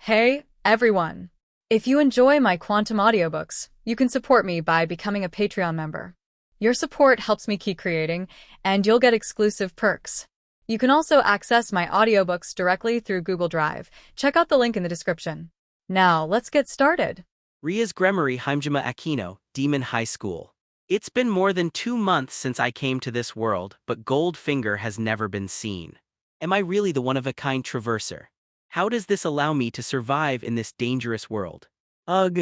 Hey, everyone! If you enjoy my quantum audiobooks, you can support me by becoming a Patreon member. Your support helps me keep creating, and you'll get exclusive perks. You can also access my audiobooks directly through Google Drive. Check out the link in the description. Now, let's get started. Ria's Gremory Heimjima Aquino, Demon High School. It's been more than 2 months since I came to this world, but Goldfinger has never been seen. Am I really the one-of-a-kind traverser? How does this allow me to survive in this dangerous world? Ugh.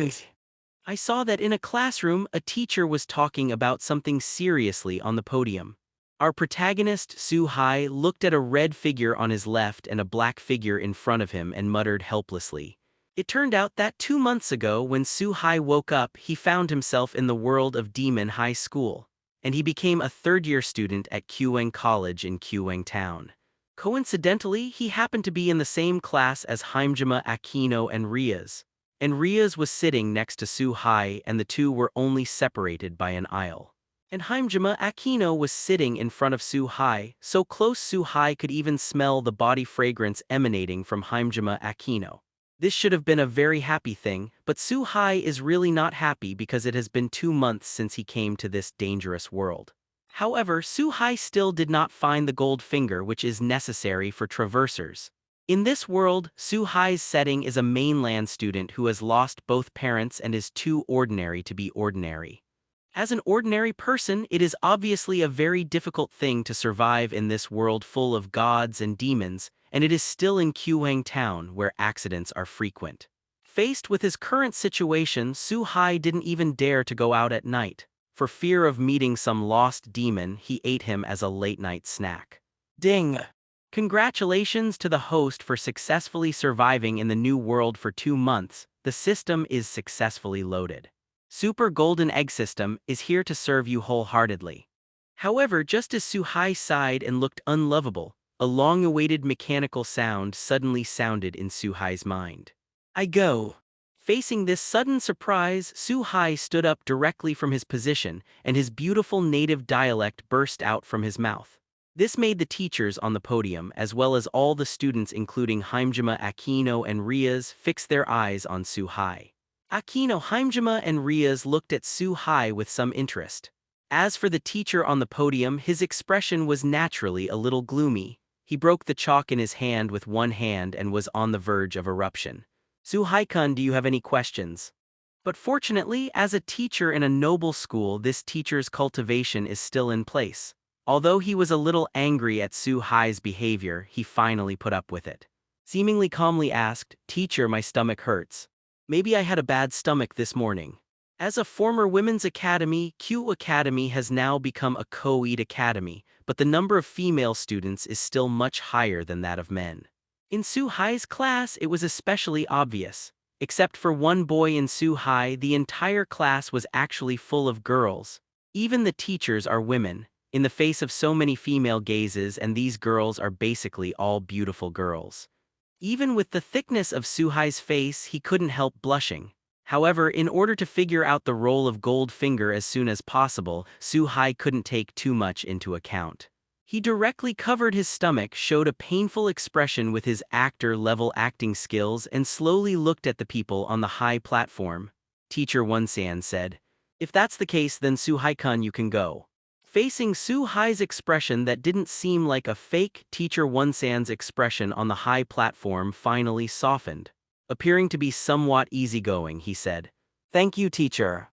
I saw that in a classroom, a teacher was talking about something seriously on the podium. Our protagonist, Su Hai, looked at a red figure on his left and a black figure in front of him and muttered helplessly. It turned out that 2 months ago, when Su Hai woke up, he found himself in the world of Demon High School, and he became a third-year student at Kyuwang College in Kyuwang Town. Coincidentally, he happened to be in the same class as Heimjima Aquino and Riaz. And Riaz was sitting next to Su Hai, and the two were only separated by an aisle. And Heimjima Aquino was sitting in front of Su Hai, so close Su Hai could even smell the body fragrance emanating from Heimjima Aquino. This should have been a very happy thing, but Su Hai is really not happy because it has been 2 months since he came to this dangerous world. However, Su Hai still did not find the gold finger which is necessary for traversers. In this world, Su Hai's setting is a mainland student who has lost both parents and is too ordinary to be ordinary. As an ordinary person, it is obviously a very difficult thing to survive in this world full of gods and demons, and it is still in Kyuwang Town where accidents are frequent. Faced with his current situation, Su Hai didn't even dare to go out at night. For fear of meeting some lost demon, he ate him as a late-night snack. Ding! Congratulations to the host for successfully surviving in the new world for 2 months. The system is successfully loaded. Super Golden Egg System is here to serve you wholeheartedly. However, just as Su Hai sighed and looked unlovable, a long-awaited mechanical sound suddenly sounded in Su Hai's mind. I go. Facing this sudden surprise, Su Hai stood up directly from his position, and his beautiful native dialect burst out from his mouth. This made the teachers on the podium, as well as all the students including Heimjima Aquino and Riaz, fix their eyes on Su Hai. Aquino, Heimjima and Riaz looked at Su Hai with some interest. As for the teacher on the podium, his expression was naturally a little gloomy. He broke the chalk in his hand with one hand and was on the verge of eruption. Su Hai-kun, do you have any questions? But fortunately, as a teacher in a noble school, this teacher's cultivation is still in place. Although he was a little angry at Su Hai's behavior, he finally put up with it. Seemingly calmly asked, "Teacher, my stomach hurts. Maybe I had a bad stomach this morning." As a former women's academy, Q Academy has now become a co-ed academy, but the number of female students is still much higher than that of men. In Su Hai's class, it was especially obvious. Except for one boy in Su Hai, the entire class was actually full of girls. Even the teachers are women, in the face of so many female gazes, and these girls are basically all beautiful girls. Even with the thickness of Su Hai's face, he couldn't help blushing. However, in order to figure out the role of Goldfinger as soon as possible, Su Hai couldn't take too much into account. He directly covered his stomach, showed a painful expression with his actor-level acting skills, and slowly looked at the people on the high platform. Teacher Won-san said, "If that's the case, then Su Hai-kun, you can go." Facing Su Hai's expression that didn't seem like a fake, Teacher Won-san's expression on the high platform finally softened. Appearing to be somewhat easygoing, he said, "Thank you, teacher."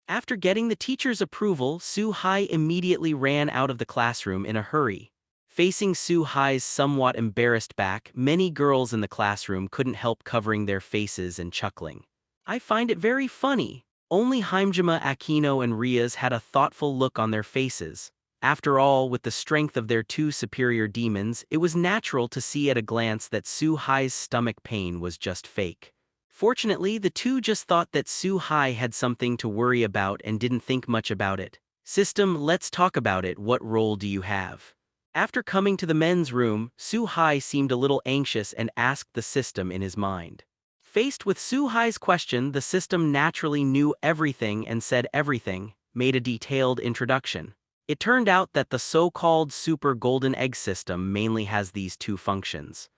After getting the teacher's approval, Su Hai immediately ran out of the classroom in a hurry. Facing Su Hai's somewhat embarrassed back, many girls in the classroom couldn't help covering their faces and chuckling. I find it very funny. Only Heimjima Aquino and Riaz had a thoughtful look on their faces. After all, with the strength of their two superior demons, it was natural to see at a glance that Su Hai's stomach pain was just fake. Fortunately, the two just thought that Su Hai had something to worry about and didn't think much about it. System, let's talk about it. What role do you have? After coming to the men's room, Su Hai seemed a little anxious and asked the system in his mind. Faced with Su Hai's question, the system naturally knew everything and said everything, made a detailed introduction. It turned out that the so-called Super Golden Egg System mainly has these two functions.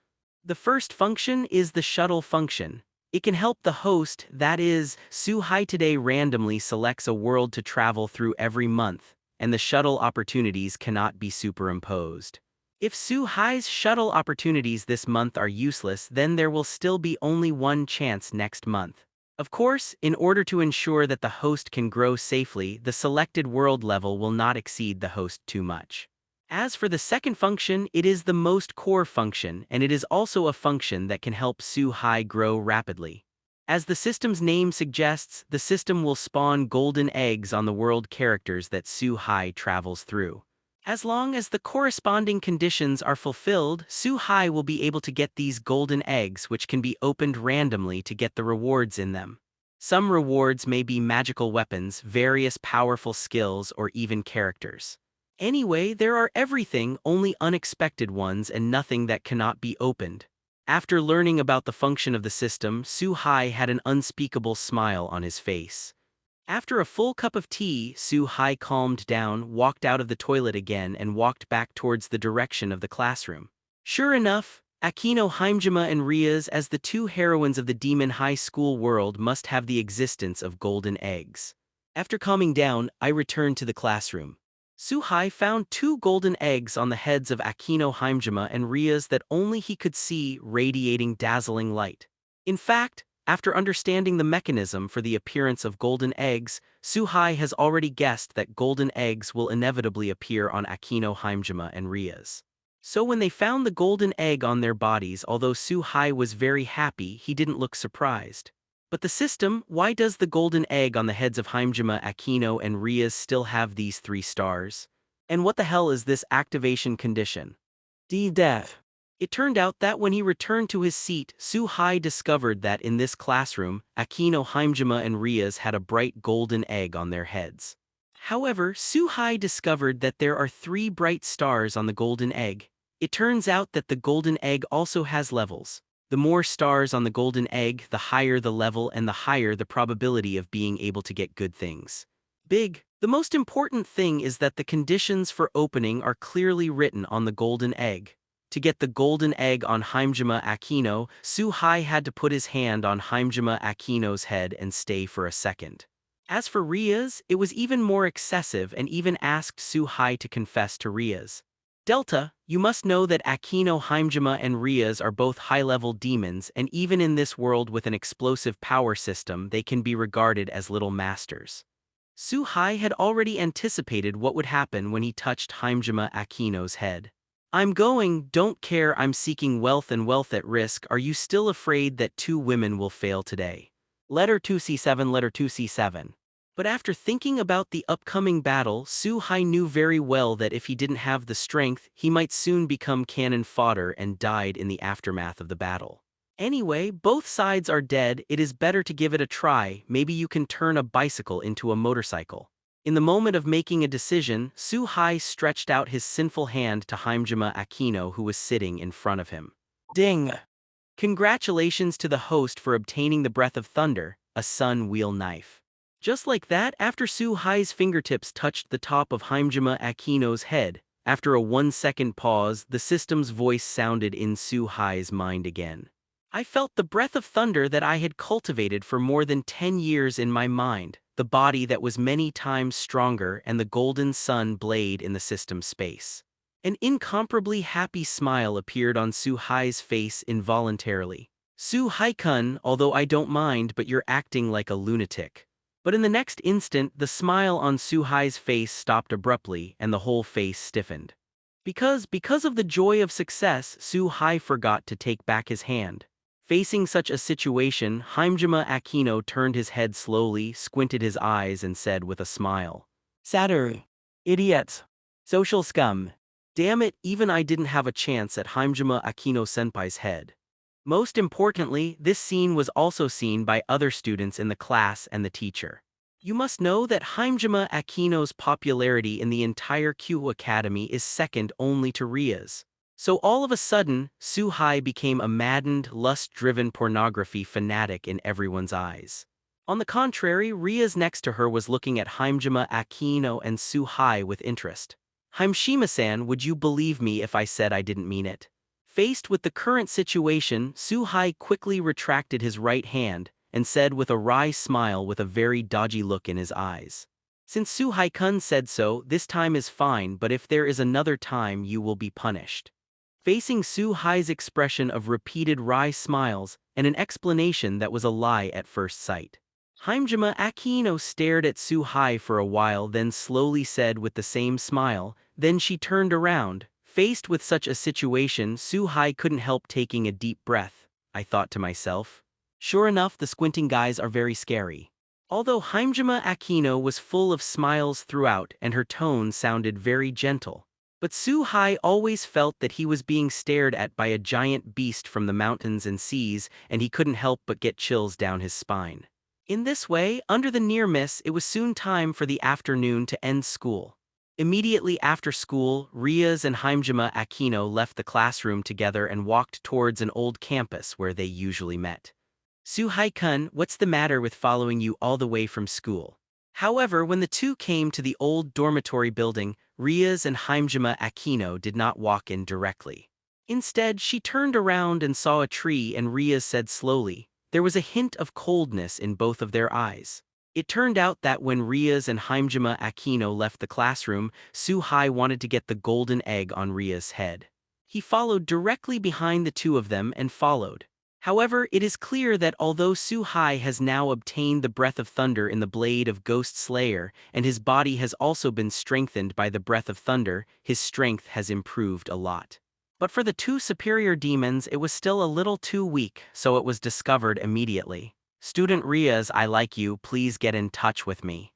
The first function is the shuttle function. It can help the host, that is, Suhai today randomly selects a world to travel through every month, and the shuttle opportunities cannot be superimposed. If Suhai's shuttle opportunities this month are useless, then there will still be only one chance next month. Of course, in order to ensure that the host can grow safely, the selected world level will not exceed the host too much. As for the second function, it is the most core function, and it is also a function that can help Suhai grow rapidly. As the system's name suggests, the system will spawn golden eggs on the world characters that Suhai travels through. As long as the corresponding conditions are fulfilled, Suhai will be able to get these golden eggs, which can be opened randomly to get the rewards in them. Some rewards may be magical weapons, various powerful skills, or even characters. Anyway, there are everything, only unexpected ones and nothing that cannot be opened. After learning about the function of the system, Suhai had an unspeakable smile on his face. After a full cup of tea, Suhai calmed down, walked out of the toilet again, and walked back towards the direction of the classroom. Sure enough, Akino Himejima and Rias, as the two heroines of the demon high school world, must have the existence of golden eggs. After calming down, I returned to the classroom. Suhai found two golden eggs on the heads of Akino Himejima and Rias that only he could see, radiating dazzling light. In fact, after understanding the mechanism for the appearance of golden eggs, Suhai has already guessed that golden eggs will inevitably appear on Akino Himejima and Rias. So when they found the golden egg on their bodies, although Suhai was very happy, he didn't look surprised. But the system, why does the golden egg on the heads of Himejima, Akino, and Rias still have these 3 stars? And what the hell is this activation condition? Death. It turned out that when he returned to his seat, Suhai discovered that in this classroom, Akino Himejima and Rias had a bright golden egg on their heads. However, Suhai discovered that there are 3 bright stars on the golden egg. It turns out that the golden egg also has levels. The more stars on the golden egg, the higher the level and the higher the probability of being able to get good things. The most important thing is that the conditions for opening are clearly written on the golden egg. To get the golden egg on Himejima Akino, Suhai had to put his hand on Himejima Akino's head and stay for a second. As for Rias, it was even more excessive and even asked Suhai to confess to Rias. Delta, you must know that Akino Himejima and Rias are both high-level demons, and even in this world with an explosive power system, they can be regarded as little masters. Suhai had already anticipated what would happen when he touched Himejima Akino's head. Don't care, I'm seeking wealth and wealth at risk. Are you still afraid that 2 women will fail today? Letter 2C7, Letter 2C7. But after thinking about the upcoming battle, Suhai knew very well that if he didn't have the strength, he might soon become cannon fodder and died in the aftermath of the battle. Anyway, both sides are dead, it is better to give it a try, maybe you can turn a bicycle into a motorcycle. In the moment of making a decision, Suhai stretched out his sinful hand to Himejima Akino, who was sitting in front of him. Ding! Congratulations to the host for obtaining the Breath of Thunder, a sun wheel knife. Just like that, after Suhai's fingertips touched the top of Himejima Akino's head, after a 1-second pause, the system's voice sounded in Suhai's mind again. I felt the breath of thunder that I had cultivated for more than 10 years in my mind, the body that was many times stronger, and the golden sun blade in the system's space. An incomparably happy smile appeared on Suhai's face involuntarily. Suhai-kun, although I don't mind, but you're acting like a lunatic. But in the next instant, the smile on Suhai's face stopped abruptly and the whole face stiffened. Because of the joy of success, Suhai forgot to take back his hand. Facing such a situation, Himejima Akino turned his head slowly, squinted his eyes, and said with a smile, "Satyr. Idiots. Social scum. Damn it, even I didn't have a chance at Himejima Akino-senpai's head." Most importantly, this scene was also seen by other students in the class and the teacher. You must know that Himejima Akino's popularity in the entire Kyu Academy is second only to Ria's. So all of a sudden, Suhai became a maddened, lust-driven pornography fanatic in everyone's eyes. On the contrary, Ria's next to her was looking at Himejima Akino and Suhai with interest. "Himeshima-san, would you believe me if I said I didn't mean it?" Faced with the current situation, Su-hai quickly retracted his right hand and said with a wry smile with a very dodgy look in his eyes. Since Su-hai-kun said so, this time is fine, but if there is another time you will be punished. Facing Su-hai's expression of repeated wry smiles and an explanation that was a lie at first sight, Himejima Akino stared at Su-hai for a while, then slowly said with the same smile, then she turned around. Faced with such a situation, Su-hai couldn't help taking a deep breath. I thought to myself. Sure enough, the squinting guys are very scary. Although Himejima Akino was full of smiles throughout and her tone sounded very gentle, but Su-hai always felt that he was being stared at by a giant beast from the mountains and seas, and he couldn't help but get chills down his spine. In this way, under the near miss, it was soon time for the afternoon to end school. Immediately after school, Riaz and Himejima Akino left the classroom together and walked towards an old campus where they usually met. Su-hai-kun, what's the matter with following you all the way from school? However, when the two came to the old dormitory building, Riaz and Himejima Akino did not walk in directly. Instead, she turned around and saw a tree, and Riaz said slowly. There was a hint of coldness in both of their eyes. It turned out that when Riaz and Himejima Akino left the classroom, Su-hai wanted to get the golden egg on Riaz's head. He followed directly behind the two of them and followed. However, it is clear that although Su-hai has now obtained the breath of thunder in the blade of Ghost Slayer, and his body has also been strengthened by the breath of thunder, his strength has improved a lot. But for the two superior demons, it was still a little too weak, so it was discovered immediately. Student Riaz, I like you, please get in touch with me.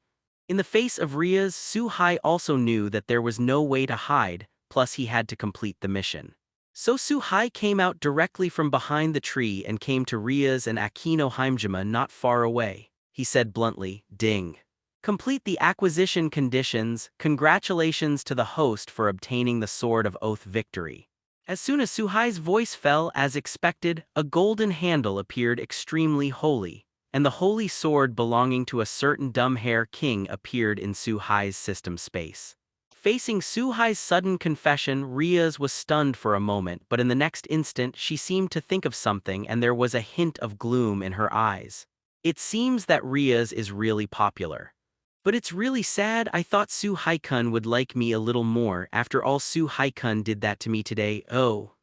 In the face of Riaz, Su-hai also knew that there was no way to hide, plus he had to complete the mission. So Su-hai came out directly from behind the tree and came to Riaz and Akino Himejima not far away. He said bluntly, ding. Complete the acquisition conditions. Congratulations to the host for obtaining the Sword of Oath Victory. As soon as Su-hai's voice fell, as expected, a golden handle appeared extremely holy, and the holy sword belonging to a certain dumb-hair king appeared in Su-hai's system space. Facing Su-hai's sudden confession, Riaz was stunned for a moment, but in the next instant she seemed to think of something and there was a hint of gloom in her eyes. It seems that Riaz is really popular. But it's really sad. I thought Su-hai-kun would like me a little more. After all, Su-hai-kun did that to me today. Oh.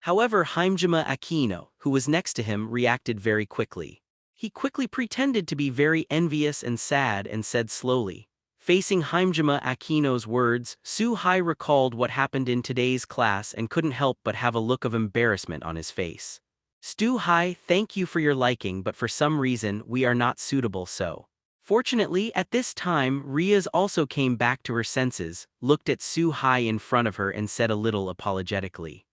However, Himejima Akino, who was next to him, reacted very quickly. He quickly pretended to be very envious and sad and said slowly. Facing Himejima Akino's words, Su-hai recalled what happened in today's class and couldn't help but have a look of embarrassment on his face. Su-hai, thank you for your liking, but for some reason, we are not suitable so. Fortunately, at this time, Riaz also came back to her senses, looked at Su-hai in front of her and said a little apologetically.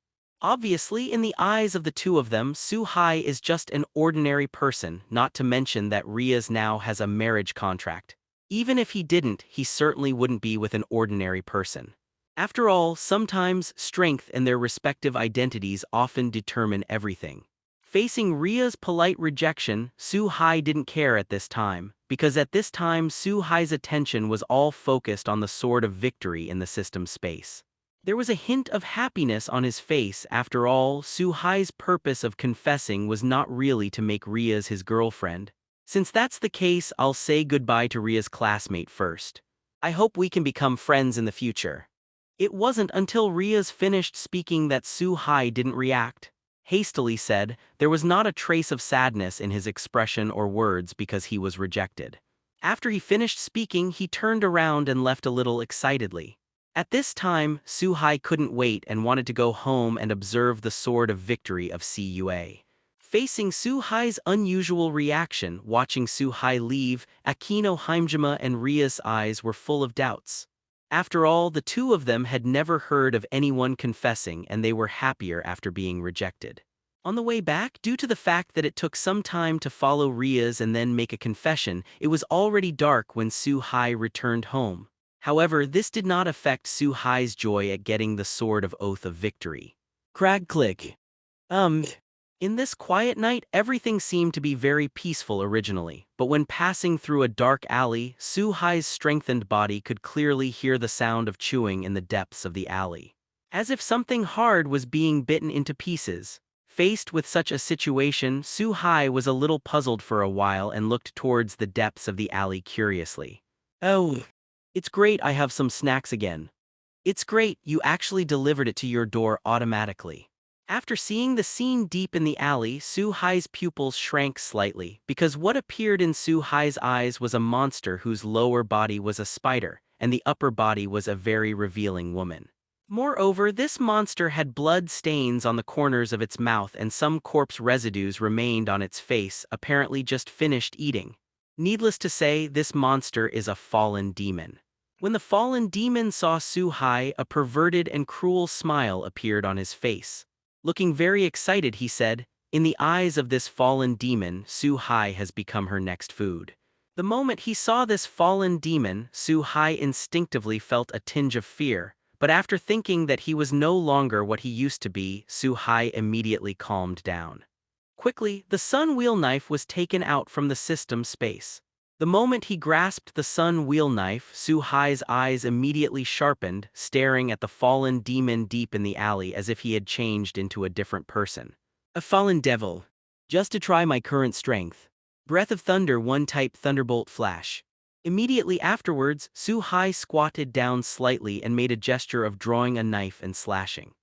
Obviously, in the eyes of the two of them, Su-hai is just an ordinary person, not to mention that Riaz now has a marriage contract. Even if he didn't, he certainly wouldn't be with an ordinary person. After all, sometimes strength and their respective identities often determine everything. Facing Riaz's polite rejection, Su-hai didn't care at this time, because at this time Su-hai's attention was all focused on the Sword of Victory in the system space. There was a hint of happiness on his face. After all, Su-hai's purpose of confessing was not really to make Riaz his girlfriend. Since that's the case, I'll say goodbye to Riaz's classmate first. I hope we can become friends in the future. It wasn't until Riaz finished speaking that Su-hai didn't react. Hastily said, there was not a trace of sadness in his expression or words because he was rejected. After he finished speaking, he turned around and left a little excitedly. At this time, Su-hai couldn't wait and wanted to go home and observe the Sword of Victory of Cua. Facing Su-hai's unusual reaction, watching Su-hai leave, Akino Himejima and Riaz's eyes were full of doubts. After all, the two of them had never heard of anyone confessing, and they were happier after being rejected. On the way back, due to the fact that it took some time to follow Riaz and then make a confession, it was already dark when Su-hai returned home. However, this did not affect Su-hai's joy at getting the Sword of Oath of Victory. Crag click. In this quiet night, everything seemed to be very peaceful originally, but when passing through a dark alley, Su-hai's strengthened body could clearly hear the sound of chewing in the depths of the alley. as if something hard was being bitten into pieces. Faced with such a situation, Su-hai was a little puzzled for a while and looked towards the depths of the alley curiously. "Oh, it's great I have some snacks again. It's great you actually delivered it to your door automatically." After seeing the scene deep in the alley, Su-hai's pupils shrank slightly, because what appeared in Su-hai's eyes was a monster whose lower body was a spider, and the upper body was a very revealing woman. Moreover, this monster had blood stains on the corners of its mouth and some corpse residues remained on its face, apparently just finished eating. Needless to say, this monster is a fallen demon. When the fallen demon saw Su-hai, a perverted and cruel smile appeared on his face. Looking very excited, he said, "In the eyes of this fallen demon, Su-hai has become her next food." The moment he saw this fallen demon, Su-hai instinctively felt a tinge of fear, but after thinking that he was no longer what he used to be, Su-hai immediately calmed down. Quickly, the sun wheel knife was taken out from the system space. The moment he grasped the sun wheel knife, Su-hai's eyes immediately sharpened, staring at the fallen demon deep in the alley as if he had changed into a different person. "A fallen devil. Just to try my current strength. Breath of thunder, one type thunderbolt flash." Immediately afterwards, Su-hai squatted down slightly and made a gesture of drawing a knife and slashing.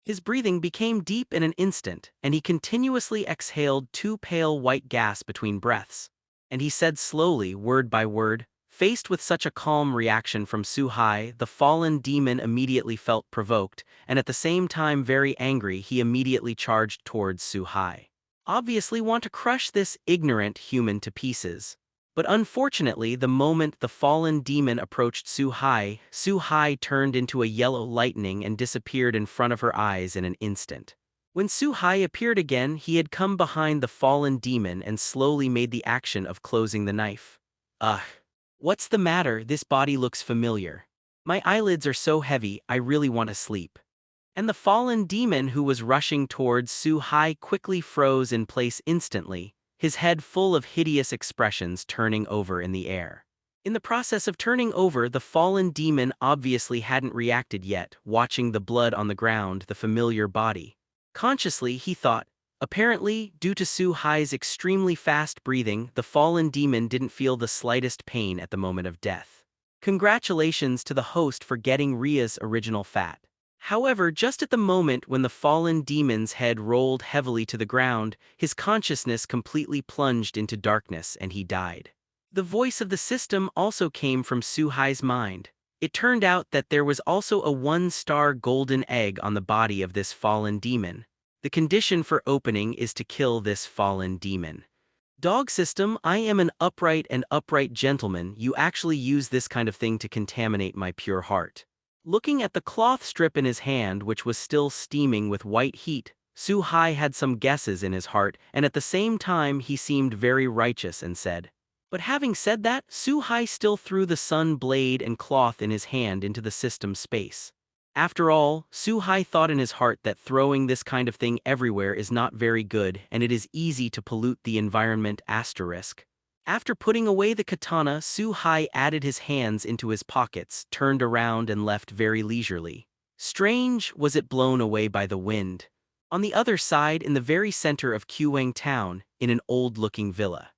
His breathing became deep in an instant, and he continuously exhaled two pale white gas between breaths. And he said slowly, word by word. Faced with such a calm reaction from Su-hai, the fallen demon immediately felt provoked, and at the same time very angry. He immediately charged towards Su-hai. Obviously want to crush this ignorant human to pieces. But unfortunately, the moment the fallen demon approached Su-hai, Su-hai turned into a yellow lightning and disappeared in front of her eyes in an instant. When Su-hai appeared again, he had come behind the fallen demon and slowly made the action of closing the knife. "Ugh. What's the matter? This body looks familiar. My eyelids are so heavy, I really want to sleep." And the fallen demon who was rushing towards Su-hai quickly froze in place instantly, his head full of hideous expressions turning over in the air. In the process of turning over, the fallen demon obviously hadn't reacted yet, watching the blood on the ground, the familiar body. Consciously, he thought. Apparently, due to Su-hai's extremely fast breathing, the fallen demon didn't feel the slightest pain at the moment of death. Congratulations to the host for getting Ria's original fat. However, just at the moment when the fallen demon's head rolled heavily to the ground, his consciousness completely plunged into darkness and he died. The voice of the system also came from Su-hai's mind. It turned out that there was also a one-star golden egg on the body of this fallen demon. The condition for opening is to kill this fallen demon. Dog system, I am an upright gentleman. You actually use this kind of thing to contaminate my pure heart. Looking at the cloth strip in his hand, which was still steaming with white heat, Su-hai had some guesses in his heart, and at the same time he seemed very righteous and said. But having said that, Su-hai still threw the sun blade and cloth in his hand into the system space. After all, Su-hai thought in his heart that throwing this kind of thing everywhere is not very good and it is easy to pollute the environment. After putting away the katana, Su-hai added his hands into his pockets, turned around and left very leisurely. Strange, was it blown away by the wind? On the other side, in the very center of Qwang town, in an old-looking villa.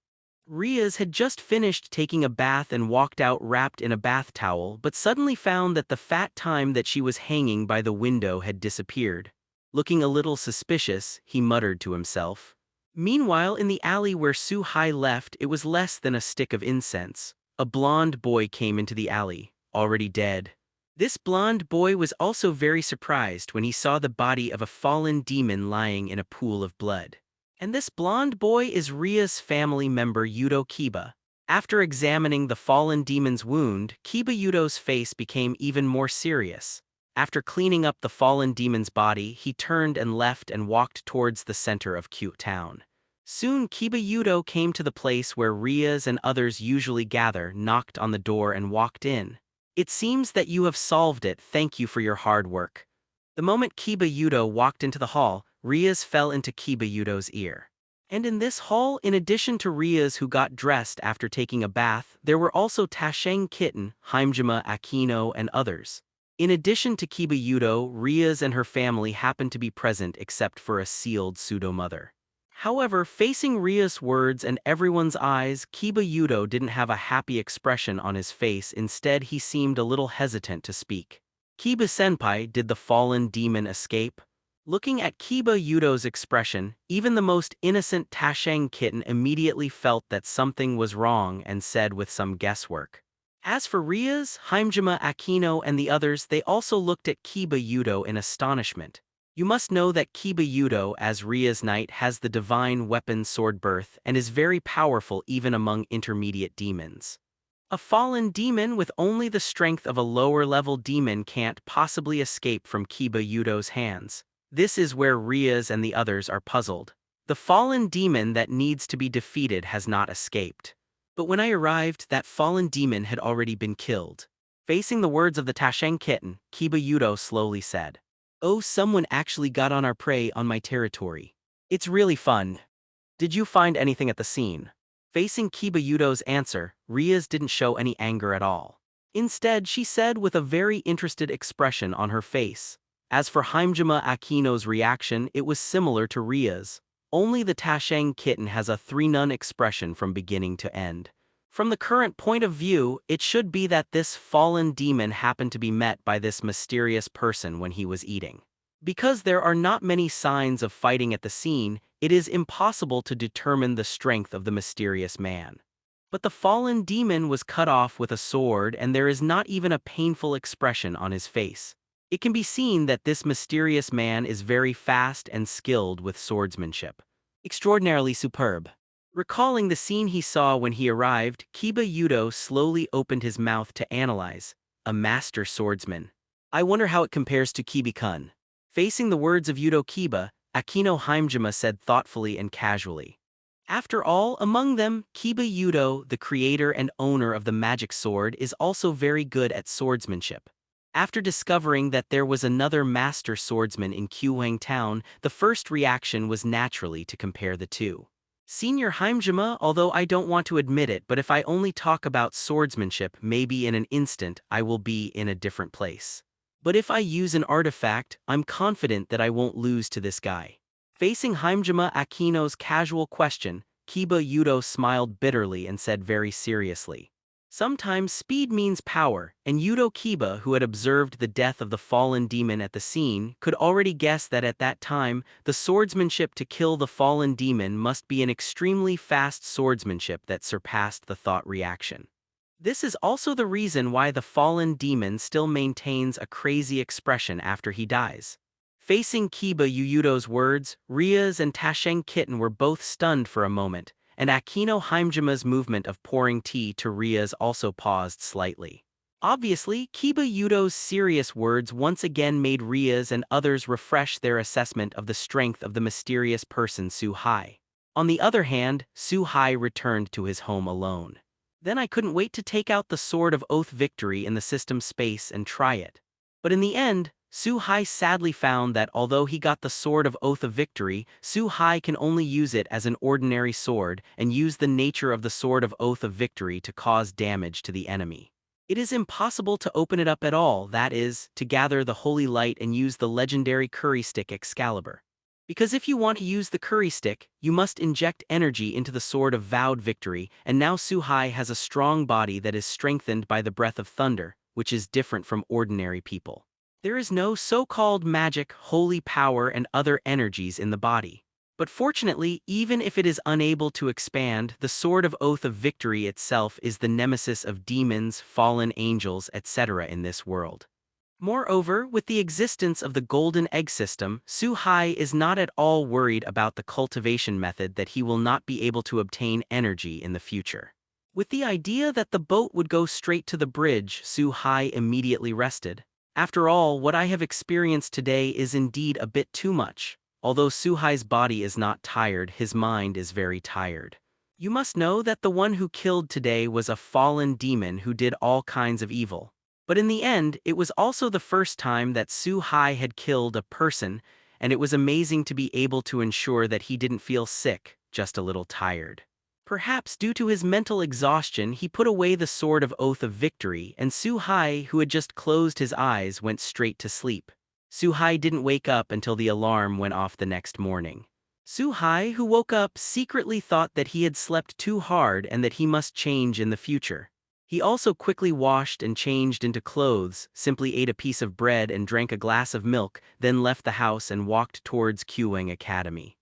Riaz had just finished taking a bath and walked out wrapped in a bath towel, but suddenly found that the fat time that she was hanging by the window had disappeared. Looking a little suspicious, he muttered to himself. Meanwhile, in the alley where Su-hai left, it was less than a stick of incense. A blonde boy came into the alley, already dead. This blonde boy was also very surprised when he saw the body of a fallen demon lying in a pool of blood. And this blonde boy is Ria's family member Yudo Kiba. After examining the fallen demon's wound, Kiba Yudo's face became even more serious. After cleaning up the fallen demon's body, he turned and left and walked towards the center of Q town. Soon Kiba Yudo came to the place where Rias and others usually gather, knocked on the door and walked in. "It seems that you have solved it, thank you for your hard work." The moment Kiba Yudo walked into the hall, Rias fell into Kiba Yudo's ear. And in this hall, in addition to Rias who got dressed after taking a bath, there were also Tasheng Kitten, Himejima Aquino and others. In addition to Kiba Yudo, Rias and her family happened to be present except for a sealed pseudo-mother. However, facing Rias' words and everyone's eyes, Kiba Yudo didn't have a happy expression on his face. Instead, he seemed a little hesitant to speak. "Kiba-senpai, did the fallen demon escape?" Looking at Kiba Yudo's expression, even the most innocent Tasheng kitten immediately felt that something was wrong and said with some guesswork. As for Rias, Himejima Aquino and the others, they also looked at Kiba Yudo in astonishment. You must know that Kiba Yudo, as Ria's knight, has the divine weapon sword birth and is very powerful even among intermediate demons. A fallen demon with only the strength of a lower-level demon can't possibly escape from Kiba Yudo's hands. This is where Rias and the others are puzzled. The fallen demon that needs to be defeated has not escaped. But when I arrived, that fallen demon had already been killed. Facing the words of the Tasheng kitten, Kiba Yudo slowly said, "Oh, someone actually got on our prey on my territory. It's really fun. Did you find anything at the scene?" Facing Kiba Yudo's answer, Rias didn't show any anger at all. Instead, she said with a very interested expression on her face. As for Himejima Aquino's reaction, it was similar to Ria's. Only the Tasheng kitten has a three-nun expression from beginning to end. From the current point of view, it should be that this fallen demon happened to be met by this mysterious person when he was eating. Because there are not many signs of fighting at the scene, it is impossible to determine the strength of the mysterious man. But the fallen demon was cut off with a sword and there is not even a painful expression on his face. It can be seen that this mysterious man is very fast and skilled with swordsmanship. Extraordinarily superb. Recalling the scene he saw when he arrived, Kiba Yudo slowly opened his mouth to analyze. A master swordsman. I wonder how it compares to Kibi-kun. Facing the words of Yudo Kiba, Aquino Himejima said thoughtfully and casually. After all, among them, Kiba Yudo, the creator and owner of the magic sword, is also very good at swordsmanship. After discovering that there was another master swordsman in Kyuheng town, the first reaction was naturally to compare the two. Senior Himejima, although I don't want to admit it, but if I only talk about swordsmanship, maybe in an instant I will be in a different place. But if I use an artifact, I'm confident that I won't lose to this guy. Facing Himejima Aquino's casual question, Kiba Yudo smiled bitterly and said very seriously. Sometimes speed means power, and Yudo Kiba, who had observed the death of the fallen demon at the scene, could already guess that at that time, the swordsmanship to kill the fallen demon must be an extremely fast swordsmanship that surpassed the thought reaction. This is also the reason why the fallen demon still maintains a crazy expression after he dies. Facing Kiba Yudo's words, Rias and Tasheng Kitten were both stunned for a moment, and Aquino Himejima's movement of pouring tea to Rias also paused slightly. Obviously, Kiba Yudo's serious words once again made Rias and others refresh their assessment of the strength of the mysterious person Su Hai. On the other hand, Su Hai returned to his home alone. Then I couldn't wait to take out the Sword of Oath Victory in the system space and try it. But in the end, Su Hai sadly found that although he got the Sword of Oath of Victory, Su Hai can only use it as an ordinary sword and use the nature of the Sword of Oath of Victory to cause damage to the enemy. It is impossible to open it up at all, that is, to gather the holy light and use the legendary curry stick Excalibur. Because if you want to use the curry stick, you must inject energy into the Sword of Vowed Victory, and now Su Hai has a strong body that is strengthened by the breath of thunder, which is different from ordinary people. There is no so-called magic, holy power and other energies in the body. But fortunately, even if it is unable to expand, the Sword of Oath of Victory itself is the nemesis of demons, fallen angels, etc. in this world. Moreover, with the existence of the Golden Egg system, Su Hai is not at all worried about the cultivation method that he will not be able to obtain energy in the future. With the idea that the boat would go straight to the bridge, Su Hai immediately rested. After all, what I have experienced today is indeed a bit too much. Although Su Hai's body is not tired, his mind is very tired. You must know that the one who killed today was a fallen demon who did all kinds of evil. But in the end, it was also the first time that Su Hai had killed a person, and it was amazing to be able to ensure that he didn't feel sick, just a little tired. Perhaps due to his mental exhaustion, he put away the sword of Oath of Victory, and Suhai, who had just closed his eyes, went straight to sleep. Suhai didn't wake up until the alarm went off the next morning. Suhai, who woke up, secretly thought that he had slept too hard and that he must change in the future. He also quickly washed and changed into clothes, simply ate a piece of bread and drank a glass of milk, then left the house and walked towards Kyuwang Academy.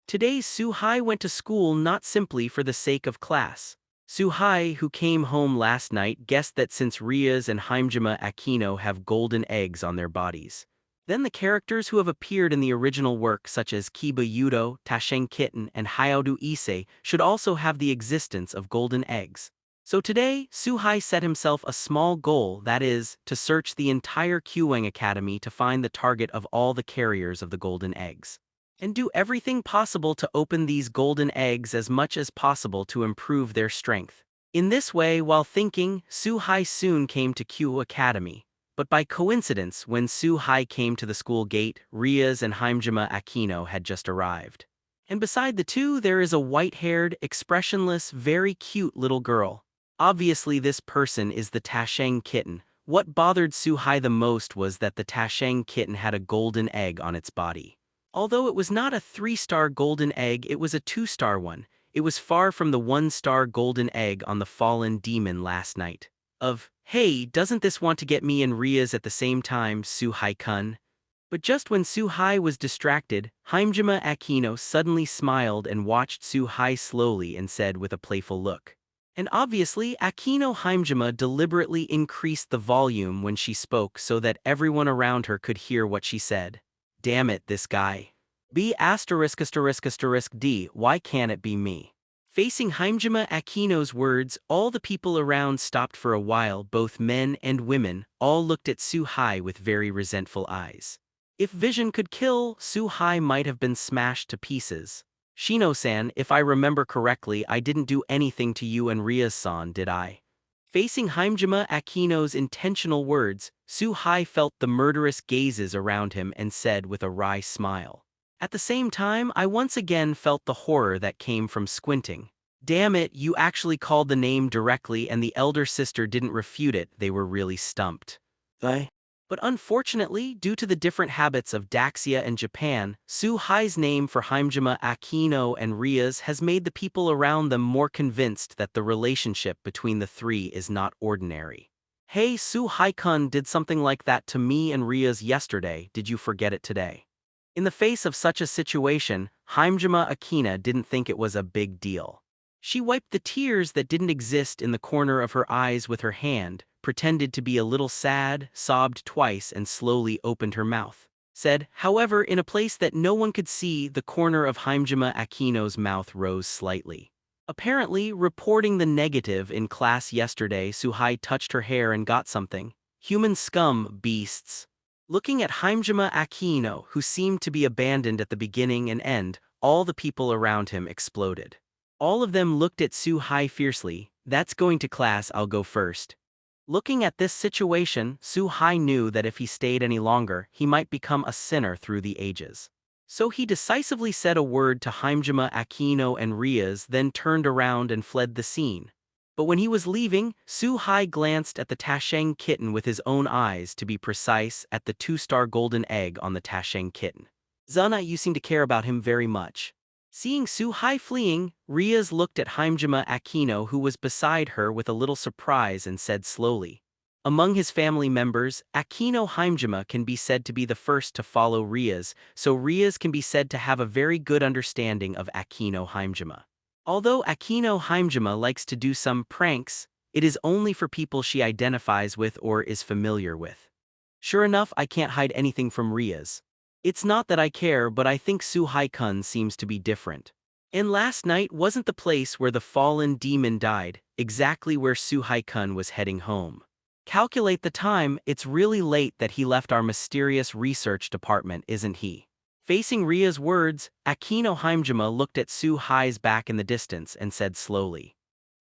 Today Suhai went to school not simply for the sake of class. Suhai, who came home last night, guessed that since Rias and Himejima Aquino have golden eggs on their bodies, then the characters who have appeared in the original work such as Kiba Yudo, Tasheng Kitten, and Hyodu Issei should also have the existence of golden eggs. So today, Suhai set himself a small goal, that is, to search the entire Kyuwang Academy to find the target of all the carriers of the golden eggs, and do everything possible to open these golden eggs as much as possible to improve their strength. In this way, while thinking, Suhai soon came to Kyu Academy. But by coincidence, when Suhai came to the school gate, Rias and Himejima Aquino had just arrived. And beside the two, there is a white-haired, expressionless, very cute little girl. Obviously, this person is the Tasheng Kitten. What bothered Suhai the most was that the Tasheng Kitten had a golden egg on its body. Although it was not a 3-star golden egg, it was a 2-star one. It was far from the 1-star golden egg on the fallen demon last night. Hey, doesn't this want to get me and Rias at the same time, Suhai-kun? But just when Suhai was distracted, Himejima Aquino suddenly smiled and watched Suhai slowly and said with a playful look. And obviously, Aquino Himejima deliberately increased the volume when she spoke so that everyone around her could hear what she said. Damn it, this guy. B**********, why can't it be me? Facing Himejima Aquino's words, all the people around stopped for a while. Both men and women all looked at Suhai with very resentful eyes. If vision could kill, Suhai might have been smashed to pieces. Shino-san, if I remember correctly, I didn't do anything to you and Rias-san, did I? Facing Himejima Aquino's intentional words, Suhai felt the murderous gazes around him and said with a wry smile. At the same time, I once again felt the horror that came from squinting. Damn it, you actually called the name directly and the elder sister didn't refute it. They were really stumped. But unfortunately, due to the different habits of Daxia and Japan, Suhai's name for Himejima Aquino and Rias has made the people around them more convinced that the relationship between the three is not ordinary. Hey, Suhai-kun did something like that to me and Rias yesterday. Did you forget it today? In the face of such a situation, Himejima Aquino didn't think it was a big deal. She wiped the tears that didn't exist in the corner of her eyes with her hand, pretended to be a little sad, sobbed twice and slowly opened her mouth. Said, however, in a place that no one could see, the corner of Himejima Aquino's mouth rose slightly. Apparently, reporting the negative in class yesterday, Suhai touched her hair and got something. Human scum, beasts. Looking at Himejima Aquino, who seemed to be abandoned at the beginning and end, all the people around him exploded. All of them looked at Suhai fiercely. That's going to class, I'll go first. Looking at this situation, Suhai knew that if he stayed any longer, he might become a sinner through the ages. So he decisively said a word to Himejima Aquino and Rias, then turned around and fled the scene. But when he was leaving, Suhai glanced at the Tasheng Kitten with his own eyes, to be precise, at the 2-star golden egg on the Tasheng Kitten. Zuna, you seem to care about him very much. Seeing Suhai fleeing, Rias looked at Himejima Aquino, who was beside her, with a little surprise and said slowly. Among his family members, Aquino Himejima can be said to be the first to follow Rias, so Rias can be said to have a very good understanding of Aquino Himejima. Although Aquino Himejima likes to do some pranks, it is only for people she identifies with or is familiar with. Sure enough, I can't hide anything from Rias. It's not that I care, but I think Suhai-kun seems to be different. And last night wasn't the place where the fallen demon died, exactly where Suhai-kun was heading home. Calculate the time, it's really late that he left our mysterious research department, isn't he? Facing Ria's words, Aquino Himejima looked at Suhai's back in the distance and said slowly.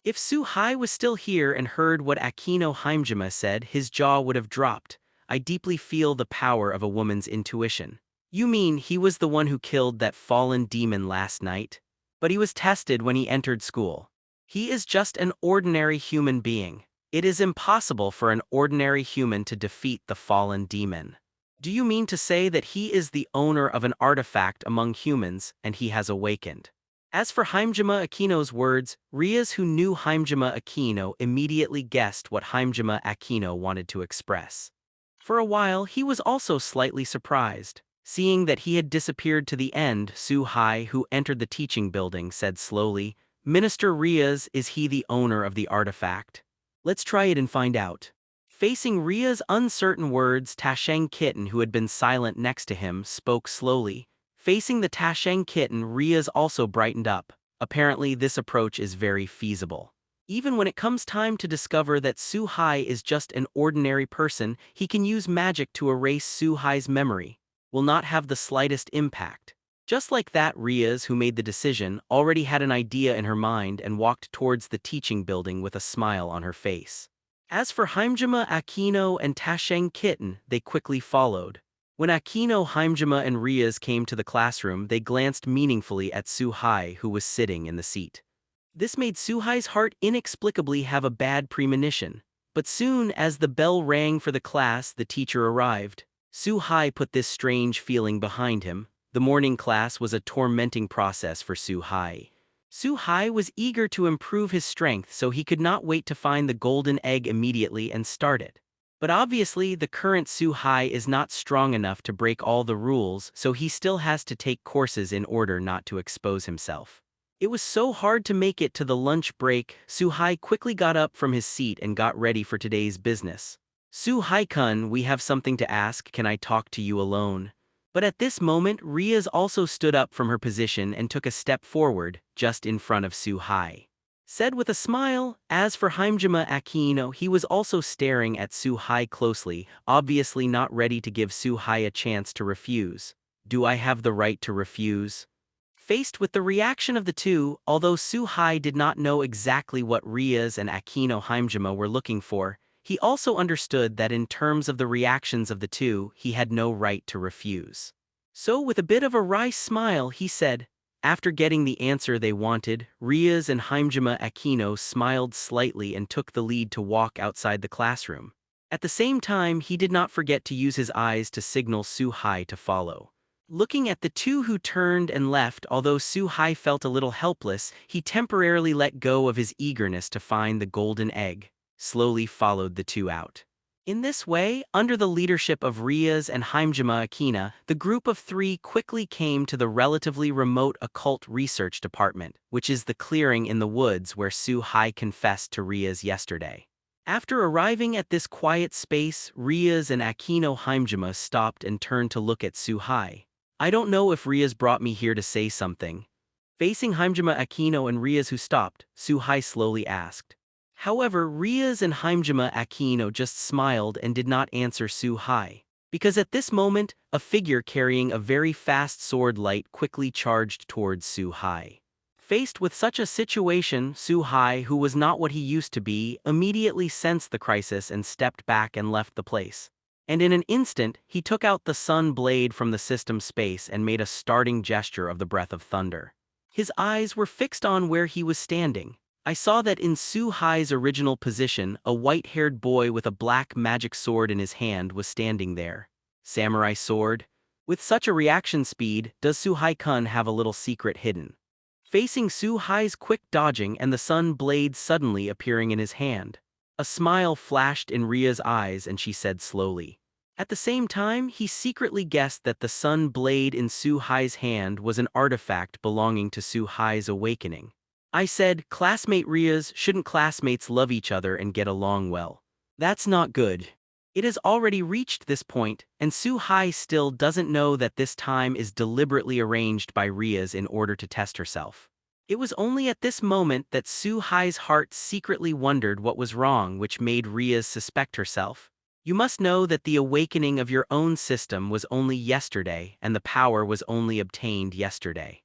If Suhai was still here and heard what Aquino Himejima said, his jaw would have dropped. I deeply feel the power of a woman's intuition. You mean he was the one who killed that fallen demon last night? But he was tested when he entered school. He is just an ordinary human being. It is impossible for an ordinary human to defeat the fallen demon. Do you mean to say that he is the owner of an artifact among humans and he has awakened? As for Himejima Akino's words, Rias, who knew Himejima Akino, immediately guessed what Himejima Akino wanted to express. For a while, he was also slightly surprised. Seeing that he had disappeared to the end, Su-hai, who entered the teaching building, said slowly, "Minister Rias, is he the owner of the artifact? Let's try it and find out." Facing Ria's uncertain words, Tasheng Kitten, who had been silent next to him, spoke slowly. Facing the Tasheng Kitten, Rias also brightened up. Apparently, this approach is very feasible. Even when it comes time to discover that Su-hai is just an ordinary person, he can use magic to erase Su-hai's memory. Will not have the slightest impact. Just like that, Rias, who made the decision, already had an idea in her mind and walked towards the teaching building with a smile on her face. As for Himejima Akino and Tasheng Kitten, they quickly followed. When Akino, Himejima, and Rias came to the classroom, they glanced meaningfully at Su-hai, who was sitting in the seat. This made Su-hai's heart inexplicably have a bad premonition. But soon as the bell rang for the class, the teacher arrived. Su-hai put this strange feeling behind him. The morning class was a tormenting process for Su-hai. Su-hai was eager to improve his strength, so he could not wait to find the golden egg immediately and start it. But obviously, the current Su-hai is not strong enough to break all the rules, so he still has to take courses in order not to expose himself. It was so hard to make it to the lunch break. Su-hai quickly got up from his seat and got ready for today's business. "Su-hai-kun, we have something to ask. Can I talk to you alone?" But at this moment, Rias also stood up from her position and took a step forward, just in front of Su-hai. Said with a smile. As for Himejima Akino, he was also staring at Su-hai closely, obviously not ready to give Su-hai a chance to refuse. "Do I have the right to refuse?" Faced with the reaction of the two, although Su-hai did not know exactly what Rias and Akino Himejima were looking for, he also understood that in terms of the reactions of the two, he had no right to refuse. So with a bit of a wry smile, he said, after getting the answer they wanted, Rias and Himejima Akino smiled slightly and took the lead to walk outside the classroom. At the same time, he did not forget to use his eyes to signal Su-hai to follow. Looking at the two who turned and left, although Su-hai felt a little helpless, he temporarily let go of his eagerness to find the golden egg, slowly followed the two out. In this way, under the leadership of Rias and Himejima Akina, the group of three quickly came to the relatively remote occult research department, which is the clearing in the woods where Su-hai confessed to Rias yesterday. After arriving at this quiet space, Rias and Akino Himejima stopped and turned to look at Su-hai. "I don't know if Rias brought me here to say something." Facing Himejima Akino and Rias, who stopped, Su-hai slowly asked. However, Rias and Himejima Akino just smiled and did not answer Su-hai. Because at this moment, a figure carrying a very fast sword light quickly charged towards Su-hai. Faced with such a situation, Su-hai, who was not what he used to be, immediately sensed the crisis and stepped back and left the place. And in an instant, he took out the sun blade from the system space and made a starting gesture of the breath of thunder. His eyes were fixed on where he was standing. I saw that in Su-hai's original position, a white-haired boy with a black magic sword in his hand was standing there. Samurai sword? With such a reaction speed, does Su-hai-kun have a little secret hidden? Facing Su-hai's quick dodging and the sun blade suddenly appearing in his hand, a smile flashed in Ria's eyes and she said slowly. At the same time, he secretly guessed that the sun blade in Su-hai's hand was an artifact belonging to Su-hai's awakening. I said, "Classmate Rias, shouldn't classmates love each other and get along well? That's not good." It has already reached this point, and Su-hai still doesn't know that this time is deliberately arranged by Rias in order to test herself. It was only at this moment that Su-hai's heart secretly wondered what was wrong, which made Rias suspect herself. You must know that the awakening of your own system was only yesterday, and the power was only obtained yesterday.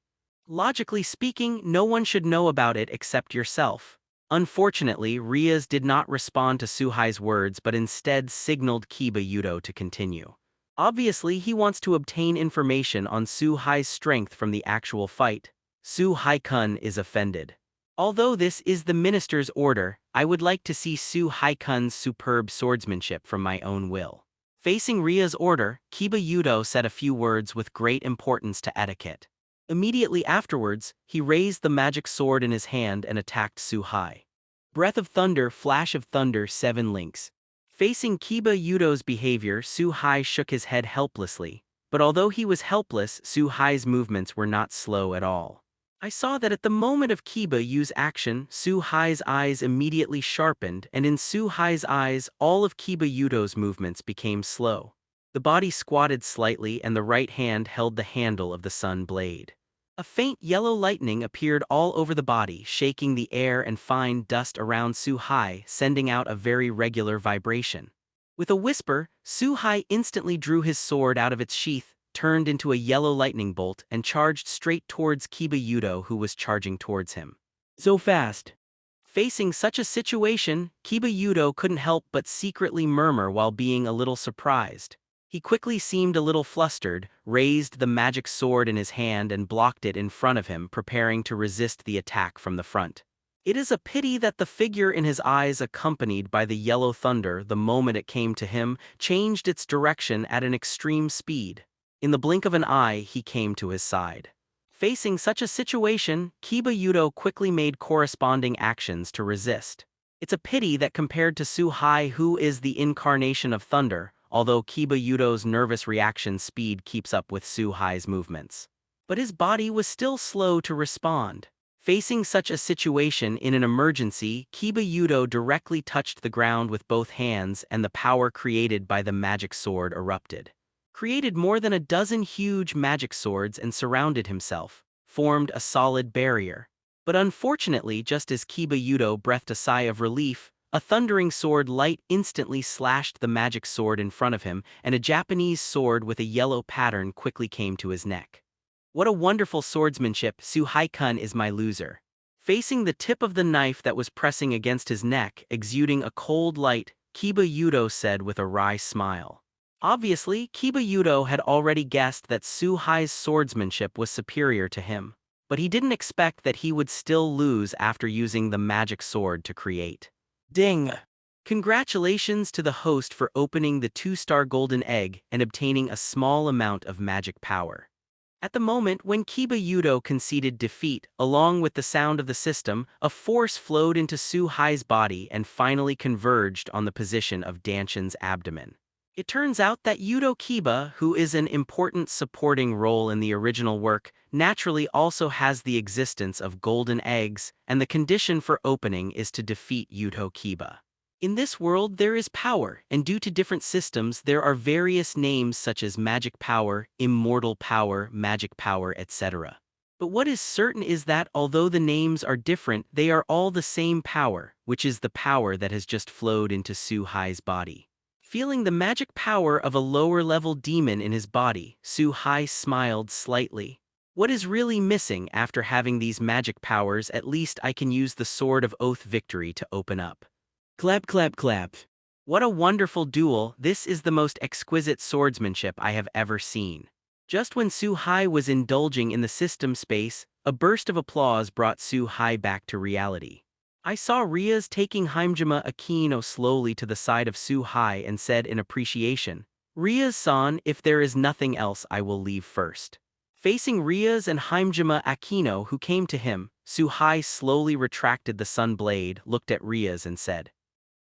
Logically speaking, no one should know about it except yourself. Unfortunately, Rias did not respond to Su-hai's words but instead signaled Kiba Yudo to continue. Obviously, he wants to obtain information on Su-hai's strength from the actual fight. Su-hai-kun is offended. Although this is the minister's order, I would like to see Su Haikun's superb swordsmanship from my own will. Facing Ria's order, Kiba Yudo said a few words with great importance to etiquette. Immediately afterwards, he raised the magic sword in his hand and attacked Su Hai. Breath of thunder, flash of thunder, 7 links. Facing Kiba Yudo's behavior, Su Hai shook his head helplessly, but although he was helpless, Su Hai's movements were not slow at all. I saw that at the moment of Kiba Yu's action, Su Hai's eyes immediately sharpened, and in Su Hai's eyes, all of Kiba Yudo's movements became slow. The body squatted slightly and the right hand held the handle of the sun blade. A faint yellow lightning appeared all over the body, shaking the air and fine dust around Su Hai, sending out a very regular vibration. With a whisper, Su Hai instantly drew his sword out of its sheath, turned into a yellow lightning bolt, and charged straight towards Kiba Yudo, who was charging towards him. So fast. Facing such a situation, Kiba Yudo couldn't help but secretly murmur while being a little surprised. He quickly seemed a little flustered, raised the magic sword in his hand and blocked it in front of him, preparing to resist the attack from the front. It is a pity that the figure in his eyes, accompanied by the yellow thunder the moment it came to him, changed its direction at an extreme speed. In the blink of an eye, he came to his side. Facing such a situation, Kiba Yudo quickly made corresponding actions to resist. It's a pity that compared to Su Hai, who is the incarnation of thunder, although Kiba Yudo's nervous reaction speed keeps up with Su Hai's movements. But his body was still slow to respond. Facing such a situation in an emergency, Kiba Yudo directly touched the ground with both hands and the power created by the magic sword erupted. Created more than a dozen huge magic swords and surrounded himself, formed a solid barrier. But unfortunately, just as Kiba Yudo breathed a sigh of relief, a thundering sword light instantly slashed the magic sword in front of him, and a Japanese sword with a yellow pattern quickly came to his neck. What a wonderful swordsmanship, Su Hai-kun is my loser. Facing the tip of the knife that was pressing against his neck, exuding a cold light, Kiba Yudo said with a wry smile. Obviously, Kiba Yudo had already guessed that Su Hai's swordsmanship was superior to him, but he didn't expect that he would still lose after using the magic sword to create. Ding! Congratulations to the host for opening the 2-star golden egg and obtaining a small amount of magic power. At the moment when Kiba Yudo conceded defeat, along with the sound of the system, a force flowed into Su Hai's body and finally converged on the position of Danshan's abdomen. It turns out that Yudo Kiba, who is an important supporting role in the original work, naturally also has the existence of golden eggs, and the condition for opening is to defeat Yudo Kiba. In this world there is power, and due to different systems there are various names such as magic power, immortal power, magic power, etc. But what is certain is that although the names are different, they are all the same power, which is the power that has just flowed into Su Hai's body. Feeling the magic power of a lower-level demon in his body, Su Hai smiled slightly. What is really missing after having these magic powers? At least I can use the Sword of Oath Victory to open up. Clap, clap, clap. What a wonderful duel! This is the most exquisite swordsmanship I have ever seen. Just when Su Hai was indulging in the system space, a burst of applause brought Su Hai back to reality. I saw Riaz taking Himejima Akino slowly to the side of Su Hai and said in appreciation, "Riaz-san, if there is nothing else I will leave first." Facing Riaz and Himejima Akino who came to him, Su Hai slowly retracted the sun blade, looked at Riaz and said.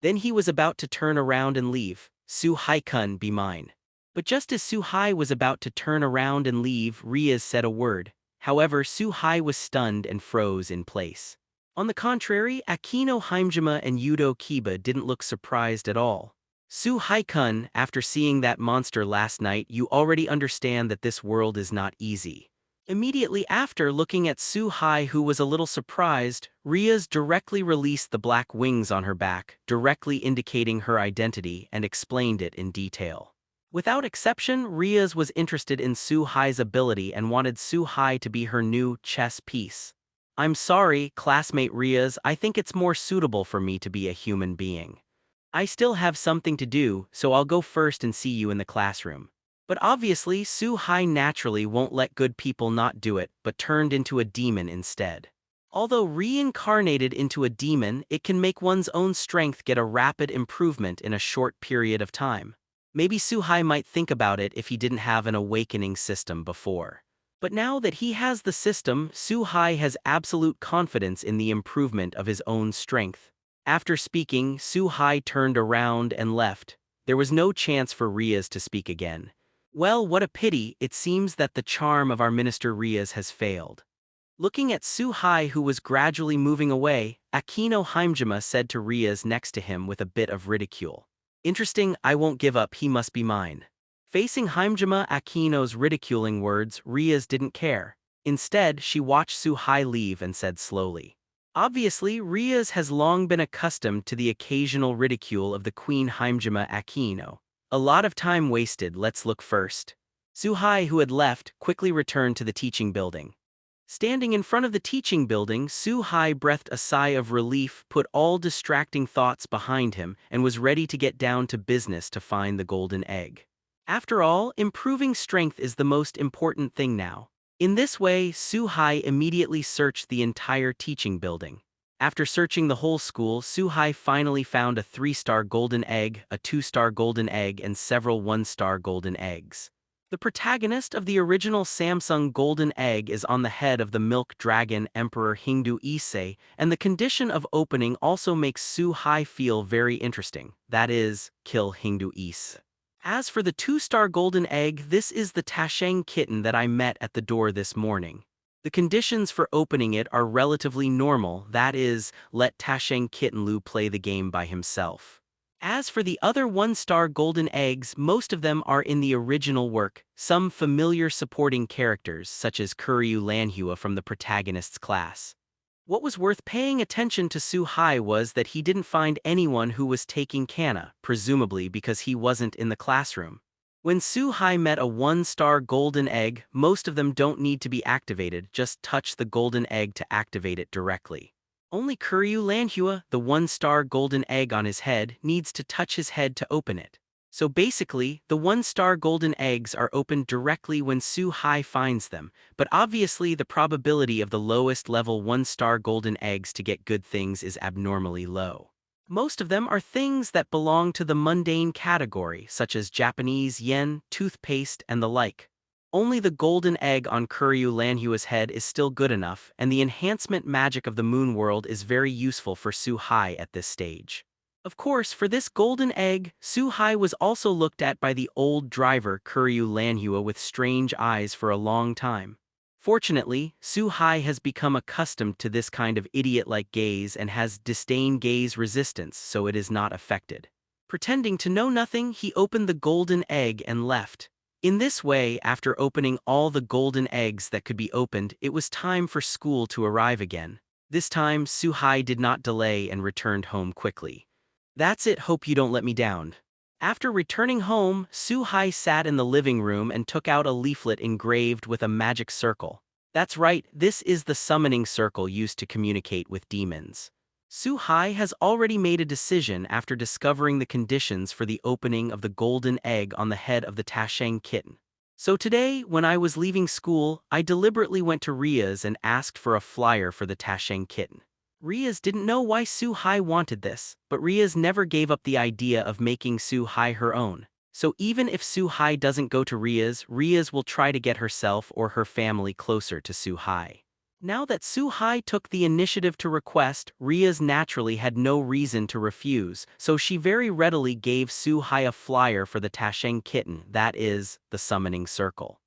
Then he was about to turn around and leave, "Su Hai-kun, be mine." But just as Su Hai was about to turn around and leave, Riaz said a word. However, Su Hai was stunned and froze in place. On the contrary, Akino, Himejima and Yudo Kiba didn't look surprised at all. Su Hai-kun, after seeing that monster last night, you already understand that this world is not easy. Immediately after looking at Su Hai, who was a little surprised, Riaz directly released the black wings on her back, directly indicating her identity, and explained it in detail. Without exception, Riaz was interested in Su Hai's ability and wanted Su Hai to be her new chess piece. I'm sorry, classmate Riaz, I think it's more suitable for me to be a human being. I still have something to do, so I'll go first and see you in the classroom. But obviously, Su Hai naturally won't let good people not do it, but turned into a demon instead. Although reincarnated into a demon, it can make one's own strength get a rapid improvement in a short period of time. Maybe Suhai might think about it if he didn't have an awakening system before. But now that he has the system, Suhai has absolute confidence in the improvement of his own strength. After speaking, Suhai turned around and left. There was no chance for Riaz to speak again. Well, what a pity, it seems that the charm of our Minister Riaz has failed. Looking at Suhai, who was gradually moving away, Aquino Heimjima said to Riaz next to him with a bit of ridicule. Interesting, I won't give up, he must be mine. Facing Heimjima Aquino's ridiculing words, Riaz didn't care. Instead, she watched Suhai leave and said slowly. Obviously, Riaz has long been accustomed to the occasional ridicule of the Queen Heimjima Aquino. A lot of time wasted, let's look first. Suhai, who had left, quickly returned to the teaching building. Standing in front of the teaching building, Suhai breathed a sigh of relief, put all distracting thoughts behind him, and was ready to get down to business to find the golden egg. After all, improving strength is the most important thing now. In this way, Suhai immediately searched the entire teaching building. After searching the whole school, Suhai finally found a 3-star golden egg, a 2-star golden egg, and several 1-star golden eggs. The protagonist of the original Samsung golden egg is on the head of the milk dragon Emperor Hingdu Ise, and the condition of opening also makes Suhai feel very interesting, that is, kill Hingdu Ise. As for the 2-star golden egg, this is the Tasheng kitten that I met at the door this morning. The conditions for opening it are relatively normal, that is, let Tasheng Kittenlu play the game by himself. As for the other 1-star golden eggs, most of them are in the original work, some familiar supporting characters such as Kuryu Lanhua from the protagonist's class. What was worth paying attention to Suhai was that he didn't find anyone who was taking Kana, presumably because he wasn't in the classroom. When Suhai met a 1-star golden egg, most of them don't need to be activated, just touch the golden egg to activate it directly. Only Kuryu Lanhua, the 1-star golden egg on his head, needs to touch his head to open it. So basically, the 1-star golden eggs are opened directly when Suhai finds them, but obviously the probability of the lowest level 1-star golden eggs to get good things is abnormally low. Most of them are things that belong to the mundane category, such as Japanese yen, toothpaste, and the like. Only the golden egg on Kuryu Lanhua's head is still good enough, and the enhancement magic of the moon world is very useful for Suhai at this stage. Of course, for this golden egg, Suhai was also looked at by the old driver Kuryu Lanhua with strange eyes for a long time. Fortunately, Suhai has become accustomed to this kind of idiot-like gaze and has disdain gaze resistance, so it is not affected. Pretending to know nothing, he opened the golden egg and left. In this way, after opening all the golden eggs that could be opened, it was time for school to arrive again. This time, Suhai did not delay and returned home quickly. That's it, hope you don't let me down. After returning home, Suhai sat in the living room and took out a leaflet engraved with a magic circle. That's right, this is the summoning circle used to communicate with demons. Suhai has already made a decision after discovering the conditions for the opening of the golden egg on the head of the Tasheng kitten. So today, when I was leaving school, I deliberately went to Riaz and asked for a flyer for the Tasheng kitten. Riaz didn't know why Suhai wanted this, but Riaz never gave up the idea of making Suhai her own. So even if Suhai doesn't go to Riaz, Riaz will try to get herself or her family closer to Suhai. Now that Suhai took the initiative to request, Riaz naturally had no reason to refuse, so she very readily gave Suhai a flyer for the Tasheng kitten, that is, the summoning circle.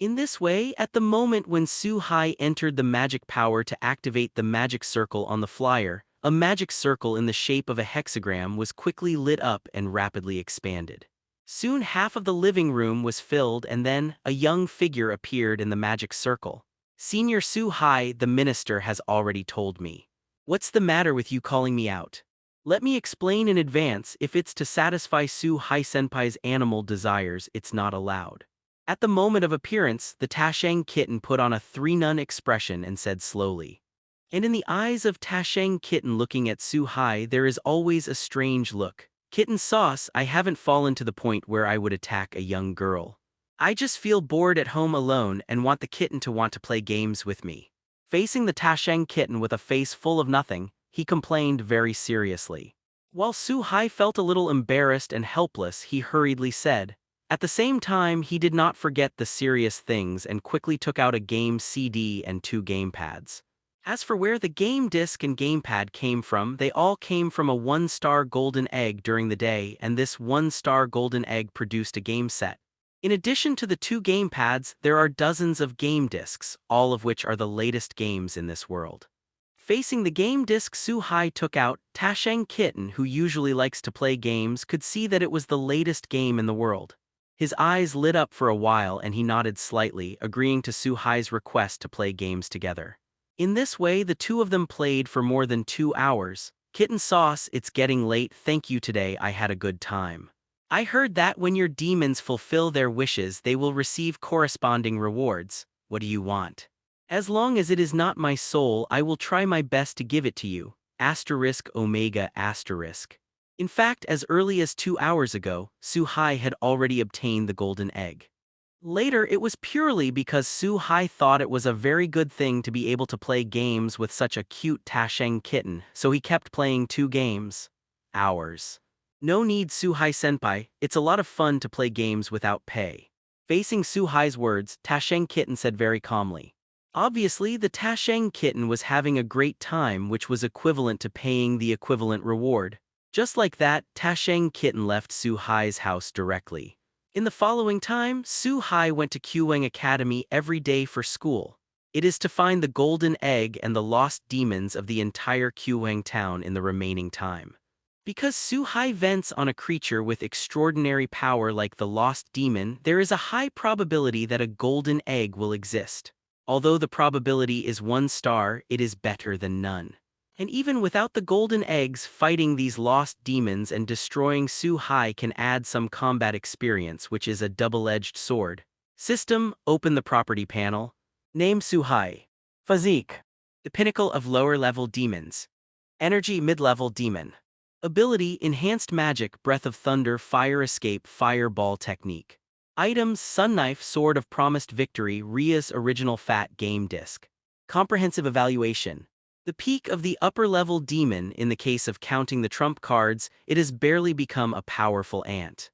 In this way, at the moment when Suhai entered the magic power to activate the magic circle on the flyer, a magic circle in the shape of a hexagram was quickly lit up and rapidly expanded. Soon half of the living room was filled, and then a young figure appeared in the magic circle. Senior Suhai, the minister, has already told me. What's the matter with you calling me out? Let me explain in advance, if it's to satisfy Suhai-senpai's animal desires, it's not allowed. At the moment of appearance, the Tasheng kitten put on a three-nun expression and said slowly. And in the eyes of Tasheng kitten looking at Suhai there is always a strange look. Kitten sauce, I haven't fallen to the point where I would attack a young girl. I just feel bored at home alone and want the kitten to want to play games with me. Facing the Tasheng kitten with a face full of nothing, he complained very seriously. While Su Hai felt a little embarrassed and helpless, he hurriedly said. At the same time, he did not forget the serious things and quickly took out a game CD and 2 gamepads. As for where the game disc and gamepad came from, they all came from a 1-star golden egg during the day, and this 1-star golden egg produced a game set. In addition to the 2 gamepads, there are dozens of game discs, all of which are the latest games in this world. Facing the game disc Su Hai took out, Tasheng Kitten, who usually likes to play games, could see that it was the latest game in the world. His eyes lit up for a while and he nodded slightly, agreeing to Su Hai's request to play games together. In this way, the two of them played for more than 2 hours. Kitten Sauce, it's getting late, thank you, today I had a good time. I heard that when your demons fulfill their wishes they will receive corresponding rewards. What do you want? As long as it is not my soul, I will try my best to give it to you. Omega asterisk. In fact, as early as 2 hours ago, Su Hai had already obtained the golden egg. Later, it was purely because Su Hai thought it was a very good thing to be able to play games with such a cute Tasheng kitten, so he kept playing 2 games. Hours. No need, Su Hai senpai, it's a lot of fun to play games without pay. Facing Su Hai's words, Tasheng kitten said very calmly. Obviously, the Tasheng kitten was having a great time, which was equivalent to paying the equivalent reward. Just like that, Tasheng kitten left Su Hai's house directly. In the following time, Su Hai went to Qwang Academy every day for school. It is to find the golden egg and the lost demons of the entire Qwang town in the remaining time. Because Su Hai vents on a creature with extraordinary power like the lost demon, there is a high probability that a golden egg will exist. Although the probability is 1 star, it is better than none. And even without the golden eggs, fighting these lost demons and destroying Su Hai can add some combat experience, which is a double-edged sword. System, open the property panel. Name Su Hai. Physique. The pinnacle of lower-level demons. Energy, mid-level demon. Ability, enhanced magic, breath of thunder, fire escape, fireball technique. Items, Sun Knife, Sword of Promised Victory, Ria's Original Fat Game Disc. Comprehensive evaluation. The peak of the upper-level demon. In the case of counting the trump cards, it has barely become a powerful ant.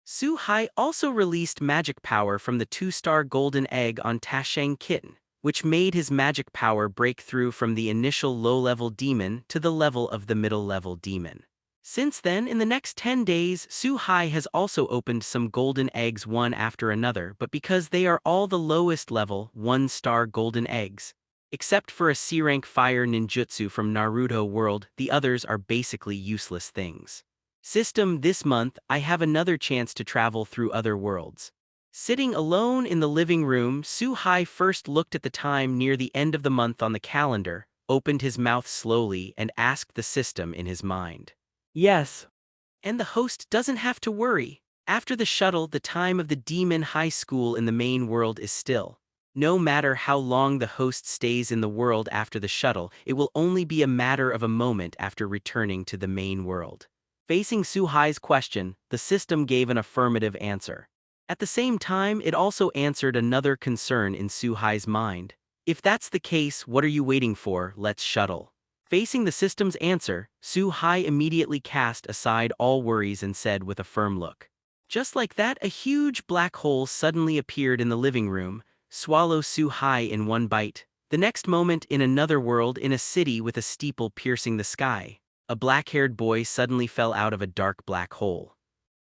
Su Hai also released magic power from the 2-star golden egg on Tasheng Kitten, which made his magic power break through from the initial low-level demon to the level of the middle-level demon. Since then, in the next 10 days, Su Hai has also opened some golden eggs one after another, but because they are all the lowest level, 1-star golden eggs. Except for a C-rank fire ninjutsu from Naruto World, the others are basically useless things. System, this month, I have another chance to travel through other worlds. Sitting alone in the living room, Su Hai first looked at the time near the end of the month on the calendar, opened his mouth slowly, and asked the system in his mind. Yes. And the host doesn't have to worry. After the shuttle, the time of the demon high school in the main world is still. No matter how long the host stays in the world after the shuttle, it will only be a matter of a moment after returning to the main world. Facing Su Hai's question, the system gave an affirmative answer. At the same time, it also answered another concern in Su Hai's mind. If that's the case, what are you waiting for? Let's shuttle. Facing the system's answer, Su Hai immediately cast aside all worries and said with a firm look. Just like that, a huge black hole suddenly appeared in the living room, swallow Su Hai in one bite. The next moment, in another world, in a city with a steeple piercing the sky, a black-haired boy suddenly fell out of a dark black hole.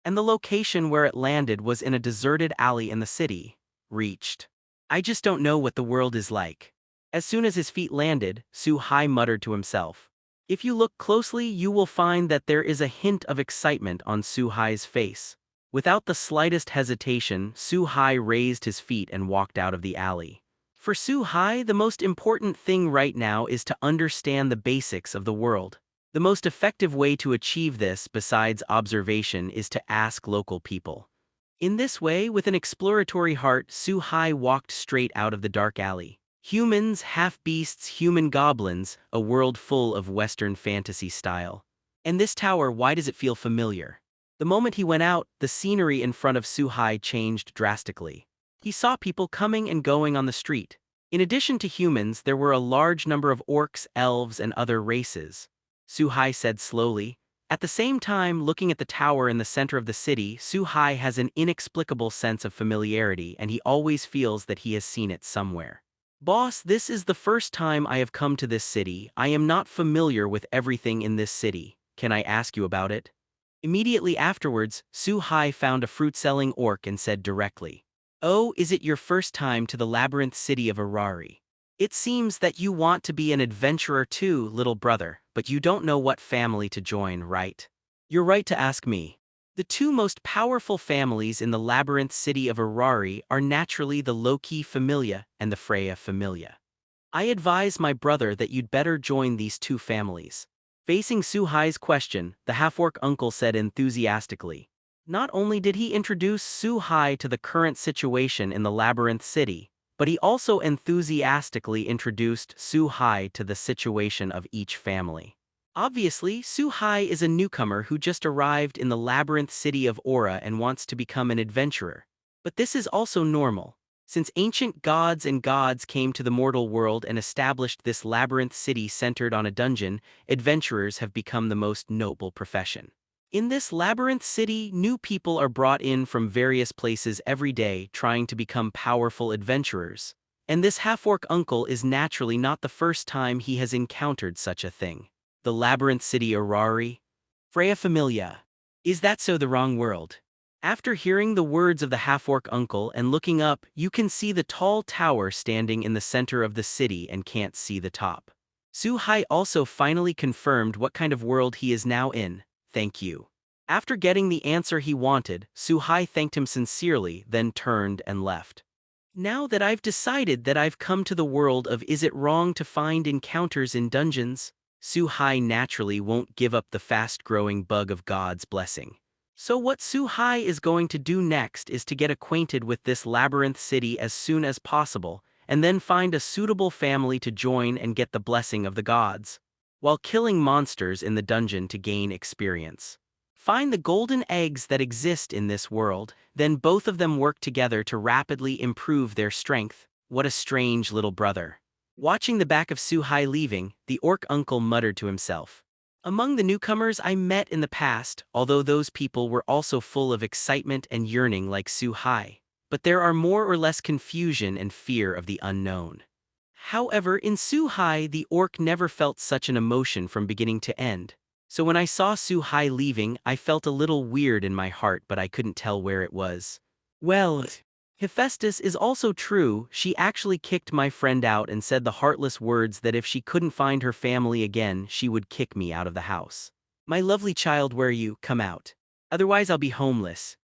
And the location where it landed was in a deserted alley in the city. Reached. I just don't know what the world is like. As soon as his feet landed, Su Hai muttered to himself. If you look closely, you will find that there is a hint of excitement on Su Hai's face. Without the slightest hesitation, Su Hai raised his feet and walked out of the alley. For Su Hai, the most important thing right now is to understand the basics of the world. The most effective way to achieve this, besides observation, is to ask local people. In this way, with an exploratory heart, Su Hai walked straight out of the dark alley. Humans, half-beasts, human goblins, a world full of Western fantasy style. And this tower, why does it feel familiar? The moment he went out, the scenery in front of Su Hai changed drastically. He saw people coming and going on the street. In addition to humans, there were a large number of orcs, elves, and other races. Suhai said slowly. At the same time, looking at the tower in the center of the city, Suhai has an inexplicable sense of familiarity, and he always feels that he has seen it somewhere. Boss, this is the first time I have come to this city. I am not familiar with everything in this city. Can I ask you about it? Immediately afterwards, Suhai found a fruit-selling orc and said directly, "Oh, is it your first time to the labyrinth city of Arari? It seems that you want to be an adventurer too, little brother, but you don't know what family to join, right? You're right to ask me. The two most powerful families in the labyrinth city of Arari are naturally the Loki Familia and the Freya Familia. I advise my brother that you'd better join these two families." Facing Suhai's question, the half-orc uncle said enthusiastically. Not only did he introduce Suhai to the current situation in the labyrinth city, but he also enthusiastically introduced Suhai to the situation of each family. Obviously, Suhai is a newcomer who just arrived in the labyrinth city of Aura and wants to become an adventurer. But this is also normal. Since ancient gods and gods came to the mortal world and established this labyrinth city centered on a dungeon, adventurers have become the most noble profession. In this labyrinth city, new people are brought in from various places every day trying to become powerful adventurers. And this half-orc uncle is naturally not the first time he has encountered such a thing. The labyrinth city Arari? Freya Familia. Is that so the wrong world? After hearing the words of the half-orc uncle and looking up, you can see the tall tower standing in the center of the city and can't see the top. Suhai also finally confirmed what kind of world he is now in. Thank you. After getting the answer he wanted, Suhai thanked him sincerely, then turned and left. Now that I've decided that I've come to the world of is it wrong to find encounters in dungeons, Suhai naturally won't give up the fast-growing bug of God's blessing. So what Suhai is going to do next is to get acquainted with this labyrinth city as soon as possible, and then find a suitable family to join and get the blessing of the gods, while killing monsters in the dungeon to gain experience. Find the golden eggs that exist in this world, then both of them work together to rapidly improve their strength. What a strange little brother. Watching the back of Suhai leaving, the orc uncle muttered to himself. Among the newcomers I met in the past, although those people were also full of excitement and yearning like Suhai, but there are more or less confusion and fear of the unknown. However, in Suhai, the orc never felt such an emotion from beginning to end. So when I saw Suhai leaving, I felt a little weird in my heart, but I couldn't tell where it was. Well, Hephaestus is also true. She actually kicked my friend out and said the heartless words that if she couldn't find her family again, she would kick me out of the house. My lovely child, where are you? Come out. Otherwise I'll be homeless.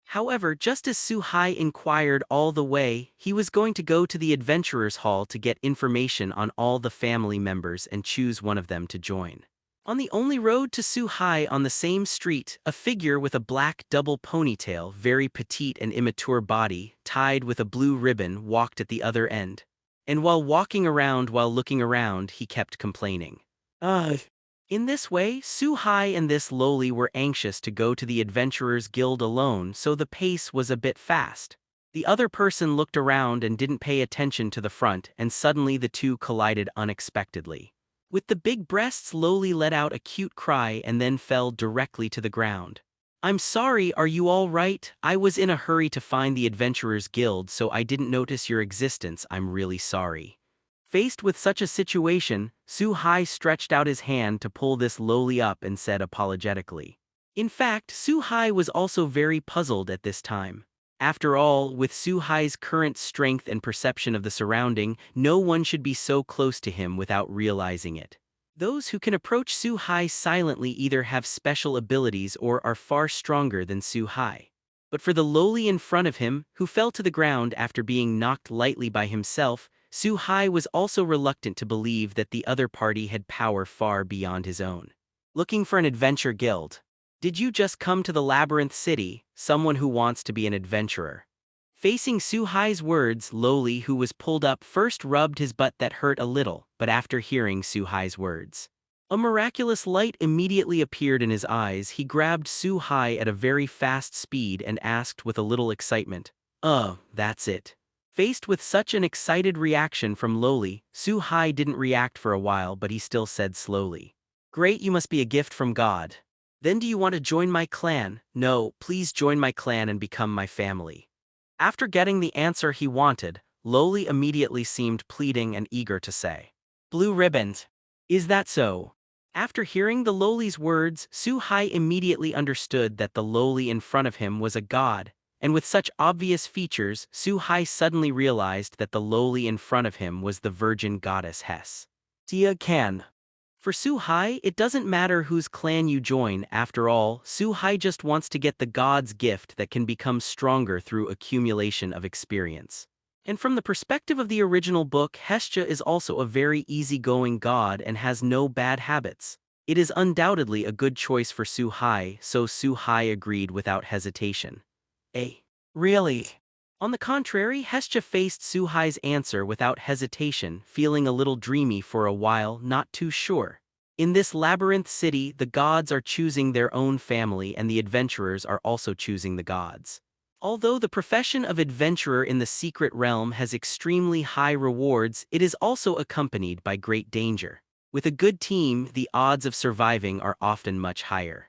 However, just as Suhai inquired all the way, he was going to go to the Adventurers Hall to get information on all the family members and choose one of them to join. On the only road to Suhai on the same street, a figure with a black double ponytail, very petite and immature body, tied with a blue ribbon, walked at the other end. And while walking around while looking around, he kept complaining. Ugh. In this way, Suhai and this lowly were anxious to go to the Adventurers Guild alone, so the pace was a bit fast. The other person looked around and didn't pay attention to the front, and suddenly the two collided unexpectedly. With the big breasts, Lowly let out a cute cry and then fell directly to the ground. I'm sorry, are you all right? I was in a hurry to find the Adventurers Guild, so I didn't notice your existence. I'm really sorry. Faced with such a situation, Suhai stretched out his hand to pull this Lowly up and said apologetically. In fact, Suhai was also very puzzled at this time. After all, with Suhai's current strength and perception of the surrounding, no one should be so close to him without realizing it. Those who can approach Suhai silently either have special abilities or are far stronger than Suhai. But for the lowly in front of him, who fell to the ground after being knocked lightly by himself, Suhai was also reluctant to believe that the other party had power far beyond his own. Looking for an adventure guild. Did you just come to the Labyrinth City, someone who wants to be an adventurer? Facing Suhai's words, Lowly, who was pulled up, first rubbed his butt that hurt a little, but after hearing Suhai's words, a miraculous light immediately appeared in his eyes. He grabbed Suhai at a very fast speed and asked with a little excitement, "Oh, that's it." Faced with such an excited reaction from Loli, Su-hai didn't react for a while, but he still said slowly, "Great, you must be a gift from God. Then do you want to join my clan? No, please join my clan and become my family." After getting the answer he wanted, Loli immediately seemed pleading and eager to say, "Blue ribbons. Is that so?" After hearing the Loli's words, Su-hai immediately understood that the Loli in front of him was a god, and with such obvious features, Su-hai suddenly realized that the Loli in front of him was the virgin goddess Hes. Tia Kan. For Su-hai, it doesn't matter whose clan you join. After all, Su-hai just wants to get the god's gift that can become stronger through accumulation of experience. And from the perspective of the original book, Hestia is also a very easygoing god and has no bad habits. It is undoubtedly a good choice for Su-hai, so Su-hai agreed without hesitation. Really? On the contrary, Hestia faced Su-hai's answer without hesitation, feeling a little dreamy for a while, not too sure. In this labyrinth city, the gods are choosing their own family and the adventurers are also choosing the gods. Although the profession of adventurer in the secret realm has extremely high rewards, it is also accompanied by great danger. With a good team, the odds of surviving are often much higher.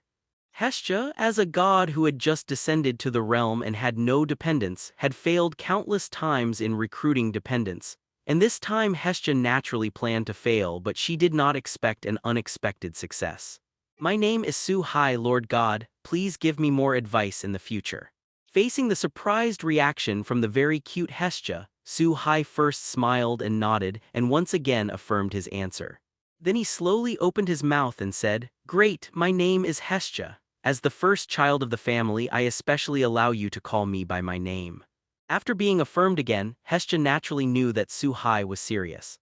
Hestia, as a god who had just descended to the realm and had no dependents, had failed countless times in recruiting dependents, and this time Hestia naturally planned to fail, but she did not expect an unexpected success. "My name is Su-hai, Lord God, please give me more advice in the future." Facing the surprised reaction from the very cute Hestia, Su-hai first smiled and nodded and once again affirmed his answer. Then he slowly opened his mouth and said, "Great, my name is Hestia. As the first child of the family, I especially allow you to call me by my name." After being affirmed again, Hestia naturally knew that Su-hai was serious.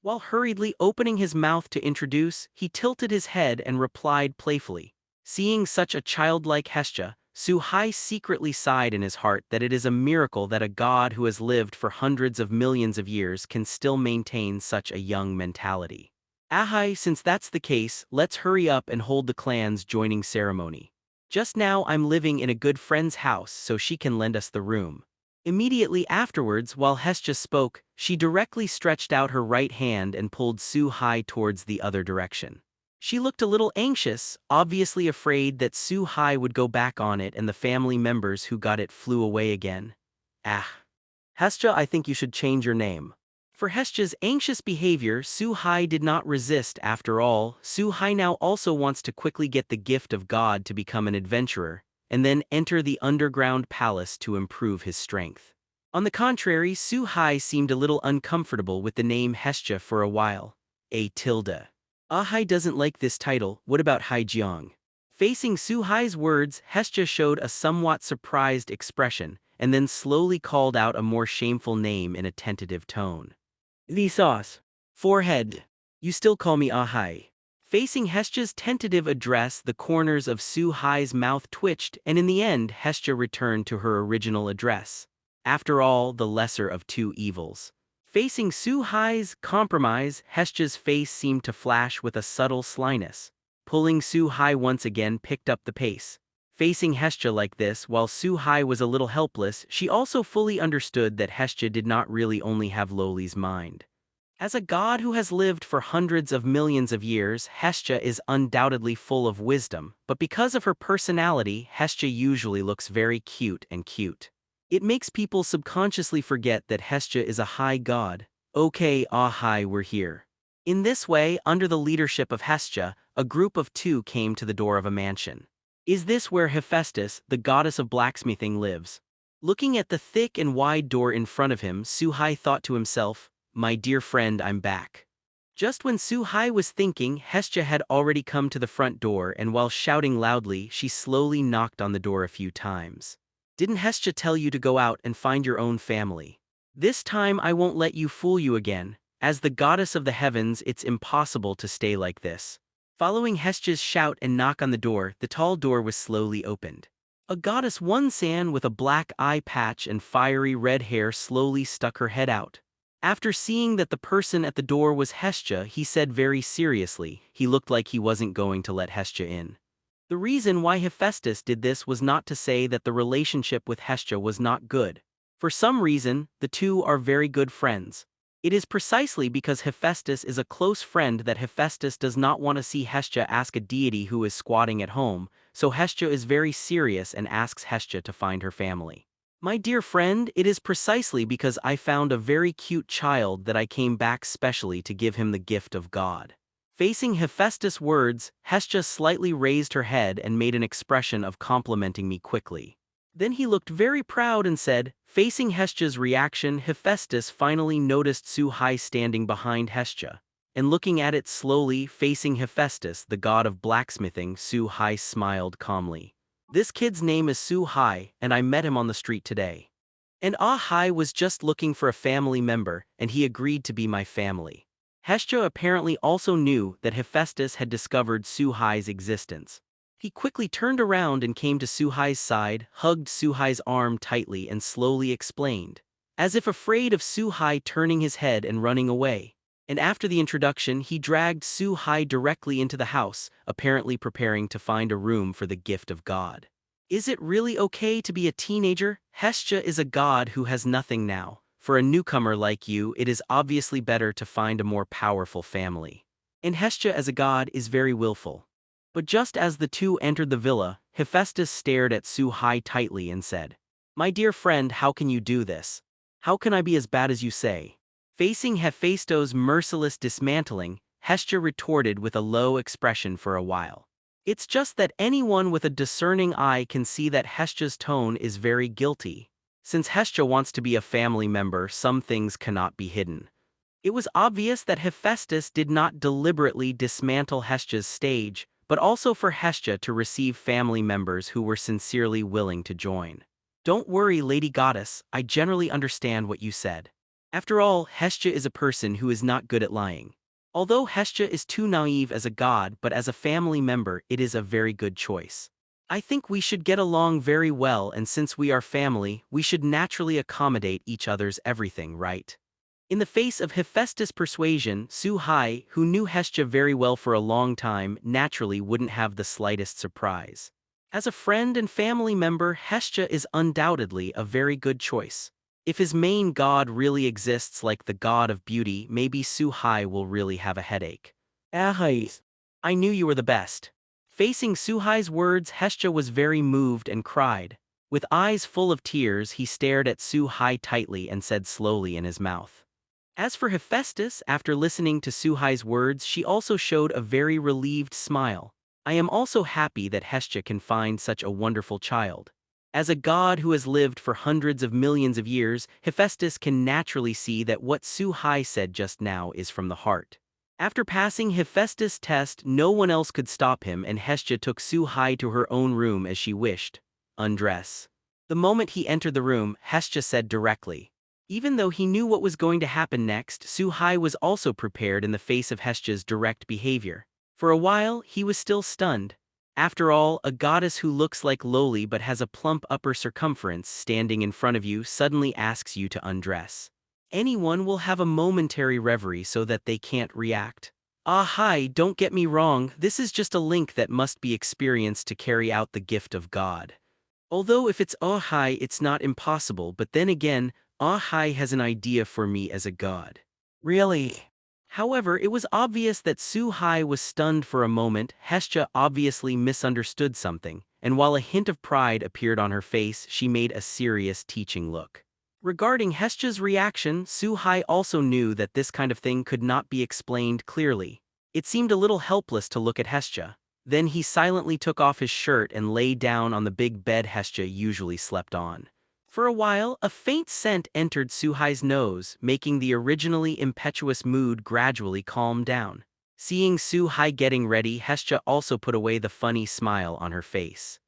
While hurriedly opening his mouth to introduce, he tilted his head and replied playfully. Seeing such a childlike Hestia, Su-hai secretly sighed in his heart that it is a miracle that a god who has lived for hundreds of millions of years can still maintain such a young mentality. "Ahai, since that's the case, let's hurry up and hold the clan's joining ceremony. Just now I'm living in a good friend's house, so she can lend us the room." Immediately afterwards, while Hestia spoke, she directly stretched out her right hand and pulled Su-hai towards the other direction. She looked a little anxious, obviously afraid that Su-hai would go back on it and the family members who got it flew away again. Hestia, I think you should change your name." For Hestia's anxious behavior, Su-hai did not resist. After all, Su-hai now also wants to quickly get the gift of God to become an adventurer, and then enter the underground palace to improve his strength. On the contrary, Su-hai seemed a little uncomfortable with the name Hestia for a while. Ahai doesn't like this title, what about Haijiang? Facing Su-hai's words, Hestia showed a somewhat surprised expression, and then slowly called out a more shameful name in a tentative tone. "The sauce. Forehead. You still call me Ahai." Facing Hestia's tentative address, the corners of Su-hai's mouth twitched, and in the end Hestia returned to her original address. After all, the lesser of two evils. Facing Su-hai's compromise, Hestia's face seemed to flash with a subtle slyness. Pulling Su-hai once again picked up the pace. Facing Hestia like this, while Su-hai was a little helpless, she also fully understood that Hestia did not really only have Loli's mind. As a god who has lived for hundreds of millions of years, Hestia is undoubtedly full of wisdom, but because of her personality, Hestia usually looks very cute. It makes people subconsciously forget that Hestia is a high god. "Okay, Ahai, we're here." In this way, under the leadership of Hestia, a group of two came to the door of a mansion. Is this where Hephaestus, the goddess of blacksmithing, lives? Looking at the thick and wide door in front of him, Su-hai thought to himself, "My dear friend, I'm back." Just when Su-hai was thinking, Hestia had already come to the front door, and while shouting loudly, she slowly knocked on the door a few times. "Didn't Hestia tell you to go out and find your own family? This time I won't let you fool you again. As the goddess of the heavens, it's impossible to stay like this." Following Hestia's shout and knock on the door, the tall door was slowly opened. A goddess Won-san with a black eye patch and fiery red hair slowly stuck her head out. After seeing that the person at the door was Hestia, he said very seriously, he looked like he wasn't going to let Hestia in. The reason why Hephaestus did this was not to say that the relationship with Hestia was not good. For some reason, the two are very good friends. It is precisely because Hephaestus is a close friend that Hephaestus does not want to see Hestia ask a deity who is squatting at home, so Hestia is very serious and asks Hestia to find her family. My dear friend, it is precisely because I found a very cute child that I came back specially to give him the gift of God. Facing Hephaestus' words, Hestia slightly raised her head and made an expression of complimenting me quickly. Then he looked very proud and said, facing Hestia's reaction, Hephaestus finally noticed Su-hai standing behind Hestia. And looking at it slowly, facing Hephaestus, the god of blacksmithing, Su-hai smiled calmly. This kid's name is Su-hai, and I met him on the street today. And Ah-hai was just looking for a family member, and he agreed to be my family. Hestia apparently also knew that Hephaestus had discovered Su-hai's existence. He quickly turned around and came to Su-hai's side, hugged Su-hai's arm tightly and slowly explained, as if afraid of Su-hai turning his head and running away. And after the introduction, he dragged Su-hai directly into the house, apparently preparing to find a room for the gift of God. Is it really okay to be a teenager? Hestia is a god who has nothing now. For a newcomer like you, it is obviously better to find a more powerful family. And Hestia as a god is very willful. But just as the two entered the villa, Hephaestus stared at Su-hai tightly and said, "My dear friend, how can you do this? How can I be as bad as you say?" Facing Hephaestus' merciless dismantling, Hestia retorted with a low expression for a while. It's just that anyone with a discerning eye can see that Hestia's tone is very guilty. Since Hestia wants to be a family member, some things cannot be hidden. It was obvious that Hephaestus did not deliberately dismantle Hestia's stage, but also for Hestia to receive family members who were sincerely willing to join. Don't worry, Lady Goddess, I generally understand what you said. After all, Hestia is a person who is not good at lying. Although Hestia is too naive as a god, but as a family member, it is a very good choice. I think we should get along very well, and since we are family, we should naturally accommodate each other's everything, right? In the face of Hephaestus' persuasion, Su-hai, who knew Hestia very well for a long time, naturally wouldn't have the slightest surprise. As a friend and family member, Hestia is undoubtedly a very good choice. If his main god really exists like the god of beauty, maybe Su-hai will really have a headache. I knew you were the best. Facing Su-hai's words, Hestia was very moved and cried. With eyes full of tears, he stared at Su-hai tightly and said slowly in his mouth. As for Hephaestus, after listening to Su-hai's words, she also showed a very relieved smile. I am also happy that Hestia can find such a wonderful child. As a god who has lived for hundreds of millions of years, Hephaestus can naturally see that what Su-hai said just now is from the heart. After passing Hephaestus' test, no one else could stop him, and Hestia took Su-hai to her own room as she wished. Undress. The moment he entered the room, Hestia said directly. Even though he knew what was going to happen next, Su-hai was also prepared in the face of Hestia's direct behavior. For a while, he was still stunned. After all, a goddess who looks like lowly but has a plump upper circumference standing in front of you suddenly asks you to undress. Anyone will have a momentary reverie so that they can't react. Hi, don't get me wrong, this is just a link that must be experienced to carry out the gift of God. Although if it's hi, it's not impossible, but then again, hi has an idea for me as a god. Really? However, it was obvious that Su-hai was stunned for a moment. Hestia obviously misunderstood something, and while a hint of pride appeared on her face, she made a serious teaching look. Regarding Hestia's reaction, Su-hai also knew that this kind of thing could not be explained clearly. It seemed a little helpless to look at Hestia. Then he silently took off his shirt and lay down on the big bed Hestia usually slept on. For a while, a faint scent entered Su-hai's nose, making the originally impetuous mood gradually calm down. Seeing Su-hai getting ready, Hestia also put away the funny smile on her face.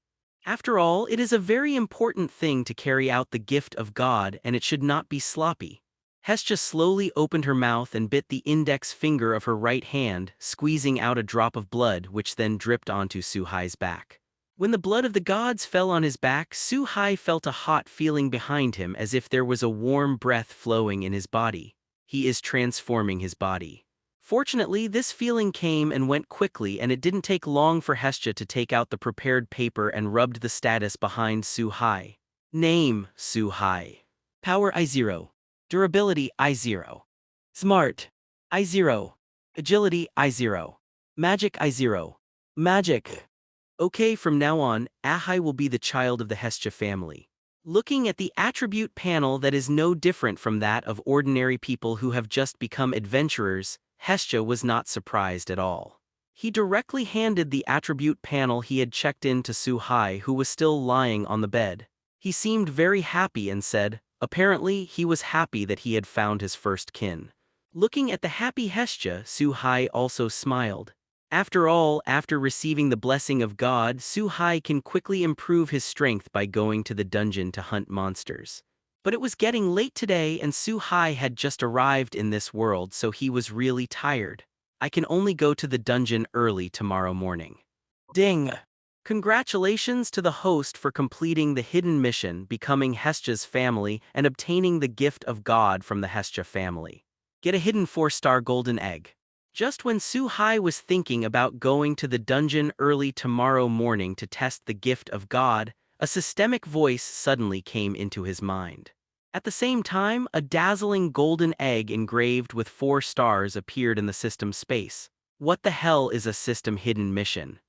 After all, it is a very important thing to carry out the gift of God, and it should not be sloppy. Hestia slowly opened her mouth and bit the index finger of her right hand, squeezing out a drop of blood which then dripped onto Su-hai's back. When the blood of the gods fell on his back, Su-hai felt a hot feeling behind him as if there was a warm breath flowing in his body. He is transforming his body. Fortunately, this feeling came and went quickly, and it didn't take long for Hestia to take out the prepared paper and rubbed the status behind Su-hai. Name, Su-hai. Power I0. Durability I0. Smart I0. Agility I0. Magic I0. Magic. Okay, from now on, Ahai will be the child of the Hestia family. Looking at the attribute panel that is no different from that of ordinary people who have just become adventurers, Hestia was not surprised at all. He directly handed the attribute panel he had checked in to Su-hai, who was still lying on the bed. He seemed very happy and said, apparently he was happy that he had found his first kin. Looking at the happy Hestia, Su-hai also smiled. After all, after receiving the blessing of God, Su-hai can quickly improve his strength by going to the dungeon to hunt monsters. But it was getting late today and Su-hai had just arrived in this world, so he was really tired. I can only go to the dungeon early tomorrow morning. Ding! Congratulations to the host for completing the hidden mission, becoming Hestia's family, and obtaining the gift of God from the Hestia family. Get a hidden 4-star golden egg. Just when Su-hai was thinking about going to the dungeon early tomorrow morning to test the gift of God, a systemic voice suddenly came into his mind. At the same time, a dazzling golden egg engraved with 4 stars appeared in the system space. What the hell is a system hidden mission?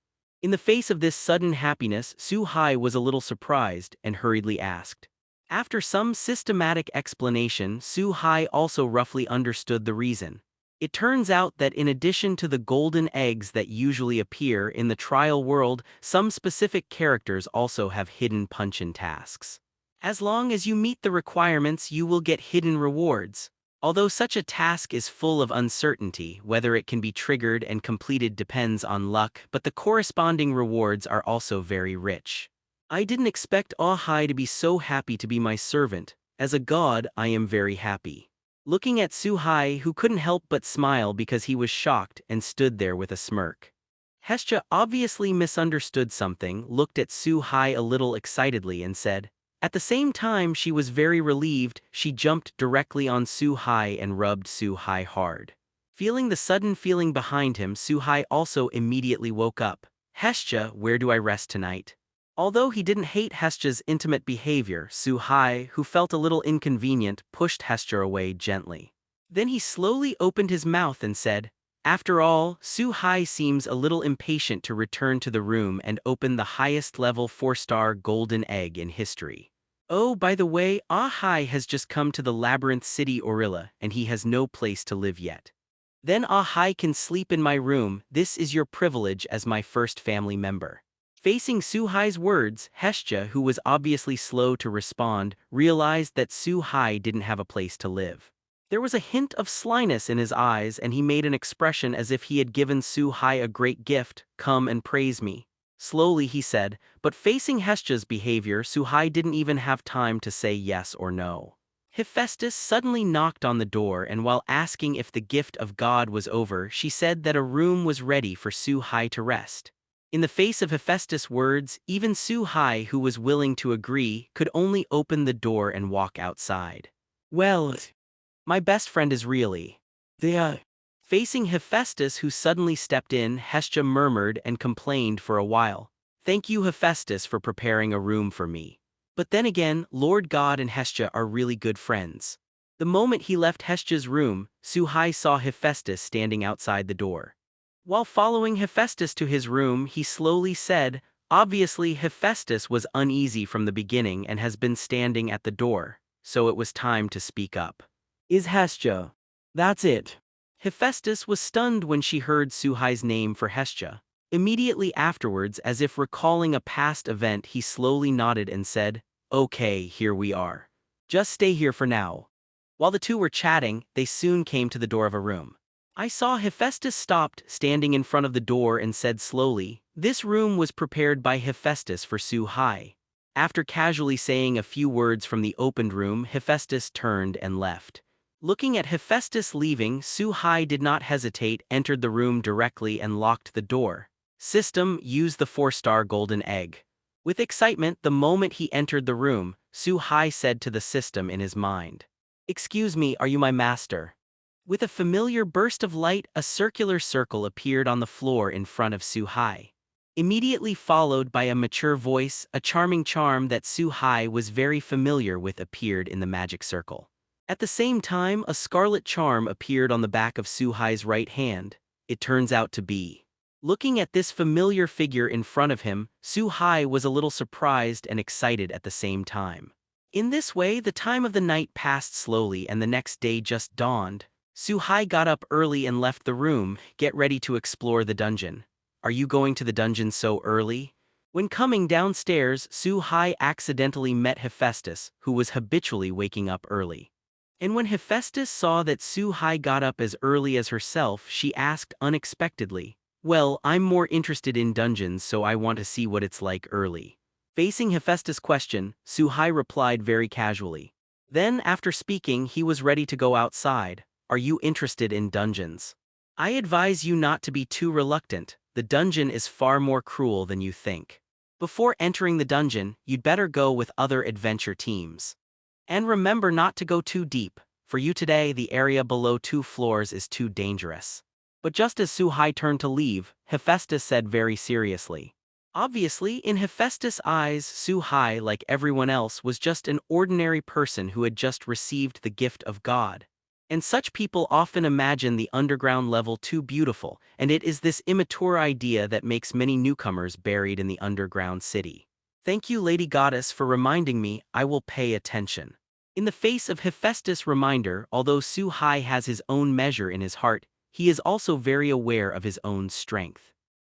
In the face of this sudden happiness, Su-hai was a little surprised and hurriedly asked. After some systematic explanation, Su-hai also roughly understood the reason. It turns out that in addition to the golden eggs that usually appear in the trial world, some specific characters also have hidden punch-in tasks. As long as you meet the requirements, you will get hidden rewards. Although such a task is full of uncertainty, whether it can be triggered and completed depends on luck, but the corresponding rewards are also very rich. I didn't expect Ahai to be so happy to be my servant. As a god, I am very happy. Looking at Su-hai, who couldn't help but smile because he was shocked and stood there with a smirk. Hestia obviously misunderstood something, looked at Su-hai a little excitedly and said, at the same time she was very relieved, she jumped directly on Su-hai and rubbed Su-hai hard. Feeling the sudden feeling behind him, Su-hai also immediately woke up. Hestia, where do I rest tonight? Although he didn't hate Hestia's intimate behavior, Su-hai, who felt a little inconvenient, pushed Hestia away gently. Then he slowly opened his mouth and said, after all, Su-hai seems a little impatient to return to the room and open the highest level 4-star golden egg in history. Oh, by the way, Ahai has just come to the labyrinth city Orilla and he has no place to live yet. Then Ahai can sleep in my room, this is your privilege as my first family member. Facing Su-hai's words, Hestia, who was obviously slow to respond, realized that Su-hai didn't have a place to live. There was a hint of slyness in his eyes and he made an expression as if he had given Su-hai a great gift, come and praise me. Slowly he said, but facing Hestia's behavior, Su-hai didn't even have time to say yes or no. Hephaestus suddenly knocked on the door and while asking if the gift of God was over, she said that a room was ready for Su-hai to rest. In the face of Hephaestus' words, even Su-hai, who was willing to agree, could only open the door and walk outside. Well, my best friend is really there. Facing Hephaestus, who suddenly stepped in, Hestia murmured and complained for a while. Thank you, Hephaestus, for preparing a room for me. But then again, Lord God and Hestia are really good friends. The moment he left Hestia's room, Su-hai saw Hephaestus standing outside the door. While following Hephaestus to his room, he slowly said, obviously Hephaestus was uneasy from the beginning and has been standing at the door, so it was time to speak up. Is Hestia? That's it. Hephaestus was stunned when she heard Su-hai's name for Hestia. Immediately afterwards, as if recalling a past event, he slowly nodded and said, okay, here we are. Just stay here for now. While the two were chatting, they soon came to the door of a room. I saw Hephaestus stopped, standing in front of the door and said slowly, this room was prepared by Hephaestus for Su-hai. After casually saying a few words from the opened room, Hephaestus turned and left. Looking at Hephaestus leaving, Su-hai did not hesitate, entered the room directly and locked the door. System, use the 4-star golden egg. With excitement, the moment he entered the room, Su-hai said to the system in his mind. Excuse me, are you my master? With a familiar burst of light, a circular circle appeared on the floor in front of Su-hai. Immediately followed by a mature voice, a charming charm that Su-hai was very familiar with appeared in the magic circle. At the same time, a scarlet charm appeared on the back of Su-hai's right hand. It turns out to be. Looking at this familiar figure in front of him, Su-hai was a little surprised and excited at the same time. In this way, the time of the night passed slowly and the next day just dawned. Su-hai got up early and left the room, get ready to explore the dungeon. Are you going to the dungeon so early? When coming downstairs, Su-hai accidentally met Hephaestus, who was habitually waking up early. And when Hephaestus saw that Su-hai got up as early as herself, she asked unexpectedly, "Well, I'm more interested in dungeons, so I want to see what it's like early." Facing Hephaestus' question, Su-hai replied very casually. Then, after speaking, he was ready to go outside. Are you interested in dungeons? I advise you not to be too reluctant. The dungeon is far more cruel than you think. Before entering the dungeon, you'd better go with other adventure teams. And remember not to go too deep. For you today, the area below 2 floors is too dangerous. But just as Su-hai turned to leave, Hephaestus said very seriously. Obviously, in Hephaestus' eyes, Su-hai, like everyone else, was just an ordinary person who had just received the gift of God. And such people often imagine the underground level too beautiful, and it is this immature idea that makes many newcomers buried in the underground city. Thank you, Lady Goddess, for reminding me. I will pay attention. In the face of Hephaestus' reminder, although Su-hai has his own measure in his heart, he is also very aware of his own strength.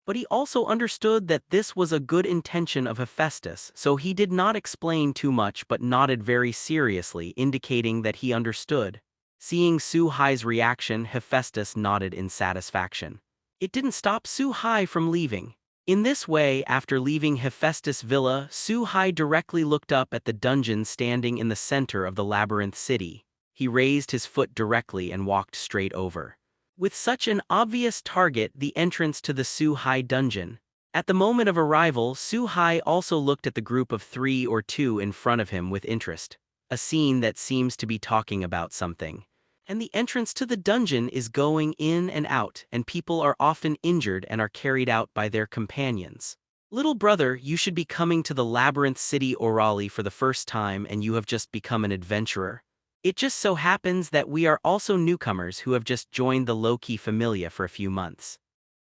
But he also understood that this was a good intention of Hephaestus, so he did not explain too much but nodded very seriously, indicating that he understood. Seeing Su-hai's reaction, Hephaestus nodded in satisfaction. It didn't stop Su-hai from leaving. In this way, after leaving Hephaestus' villa, Su-hai directly looked up at the dungeon standing in the center of the labyrinth city. He raised his foot directly and walked straight over. With such an obvious target, the entrance to the Su-hai dungeon. At the moment of arrival, Su-hai also looked at the group of 3 or 2 in front of him with interest. A scene that seems to be talking about something. And the entrance to the dungeon is going in and out, and people are often injured and are carried out by their companions. Little brother, you should be coming to the labyrinth city Orali for the first time and you have just become an adventurer. It just so happens that we are also newcomers who have just joined the low-key familia for a few months.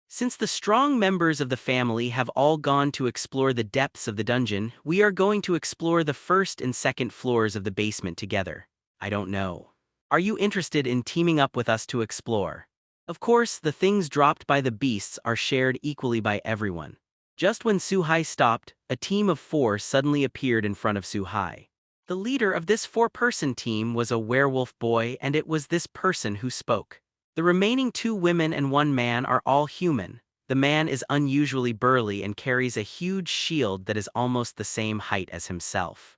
Since the strong members of the family have all gone to explore the depths of the dungeon, we are going to explore the first and second floors of the basement together. I don't know. Are you interested in teaming up with us to explore? Of course, the things dropped by the beasts are shared equally by everyone. Just when Su-hai stopped, a team of 4 suddenly appeared in front of Su-hai. The leader of this 4-person team was a werewolf boy, and it was this person who spoke. The remaining 2 women and 1 man are all human. The man is unusually burly and carries a huge shield that is almost the same height as himself.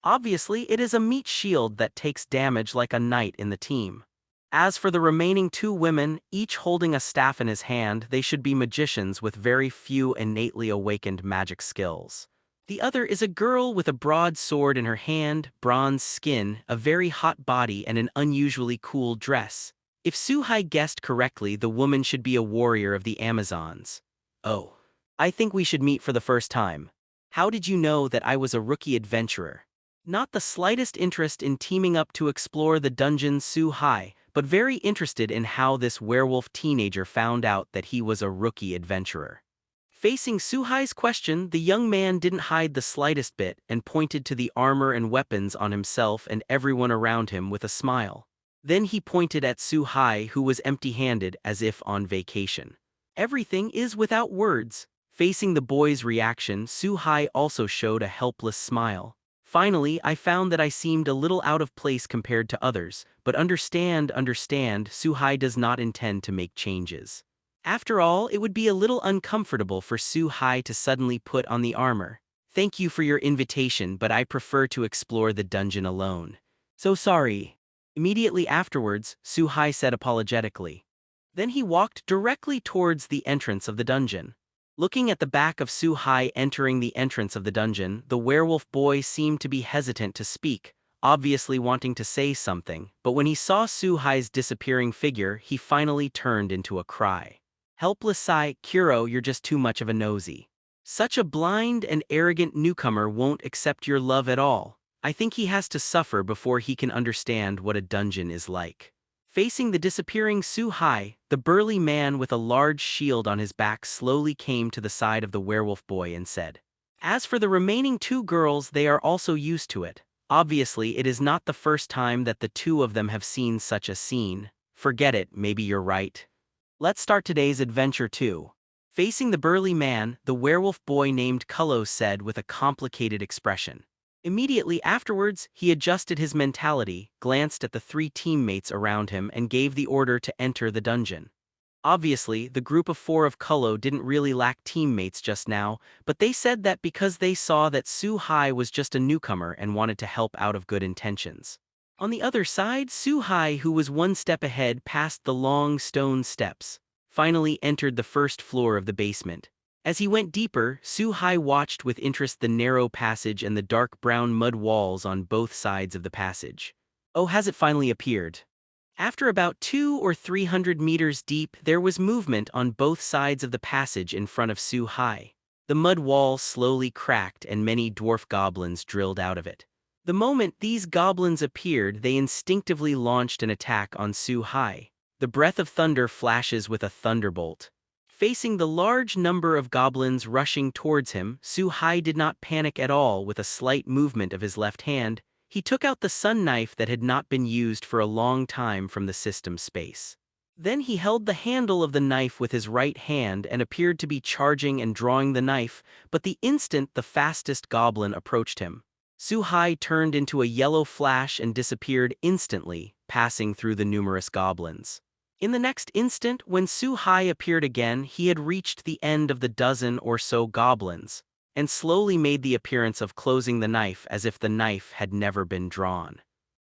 Obviously, it is a meat shield that takes damage like a knight in the team. As for the remaining 2 women, each holding a staff in his hand, they should be magicians with very few innately awakened magic skills. The other is a girl with a broad sword in her hand, bronze skin, a very hot body and an unusually cool dress. If Su-hai guessed correctly, the woman should be a warrior of the Amazons. Oh. I think we should meet for the first time. How did you know that I was a rookie adventurer? Not the slightest interest in teaming up to explore the dungeon, Su-hai, but very interested in how this werewolf teenager found out that he was a rookie adventurer. Facing Su-hai's question, the young man didn't hide the slightest bit and pointed to the armor and weapons on himself and everyone around him with a smile. Then he pointed at Su-hai, who was empty-handed as if on vacation. Everything is without words. Facing the boy's reaction, Su-hai also showed a helpless smile. Finally, I found that I seemed a little out of place compared to others, but understand, Su-hai does not intend to make changes. After all, it would be a little uncomfortable for Su-hai to suddenly put on the armor. Thank you for your invitation, but I prefer to explore the dungeon alone. So sorry. Immediately afterwards, Su-hai said apologetically. Then he walked directly towards the entrance of the dungeon. Looking at the back of Su-hai entering the entrance of the dungeon, the werewolf boy seemed to be hesitant to speak, obviously wanting to say something, but when he saw Su-hai's disappearing figure, he finally turned into a cry. Helpless sigh, Kuro, you're just too much of a nosy. Such a blind and arrogant newcomer won't accept your love at all. I think he has to suffer before he can understand what a dungeon is like. Facing the disappearing Su-hai, the burly man with a large shield on his back slowly came to the side of the werewolf boy and said, "As for the remaining two girls, they are also used to it. Obviously, it is not the first time that the two of them have seen such a scene. Forget it, maybe you're right. Let's start today's adventure too." Facing the burly man, the werewolf boy named Kullo said with a complicated expression. Immediately afterwards, he adjusted his mentality, glanced at the three teammates around him and gave the order to enter the dungeon. Obviously, the group of four of Kullo didn't really lack teammates just now, but they said that because they saw that Su-hai was just a newcomer and wanted to help out of good intentions. On the other side, Su-hai, who was one step ahead past the long stone steps, finally entered the first floor of the basement. As he went deeper, Su-hai watched with interest the narrow passage and the dark brown mud walls on both sides of the passage. Oh, has it finally appeared? After about 200 or 300 meters deep, there was movement on both sides of the passage in front of Su-hai. The mud wall slowly cracked and many dwarf goblins drilled out of it. The moment these goblins appeared, they instinctively launched an attack on Su-hai. The breath of thunder flashes with a thunderbolt. Facing the large number of goblins rushing towards him, Su-hai did not panic at all. With a slight movement of his left hand, he took out the sun knife that had not been used for a long time from the system space. Then he held the handle of the knife with his right hand and appeared to be charging and drawing the knife, but the instant the fastest goblin approached him, Su-hai turned into a yellow flash and disappeared instantly, passing through the numerous goblins. In the next instant, when Su-hai appeared again, he had reached the end of the dozen or so goblins, and slowly made the appearance of closing the knife as if the knife had never been drawn.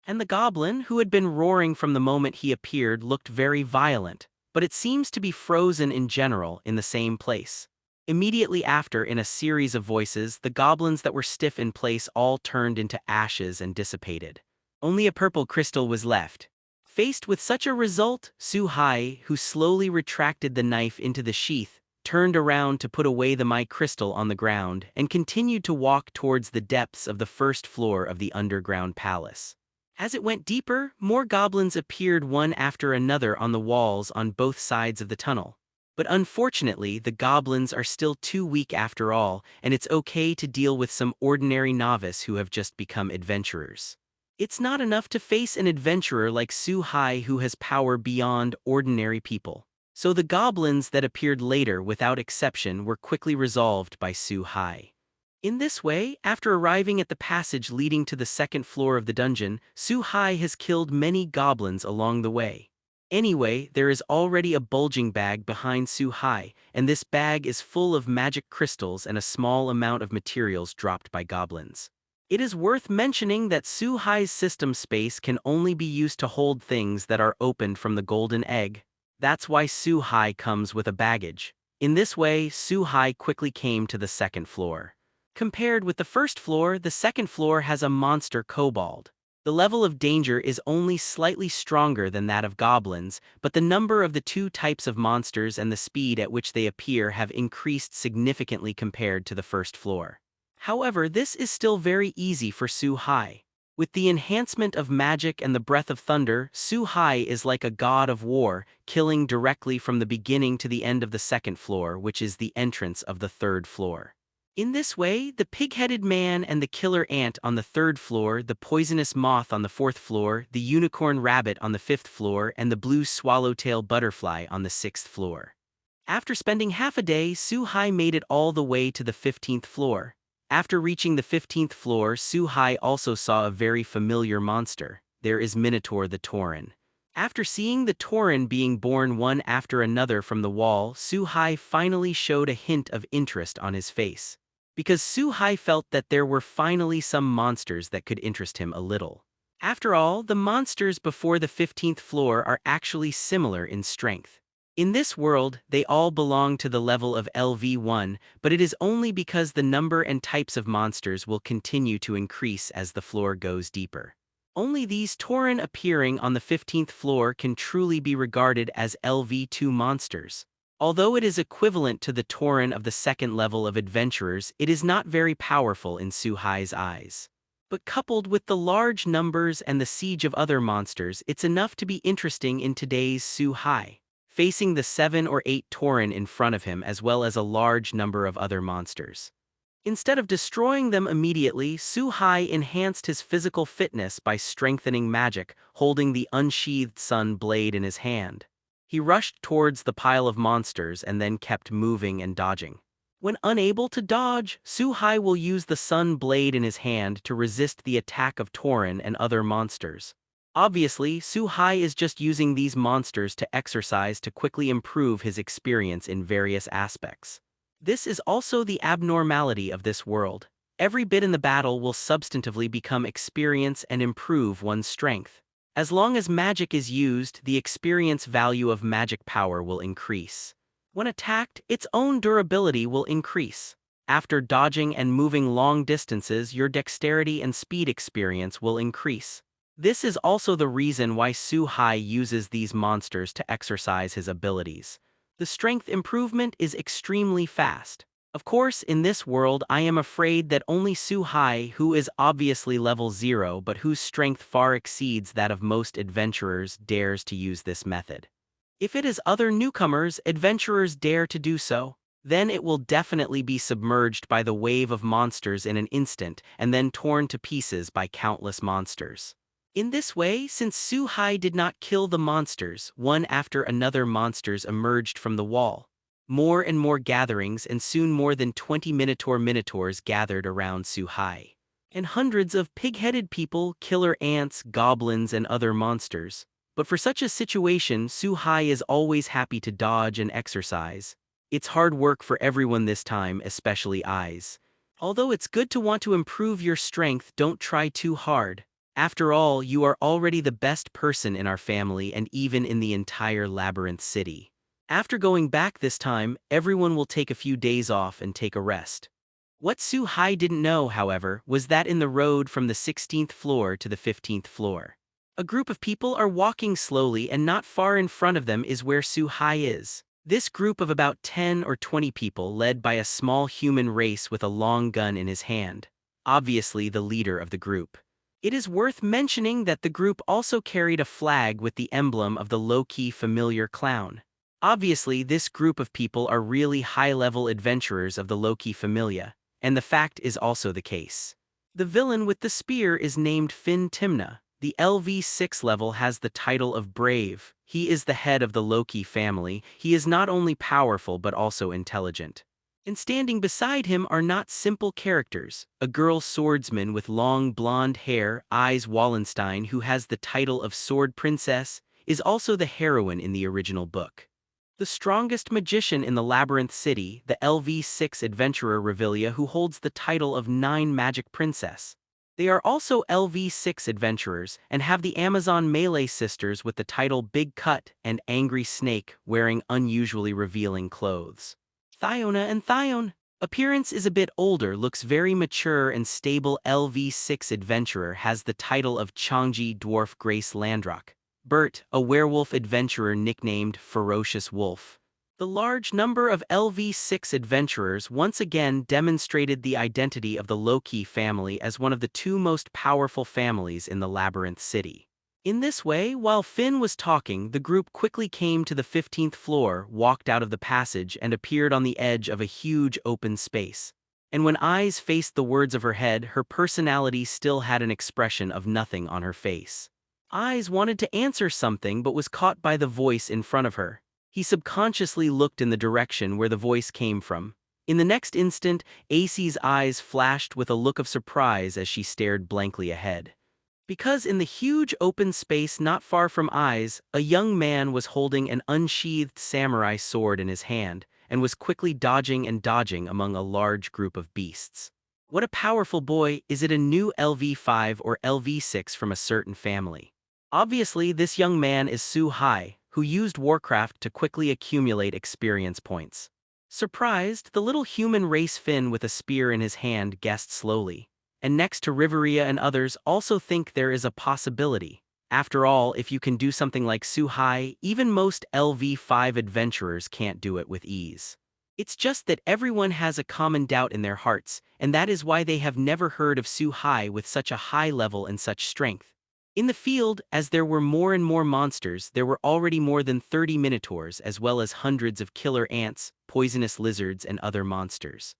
And the goblin, who had been roaring from the moment he appeared, looked very violent, but it seems to be frozen in general in the same place. Immediately after, in a series of voices, the goblins that were stiff in place all turned into ashes and dissipated. Only a purple crystal was left. Faced with such a result, Su-hai, who slowly retracted the knife into the sheath, turned around to put away the my crystal on the ground and continued to walk towards the depths of the first floor of the underground palace. As it went deeper, more goblins appeared one after another on the walls on both sides of the tunnel. But unfortunately, the goblins are still too weak after all, and it's okay to deal with some ordinary novice who have just become adventurers. It's not enough to face an adventurer like Su-hai who has power beyond ordinary people. So the goblins that appeared later without exception were quickly resolved by Su-hai. In this way, after arriving at the passage leading to the second floor of the dungeon, Su-hai has killed many goblins along the way. Anyway, there is already a bulging bag behind Su-hai, and this bag is full of magic crystals and a small amount of materials dropped by goblins. It is worth mentioning that Su-hai's system space can only be used to hold things that are opened from the golden egg. That's why Su-hai comes with a baggage. In this way, Su-hai quickly came to the second floor. Compared with the first floor, the second floor has a monster kobold. The level of danger is only slightly stronger than that of goblins, but the number of the two types of monsters and the speed at which they appear have increased significantly compared to the first floor. However, this is still very easy for Su-hai. With the enhancement of magic and the breath of thunder, Su-hai is like a god of war, killing directly from the beginning to the end of the second floor, which is the entrance of the third floor. In this way, the pig-headed man and the killer ant on the third floor, the poisonous moth on the fourth floor, the unicorn rabbit on the fifth floor, and the blue swallowtail butterfly on the sixth floor. After spending half a day, Su-hai made it all the way to the 15th floor. After reaching the 15th floor, Su-hai also saw a very familiar monster. There is Minotaur the Tauren. After seeing the Tauren being born one after another from the wall, Su-hai finally showed a hint of interest on his face. Because Su-hai felt that there were finally some monsters that could interest him a little. After all, the monsters before the 15th floor are actually similar in strength. In this world, they all belong to the level of LV1, but it is only because the number and types of monsters will continue to increase as the floor goes deeper. Only these Tauren appearing on the 15th floor can truly be regarded as LV2 monsters. Although it is equivalent to the Tauren of the second level of adventurers, it is not very powerful in Su-Hai's eyes. But coupled with the large numbers and the siege of other monsters, it's enough to be interesting in today's Su-Hai, facing the 7 or 8 Tauren in front of him as well as a large number of other monsters. Instead of destroying them immediately, Su-Hai enhanced his physical fitness by strengthening magic, holding the unsheathed sun blade in his hand. He rushed towards the pile of monsters and then kept moving and dodging. When unable to dodge, Su-Hai will use the sun blade in his hand to resist the attack of Tauren and other monsters. Obviously, Su-Hai is just using these monsters to exercise to quickly improve his experience in various aspects. This is also the abnormality of this world. Every bit in the battle will substantively become experience and improve one's strength. As long as magic is used, the experience value of magic power will increase. When attacked, its own durability will increase. After dodging and moving long distances, your dexterity and speed experience will increase. This is also the reason why Su-Hai uses these monsters to exercise his abilities. The strength improvement is extremely fast. Of course, in this world I am afraid that only Su-Hai, who is obviously level 0 but whose strength far exceeds that of most adventurers, dares to use this method. If it is other newcomers, adventurers dare to do so, then it will definitely be submerged by the wave of monsters in an instant and then torn to pieces by countless monsters. In this way, since Su-Hai did not kill the monsters, one after another monsters emerged from the wall. More and more gatherings, and soon more than 20 minotaurs gathered around Su-Hai. And hundreds of pig-headed people, killer ants, goblins, and other monsters. But for such a situation, Su-Hai is always happy to dodge and exercise. It's hard work for everyone this time, especially eyes. Although it's good to want to improve your strength, don't try too hard. After all, you are already the best person in our family and even in the entire Labyrinth City. After going back this time, everyone will take a few days off and take a rest. What Su-Hai didn't know, however, was that in the road from the 16th floor to the 15th floor, a group of people are walking slowly, and not far in front of them is where Su-Hai is. This group of about 10 or 20 people led by a small human race with a long gun in his hand, obviously the leader of the group. It is worth mentioning that the group also carried a flag with the emblem of the low-key familiar clown. Obviously, this group of people are really high-level adventurers of the Loki Familia, and the fact is also the case. The villain with the spear is named Finn Timna. The LV6 level has the title of Brave. He is the head of the Loki family. He is not only powerful but also intelligent. And standing beside him are not simple characters. A girl swordsman with long blonde hair, eyes Wallenstein, who has the title of Sword Princess, is also the heroine in the original book. The strongest magician in the Labyrinth City, the LV6 adventurer Revelia, who holds the title of 9 Magic Princess. They are also LV6 adventurers and have the Amazon Melee sisters with the title Big Cut and Angry Snake, wearing unusually revealing clothes. Thiona and Thione. Appearance is a bit older, looks very mature and stable. LV6 adventurer has the title of Changji Dwarf Grace Landrock. Bert, a werewolf adventurer nicknamed Ferocious Wolf. The large number of LV6 adventurers once again demonstrated the identity of the Loki family as one of the 2 most powerful families in the Labyrinth City. In this way, while Finn was talking, the group quickly came to the 15th floor, walked out of the passage, and appeared on the edge of a huge open space. And when eyes faced the words of her head, her personality still had an expression of nothing on her face. Eyes wanted to answer something but was caught by the voice in front of her. He subconsciously looked in the direction where the voice came from. In the next instant, Acey's eyes flashed with a look of surprise as she stared blankly ahead. Because in the huge open space not far from Eyes, a young man was holding an unsheathed samurai sword in his hand and was quickly dodging and dodging among a large group of beasts. What a powerful boy! Is it a new LV5 or LV6 from a certain family? Obviously, this young man is Su-Hai, who used Warcraft to quickly accumulate experience points. Surprised, the little human race Finn with a spear in his hand guessed slowly. And next to Riveria and others also think there is a possibility. After all, if you can do something like Su-hai, even most LV5 adventurers can't do it with ease. It's just that everyone has a common doubt in their hearts, and that is why they have never heard of Su-hai with such a high level and such strength. In the field, as there were more and more monsters, there were already more than 30 minotaurs as well as hundreds of killer ants, poisonous lizards, and other monsters.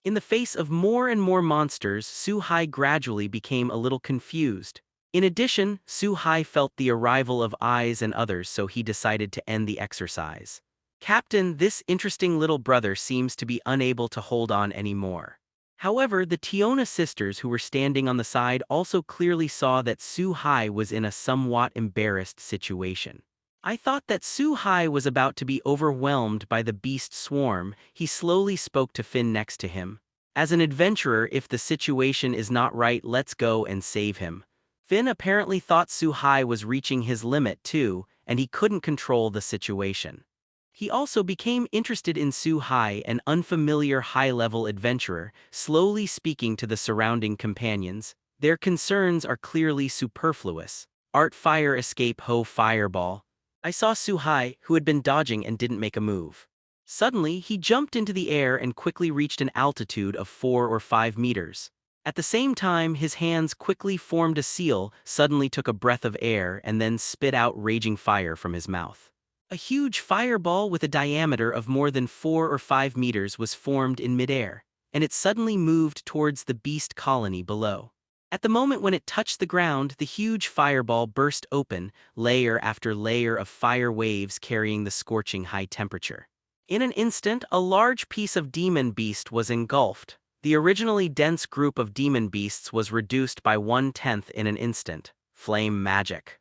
In the face of more and more monsters, Su-hai gradually became a little confused. In addition, Su-hai felt the arrival of eyes and others, so he decided to end the exercise. Captain, this interesting little brother seems to be unable to hold on anymore. However, the Tiona sisters who were standing on the side also clearly saw that Su-hai was in a somewhat embarrassed situation. I thought that Su-hai was about to be overwhelmed by the beast swarm. He slowly spoke to Finn next to him. As an adventurer, if the situation is not right, let's go and save him. Finn apparently thought Su-hai was reaching his limit too, and he couldn't control the situation. He also became interested in Su-hai, an unfamiliar high-level adventurer, slowly speaking to the surrounding companions. Their concerns are clearly superfluous. Art fire escape ho fireball. I saw Su-hai, who had been dodging and didn't make a move. Suddenly, he jumped into the air and quickly reached an altitude of 4 or 5 meters. At the same time, his hands quickly formed a seal, suddenly took a breath of air, and then spit out raging fire from his mouth. A huge fireball with a diameter of more than 4 or 5 meters was formed in midair, and it suddenly moved towards the beast colony below. At the moment when it touched the ground, the huge fireball burst open, layer after layer of fire waves carrying the scorching high temperature. In an instant, a large piece of demon beast was engulfed. The originally dense group of demon beasts was reduced by 1/10 in an instant. Flame magic.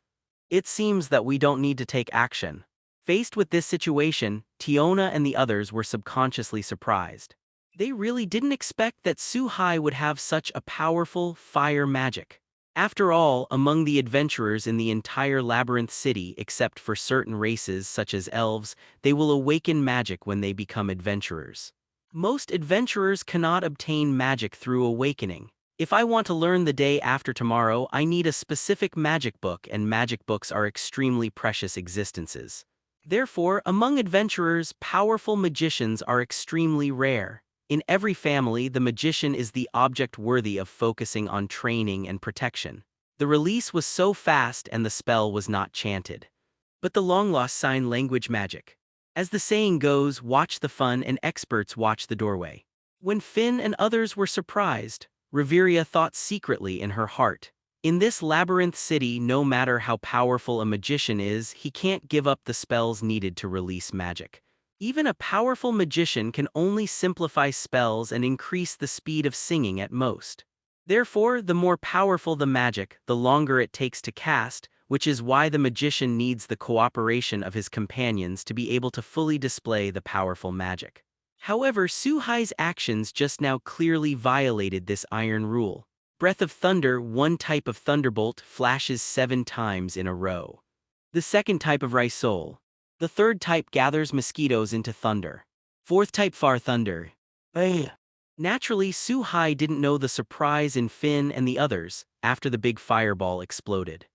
It seems that we don't need to take action. Faced with this situation, Tiona and the others were subconsciously surprised. They really didn't expect that Su-hai would have such a powerful fire magic. After all, among the adventurers in the entire Labyrinth City, except for certain races such as elves, they will awaken magic when they become adventurers. Most adventurers cannot obtain magic through awakening. If I want to learn the day after tomorrow, I need a specific magic book, and magic books are extremely precious existences. Therefore, among adventurers, powerful magicians are extremely rare. In every family, the magician is the object worthy of focusing on training and protection. The release was so fast and the spell was not chanted. But the long-lost sign language magic. As the saying goes, watch the fun and experts watch the doorway. When Finn and others were surprised, Reveria thought secretly in her heart, in this labyrinth city, no matter how powerful a magician is, he can't give up the spells needed to release magic. Even a powerful magician can only simplify spells and increase the speed of singing at most. Therefore, the more powerful the magic, the longer it takes to cast, which is why the magician needs the cooperation of his companions to be able to fully display the powerful magic. However, Su-hai's actions just now clearly violated this iron rule. Breath of Thunder, one type of thunderbolt, flashes 7 times in a row. The second type of Rysol. The third type gathers mosquitoes into thunder. Fourth type Far Thunder. Naturally, Su-hai didn't know the surprise in Finn and the others after the big fireball exploded.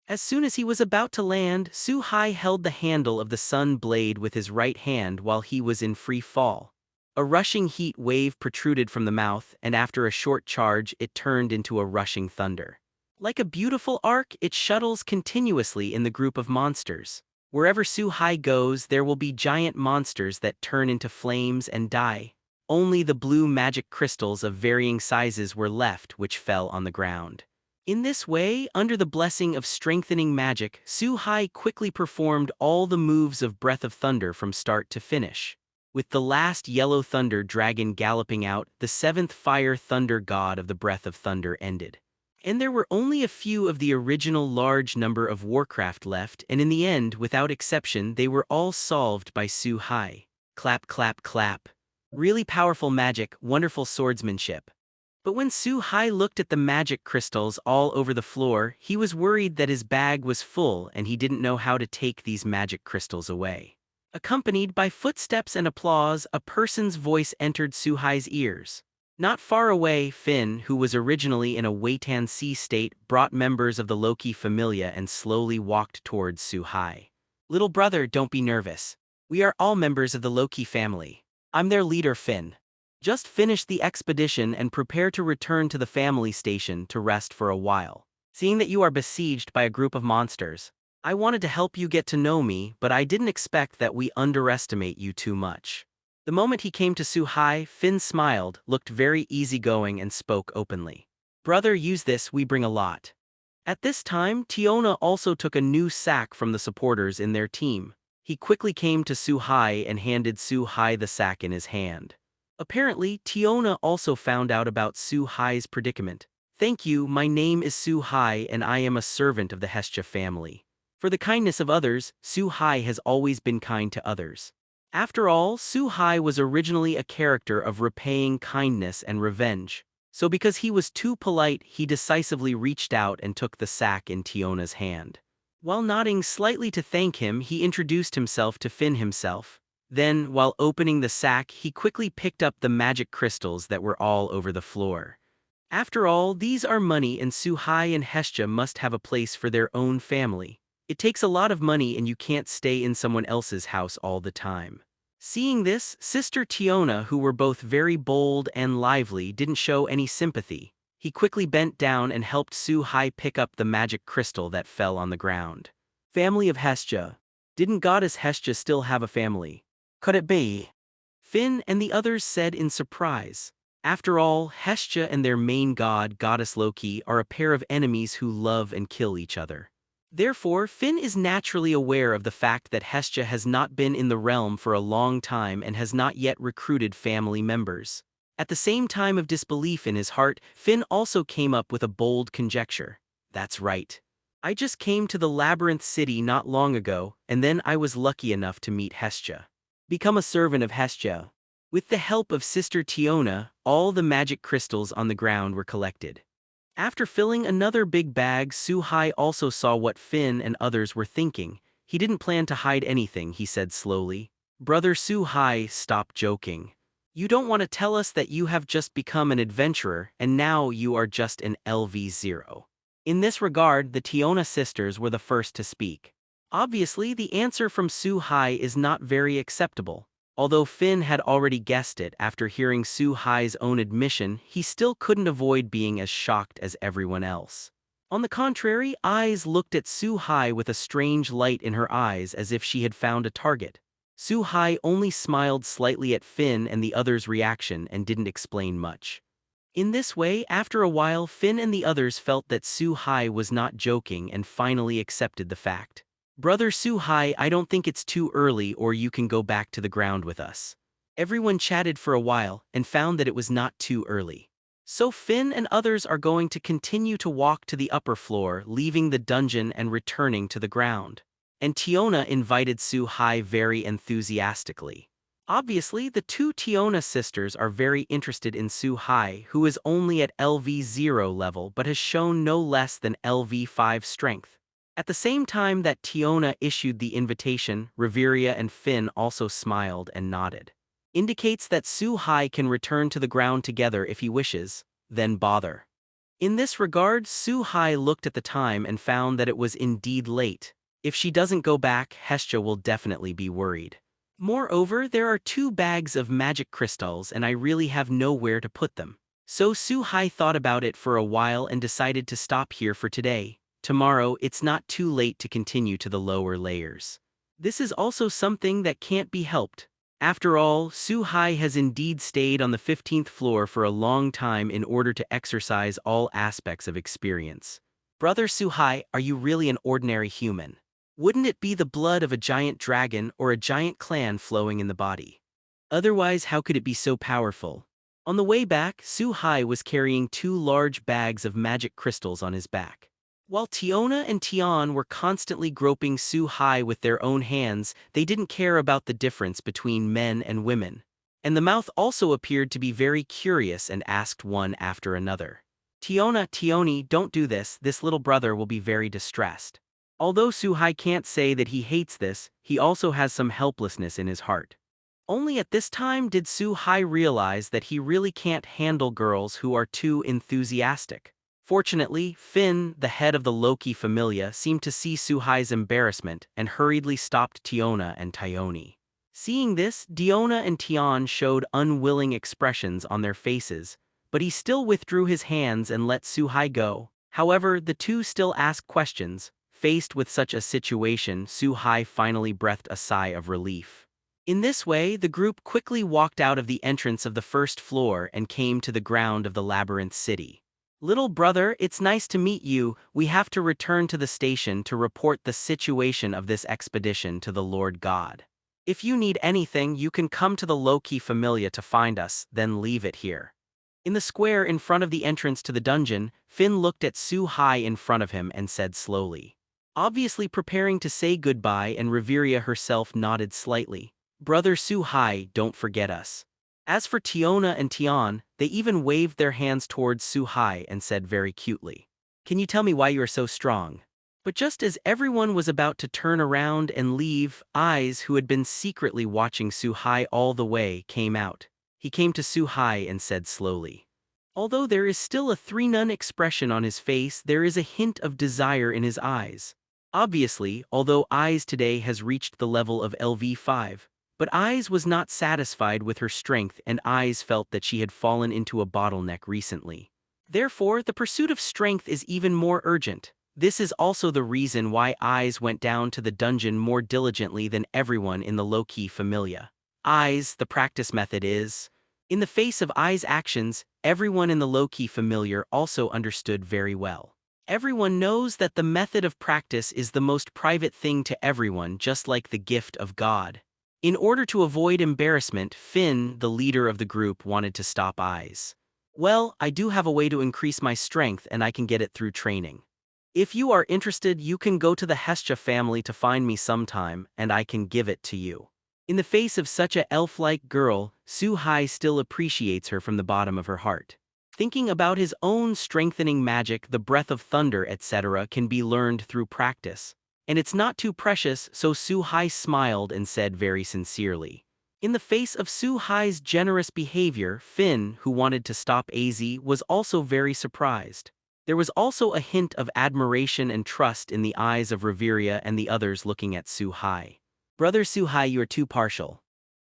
As soon as he was about to land, Su-hai held the handle of the sun blade with his right hand while he was in free fall. A rushing heat wave protruded from the mouth, and after a short charge, it turned into a rushing thunder. Like a beautiful arc, it shuttles continuously in the group of monsters. Wherever Su-hai goes, there will be giant monsters that turn into flames and die. Only the blue magic crystals of varying sizes were left, which fell on the ground. In this way, under the blessing of strengthening magic, Su-hai quickly performed all the moves of Breath of Thunder from start to finish. With the last yellow thunder dragon galloping out, the 7th fire thunder god of the Breath of Thunder ended. And there were only a few of the original large number of Warcraft left, and in the end, without exception, they were all solved by Su-hai. Clap, clap, clap. Really powerful magic, wonderful swordsmanship. But when Su-hai looked at the magic crystals all over the floor, he was worried that his bag was full and he didn't know how to take these magic crystals away. Accompanied by footsteps and applause, a person's voice entered Su-hai's ears. Not far away, Finn, who was originally in a wait-and-see state, brought members of the Loki familia and slowly walked towards Suhai. Little brother, don't be nervous. We are all members of the Loki family. I'm their leader, Finn. Just finish the expedition and prepare to return to the family station to rest for a while. Seeing that you are besieged by a group of monsters, I wanted to help you get to know me, but I didn't expect that we underestimate you too much. The moment he came to Suhai, Finn smiled, looked very easygoing and spoke openly. Brother, use this, we bring a lot. At this time, Tiona also took a new sack from the supporters in their team. He quickly came to Suhai and handed Suhai the sack in his hand. Apparently, Tiona also found out about Suhai's predicament. Thank you, my name is Suhai and I am a servant of the Hestia family. For the kindness of others, Suhai has always been kind to others. After all, Suhai was originally a character of repaying kindness and revenge. So because he was too polite, he decisively reached out and took the sack in Tiona's hand. While nodding slightly to thank him, he introduced himself to Finn himself. Then, while opening the sack, he quickly picked up the magic crystals that were all over the floor. After all, these are money and Suhai and Hestia must have a place for their own family. It takes a lot of money and you can't stay in someone else's house all the time. Seeing this, Sister Tiona, who were both very bold and lively, didn't show any sympathy. He quickly bent down and helped Suhai pick up the magic crystal that fell on the ground. Family of Hestia. Didn't Goddess Hestia still have a family? Could it be? Finn and the others said in surprise. After all, Hestia and their main god, Goddess Loki, are a pair of enemies who love and kill each other. Therefore, Finn is naturally aware of the fact that Hestia has not been in the realm for a long time and has not yet recruited family members. At the same time of disbelief in his heart, Finn also came up with a bold conjecture. That's right. I just came to the Labyrinth City not long ago, and then I was lucky enough to meet Hestia. Become a servant of Hestia. With the help of Sister Tiona, all the magic crystals on the ground were collected. After filling another big bag, Suhai also saw what Finn and others were thinking. He didn't plan to hide anything, he said slowly. Brother Suhai, stop joking. You don't want to tell us that you have just become an adventurer and now you are just an LV0. In this regard, the Tiona sisters were the first to speak. Obviously, the answer from Suhai is not very acceptable. Although Finn had already guessed it after hearing Suhai's own admission, he still couldn't avoid being as shocked as everyone else. On the contrary, eyes looked at Suhai with a strange light in her eyes as if she had found a target. Suhai only smiled slightly at Finn and the others' reaction and didn't explain much. In this way, after a while, Finn and the others felt that Suhai was not joking and finally accepted the fact. Brother Suhai, I don't think it's too early or you can go back to the ground with us. Everyone chatted for a while and found that it was not too early. So Finn and others are going to continue to walk to the upper floor, leaving the dungeon and returning to the ground. And Tiona invited Suhai very enthusiastically. Obviously, the two Tiona sisters are very interested in Suhai, who is only at LV0 level but has shown no less than LV5 strength. At the same time that Tiona issued the invitation, Reveria and Finn also smiled and nodded. Indicates that Suhai can return to the ground together if he wishes, then bother. In this regard, Suhai looked at the time and found that it was indeed late. If she doesn't go back, Hestia will definitely be worried. Moreover, there are 2 bags of magic crystals and I really have nowhere to put them. So Suhai thought about it for a while and decided to stop here for today. Tomorrow, it's not too late to continue to the lower layers. This is also something that can't be helped. After all, Suhai has indeed stayed on the 15th floor for a long time in order to exercise all aspects of experience. Brother Suhai, are you really an ordinary human? Wouldn't it be the blood of a giant dragon or a giant clan flowing in the body? Otherwise, how could it be so powerful? On the way back, Suhai was carrying 2 large bags of magic crystals on his back. While Tiona and Tian were constantly groping Suhai with their own hands, they didn't care about the difference between men and women. And the mouth also appeared to be very curious and asked one after another. Tiona, Tioni, don't do this little brother will be very distressed. Although Suhai can't say that he hates this, he also has some helplessness in his heart. Only at this time did Su-hai realize that he really can't handle girls who are too enthusiastic. Fortunately, Finn, the head of the Loki familia, seemed to see Su-hai's embarrassment and hurriedly stopped Tiona and Tyone. Seeing this, Diona and Tian showed unwilling expressions on their faces, but he still withdrew his hands and let Su-hai go. However, the two still asked questions. Faced with such a situation, Su-hai finally breathed a sigh of relief. In this way, the group quickly walked out of the entrance of the first floor and came to the ground of the labyrinth city. Little brother, it's nice to meet you. We have to return to the station to report the situation of this expedition to the Lord God. If you need anything, you can come to the Loki Familia to find us, then leave it here. In the square in front of the entrance to the dungeon, Finn looked at Su-hai in front of him and said slowly, obviously preparing to say goodbye, and Reveria herself nodded slightly. Brother Su-hai, don't forget us. As for Tiona and Tian, they even waved their hands towards Su-hai and said very cutely, can you tell me why you are so strong? But just as everyone was about to turn around and leave, Eyes, who had been secretly watching Su-hai all the way, came out. He came to Su-hai and said slowly, although there is still a three-nun expression on his face, there is a hint of desire in his eyes. Obviously, although Eyes today has reached the level of LV5, but Eyes was not satisfied with her strength, and Eyes felt that she had fallen into a bottleneck recently. Therefore, the pursuit of strength is even more urgent. This is also the reason why Eyes went down to the dungeon more diligently than everyone in the Loki Familia. Eyes, the practice method is. In the face of Eyes' actions, everyone in the Loki Familiar also understood very well. Everyone knows that the method of practice is the most private thing to everyone, just like the gift of God. In order to avoid embarrassment, Finn, the leader of the group, wanted to stop Eyes. Well, I do have a way to increase my strength, and I can get it through training. If you are interested, you can go to the Hestia family to find me sometime, and I can give it to you. In the face of such a elf-like girl, Su-hai still appreciates her from the bottom of her heart. Thinking about his own strengthening magic, the breath of thunder, etc., can be learned through practice. And it's not too precious, so Su-hai smiled and said very sincerely. In the face of Su-hai's generous behavior, Finn, who wanted to stop Az, was also very surprised. There was also a hint of admiration and trust in the eyes of Reveria and the others looking at Su-hai. Brother Su-hai, you are too partial.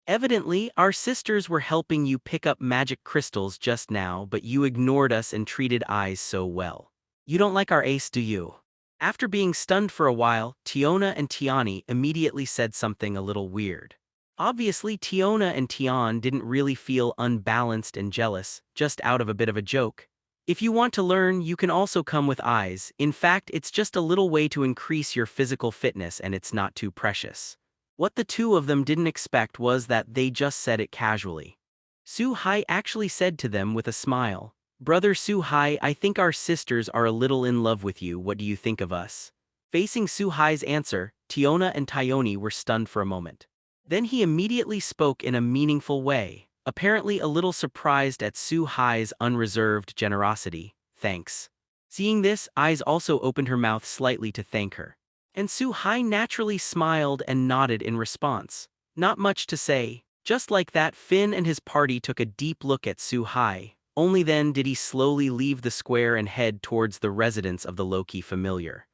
Evidently, our sisters were helping you pick up magic crystals just now, but you ignored us and treated Eyes so well. You don't like our ace, do you? After being stunned for a while, Tiona and Tiani immediately said something a little weird. Obviously, Tiona and Tian didn't really feel unbalanced and jealous, just out of a bit of a joke. If you want to learn, you can also come with Eyes. In fact, it's just a little way to increase your physical fitness, and it's not too precious. What the two of them didn't expect was that they just said it casually. Su-hai actually said to them with a smile, Brother Su-hai, I think our sisters are a little in love with you. What do you think of us? Facing Su-hai's answer, Tiona and Tyone were stunned for a moment. Then he immediately spoke in a meaningful way, apparently a little surprised at Su-hai's unreserved generosity. Thanks. Seeing this, Eyes also opened her mouth slightly to thank her. And Su-hai naturally smiled and nodded in response. Not much to say. Just like that, Finn and his party took a deep look at Su-hai. Only then did he slowly leave the square and head towards the residence of the Loki familiar.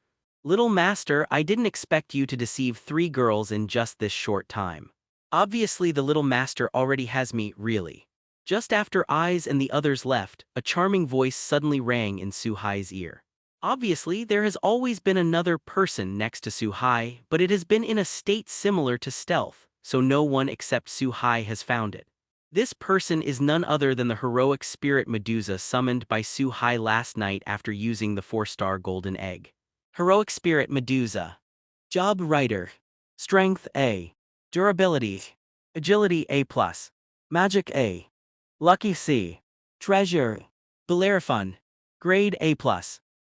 Little master, I didn't expect you to deceive 3 girls in just this short time. Obviously the little master already has me, really. Just after Eyes and the others left, a charming voice suddenly rang in Su-hai's ear. Obviously, there has always been another person next to Su-hai, but it has been in a state similar to stealth, so no one except Su-hai has found it. This person is none other than the heroic spirit Medusa summoned by Su-hai last night after using the 4-star golden egg. Heroic spirit Medusa. Job writer. Strength A. Durability. Agility A+. Magic A. Lucky C. Treasure. Bellerophon. Grade A+.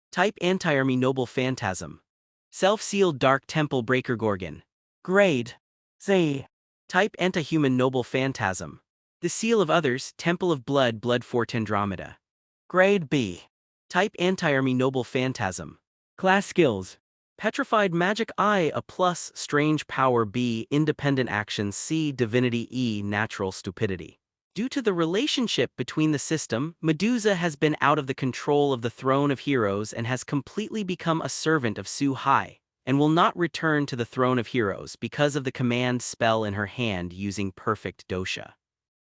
Type Anti-Army Noble Phantasm. Self-Sealed Dark Temple Breaker Gorgon. Grade C. Type Anti-Human Noble Phantasm. The Seal of Others, Temple of Blood Fort Andromeda. Grade B. Type Anti-Army Noble Phantasm. Class Skills. Petrified magic I, a plus, strange power B, independent action C, divinity E, natural stupidity. Due to the relationship between the system, Medusa has been out of the control of the throne of heroes and has completely become a servant of Su-Hai, and will not return to the throne of heroes because of the command spell in her hand using perfect dosha.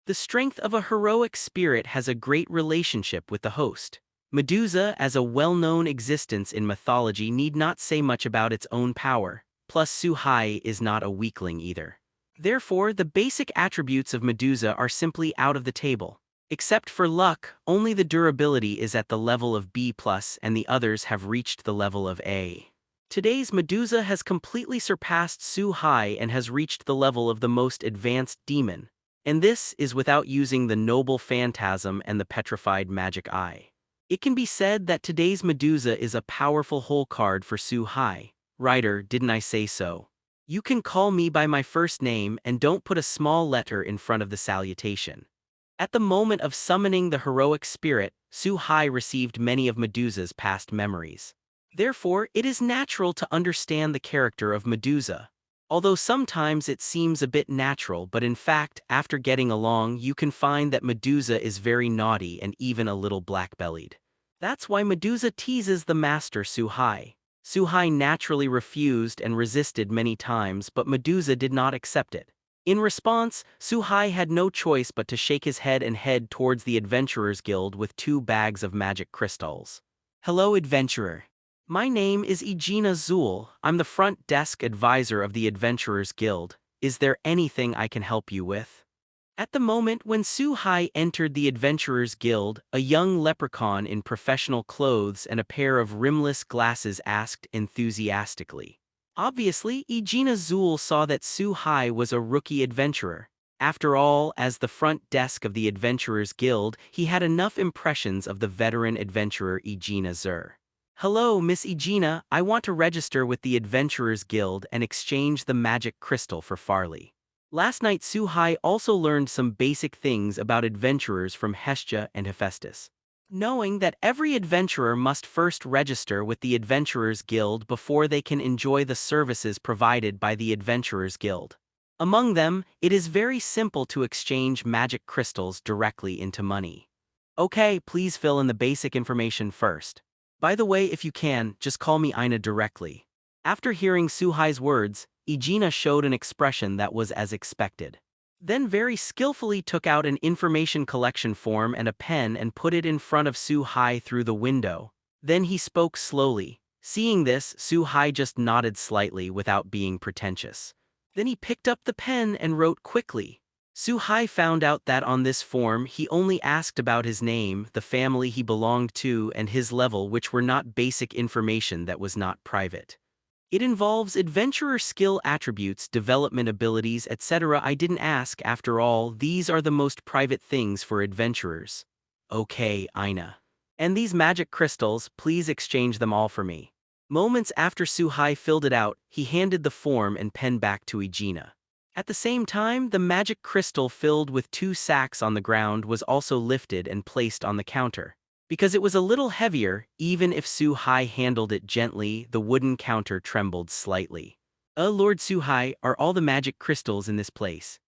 The strength of a heroic spirit has a great relationship with the host. Medusa, as a well-known existence in mythology, need not say much about its own power, plus Su-Hai is not a weakling either. Therefore, the basic attributes of Medusa are simply out of the table. Except for luck, only the durability is at the level of B+, and the others have reached the level of A. Today's Medusa has completely surpassed Su-Hai and has reached the level of the most advanced demon, and this is without using the noble phantasm and the petrified magic eye. It can be said that today's Medusa is a powerful hole card for Su-Hai. Writer, didn't I say so? You can call me by my first name and don't put a small letter in front of the salutation. At the moment of summoning the heroic spirit, Su-Hai received many of Medusa's past memories. Therefore, it is natural to understand the character of Medusa. Although sometimes it seems a bit natural, but in fact, after getting along, you can find that Medusa is very naughty and even a little black-bellied. That's why Medusa teases the master Su-Hai. Su-Hai naturally refused and resisted many times, but Medusa did not accept it. In response, Su-Hai had no choice but to shake his head and head towards the Adventurers Guild with 2 bags of magic crystals. Hello, adventurer. My name is Igina Zul. I'm the front desk advisor of the Adventurers Guild. Is there anything I can help you with? At the moment when Su-Hai entered the Adventurers Guild, a young leprechaun in professional clothes and a pair of rimless glasses asked enthusiastically. Obviously, Igina Zul saw that Su-Hai was a rookie adventurer. After all, as the front desk of the Adventurers Guild, he had enough impressions of the veteran adventurer Igina Zur. Hello, Miss Igina, I want to register with the Adventurers Guild and exchange the magic crystal for Farley. Last night Su-Hai also learned some basic things about adventurers from Hestia and Hephaestus. Knowing that every adventurer must first register with the Adventurers Guild before they can enjoy the services provided by the Adventurers Guild. Among them, it is very simple to exchange magic crystals directly into money. Okay, please fill in the basic information first. By the way, if you can, just call me Ina directly. After hearing Su-Hai's words, Igina showed an expression that was as expected. Then very skillfully took out an information collection form and a pen and put it in front of Su-Hai through the window. Then he spoke slowly. Seeing this, Su-Hai just nodded slightly without being pretentious. Then he picked up the pen and wrote quickly. Su-Hai found out that on this form he only asked about his name, the family he belonged to, and his level, which were not basic information that was not private. It involves adventurer skill attributes, development abilities, etc. I didn't ask, after all, these are the most private things for adventurers. Okay, Ina. And these magic crystals, please exchange them all for me. Moments after Su-Hai filled it out, he handed the form and pen back to Igina. At the same time, the magic crystal filled with 2 sacks on the ground was also lifted and placed on the counter. Because it was a little heavier, even if Su-Hai handled it gently, the wooden counter trembled slightly. Lord Su-Hai, are all the magic crystals in this place?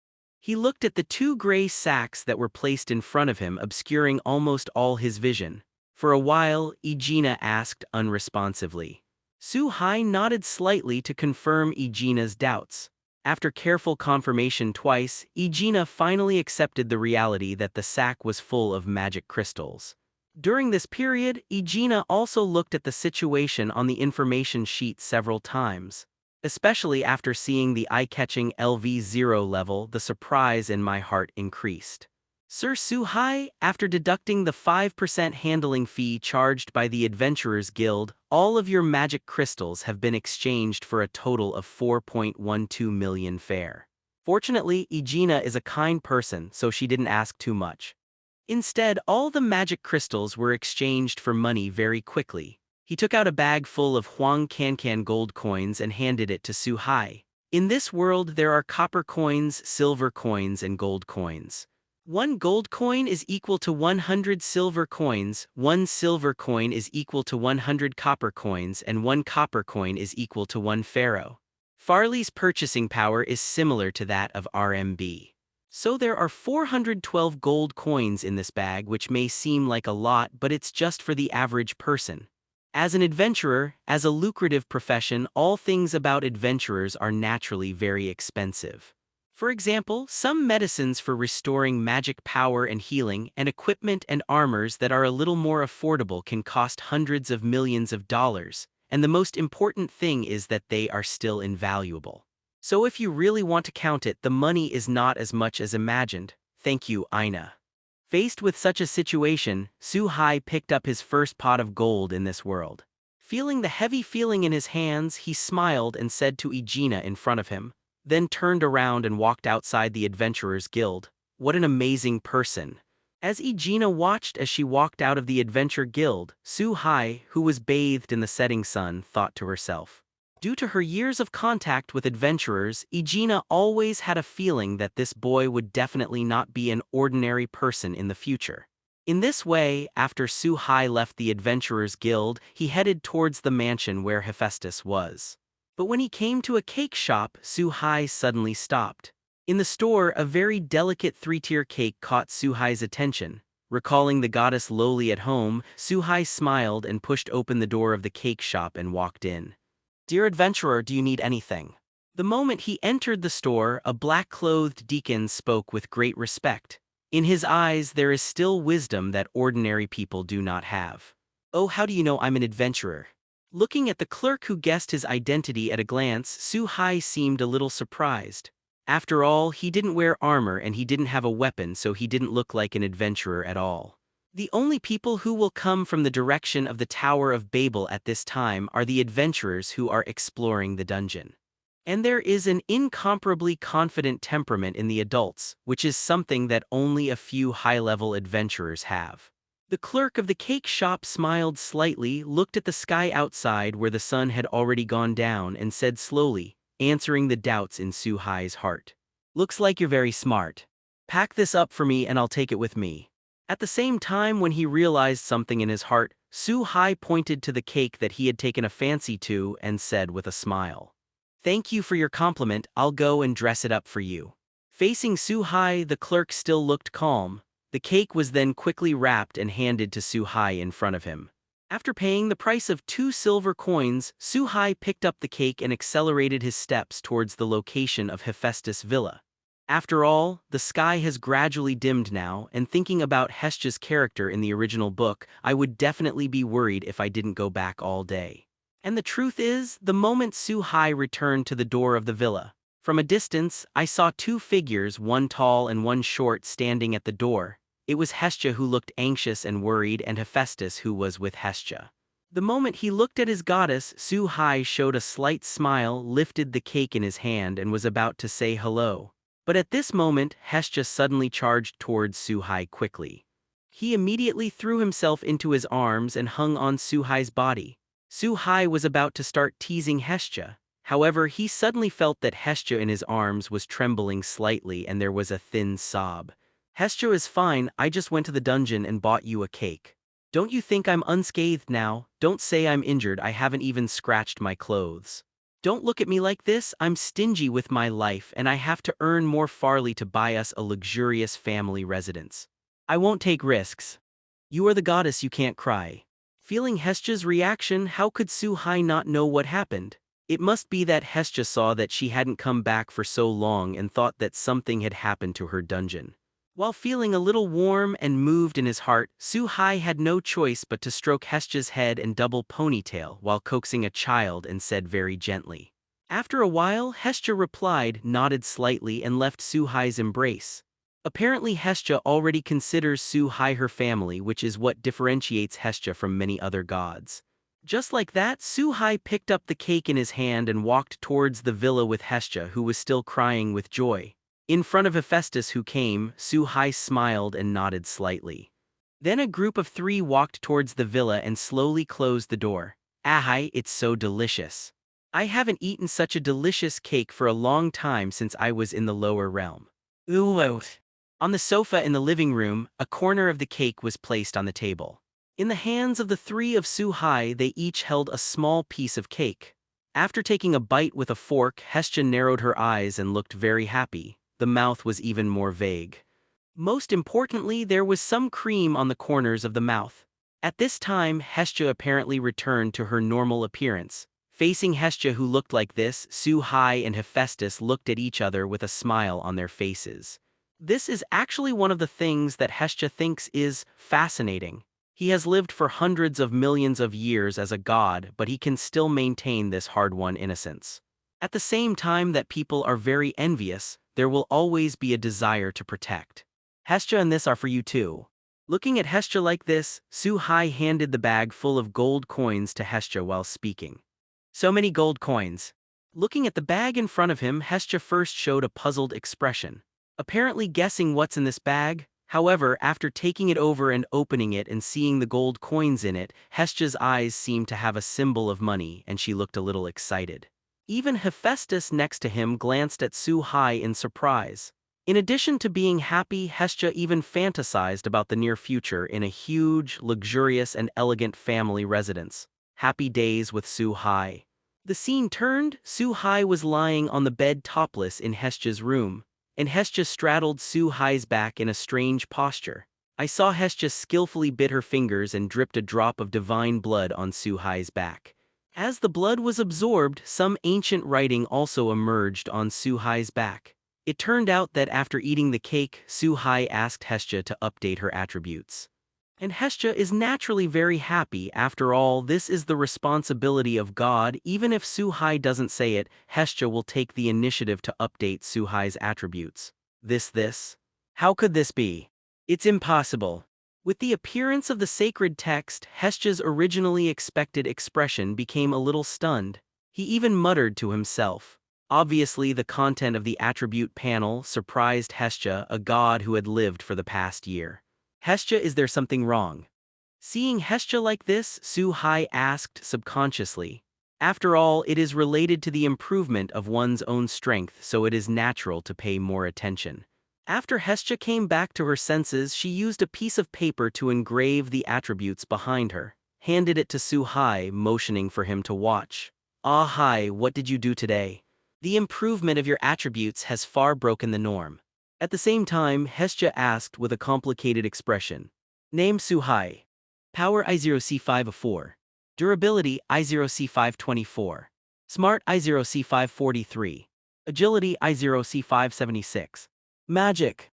He looked at the 2 gray sacks that were placed in front of him, obscuring almost all his vision. For a while, Igina asked unresponsively. Su-Hai nodded slightly to confirm Igina's doubts. After careful confirmation twice, Igina finally accepted the reality that the sack was full of magic crystals. During this period, Igina also looked at the situation on the information sheet several times. Especially after seeing the eye-catching LV0 level, the surprise in my heart increased. Sir Su-Hai, after deducting the 5% handling fee charged by the Adventurers Guild, all of your magic crystals have been exchanged for a total of 4.12 million fair. Fortunately, Igina is a kind person, so she didn't ask too much. Instead, all the magic crystals were exchanged for money very quickly. He took out a bag full of Huang Cancan gold coins and handed it to Su-Hai. In this world there are copper coins, silver coins, and gold coins. 1 gold coin is equal to 100 silver coins, 1 silver coin is equal to 100 copper coins, and 1 copper coin is equal to 1 pharaoh. Farley's purchasing power is similar to that of RMB. So there are 412 gold coins in this bag, which may seem like a lot, but it's just for the average person. As an adventurer, as a lucrative profession, all things about adventurers are naturally very expensive. For example, some medicines for restoring magic power and healing, and equipment and armors that are a little more affordable can cost hundreds of millions of dollars, and the most important thing is that they are still invaluable. So if you really want to count it, the money is not as much as imagined. Thank you, Aina. Faced with such a situation, Su Hai picked up his first pot of gold in this world. Feeling the heavy feeling in his hands, he smiled and said to Egina in front of him, then turned around and walked outside the Adventurers Guild. What an amazing person. As Egina watched as she walked out of the Adventure Guild, Su Hai, who was bathed in the setting sun, thought to herself. Due to her years of contact with adventurers, Egina always had a feeling that this boy would definitely not be an ordinary person in the future. In this way, after Su Hai left the Adventurers Guild, he headed towards the mansion where Hephaestus was. But when he came to a cake shop, Su Hai suddenly stopped. In the store, a very delicate 3-tier cake caught Su Hai's attention. Recalling the goddess lowly at home, Su Hai smiled and pushed open the door of the cake shop and walked in. "Dear adventurer, do you need anything?" The moment he entered the store, a black-clothed deacon spoke with great respect. In his eyes there is still wisdom that ordinary people do not have. "Oh, how do you know I'm an adventurer?" Looking at the clerk who guessed his identity at a glance, Su Hai seemed a little surprised. After all, he didn't wear armor and he didn't have a weapon, so he didn't look like an adventurer at all. The only people who will come from the direction of the Tower of Babel at this time are the adventurers who are exploring the dungeon. And there is an incomparably confident temperament in the adults, which is something that only a few high-level adventurers have. The clerk of the cake shop smiled slightly, looked at the sky outside where the sun had already gone down, and said slowly, answering the doubts in Su Hai's heart. "Looks like you're very smart. Pack this up for me and I'll take it with me." At the same time, when he realized something in his heart, Su Hai pointed to the cake that he had taken a fancy to and said with a smile, "Thank you for your compliment, I'll go and dress it up for you." Facing Su Hai, the clerk still looked calm. The cake was then quickly wrapped and handed to Su Hai in front of him. After paying the price of 2 silver coins, Su Hai picked up the cake and accelerated his steps towards the location of Hephaestus' villa. After all, the sky has gradually dimmed now, and thinking about Hestia's character in the original book, I would definitely be worried if I didn't go back all day. And the truth is, the moment Su Hai returned to the door of the villa, from a distance, I saw 2 figures, one tall and one short, standing at the door. It was Hestia who looked anxious and worried, and Hephaestus who was with Hestia. The moment he looked at his goddess, Su Hai showed a slight smile, lifted the cake in his hand, and was about to say hello. But at this moment, Hestia suddenly charged towards Su Hai quickly. He immediately threw himself into his arms and hung on Su Hai's body. Su Hai was about to start teasing Hestia. However, he suddenly felt that Hestia in his arms was trembling slightly and there was a thin sob. "Hestia is fine, I just went to the dungeon and bought you a cake. Don't you think I'm unscathed now? Don't say I'm injured, I haven't even scratched my clothes. Don't look at me like this, I'm stingy with my life and I have to earn more Farley to buy us a luxurious family residence. I won't take risks. You are the goddess, you can't cry." Feeling Hestia's reaction, how could Su Hai not know what happened? It must be that Hestia saw that she hadn't come back for so long and thought that something had happened to her dungeon. While feeling a little warm and moved in his heart, Su Hai had no choice but to stroke Hestia's head and double ponytail while coaxing a child and said very gently. After a while, Hestia replied, nodded slightly, and left Su Hai's embrace. Apparently Hestia already considers Su Hai her family, which is what differentiates Hestia from many other gods. Just like that, Su Hai picked up the cake in his hand and walked towards the villa with Hestia, who was still crying with joy. In front of Hephaestus, who came, Su Hai smiled and nodded slightly. Then a group of 3 walked towards the villa and slowly closed the door. "Ahai, it's so delicious. I haven't eaten such a delicious cake for a long time since I was in the lower realm." "Ooh." On the sofa in the living room, a corner of the cake was placed on the table. In the hands of the three of Su-hai, they each held a small piece of cake. After taking a bite with a fork, Hestia narrowed her eyes and looked very happy. The mouth was even more vague. Most importantly, there was some cream on the corners of the mouth. At this time, Hestia apparently returned to her normal appearance. Facing Hestia, who looked like this, Su-hai and Hephaestus looked at each other with a smile on their faces. This is actually one of the things that Hestia thinks is fascinating. He has lived for hundreds of millions of years as a god, but he can still maintain this hard-won innocence. At the same time that people are very envious, there will always be a desire to protect. Hestia and this are for you too. Looking at Hestia like this, Su-hai handed the bag full of gold coins to Hestia while speaking. So many gold coins. Looking at the bag in front of him, Hestia first showed a puzzled expression, apparently guessing what's in this bag. However, after taking it over and opening it and seeing the gold coins in it, Hestia's eyes seemed to have a symbol of money and she looked a little excited. Even Hephaestus next to him glanced at Su-hai in surprise. In addition to being happy, Hestia even fantasized about the near future in a huge, luxurious and elegant family residence. Happy days with Su-hai. The scene turned. Su-hai was lying on the bed topless in Hestia's room, and Hestia straddled Su-hai's back in a strange posture. I saw Hestia skillfully bit her fingers and dripped a drop of divine blood on Su-hai's back. As the blood was absorbed, some ancient writing also emerged on Su-hai's back. It turned out that after eating the cake, Su-hai asked Hestia to update her attributes. And Hestia is naturally very happy. After all, this is the responsibility of God. Even if Su-hai doesn't say it, Hestia will take the initiative to update Su-hai's attributes. This? How could this be? It's impossible. With the appearance of the sacred text, Hestia's originally expected expression became a little stunned. He even muttered to himself. Obviously, the content of the attribute panel surprised Hestia, a god who had lived for the past year. Hestia, is there something wrong? Seeing Hestia like this, Su-hai asked subconsciously. After all, it is related to the improvement of one's own strength, so it is natural to pay more attention. After Hestia came back to her senses, she used a piece of paper to engrave the attributes behind her, handed it to Su-hai, motioning for him to watch. Ah, hai, what did you do today? The improvement of your attributes has far broken the norm. At the same time, Hestia asked with a complicated expression. Name Su-hai. Power I0C5 Durability I0C524. Smart I0C543. Agility I0C576. Magic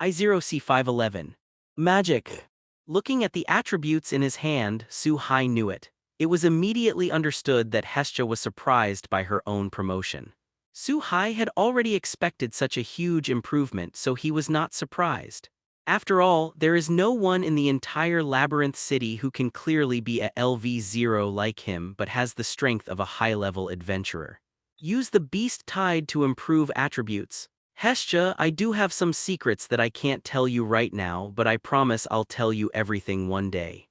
I0C511. Magic. Looking at the attributes in his hand, Su-hai knew it. It was immediately understood that Hestia was surprised by her own promotion. Su-hai had already expected such a huge improvement, so he was not surprised. After all, there is no one in the entire Labyrinth City who can clearly be a LV0 like him but has the strength of a high-level adventurer. Use the beast tide to improve attributes. Hestia, I do have some secrets that I can't tell you right now, but I promise I'll tell you everything one day.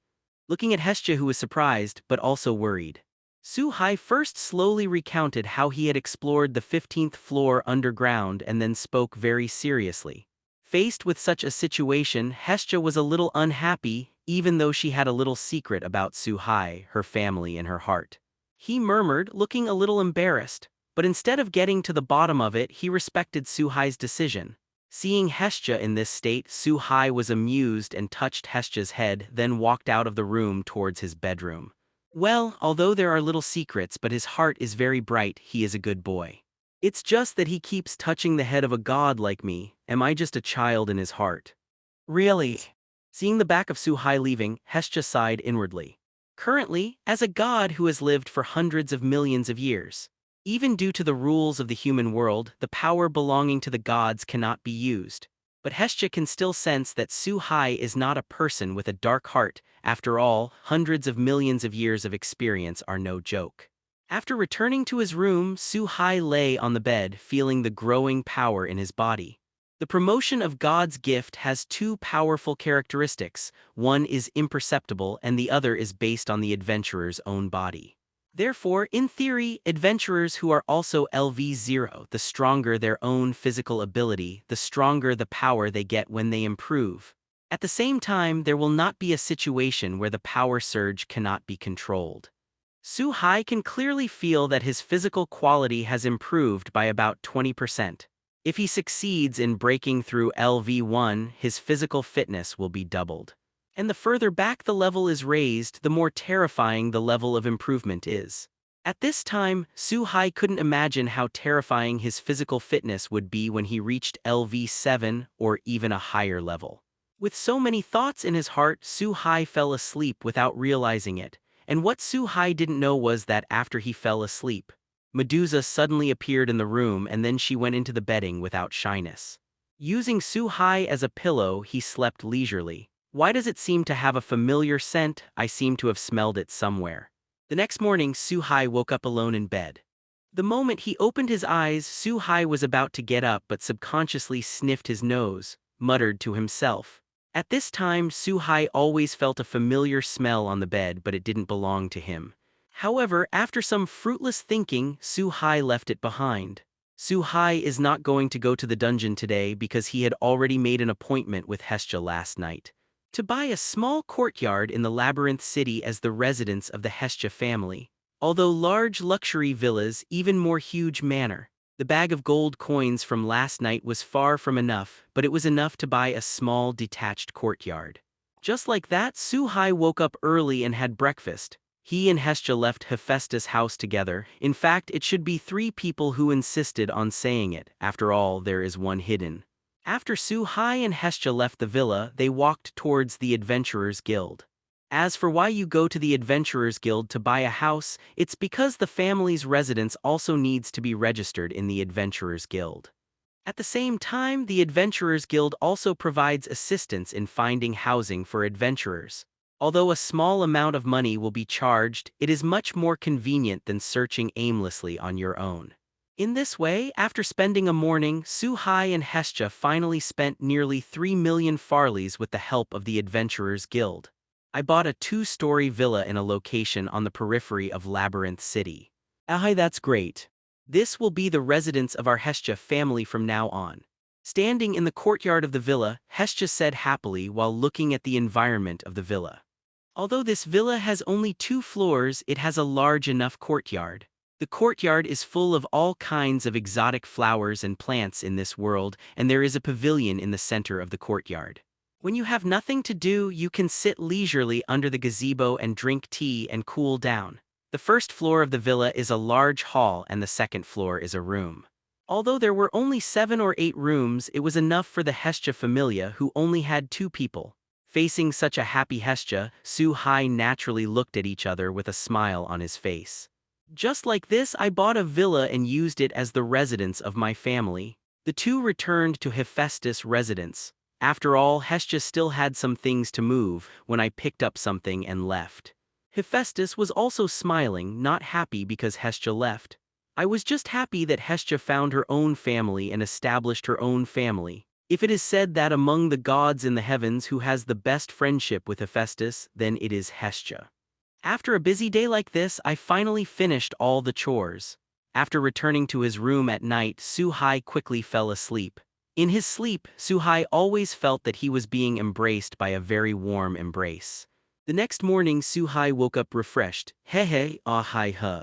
Looking at Hestia, who was surprised but also worried. Su-hai first slowly recounted how he had explored the 15th floor underground and then spoke very seriously. Faced with such a situation, Hestia was a little unhappy, even though she had a little secret about Su-hai, her family and her heart. He murmured, looking a little embarrassed, but instead of getting to the bottom of it, he respected Su-hai's decision. Seeing Hestia in this state, Su-hai was amused and touched Hestia's head, then walked out of the room towards his bedroom. Well, although there are little secrets, but his heart is very bright, he is a good boy. It's just that he keeps touching the head of a god like me. Am I just a child in his heart? Really? Seeing the back of Su-hai leaving, Hestia sighed inwardly. Currently, as a god who has lived for hundreds of millions of years, even due to the rules of the human world, the power belonging to the gods cannot be used. But Hestia can still sense that Su-hai is not a person with a dark heart. After all, hundreds of millions of years of experience are no joke. After returning to his room, Su-hai lay on the bed, feeling the growing power in his body. The promotion of God's gift has two powerful characteristics. One is imperceptible and the other is based on the adventurer's own body. Therefore, in theory, adventurers who are also LV0, the stronger their own physical ability, the stronger the power they get when they improve. At the same time, there will not be a situation where the power surge cannot be controlled. Su-hai can clearly feel that his physical quality has improved by about 20%. If he succeeds in breaking through LV1, his physical fitness will be doubled. And the further back the level is raised, the more terrifying the level of improvement is. At this time, Su-hai couldn't imagine how terrifying his physical fitness would be when he reached LV7 or even a higher level. With so many thoughts in his heart, Su-hai fell asleep without realizing it. And what Su-hai didn't know was that after he fell asleep, Medusa suddenly appeared in the room and then she went into the bedding without shyness. Using Su-hai as a pillow, he slept leisurely. Why does it seem to have a familiar scent? I seem to have smelled it somewhere. The next morning, Su-hai woke up alone in bed. The moment he opened his eyes, Su-hai was about to get up but subconsciously sniffed his nose, muttered to himself. At this time, Su-hai always felt a familiar smell on the bed, but it didn't belong to him. However, after some fruitless thinking, Su-hai left it behind. Su-hai is not going to go to the dungeon today because he had already made an appointment with Hestia last night to buy a small courtyard in the Labyrinth City as the residence of the Hestia family. Although large luxury villas, even more huge manor. The bag of gold coins from last night was far from enough, but it was enough to buy a small detached courtyard. Just like that, Su-hai woke up early and had breakfast. He and Hestia left Hephaestus' house together. In fact, it should be 3 people who insisted on saying it. After all, there is one hidden. After Su-hai and Hestia left the villa, they walked towards the Adventurers Guild. As for why you go to the Adventurers Guild to buy a house, it's because the family's residence also needs to be registered in the Adventurers Guild. At the same time, the Adventurers Guild also provides assistance in finding housing for adventurers. Although a small amount of money will be charged, it is much more convenient than searching aimlessly on your own. In this way, after spending a morning, Su-hai and Hestia finally spent nearly 3 million farleys with the help of the Adventurers Guild. I bought a 2-story villa in a location on the periphery of Labyrinth City. Ah, that's great. This will be the residence of our Hestia family from now on. Standing in the courtyard of the villa, Hestia said happily while looking at the environment of the villa. Although this villa has only 2 floors, it has a large enough courtyard. The courtyard is full of all kinds of exotic flowers and plants in this world, and there is a pavilion in the center of the courtyard. When you have nothing to do, you can sit leisurely under the gazebo and drink tea and cool down. The first floor of the villa is a large hall and the second floor is a room. Although there were only 7 or 8 rooms, it was enough for the Hestia familia who only had 2 people. Facing such a happy Hestia, Su-hai naturally looked at each other with a smile on his face. Just like this, I bought a villa and used it as the residence of my family. The two returned to Hephaestus' residence. After all, Hestia still had some things to move when I picked up something and left. Hephaestus was also smiling, not happy because Hestia left. I was just happy that Hestia found her own family and established her own family. If it is said that among the gods in the heavens who has the best friendship with Hephaestus, then it is Hestia. After a busy day like this, I finally finished all the chores. After returning to his room at night, Su-hai quickly fell asleep. In his sleep, Su-hai always felt that he was being embraced by a very warm embrace. The next morning, Su-hai woke up refreshed. Hey, ah-hai huh.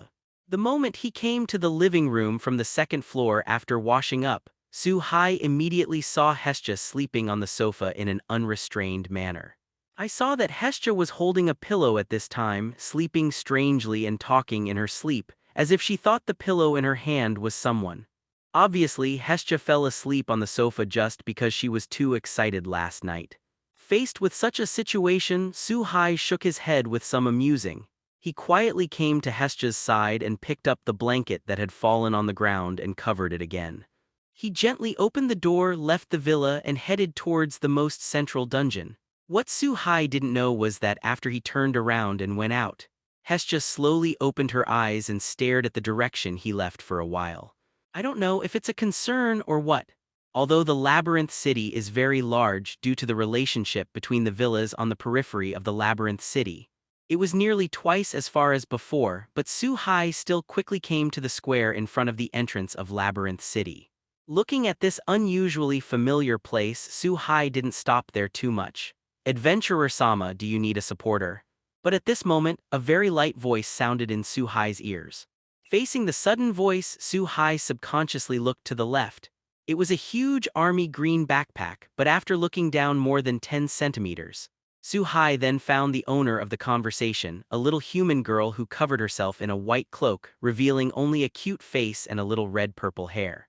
The moment he came to the living room from the second floor after washing up, Su-hai immediately saw Hestia sleeping on the sofa in an unrestrained manner. I saw that Hestia was holding a pillow at this time, sleeping strangely and talking in her sleep, as if she thought the pillow in her hand was someone. Obviously, Hestia fell asleep on the sofa just because she was too excited last night. Faced with such a situation, Su-hai shook his head with some amusing. He quietly came to Hestia's side and picked up the blanket that had fallen on the ground and covered it again. He gently opened the door, left the villa, and headed towards the most central dungeon. What Su-hai didn't know was that after he turned around and went out, Hestia slowly opened her eyes and stared at the direction he left for a while. I don't know if it's a concern or what. Although the Labyrinth City is very large due to the relationship between the villas on the periphery of the Labyrinth City, It was nearly twice as far as before, but Su-hai still quickly came to the square in front of the entrance of Labyrinth City. Looking at this unusually familiar place, Su-hai didn't stop there too much. "Adventurer-sama, do you need a supporter?" But at this moment, a very light voice sounded in Su-hai's ears. Facing the sudden voice, Su-hai subconsciously looked to the left. It was a huge army green backpack, but after looking down more than 10 centimeters, Su-hai then found the owner of the conversation, a little human girl who covered herself in a white cloak, revealing only a cute face and a little red-purple hair.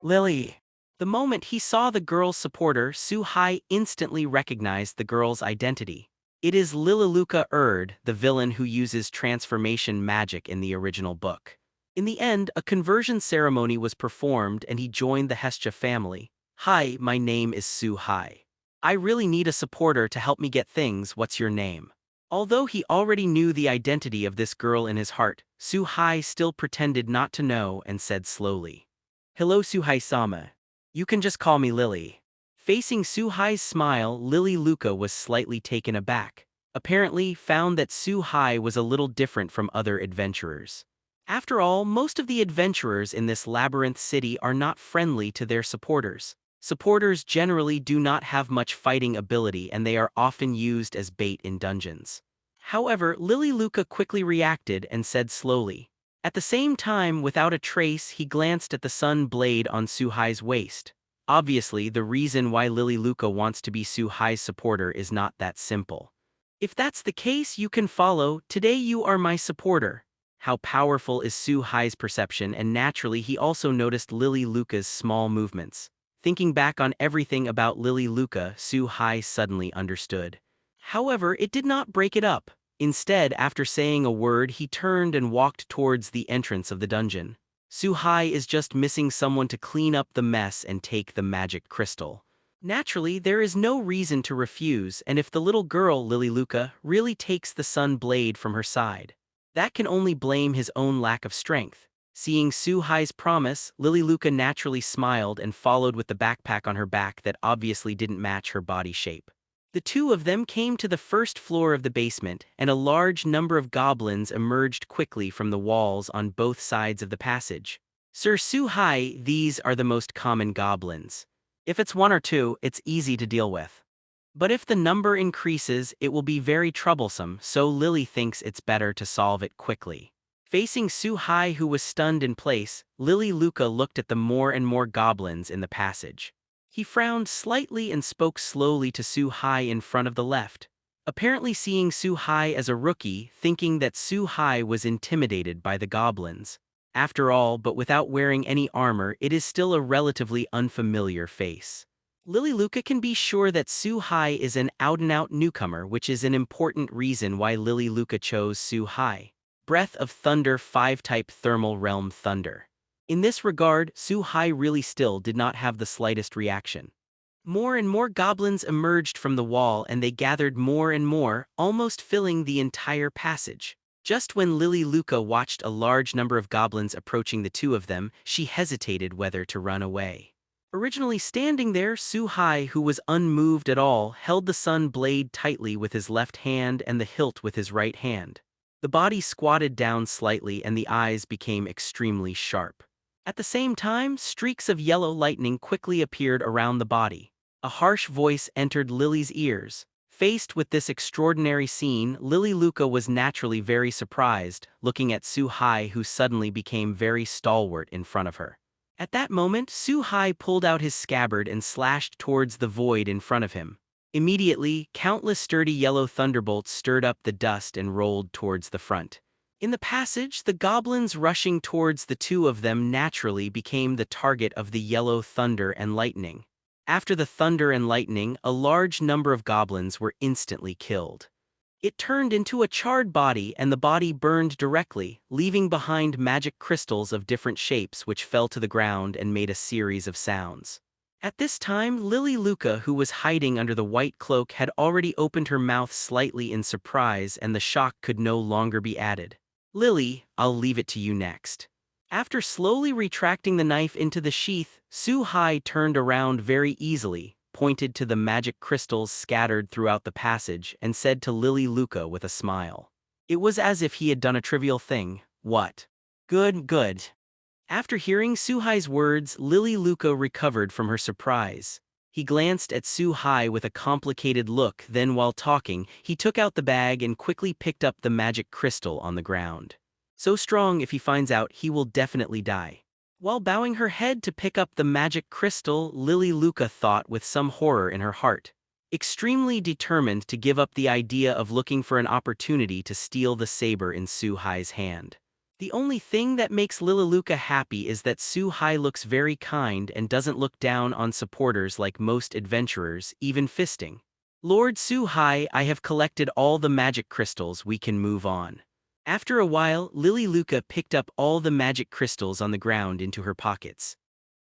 "Lily." The moment he saw the girl's supporter, Su-hai instantly recognized the girl's identity. It is Lililuka Erd, the villain who uses transformation magic in the original book. In the end, a conversion ceremony was performed and he joined the Hestia family. "Hi, my name is Su-hai. I really need a supporter to help me get things. What's your name?" Although he already knew the identity of this girl in his heart, Su-hai still pretended not to know and said slowly, "Hello Su-hai-sama. You can just call me Lily." Facing Su-hai's smile, Lily Luca was slightly taken aback. Apparently found that Su-hai was a little different from other adventurers. After all, most of the adventurers in this labyrinth city are not friendly to their supporters. Supporters generally do not have much fighting ability and they are often used as bait in dungeons. However, Lily Luca quickly reacted and said slowly. At the same time, without a trace, he glanced at the sun blade on Su-hai's waist. Obviously, the reason why Lily Luca wants to be Su-hai's supporter is not that simple. "If that's the case, you can follow. Today you are my supporter." How powerful is Su-hai's perception, and naturally he also noticed Lily Luca's small movements. Thinking back on everything about Lily Luca, Su-hai suddenly understood. However, it did not break it up. Instead, after saying a word, he turned and walked towards the entrance of the dungeon. Su-hai is just missing someone to clean up the mess and take the magic crystal. Naturally, there is no reason to refuse, and if the little girl, Lily Luca, really takes the sun blade from her side, that can only blame his own lack of strength. Seeing Su-hai's promise, Lily Luca naturally smiled and followed with the backpack on her back that obviously didn't match her body shape. The two of them came to the first floor of the basement, and a large number of goblins emerged quickly from the walls on both sides of the passage. "Sir Su-hai, these are the most common goblins. If it's one or two, it's easy to deal with. But if the number increases, it will be very troublesome, so Lily thinks it's better to solve it quickly." Facing Su-hai, who was stunned in place, Lily Luca looked at the more and more goblins in the passage. He frowned slightly and spoke slowly to Su-hai in front of the left. Apparently seeing Su-hai as a rookie, thinking that Su-hai was intimidated by the goblins. After all, but without wearing any armor, it is still a relatively unfamiliar face. Lily Luca can be sure that Su-hai is an out-and-out newcomer, which is an important reason why Lily Luca chose Su-hai. Breath of Thunder 5-type Thermal Realm Thunder. In this regard, Su-hai really still did not have the slightest reaction. More and more goblins emerged from the wall and they gathered more and more, almost filling the entire passage. Just when Lily Luca watched a large number of goblins approaching the two of them, she hesitated whether to run away. Originally standing there, Su-hai, who was unmoved at all, held the sun blade tightly with his left hand and the hilt with his right hand. The body squatted down slightly and the eyes became extremely sharp. At the same time, streaks of yellow lightning quickly appeared around the body. A harsh voice entered Lily's ears. Faced with this extraordinary scene, Lily Luca was naturally very surprised, looking at Su-hai, who suddenly became very stalwart in front of her. At that moment, Su-hai pulled out his scabbard and slashed towards the void in front of him. Immediately, countless sturdy yellow thunderbolts stirred up the dust and rolled towards the front. In the passage, the goblins rushing towards the two of them naturally became the target of the yellow thunder and lightning. After the thunder and lightning, a large number of goblins were instantly killed. It turned into a charred body and the body burned directly, leaving behind magic crystals of different shapes which fell to the ground and made a series of sounds. At this time, Lily Luca, who was hiding under the white cloak, had already opened her mouth slightly in surprise and the shock could no longer be added. "Lily, I'll leave it to you next." After slowly retracting the knife into the sheath, Su-hai turned around very easily, pointed to the magic crystals scattered throughout the passage, and said to Lily Luca with a smile, It was as if he had done a trivial thing. What? Good, good. After hearing Suhai's words, Lily Luca recovered from her surprise. He glanced at Suhai with a complicated look, then while talking, he took out the bag and quickly picked up the magic crystal on the ground. So strong, if he finds out, he will definitely die. While bowing her head to pick up the magic crystal, Lily Luca thought with some horror in her heart. Extremely determined to give up the idea of looking for an opportunity to steal the saber in Suhai's hand. The only thing that makes Lily Luca happy is that Suhai looks very kind and doesn't look down on supporters like most adventurers, even fisting. Lord Suhai, I have collected all the magic crystals, we can move on. After a while, Lily Luca picked up all the magic crystals on the ground into her pockets.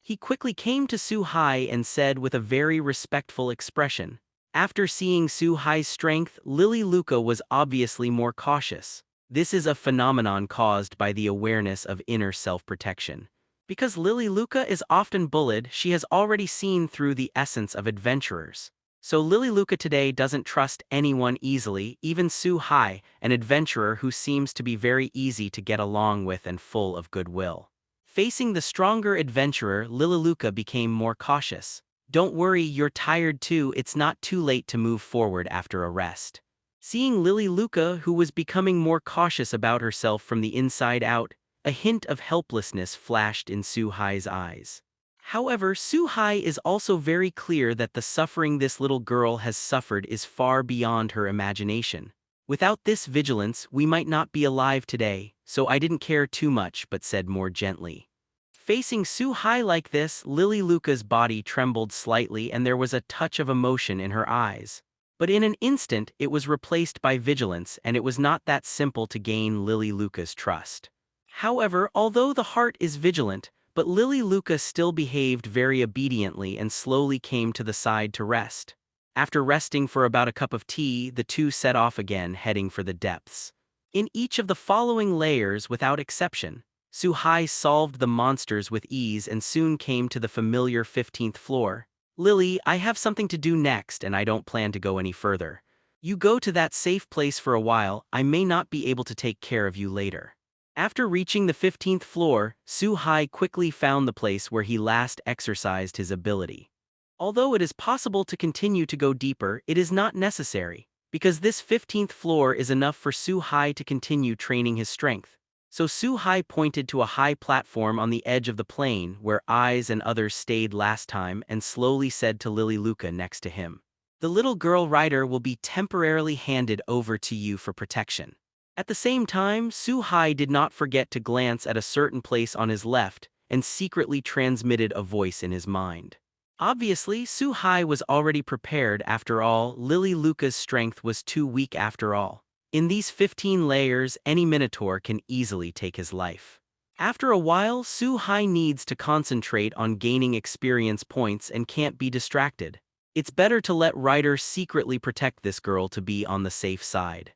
He quickly came to Suhai and said with a very respectful expression. After seeing Suhai's strength, Lily Luca was obviously more cautious. This is a phenomenon caused by the awareness of inner self-protection. Because Lily Luca is often bullied, she has already seen through the essence of adventurers. So Lily Luca today doesn't trust anyone easily, even Suhai, an adventurer who seems to be very easy to get along with and full of goodwill. Facing the stronger adventurer, Lily Luca became more cautious. Don't worry, you're tired too, it's not too late to move forward after a rest. Seeing Lily Luca, who was becoming more cautious about herself from the inside out, a hint of helplessness flashed in Suhai's eyes. However, Suhai is also very clear that the suffering this little girl has suffered is far beyond her imagination. Without this vigilance, we might not be alive today, so I didn't care too much but said more gently. Facing Suhai like this, Lily Luca's body trembled slightly and there was a touch of emotion in her eyes. But in an instant, it was replaced by vigilance, and it was not that simple to gain Lily Luca's trust. However, although the heart is vigilant, but Lily Luca still behaved very obediently and slowly came to the side to rest. After resting for about a cup of tea, the two set off again, heading for the depths. In each of the following layers, without exception, Suhai solved the monsters with ease and soon came to the familiar 15th floor. Lily, I have something to do next and I don't plan to go any further. You go to that safe place for a while, I may not be able to take care of you later. After reaching the 15th floor, Suhai quickly found the place where he last exercised his ability. Although it is possible to continue to go deeper, it is not necessary, because this 15th floor is enough for Suhai to continue training his strength. So Suhai pointed to a high platform on the edge of the plain where Eyes and others stayed last time and slowly said to Lily Luca next to him. The little girl rider will be temporarily handed over to you for protection. At the same time, Suhai did not forget to glance at a certain place on his left and secretly transmitted a voice in his mind. Obviously, Suhai was already prepared. After all, Lily Luca's strength was too weak after all. In these 15 layers, any minotaur can easily take his life. After a while, Suhai needs to concentrate on gaining experience points and can't be distracted. It's better to let Ryder secretly protect this girl to be on the safe side.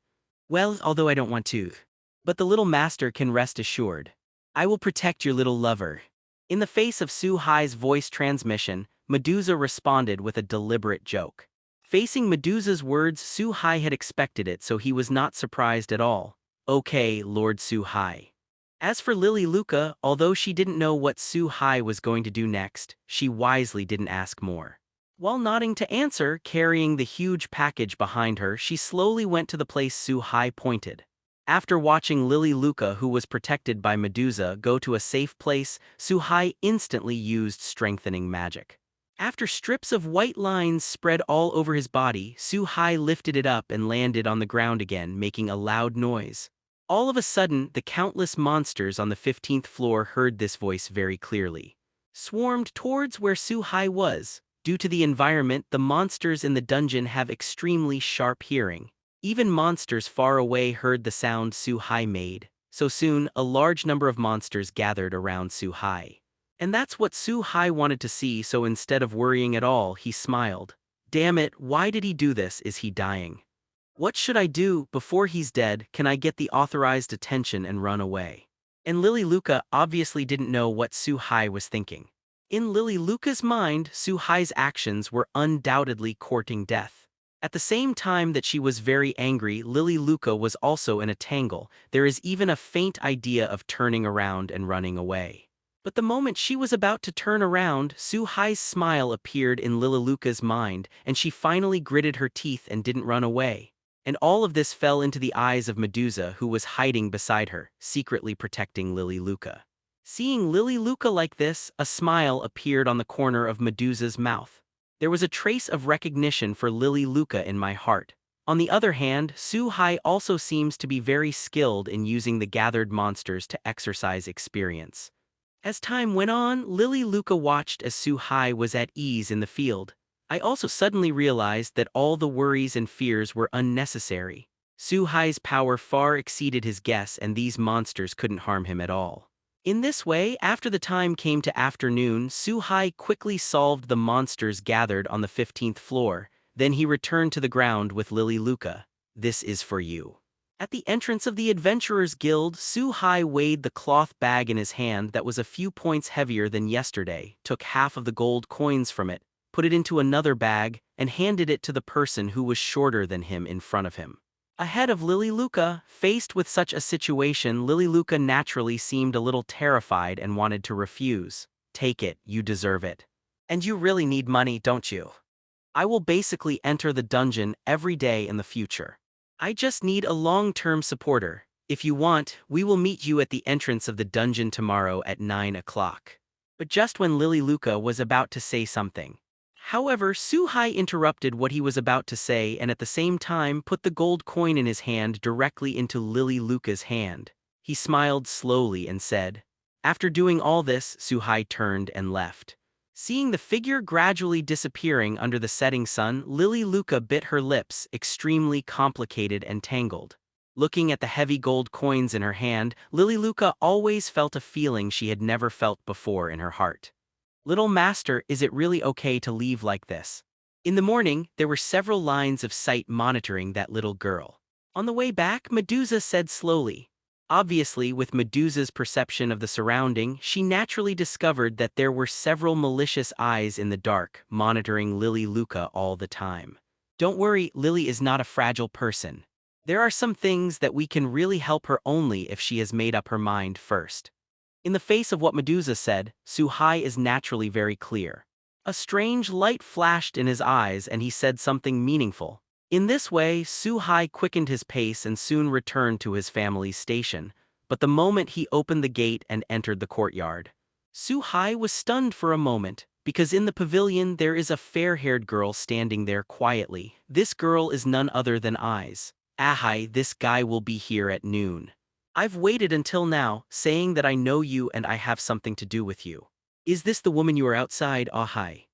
Well, although I don't want to. But the little master can rest assured. I will protect your little lover. In the face of Suhai's voice transmission, Medusa responded with a deliberate joke. Facing Medusa's words, Suhai had expected it, so he was not surprised at all. Okay, Lord Suhai. As for Lily Luca, although she didn't know what Suhai was going to do next, she wisely didn't ask more. While nodding to answer, carrying the huge package behind her, she slowly went to the place Suhai pointed. After watching Lily Luca, who was protected by Medusa, go to a safe place, Suhai instantly used strengthening magic. After strips of white lines spread all over his body, Suhai lifted it up and landed on the ground again, making a loud noise. All of a sudden, the countless monsters on the 15th floor heard this voice very clearly. Swarmed towards where Suhai was. Due to the environment, the monsters in the dungeon have extremely sharp hearing. Even monsters far away heard the sound Suhai made. So soon, a large number of monsters gathered around Suhai. And that's what Suhai wanted to see, so instead of worrying at all, he smiled. Damn it, why did he do this? Is he dying? What should I do? Before he's dead, can I get the authorized attention and run away? And Lily Luca obviously didn't know what Suhai was thinking. In Lily Luca's mind, Suhai's actions were undoubtedly courting death. At the same time that she was very angry, Lily Luca was also in a tangle. There is even a faint idea of turning around and running away. But the moment she was about to turn around, Su-hai's smile appeared in Lily Luca's mind, and she finally gritted her teeth and didn't run away. And all of this fell into the eyes of Medusa, who was hiding beside her, secretly protecting Lily Luca. Seeing Lily Luca like this, a smile appeared on the corner of Medusa's mouth. There was a trace of recognition for Lily Luca in my heart. On the other hand, Su-hai also seems to be very skilled in using the gathered monsters to exercise experience. As time went on, Lily Luca watched as Su-hai was at ease in the field. I also suddenly realized that all the worries and fears were unnecessary. Su-hai's power far exceeded his guess, and these monsters couldn't harm him at all. In this way, after the time came to afternoon, Su-hai quickly solved the monsters gathered on the 15th floor. Then he returned to the ground with Lily Luca. "This is for you." At the entrance of the Adventurers Guild, Su-hai weighed the cloth bag in his hand that was a few points heavier than yesterday, took half of the gold coins from it, put it into another bag, and handed it to the person who was shorter than him in front of him. Ahead of Lily Luca, faced with such a situation, Lily Luca naturally seemed a little terrified and wanted to refuse. "Take it, you deserve it. And you really need money, don't you? I will basically enter the dungeon every day in the future. I just need a long-term supporter. If you want, we will meet you at the entrance of the dungeon tomorrow at 9 o'clock. But just when Lily Luca was about to say something. However, Su-hai interrupted what he was about to say and at the same time put the gold coin in his hand directly into Lily Luca's hand. He smiled slowly and said, "After doing all this," Su-hai turned and left. Seeing the figure gradually disappearing under the setting sun, Lily Luca bit her lips, extremely complicated and tangled. Looking at the heavy gold coins in her hand, Lily Luca always felt a feeling she had never felt before in her heart. "Little master, is it really okay to leave like this?" In the morning, there were several lines of sight monitoring that little girl. On the way back, Medusa said slowly. Obviously, with Medusa's perception of the surrounding, she naturally discovered that there were several malicious eyes in the dark, monitoring Lily Luca all the time. "Don't worry, Lily is not a fragile person. There are some things that we can really help her only if she has made up her mind first." In the face of what Medusa said, Su-hai is naturally very clear. A strange light flashed in his eyes and he said something meaningful. In this way, Su-hai quickened his pace and soon returned to his family's station. But the moment he opened the gate and entered the courtyard, Su-hai was stunned for a moment, because in the pavilion there is a fair-haired girl standing there quietly. This girl is none other than Eyes. "Ahai, this guy will be here at noon. I've waited until now, saying that I know you and I have something to do with you. Is this the woman you are outside, Ahai?"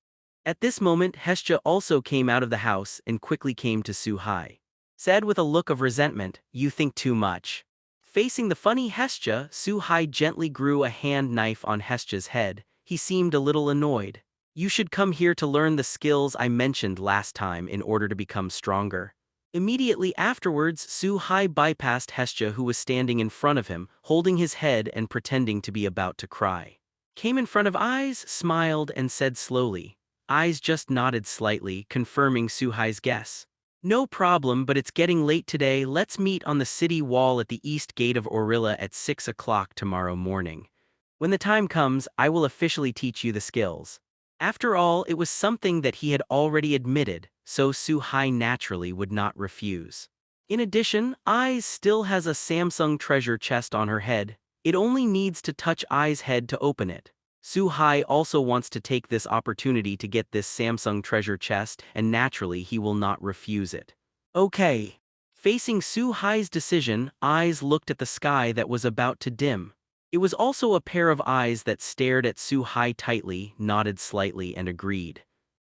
At this moment, Hestia also came out of the house and quickly came to Su-hai. Said with a look of resentment, "You think too much." Facing the funny Hestia, Su-hai gently grew a hand knife on Hestia's head. He seemed a little annoyed. "You should come here to learn the skills I mentioned last time in order to become stronger." Immediately afterwards, Su-hai bypassed Hestia, who was standing in front of him, holding his head and pretending to be about to cry. Came in front of Eyes, smiled, and said slowly. Eyes just nodded slightly, confirming Su-hai's guess. "No problem, but it's getting late today. Let's meet on the city wall at the east gate of Orilla at 6 o'clock tomorrow morning. When the time comes, I will officially teach you the skills." After all, it was something that he had already admitted, so Su-hai naturally would not refuse. In addition, Eyes still has a Samsung treasure chest on her head. It only needs to touch Eyes' head to open it. Su-hai also wants to take this opportunity to get this Samsung treasure chest, and naturally he will not refuse it. "Okay." Facing Su-hai's decision, Eyes looked at the sky that was about to dim. It was also a pair of eyes that stared at Su-hai tightly, nodded slightly, and agreed.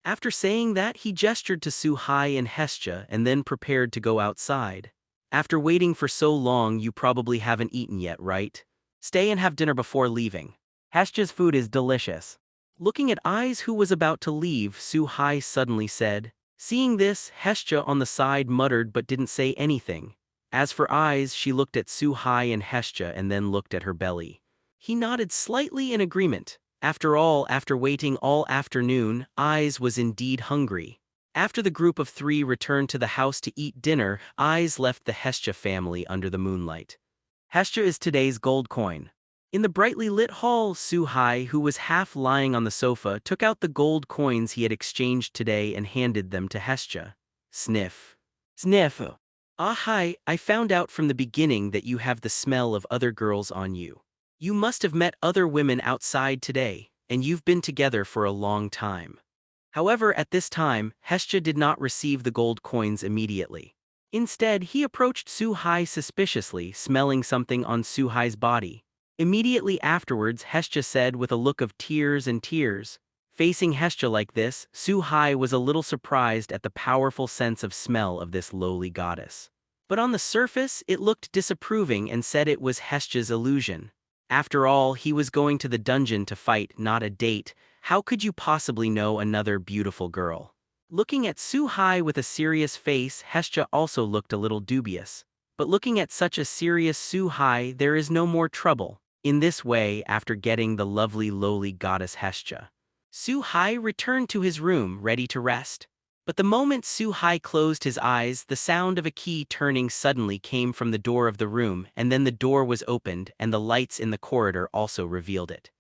After saying that, he gestured to Su-hai and Hestia and then prepared to go outside. "After waiting for so long, you probably haven't eaten yet, right? Stay and have dinner before leaving. Hestia's food is delicious." Looking at Eyes, who was about to leave, Su-hai suddenly said. Seeing this, Hestia on the side muttered but didn't say anything. As for Eyes, she looked at Su-hai and Hestia and then looked at her belly. He nodded slightly in agreement. After all, after waiting all afternoon, Eyes was indeed hungry. After the group of three returned to the house to eat dinner, Eyes left the Hestia family under the moonlight. Hestia is today's gold coin. In the brightly lit hall, Suhai, who was half lying on the sofa, took out the gold coins he had exchanged today and handed them to Hestia. Sniff. Sniff. Ah, hi, I found out from the beginning that you have the smell of other girls on you. You must have met other women outside today, and you've been together for a long time. However, at this time, Hestia did not receive the gold coins immediately. Instead, he approached Suhai suspiciously, smelling something on Suhai's body. Immediately afterwards, Hestia said with a look of tears and tears. Facing Hestia like this, Suhai was a little surprised at the powerful sense of smell of this lowly goddess. But on the surface, it looked disapproving and said it was Hestia's illusion. After all, he was going to the dungeon to fight, not a date. How could you possibly know another beautiful girl? Looking at Suhai with a serious face, Hestia also looked a little dubious. But looking at such a serious Suhai, there is no more trouble. In this way, after getting the lovely lowly goddess Hestia, Suhai returned to his room, ready to rest. But the moment Suhai closed his eyes, the sound of a key turning suddenly came from the door of the room, and then the door was opened, and the lights in the corridor also revealed it.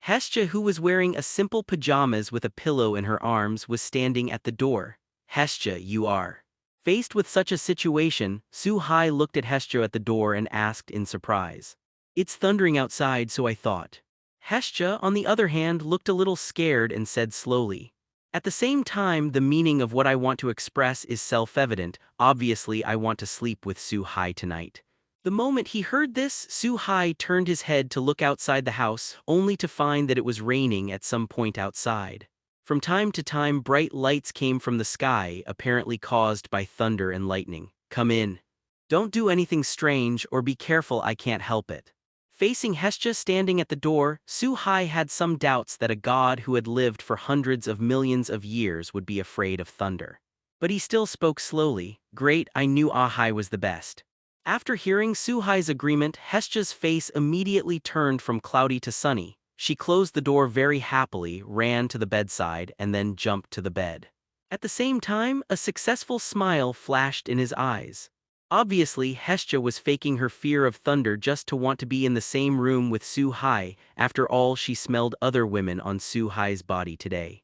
Hestia, who was wearing a simple pajamas with a pillow in her arms, was standing at the door. Hestia, you are. Faced with such a situation, Suhai looked at Hestia at the door and asked in surprise. It's thundering outside, so I thought. Hestia, on the other hand, looked a little scared and said slowly. At the same time, the meaning of what I want to express is self-evident. Obviously, I want to sleep with Suhai tonight. The moment he heard this, Suhai turned his head to look outside the house, only to find that it was raining at some point outside. From time to time, bright lights came from the sky, apparently caused by thunder and lightning. Come in. Don't do anything strange, or be careful, I can't help it. Facing Hestia standing at the door, Suhai had some doubts that a god who had lived for hundreds of millions of years would be afraid of thunder. But he still spoke slowly. Great, I knew Ahai was the best. After hearing Suhai's agreement, Hestia's face immediately turned from cloudy to sunny. She closed the door very happily, ran to the bedside, and then jumped to the bed. At the same time, a successful smile flashed in his eyes. Obviously, Hestia was faking her fear of thunder just to want to be in the same room with Suhai. After all, she smelled other women on Suhai's body today.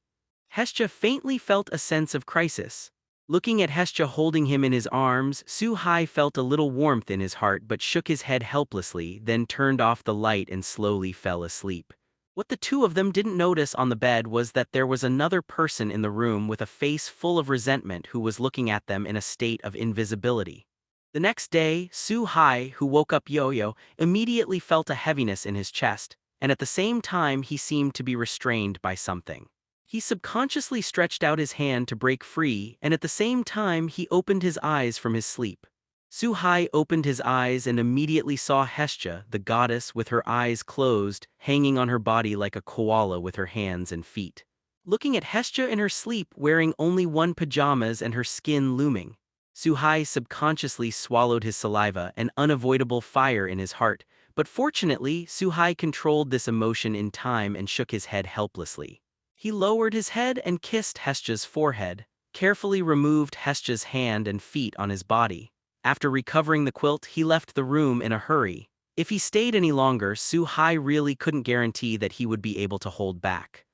Hestia faintly felt a sense of crisis. Looking at Hestia holding him in his arms, Suhai felt a little warmth in his heart but shook his head helplessly, then turned off the light and slowly fell asleep. What the two of them didn't notice on the bed was that there was another person in the room with a face full of resentment who was looking at them in a state of invisibility. The next day, Suhai, who woke up Yo-Yo, immediately felt a heaviness in his chest, and at the same time he seemed to be restrained by something. He subconsciously stretched out his hand to break free, and at the same time he opened his eyes from his sleep. Suhai opened his eyes and immediately saw Hestia, the goddess, with her eyes closed, hanging on her body like a koala with her hands and feet. Looking at Hestia in her sleep, wearing only one pajamas and her skin looming, Suhai subconsciously swallowed his saliva, an unavoidable fire in his heart, but fortunately, Suhai controlled this emotion in time and shook his head helplessly. He lowered his head and kissed Hestia's forehead, carefully removed Hestia's hand and feet on his body. After recovering the quilt, he left the room in a hurry. If he stayed any longer, Suhai really couldn't guarantee that he would be able to hold back.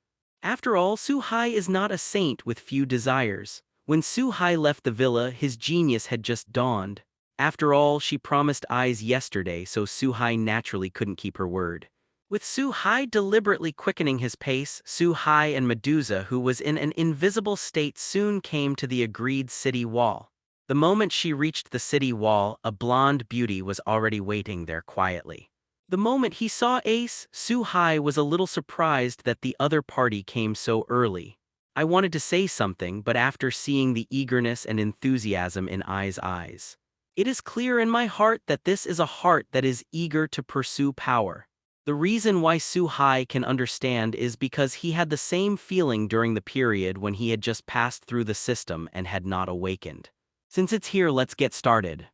After all, Suhai is not a saint with few desires. When Suhai left the villa, his genius had just dawned. After all, she promised Eyes yesterday, so Suhai naturally couldn't keep her word. With Suhai deliberately quickening his pace, Suhai and Medusa, who was in an invisible state, soon came to the agreed city wall. The moment she reached the city wall, a blonde beauty was already waiting there quietly. The moment he saw Ace, Suhai was a little surprised that the other party came so early. I wanted to say something, but after seeing the eagerness and enthusiasm in Ai's eyes, it is clear in my heart that this is a heart that is eager to pursue power. The reason why Suhai can understand is because he had the same feeling during the period when he had just passed through the system and had not awakened. Since it's here, let's get started.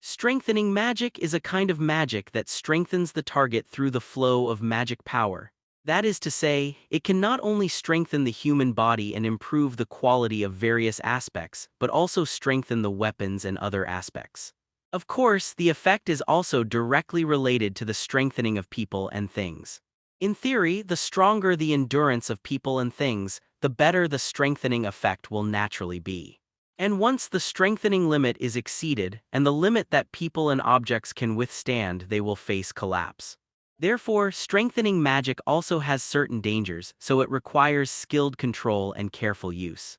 Strengthening magic is a kind of magic that strengthens the target through the flow of magic power. That is to say, it can not only strengthen the human body and improve the quality of various aspects, but also strengthen the weapons and other aspects. Of course, the effect is also directly related to the strengthening of people and things. In theory, the stronger the endurance of people and things, the better the strengthening effect will naturally be. And once the strengthening limit is exceeded, and the limit that people and objects can withstand, they will face collapse. Therefore, strengthening magic also has certain dangers, so it requires skilled control and careful use.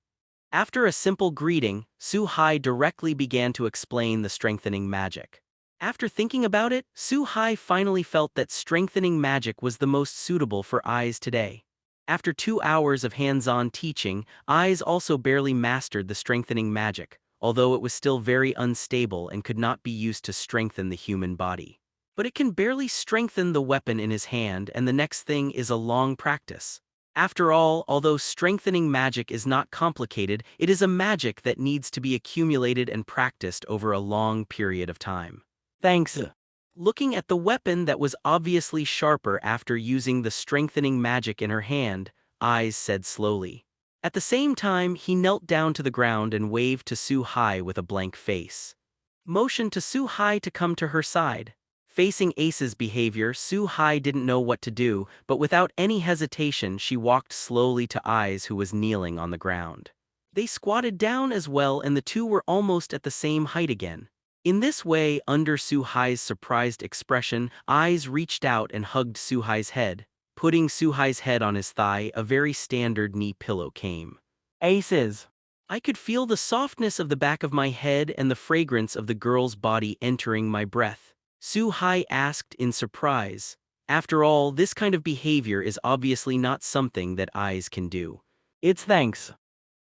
After a simple greeting, Su Hai directly began to explain the strengthening magic. After thinking about it, Su Hai finally felt that strengthening magic was the most suitable for eyes today. After 2 hours of hands-on teaching, eyes also barely mastered the strengthening magic, although it was still very unstable and could not be used to strengthen the human body. But it can barely strengthen the weapon in his hand, and the next thing is a long practice. After all, although strengthening magic is not complicated, it is a magic that needs to be accumulated and practiced over a long period of time. Thanks. Looking at the weapon that was obviously sharper after using the strengthening magic in her hand, Eyes said slowly. At the same time, he knelt down to the ground and waved to Su Hai with a blank face. Motioned to Su Hai to come to her side. Facing Ace's behavior, Su Hai didn't know what to do, but without any hesitation she walked slowly to Eyes, who was kneeling on the ground. They squatted down as well, and the two were almost at the same height again. In this way, under Su Hai's surprised expression, Eyes reached out and hugged Su Hai's head. Putting Su Hai's head on his thigh, a very standard knee pillow came. Aces. I could feel the softness of the back of my head and the fragrance of the girl's body entering my breath. Su Hai asked in surprise. After all, this kind of behavior is obviously not something that Eyes can do. It's thanks.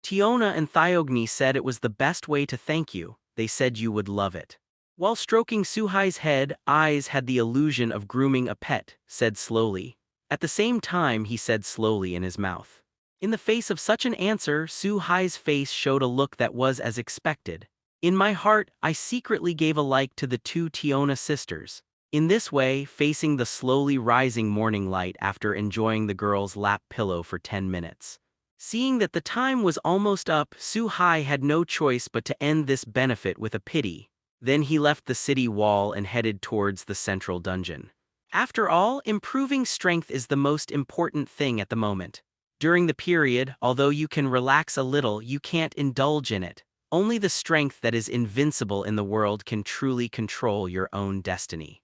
Tiona and Thiogni said it was the best way to thank you. They said you would love it. While stroking Su Hai's head, Eyes had the illusion of grooming a pet, said slowly. At the same time, he said slowly in his mouth. In the face of such an answer, Su Hai's face showed a look that was as expected. In my heart, I secretly gave a like to the two Tiona sisters. In this way, facing the slowly rising morning light after enjoying the girl's lap pillow for 10 minutes. Seeing that the time was almost up, Su Hai had no choice but to end this benefit with a pity. Then he left the city wall and headed towards the central dungeon. After all, improving strength is the most important thing at the moment. During the period, although you can relax a little, you can't indulge in it. Only the strength that is invincible in the world can truly control your own destiny.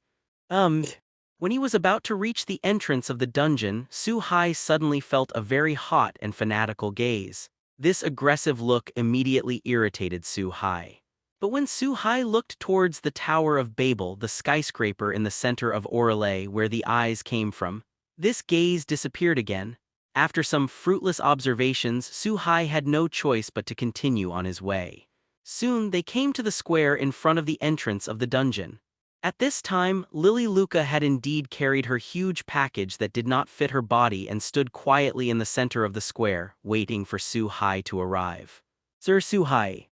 When he was about to reach the entrance of the dungeon, Su Hai suddenly felt a very hot and fanatical gaze. This aggressive look immediately irritated Su Hai. But when Su Hai looked towards the Tower of Babel, the skyscraper in the center of Orelais where the eyes came from, this gaze disappeared again. After some fruitless observations, Su Hai had no choice but to continue on his way. Soon they came to the square in front of the entrance of the dungeon. At this time, Lily Luca had indeed carried her huge package that did not fit her body and stood quietly in the center of the square, waiting for Su Hai to arrive. Sir Su Hai.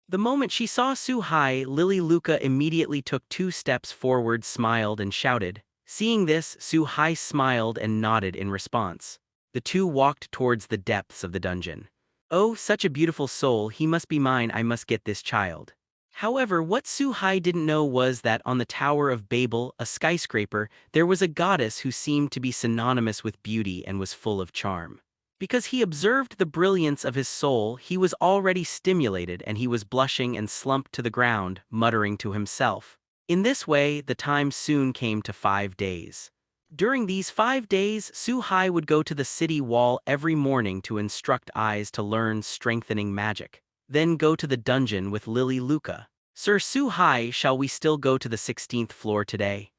The moment she saw Su Hai, Lily Luca immediately took 2 steps forward, smiled and shouted. Seeing this, Su Hai smiled and nodded in response. The two walked towards the depths of the dungeon. Oh, such a beautiful soul, he must be mine, I must get this child. However, what Su Hai didn't know was that on the Tower of Babel, a skyscraper, there was a goddess who seemed to be synonymous with beauty and was full of charm. Because he observed the brilliance of his soul, he was already stimulated and he was blushing and slumped to the ground, muttering to himself. In this way, the time soon came to 5 days. During these 5 days, Su Hai would go to the city wall every morning to instruct Eyes to learn strengthening magic. Then go to the dungeon with Lily Luca. Sir Su Hai, shall we still go to the 16th floor today?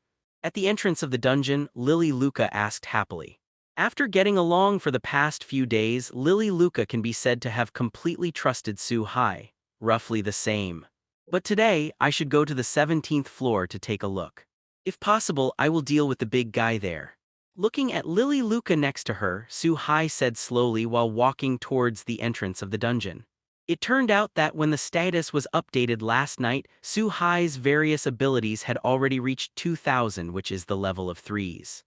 At the entrance of the dungeon, Lily Luca asked happily. After getting along for the past few days, Lily Luca can be said to have completely trusted Su Hai. Roughly the same. But today, I should go to the 17th floor to take a look. If possible, I will deal with the big guy there. Looking at Lily Luca next to her, Su Hai said slowly while walking towards the entrance of the dungeon. It turned out that when the status was updated last night, Su Hai's various abilities had already reached 2000, which is the level of 3s.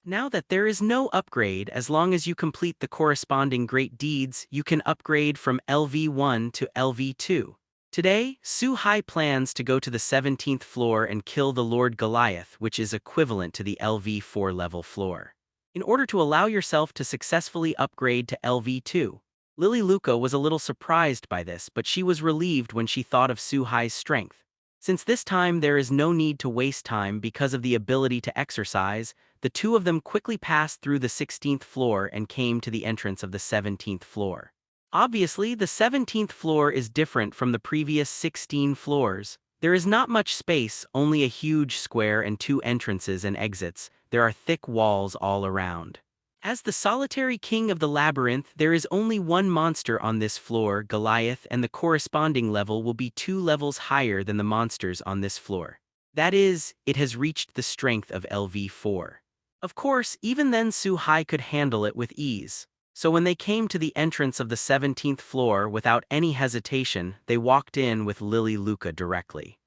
Now that there is no upgrade, as long as you complete the corresponding great deeds, you can upgrade from LV1 to LV2. Today, Su-Hai plans to go to the 17th floor and kill the Lord Goliath, which is equivalent to the LV4 level floor. In order to allow yourself to successfully upgrade to LV2, Lily Luca was a little surprised by this, but she was relieved when she thought of Su-Hai's strength. Since this time there is no need to waste time because of the ability to exercise, the two of them quickly passed through the 16th floor and came to the entrance of the 17th floor. Obviously, the 17th floor is different from the previous 16 floors. There is not much space, only a huge square and two entrances and exits. There are thick walls all around. As the solitary king of the labyrinth, there is only one monster on this floor, Goliath, and the corresponding level will be 2 levels higher than the monsters on this floor. That is, it has reached the strength of LV4. Of course, even then Su-Hai could handle it with ease. So when they came to the entrance of the 17th floor without any hesitation, they walked in with Lily Luca directly.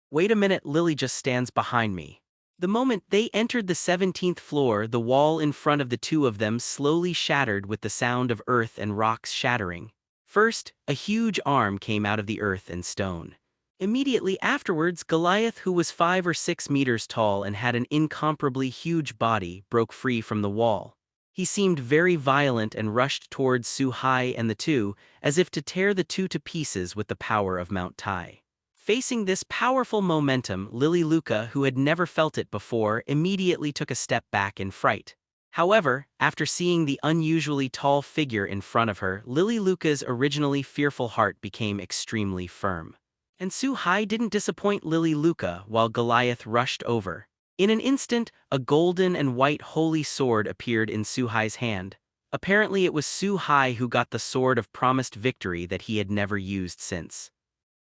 Wait a minute, Lily just stands behind me. The moment they entered the 17th floor, the wall in front of the two of them slowly shattered with the sound of earth and rocks shattering. First, a huge arm came out of the earth and stone. Immediately afterwards, Goliath, who was 5 or 6 meters tall and had an incomparably huge body, broke free from the wall. He seemed very violent and rushed towards Su-Hai and the two, as if to tear the two to pieces with the power of Mount Tai. Facing this powerful momentum, Lily Luca, who had never felt it before, immediately took a step back in fright. However, after seeing the unusually tall figure in front of her, Lily Luca's originally fearful heart became extremely firm. And Su-Hai didn't disappoint Lily Luca while Goliath rushed over. In an instant, a golden and white holy sword appeared in Su-Hai's hand. Apparently it was Su-Hai who got the sword of promised victory that he had never used since.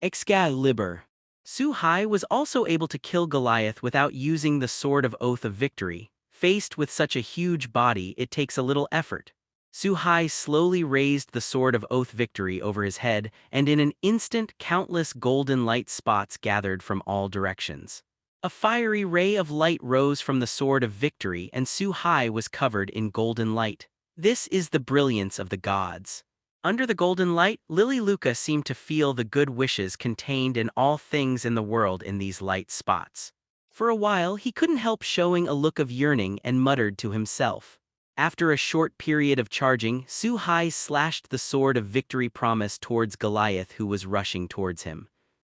Excalibur. Su-Hai was also able to kill Goliath without using the Sword of Oath of Victory. Faced with such a huge body, it takes a little effort. Su-Hai slowly raised the Sword of Oath Victory over his head, and in an instant countless golden light spots gathered from all directions. A fiery ray of light rose from the Sword of Victory, and Su-Hai was covered in golden light. This is the brilliance of the gods. Under the golden light, Lily Luca seemed to feel the good wishes contained in all things in the world in these light spots. For a while, he couldn't help showing a look of yearning and muttered to himself. After a short period of charging, Su-Hai slashed the Sword of Victory promise towards Goliath, who was rushing towards him.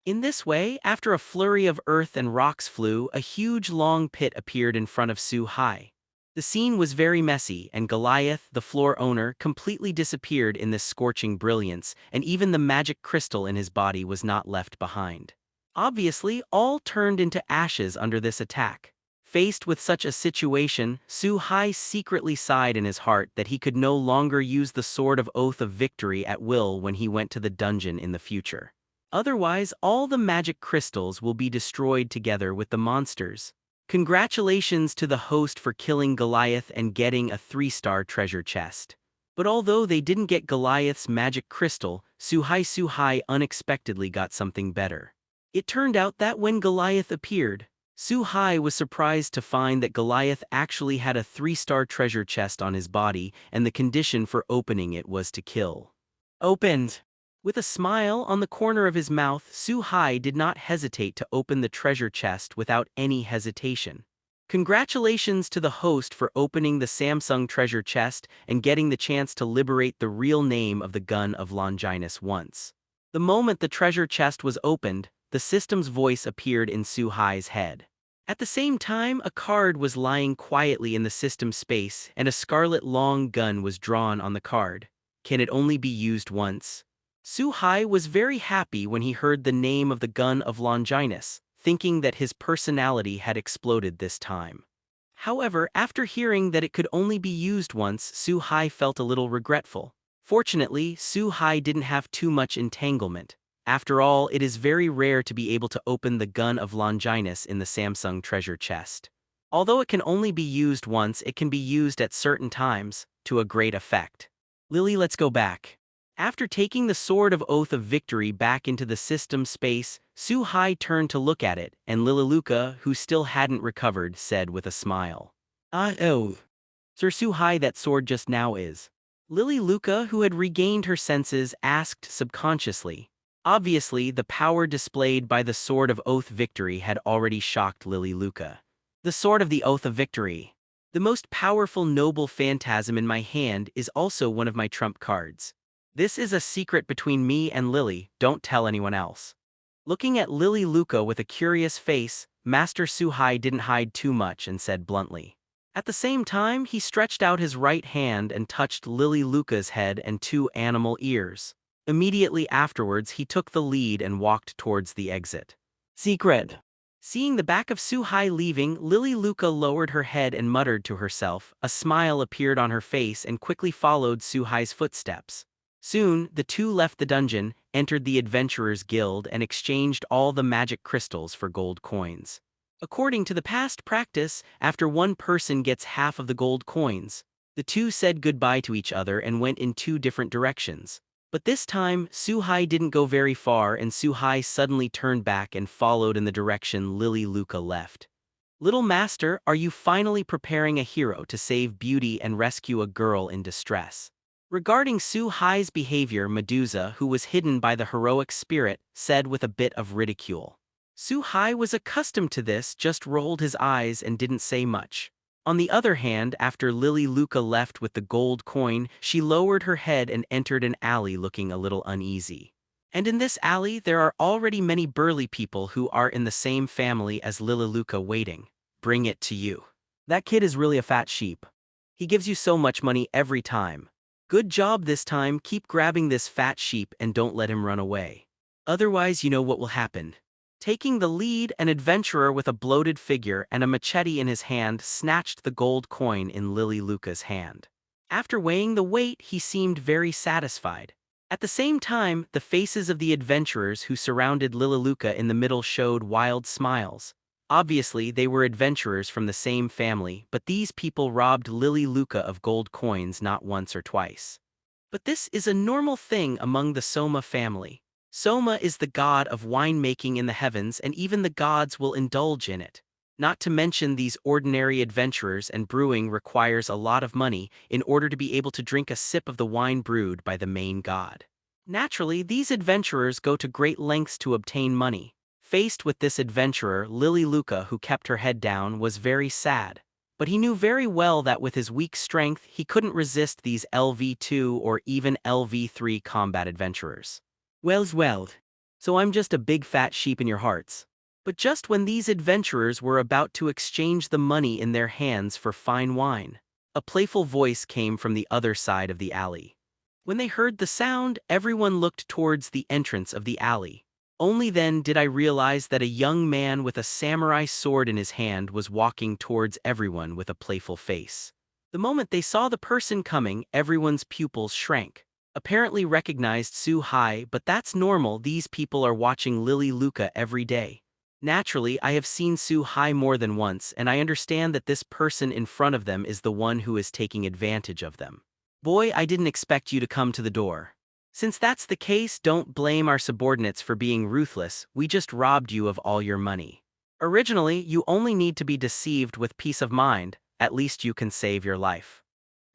In this way, after a flurry of earth and rocks flew, a huge long pit appeared in front of Su-Hai. The scene was very messy, and Goliath, the floor owner, completely disappeared in this scorching brilliance, and even the magic crystal in his body was not left behind. Obviously, all turned into ashes under this attack. Faced with such a situation, Su-Hai secretly sighed in his heart that he could no longer use the Sword of Oath of Victory at will when he went to the dungeon in the future. Otherwise, all the magic crystals will be destroyed together with the monsters. Congratulations to the host for killing Goliath and getting a 3-star treasure chest. But although they didn't get Goliath's magic crystal, Su-Hai unexpectedly got something better. It turned out that when Goliath appeared, Su-Hai was surprised to find that Goliath actually had a 3-star treasure chest on his body, and the condition for opening it was to kill. Opened! With a smile on the corner of his mouth, Su-Hai did not hesitate to open the treasure chest without any hesitation. Congratulations to the host for opening the Samsung treasure chest and getting the chance to liberate the real name of the gun of Longinus once. The moment the treasure chest was opened, the system's voice appeared in Su-Hai's head. At the same time, a card was lying quietly in the system space, and a scarlet long gun was drawn on the card. Can it only be used once? Su-Hai was very happy when he heard the name of the gun of Longinus, thinking that his personality had exploded this time. However, after hearing that it could only be used once, Su-Hai felt a little regretful. Fortunately, Su-Hai didn't have too much entanglement. After all, it is very rare to be able to open the gun of Longinus in the Samsung treasure chest. Although it can only be used once, it can be used at certain times, to a great effect. Lily, let's go back. After taking the Sword of Oath of Victory back into the system space, Su-Hai turned to look at it, and Lily Luca, who still hadn't recovered, said with a smile, "Oh, Sir Su-hai, that sword just now is. Lily Luca, who had regained her senses, asked subconsciously. Obviously, the power displayed by the Sword of Oath Victory had already shocked Lily Luca. The Sword of the Oath of Victory. The most powerful noble phantasm in my hand is also one of my trump cards. This is a secret between me and Lily, don't tell anyone else. Looking at Lily Luca with a curious face, Master Su-hai didn't hide too much and said bluntly. At the same time, he stretched out his right hand and touched Lily Luca's head and 2 animal ears. Immediately afterwards, he took the lead and walked towards the exit. Secret. Seeing the back of Su-hai leaving, Lily Luca lowered her head and muttered to herself. A smile appeared on her face and quickly followed Su-hai's footsteps. Soon, the two left the dungeon, entered the Adventurers Guild, and exchanged all the magic crystals for gold coins. According to the past practice, after one person gets half of the gold coins, the two said goodbye to each other and went in 2 different directions. But this time, Su-hai didn't go very far, and Su-hai suddenly turned back and followed in the direction Lily Luca left. Little master, are you finally preparing a hero to save beauty and rescue a girl in distress? Regarding Su-hai's behavior, Medusa, who was hidden by the heroic spirit, said with a bit of ridicule. Su-hai was accustomed to this, just rolled his eyes and didn't say much. On the other hand, after Lily Luca left with the gold coin, she lowered her head and entered an alley looking a little uneasy. And in this alley, there are already many burly people who are in the same family as Lily Luca waiting. Bring it to you. That kid is really a fat sheep. He gives you so much money every time. Good job this time, keep grabbing this fat sheep and don't let him run away. Otherwise, you know what will happen. Taking the lead, an adventurer with a bloated figure and a machete in his hand snatched the gold coin in Lily Luca's hand. After weighing the weight, he seemed very satisfied. At the same time, the faces of the adventurers who surrounded Lily Luca in the middle showed wild smiles. Obviously, they were adventurers from the same family, but these people robbed Lily Luca of gold coins not once or twice. But this is a normal thing among the Soma family. Soma is the god of winemaking in the heavens, and even the gods will indulge in it. Not to mention these ordinary adventurers, and brewing requires a lot of money in order to be able to drink a sip of the wine brewed by the main god. Naturally, these adventurers go to great lengths to obtain money. Faced with this adventurer, Lily Luca, who kept her head down, was very sad. But he knew very well that with his weak strength, he couldn't resist these LV2 or even LV3 combat adventurers. Well, so I'm just a big fat sheep in your hearts. But just when these adventurers were about to exchange the money in their hands for fine wine, a playful voice came from the other side of the alley. When they heard the sound, everyone looked towards the entrance of the alley. Only then did I realize that a young man with a samurai sword in his hand was walking towards everyone with a playful face. The moment they saw the person coming, everyone's pupils shrank. Apparently recognized Su-hai, but that's normal, these people are watching Lily Luca every day. Naturally, I have seen Su-hai more than once, and I understand that this person in front of them is the one who is taking advantage of them. Boy, I didn't expect you to come to the door. Since that's the case, don't blame our subordinates for being ruthless, we just robbed you of all your money. Originally, you only need to be deceived with peace of mind, at least you can save your life.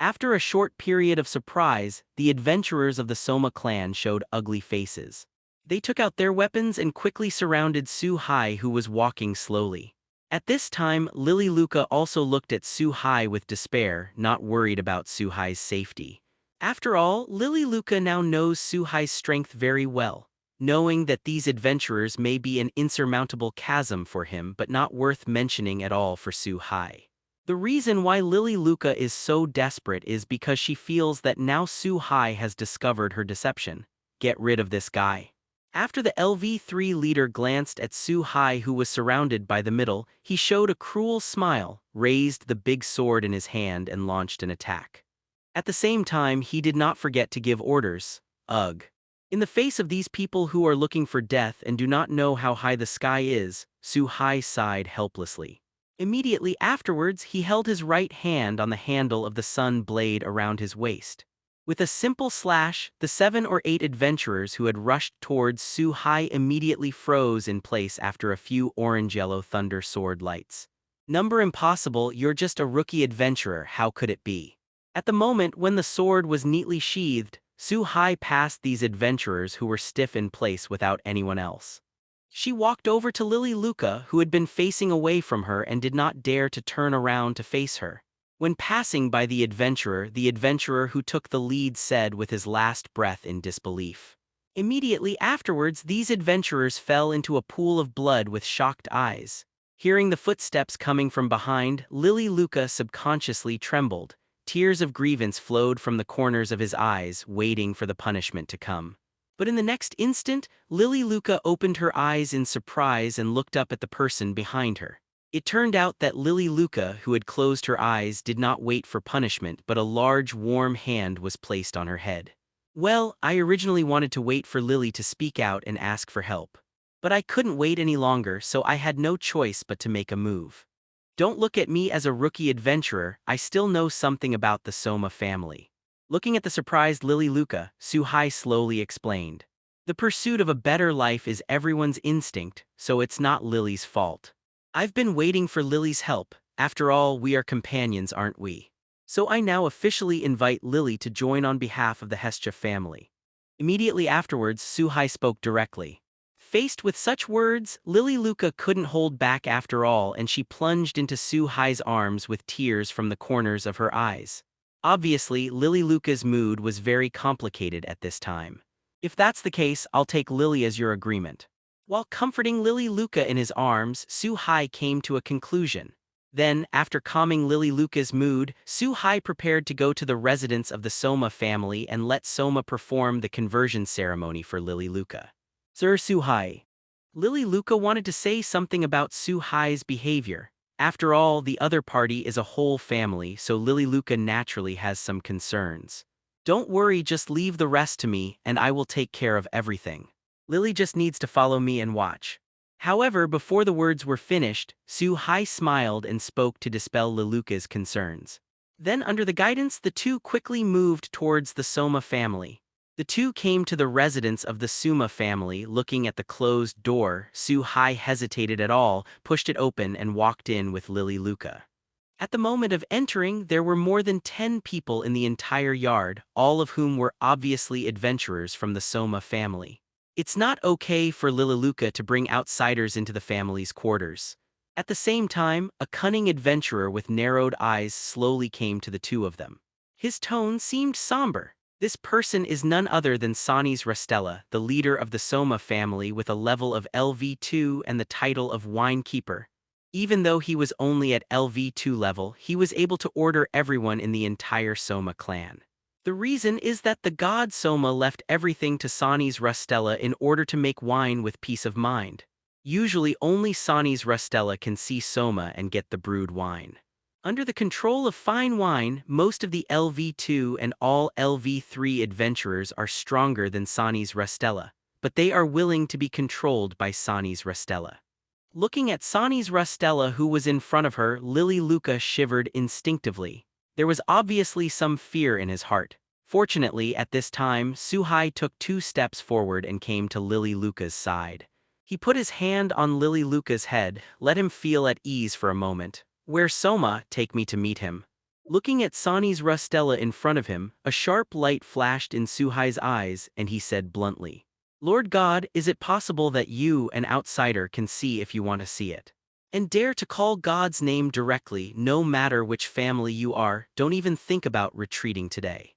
After a short period of surprise, the adventurers of the Soma clan showed ugly faces. They took out their weapons and quickly surrounded Su-hai, who was walking slowly. At this time, Lily Luca also looked at Su-hai with despair, not worried about Su-hai's safety. After all, Lily Luca now knows Su-hai's strength very well, knowing that these adventurers may be an insurmountable chasm for him but not worth mentioning at all for Su-hai. The reason why Lily Luca is so desperate is because she feels that now Su-hai has discovered her deception. Get rid of this guy. After the LV3 leader glanced at Su-hai, who was surrounded by the middle, he showed a cruel smile, raised the big sword in his hand and launched an attack. At the same time, he did not forget to give orders. Ugh. In the face of these people who are looking for death and do not know how high the sky is, Su-hai sighed helplessly. Immediately afterwards, he held his right hand on the handle of the sun blade around his waist. With a simple slash, the 7 or 8 adventurers who had rushed towards Su-hai immediately froze in place after a few orange-yellow thunder sword lights. Number impossible, you're just a rookie adventurer, how could it be? At the moment when the sword was neatly sheathed, Su-hai passed these adventurers who were stiff in place without anyone else. She walked over to Lily Luca, who had been facing away from her and did not dare to turn around to face her. When passing by the adventurer who took the lead said with his last breath in disbelief. Immediately afterwards, these adventurers fell into a pool of blood with shocked eyes. Hearing the footsteps coming from behind, Lily Luca subconsciously trembled. Tears of grievance flowed from the corners of his eyes, waiting for the punishment to come. But in the next instant, Lily Luca opened her eyes in surprise and looked up at the person behind her. It turned out that Lily Luca, who had closed her eyes, did not wait for punishment, but a large, warm hand was placed on her head. Well, I originally wanted to wait for Lily to speak out and ask for help. But I couldn't wait any longer, so I had no choice but to make a move. Don't look at me as a rookie adventurer, I still know something about the Soma family. Looking at the surprised Lily Luca, Su-hai slowly explained. The pursuit of a better life is everyone's instinct, so it's not Lily's fault. I've been waiting for Lily's help. After all, we are companions, aren't we? So I now officially invite Lily to join on behalf of the Hestia family. Immediately afterwards, Su-hai spoke directly. Faced with such words, Lily Luca couldn't hold back after all, and she plunged into Su-hai's arms with tears from the corners of her eyes. Obviously, Lily Luca's mood was very complicated at this time. If that's the case, I'll take Lily as your agreement. While comforting Lily Luca in his arms, Su-hai came to a conclusion. Then, after calming Lily Luca's mood, Su-hai prepared to go to the residence of the Soma family and let Soma perform the conversion ceremony for Lily Luca. Sir Su-hai. Lily Luca wanted to say something about Su-hai's behavior. After all, the other party is a whole family, so Lily Luca naturally has some concerns. Don't worry, just leave the rest to me, and I will take care of everything. Lily just needs to follow me and watch. However, before the words were finished, Su-hai smiled and spoke to dispel Liluca's concerns. Then, under the guidance, the two quickly moved towards the Soma family. The two came to the residence of the Suma family. Looking at the closed door, Su-hai hesitated at all, pushed it open and walked in with Lily Luca. At the moment of entering, there were more than 10 people in the entire yard, all of whom were obviously adventurers from the Soma family. It's not okay for Lily Luca to bring outsiders into the family's quarters. At the same time, a cunning adventurer with narrowed eyes slowly came to the two of them. His tone seemed somber. This person is none other than Sanis Rastella, the leader of the Soma family with a level of LV2 and the title of Wine Keeper. Even though he was only at LV2 level, he was able to order everyone in the entire Soma clan. The reason is that the god Soma left everything to Sanis Rastella in order to make wine with peace of mind. Usually only Sanis Rastella can see Soma and get the brewed wine. Under the control of fine wine, most of the LV2 and all LV3 adventurers are stronger than Sanis Rastella, but they are willing to be controlled by Sanis Rastella. Looking at Sanis Rastella, who was in front of her, Lily Luca shivered instinctively. There was obviously some fear in his heart. Fortunately, at this time, Su-hai took 2 steps forward and came to Lily Luca's side. He put his hand on Lily Luca's head, let him feel at ease for a moment. Where Soma, take me to meet him. Looking at Sanis Rastella in front of him, a sharp light flashed in Su-hai's eyes, and he said bluntly, Lord God, is it possible that you, an outsider, can see if you want to see it? And dare to call God's name directly, no matter which family you are, don't even think about retreating today.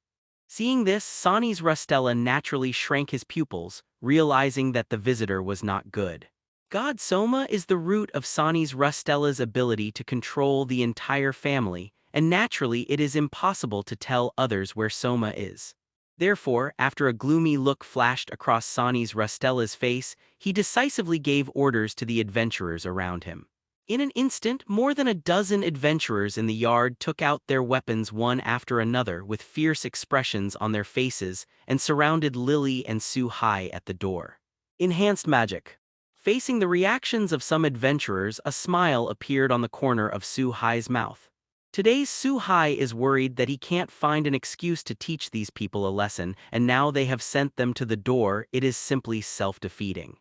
Seeing this, Sanis Rastella naturally shrank his pupils, realizing that the visitor was not good. God Soma is the root of Sanis Rastella's ability to control the entire family, and naturally it is impossible to tell others where Soma is. Therefore, after a gloomy look flashed across Sanis Rastella's face, he decisively gave orders to the adventurers around him. In an instant, more than a dozen adventurers in the yard took out their weapons one after another with fierce expressions on their faces and surrounded Lily and Su-hai at the door. Enhanced magic. Facing the reactions of some adventurers, a smile appeared on the corner of Su-hai's mouth. Today's Su-hai is worried that he can't find an excuse to teach these people a lesson, and now they have sent them to the door. It is simply self-defeating.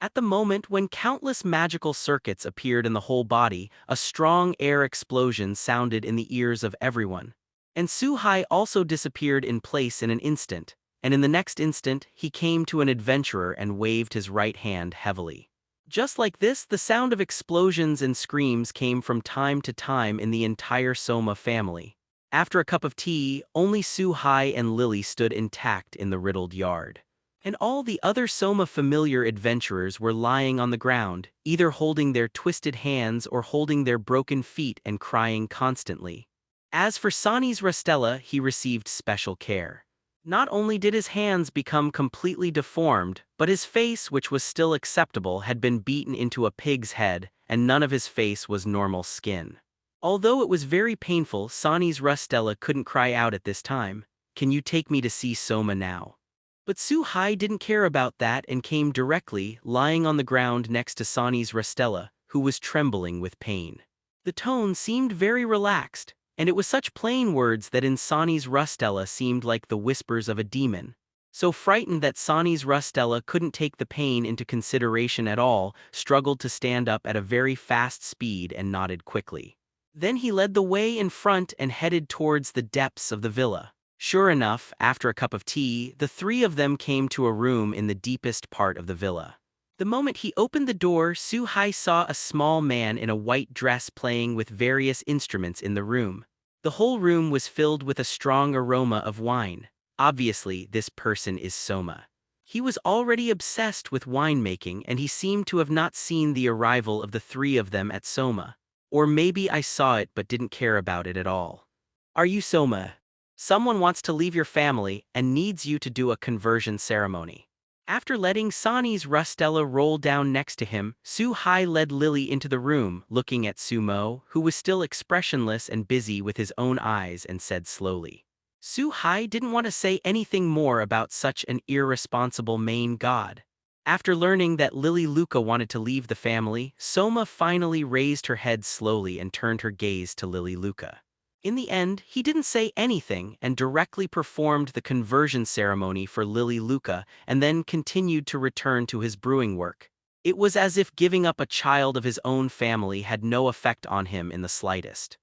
At the moment when countless magical circuits appeared in the whole body, a strong air explosion sounded in the ears of everyone. And Suhai also disappeared in place in an instant, and in the next instant he came to an adventurer and waved his right hand heavily. Just like this, the sound of explosions and screams came from time to time in the entire Soma family. After a cup of tea, only Suhai and Lily stood intact in the riddled yard. And all the other Soma familiar adventurers were lying on the ground, either holding their twisted hands or holding their broken feet and crying constantly. As for Sani's Rastella, he received special care. Not only did his hands become completely deformed, but his face, which was still acceptable, had been beaten into a pig's head, and none of his face was normal skin. Although it was very painful, Sani's Rastella couldn't cry out at this time, "Can you take me to see Soma now?" But Suhai didn't care about that and came directly, lying on the ground next to Sani's Rastella, who was trembling with pain. The tone seemed very relaxed, and it was such plain words that in Sani's Rastella seemed like the whispers of a demon. So frightened that Sani's Rastella couldn't take the pain into consideration at all, struggled to stand up at a very fast speed and nodded quickly. Then he led the way in front and headed towards the depths of the villa. Sure enough, after a cup of tea, the three of them came to a room in the deepest part of the villa. The moment he opened the door, Suhai saw a small man in a white dress playing with various instruments in the room. The whole room was filled with a strong aroma of wine. Obviously, this person is Soma. He was already obsessed with winemaking, and he seemed to have not seen the arrival of the three of them at Soma. Or maybe I saw it but didn't care about it at all. "Are you Soma? Someone wants to leave your family and needs you to do a conversion ceremony." After letting Sani's Rastella roll down next to him, Suhai led Lily into the room, looking at Sumo, who was still expressionless and busy with his own eyes, and said slowly. Suhai didn't want to say anything more about such an irresponsible main god. After learning that Lily Luca wanted to leave the family, Soma finally raised her head slowly and turned her gaze to Lily Luca. In the end, he didn't say anything and directly performed the conversion ceremony for Lily Luca and then continued to return to his brewing work. It was as if giving up a child of his own family had no effect on him in the slightest.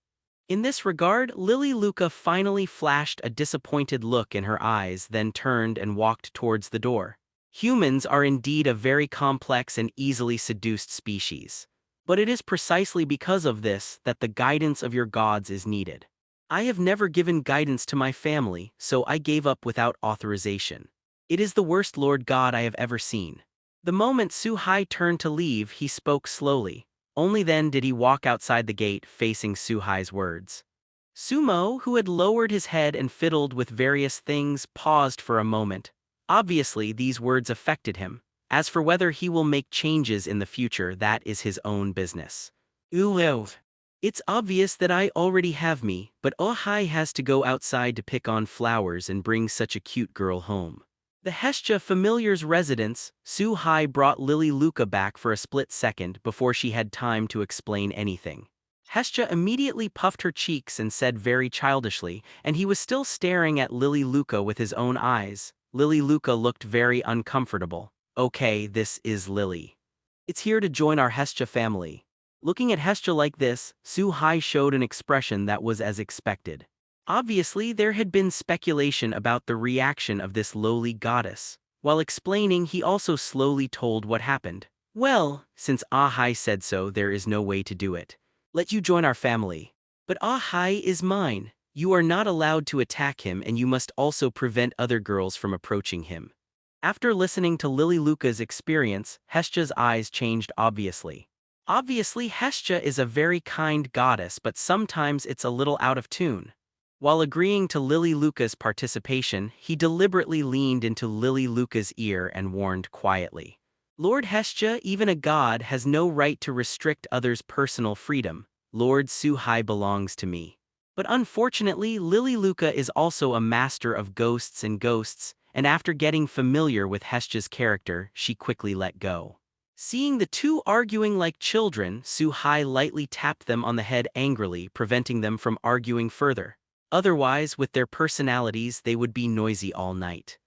In this regard, Lily Luca finally flashed a disappointed look in her eyes, then turned and walked towards the door. Humans are indeed a very complex and easily seduced species. But it is precisely because of this that the guidance of your gods is needed. I have never given guidance to my family, so I gave up without authorization. It is the worst Lord God I have ever seen. The moment Suhai turned to leave, he spoke slowly. Only then did he walk outside the gate, facing Suhai's words. Sumo, who had lowered his head and fiddled with various things, paused for a moment. Obviously, these words affected him. As for whether he will make changes in the future, that is his own business. It's obvious that I already have me, but Ohai has to go outside to pick on flowers and bring such a cute girl home. The Hestia familiar's residence, Suhai brought Lily Luca back for a split second before she had time to explain anything. Hestia immediately puffed her cheeks and said very childishly, and he was still staring at Lily Luca with his own eyes. Lily Luca looked very uncomfortable. "Okay, this is Lily. It's here to join our Hestia family." Looking at Hestia like this, Suhai showed an expression that was as expected. Obviously, there had been speculation about the reaction of this lowly goddess. While explaining, he also slowly told what happened. "Well, since Ahai said so, there is no way to do it. Let you join our family. But Ahai is mine. You are not allowed to attack him, and you must also prevent other girls from approaching him." After listening to Lily Luca's experience, Hestia's eyes changed obviously. Obviously, Hestia is a very kind goddess, but sometimes it's a little out of tune. While agreeing to Lily Luca's participation, he deliberately leaned into Lily Luca's ear and warned quietly. "Lord Hestia, even a god has no right to restrict others' personal freedom. Lord Suhai belongs to me." But unfortunately, Lily Luca is also a master of ghosts, and after getting familiar with Hestia's character, she quickly let go. Seeing the two arguing like children, Suhai lightly tapped them on the head angrily, preventing them from arguing further. Otherwise, with their personalities, they would be noisy all night.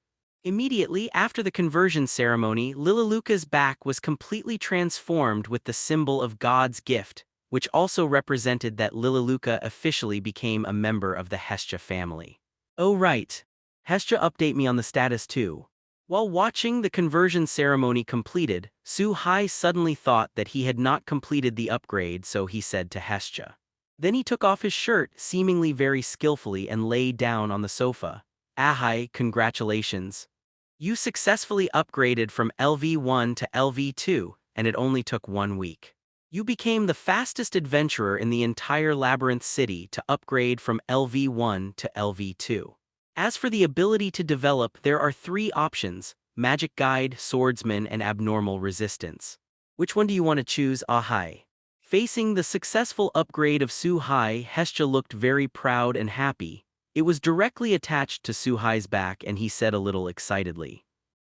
Immediately after the conversion ceremony, Lilaluka's back was completely transformed with the symbol of God's gift, which also represented that Lilaluka officially became a member of the Hestia family. Oh right. Hestia update me on the status too. While watching the conversion ceremony completed, Su-hai suddenly thought that he had not completed the upgrade, so he said to Hestia. Then he took off his shirt, seemingly very skillfully, and lay down on the sofa. Ahai, congratulations. You successfully upgraded from LV1 to LV2, and it only took 1 week. You became the fastest adventurer in the entire Labyrinth City to upgrade from LV1 to LV2. As for the ability to develop, there are 3 options: Magic Guide, Swordsman, and Abnormal Resistance. Which one do you want to choose, Ahai? Facing the successful upgrade of Su-hai, Hestia looked very proud and happy. It was directly attached to Su-hai's back, and he said a little excitedly.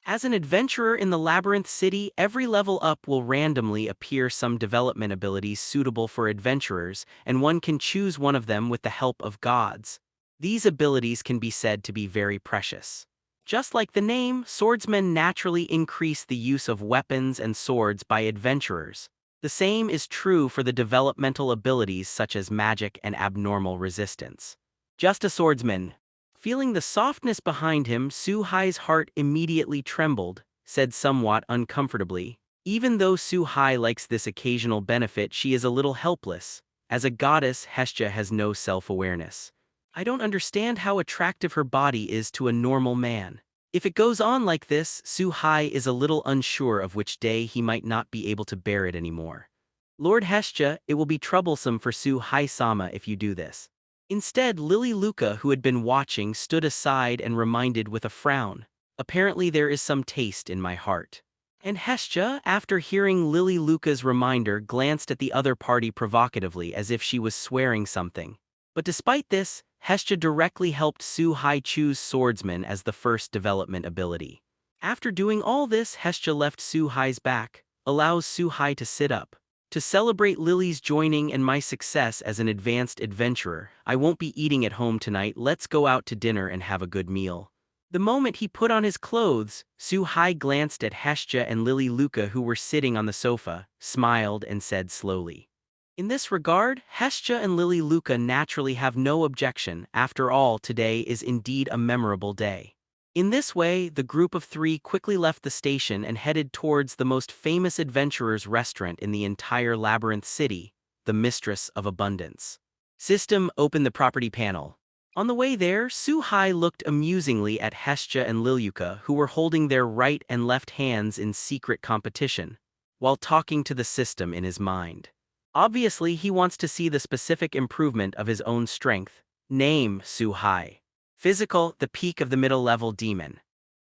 As an adventurer in the Labyrinth City, every level up will randomly appear some development abilities suitable for adventurers, and one can choose one of them with the help of gods. These abilities can be said to be very precious. Just like the name, swordsmen naturally increase the use of weapons and swords by adventurers. The same is true for the developmental abilities such as magic and abnormal resistance. Just a swordsman. Feeling the softness behind him, Su-hai's heart immediately trembled, said somewhat uncomfortably. Even though Su-hai likes this occasional benefit, she is a little helpless. As a goddess, Hestia has no self-awareness. I don't understand how attractive her body is to a normal man. If it goes on like this, Su-hai is a little unsure of which day he might not be able to bear it anymore. Lord Hestia, it will be troublesome for Su-hai-sama if you do this. Instead, Lilaluka, who had been watching, stood aside and reminded with a frown. Apparently there is some taste in my heart. And Hestia, after hearing Lilaluka's reminder, glanced at the other party provocatively as if she was swearing something. But despite this, Hestia directly helped Su-hai choose Swordsman as the first development ability. After doing all this, Hestia left Su-hai's back, allows Su-hai to sit up. To celebrate Lily's joining and my success as an advanced adventurer, I won't be eating at home tonight. Let's go out to dinner and have a good meal. The moment he put on his clothes, Su-hai glanced at Hestia and Lilaluka, who were sitting on the sofa, smiled and said slowly. In this regard, Hestia and Lilaluka naturally have no objection. After all, today is indeed a memorable day. In this way, the group of 3 quickly left the station and headed towards the most famous adventurer's restaurant in the entire Labyrinth City, the Mistress of Abundance. System, open the property panel. On the way there, Su-hai looked amusingly at Hestia and Lilaluka, who were holding their right and left hands in secret competition, while talking to the system in his mind. Obviously, he wants to see the specific improvement of his own strength. Name, Su-hai. Physical, the peak of the middle-level demon.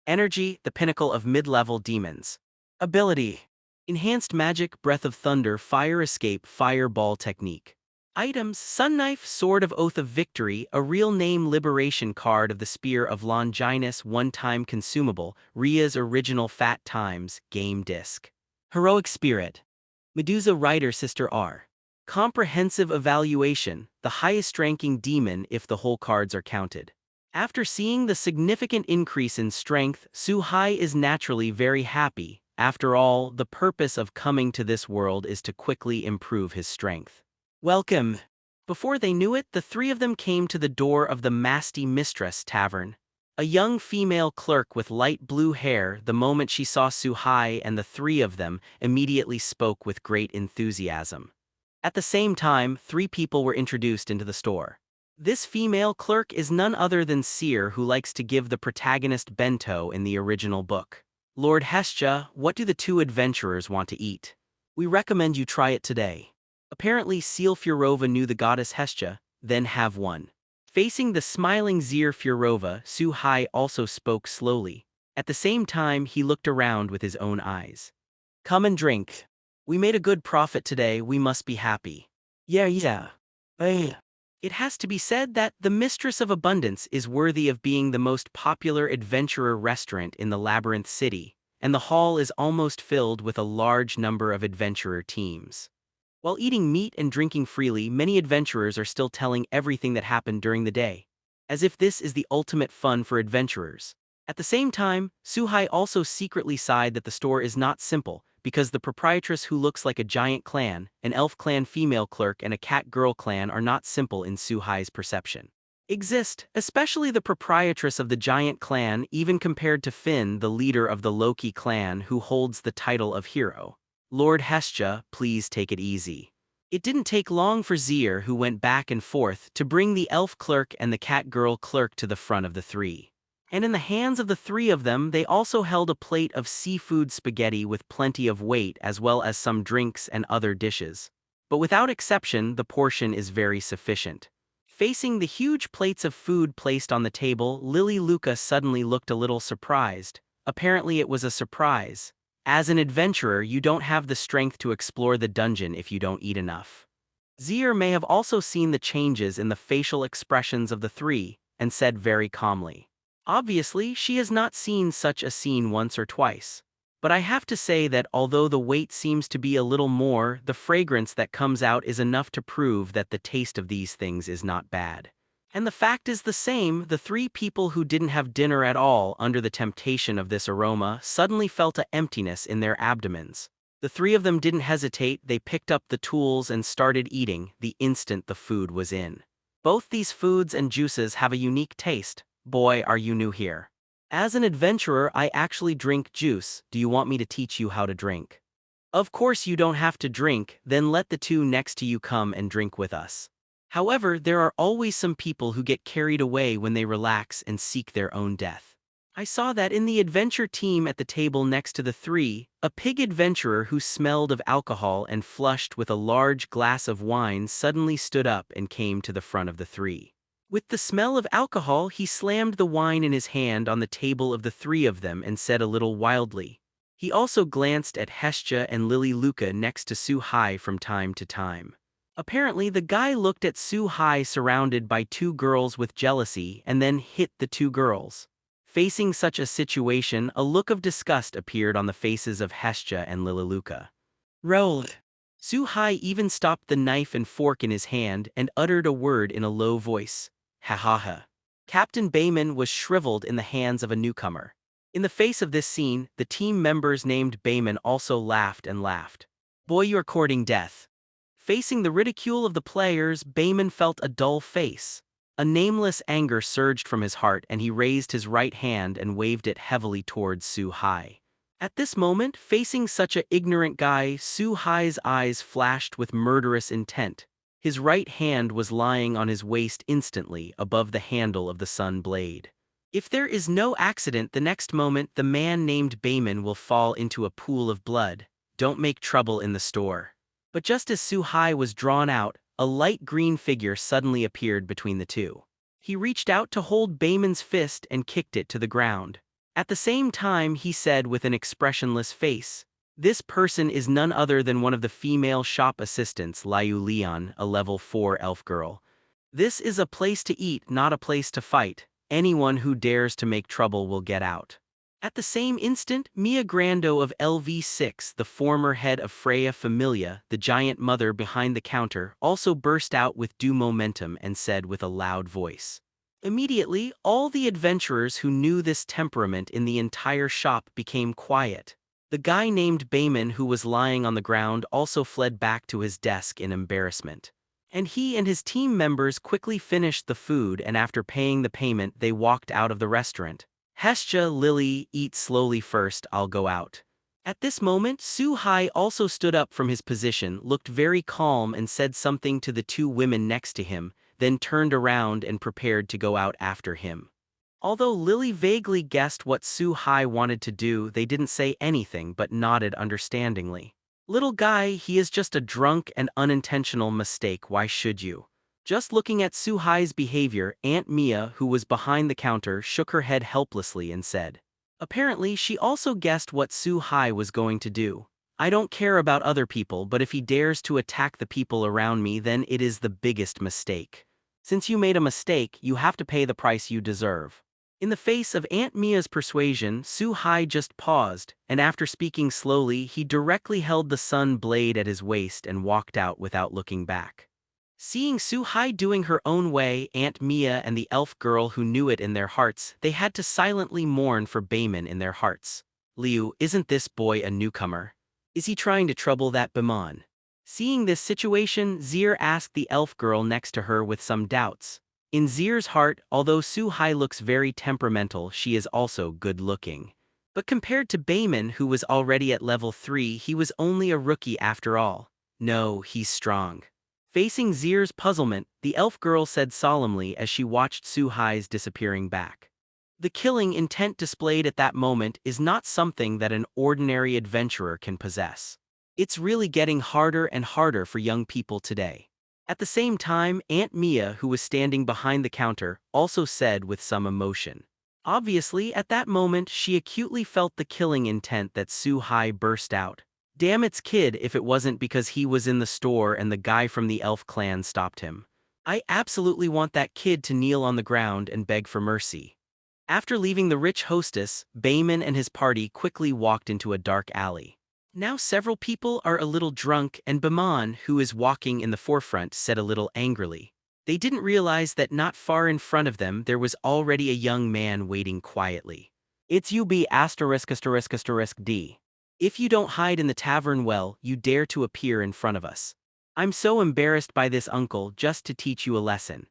Energy, the pinnacle of mid-level demons. Ability: enhanced magic, breath of thunder, fire escape, fireball technique. Items: sun knife, sword of oath of victory, a real name liberation card of the spear of Longinus, one-time consumable, Ria's original fat times, game disc. Heroic spirit. Medusa Rider Sister R. Comprehensive evaluation, the highest-ranking demon if the whole cards are counted. After seeing the significant increase in strength, Su-hai is naturally very happy. After all, the purpose of coming to this world is to quickly improve his strength. Welcome! Before they knew it, the 3 of them came to the door of the Masty Mistress Tavern. A young female clerk with light blue hair, the moment she saw Su-hai and the 3 of them, immediately spoke with great enthusiasm. At the same time, 3 people were introduced into the store. This female clerk is none other than Seer, who likes to give the protagonist bento in the original book. Lord Hestia, what do the 2 adventurers want to eat? We recommend you try it today. Apparently Seal Furova knew the goddess Hestia, then have one. Facing the smiling Seer Furova, Su-hai also spoke slowly. At the same time, he looked around with his own eyes. Come and drink. We made a good profit today, we must be happy. Yeah. Hey. It has to be said that the Mistress of Abundance is worthy of being the most popular adventurer restaurant in the Labyrinth City, and the hall is almost filled with a large number of adventurer teams. While eating meat and drinking freely, many adventurers are still telling everything that happened during the day, as if this is the ultimate fun for adventurers. At the same time, Suhai also secretly sighed that the store is not simple, because the proprietress who looks like a giant clan, an elf clan female clerk and a cat girl clan are not simple in Suhai's perception. Exist, especially the proprietress of the giant clan even compared to Finn, the leader of the Loki clan who holds the title of hero. Lord Hestia, please take it easy. It didn't take long for Zier, who went back and forth, to bring the elf clerk and the cat girl clerk to the front of the three. And in the hands of the three of them they also held a plate of seafood spaghetti with plenty of weight as well as some drinks and other dishes. But without exception, the portion is very sufficient. Facing the huge plates of food placed on the table, Lily Luca suddenly looked a little surprised. Apparently it was a surprise. As an adventurer, you don't have the strength to explore the dungeon if you don't eat enough. Zier may have also seen the changes in the facial expressions of the three, and said very calmly. Obviously, she has not seen such a scene once or twice. But I have to say that although the weight seems to be a little more, the fragrance that comes out is enough to prove that the taste of these things is not bad. And the fact is the same, the three people who didn't have dinner at all under the temptation of this aroma suddenly felt an emptiness in their abdomens. The three of them didn't hesitate, they picked up the tools and started eating the instant the food was in. Both these foods and juices have a unique taste. Boy, are you new here. As an adventurer, I actually drink juice. Do you want me to teach you how to drink? Of course you don't have to drink, then let the two next to you come and drink with us. However, there are always some people who get carried away when they relax and seek their own death. I saw that in the adventure team at the table next to the three, a pig adventurer who smelled of alcohol and flushed with a large glass of wine suddenly stood up and came to the front of the three. With the smell of alcohol, he slammed the wine in his hand on the table of the three of them and said a little wildly. He also glanced at Hestia and Lily Luca next to Suhai from time to time. Apparently, the guy looked at Suhai surrounded by two girls with jealousy and then hit the two girls. Facing such a situation, a look of disgust appeared on the faces of Hestia and Lily Luca. Roll. Suhai even stopped the knife and fork in his hand and uttered a word in a low voice. Ha ha ha. Captain Bayman was shriveled in the hands of a newcomer. In the face of this scene, the team members named Bayman also laughed and laughed. Boy, you're courting death. Facing the ridicule of the players, Bayman felt a dull face. A nameless anger surged from his heart and he raised his right hand and waved it heavily towards Suhai. At this moment, facing such a ignorant guy, Suhai's eyes flashed with murderous intent. His right hand was lying on his waist instantly above the handle of the sun blade. If there is no accident, the next moment the man named Bayman will fall into a pool of blood. Don't make trouble in the store. But just as Suhai was drawn out, a light green figure suddenly appeared between the two. He reached out to hold Bayman's fist and kicked it to the ground. At the same time, he said with an expressionless face, "This person is none other than one of the female shop assistants, Liu Leon, a level 4 elf girl. This is a place to eat, not a place to fight. Anyone who dares to make trouble will get out." At the same instant, Mia Grando of LV6, the former head of Freya Familia, the giant mother behind the counter, also burst out with due momentum and said with a loud voice. Immediately, all the adventurers who knew this temperament in the entire shop became quiet. The guy named Bayman who was lying on the ground also fled back to his desk in embarrassment. And he and his team members quickly finished the food and after paying the payment they walked out of the restaurant. Hestia, Lily, eat slowly first, I'll go out. At this moment, Suhai also stood up from his position, looked very calm and said something to the two women next to him, then turned around and prepared to go out after him. Although Lily vaguely guessed what Suhai wanted to do, they didn't say anything but nodded understandingly. Little guy, he is just a drunk and unintentional mistake, why should you? Just looking at Suhai's behavior, Aunt Mia, who was behind the counter, shook her head helplessly and said. Apparently, she also guessed what Suhai was going to do. I don't care about other people, but if he dares to attack the people around me, then it is the biggest mistake. Since you made a mistake, you have to pay the price you deserve. In the face of Aunt Mia's persuasion, Suhai just paused, and after speaking slowly, he directly held the sun blade at his waist and walked out without looking back. Seeing Su-hai doing her own way, Aunt Mia and the elf girl who knew it in their hearts, they had to silently mourn for Bayman in their hearts. Liu, isn't this boy a newcomer? Is he trying to trouble that Bamon? Seeing this situation, Zir asked the elf girl next to her with some doubts. In Zir's heart, although Su-hai looks very temperamental, she is also good-looking. But compared to Bayman, who was already at level 3, he was only a rookie after all. No, he's strong. Facing Zir's puzzlement, the elf girl said solemnly as she watched Su-hai's disappearing back. The killing intent displayed at that moment is not something that an ordinary adventurer can possess. It's really getting harder and harder for young people today. At the same time, Aunt Mia, who was standing behind the counter, also said with some emotion. Obviously, at that moment, she acutely felt the killing intent that Su-hai burst out. Damn, it's kid if it wasn't because he was in the store and the guy from the elf clan stopped him. I absolutely want that kid to kneel on the ground and beg for mercy. After leaving the rich hostess, Bayman and his party quickly walked into a dark alley. Now several people are a little drunk, and Baman, who is walking in the forefront, said a little angrily. They didn't realize that not far in front of them there was already a young man waiting quietly. It's you B********D. If you don't hide in the tavern well, you dare to appear in front of us. I'm so embarrassed by this uncle, just to teach you a lesson.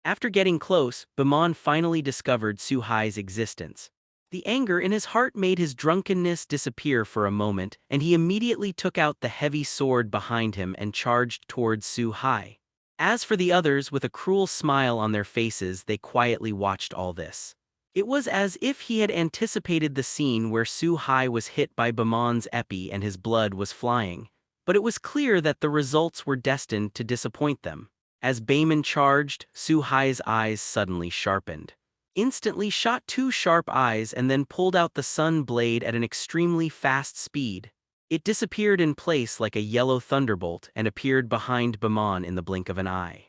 After getting close, Baman finally discovered Su-hai's existence. The anger in his heart made his drunkenness disappear for a moment, and he immediately took out the heavy sword behind him and charged towards Su-hai. As for the others, with a cruel smile on their faces, they quietly watched all this. It was as if he had anticipated the scene where Su-hai was hit by Baman's epi and his blood was flying, but it was clear that the results were destined to disappoint them. As Bayman charged, Su-hai's eyes suddenly sharpened. Instantly shot 2 sharp eyes and then pulled out the sun blade at an extremely fast speed. It disappeared in place like a yellow thunderbolt and appeared behind Baman in the blink of an eye.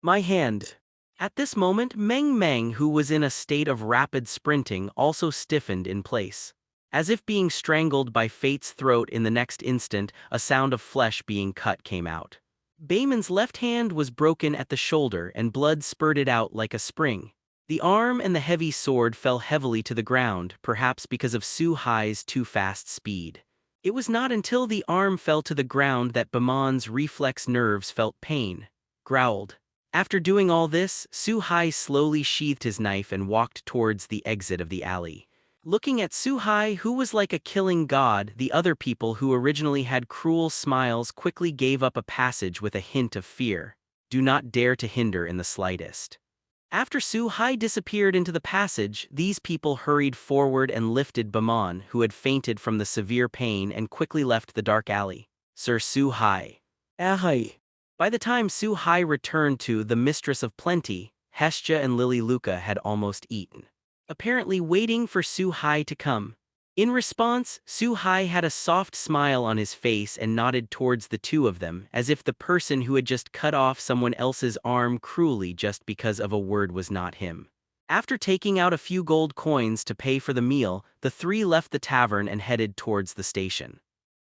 My hand. At this moment, Meng Meng, who was in a state of rapid sprinting, also stiffened in place. As if being strangled by fate's throat, in the next instant, a sound of flesh being cut came out. Bayman's left hand was broken at the shoulder and blood spurted out like a spring. The arm and the heavy sword fell heavily to the ground, perhaps because of Su-hai's too fast speed. It was not until the arm fell to the ground that Baman's reflex nerves felt pain. Growled. After doing all this, Su-hai slowly sheathed his knife and walked towards the exit of the alley. Looking at Su-hai, who was like a killing god, the other people who originally had cruel smiles quickly gave up a passage with a hint of fear. Do not dare to hinder in the slightest. After Su-hai disappeared into the passage, these people hurried forward and lifted Baman, who had fainted from the severe pain, and quickly left the dark alley. Sir Su-hai. By the time Su-hai returned to the Mistress of Plenty, Hestia and Lily Luca had almost eaten, apparently waiting for Su-hai to come. In response, Su-hai had a soft smile on his face and nodded towards the two of them, as if the person who had just cut off someone else's arm cruelly just because of a word was not him. After taking out a few gold coins to pay for the meal, the three left the tavern and headed towards the station.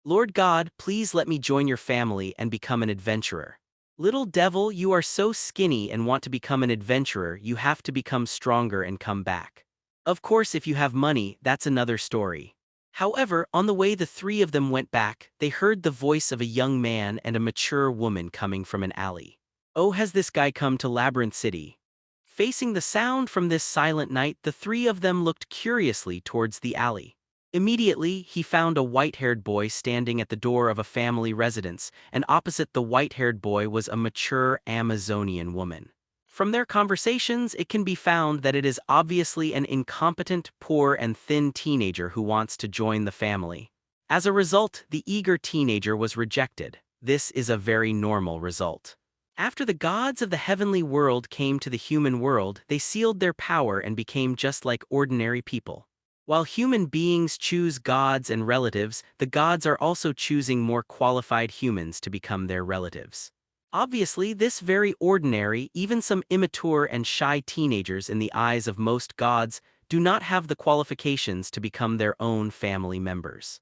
Lord God, please let me join your family and become an adventurer. Little devil, you are so skinny and want to become an adventurer, you have to become stronger and come back. Of course, if you have money, that's another story. However, on the way the three of them went back, they heard the voice of a young man and a mature woman coming from an alley. Oh, has this guy come to Labyrinth City? Facing the sound from this silent night, the three of them looked curiously towards the alley. Immediately, he found a white-haired boy standing at the door of a family residence, and opposite the white-haired boy was a mature Amazonian woman. From their conversations, it can be found that it is obviously an incompetent, poor, and thin teenager who wants to join the family. As a result, the eager teenager was rejected. This is a very normal result. After the gods of the heavenly world came to the human world, they sealed their power and became just like ordinary people. While human beings choose gods and relatives, the gods are also choosing more qualified humans to become their relatives. Obviously, this very ordinary, even some immature and shy teenagers in the eyes of most gods, do not have the qualifications to become their own family members.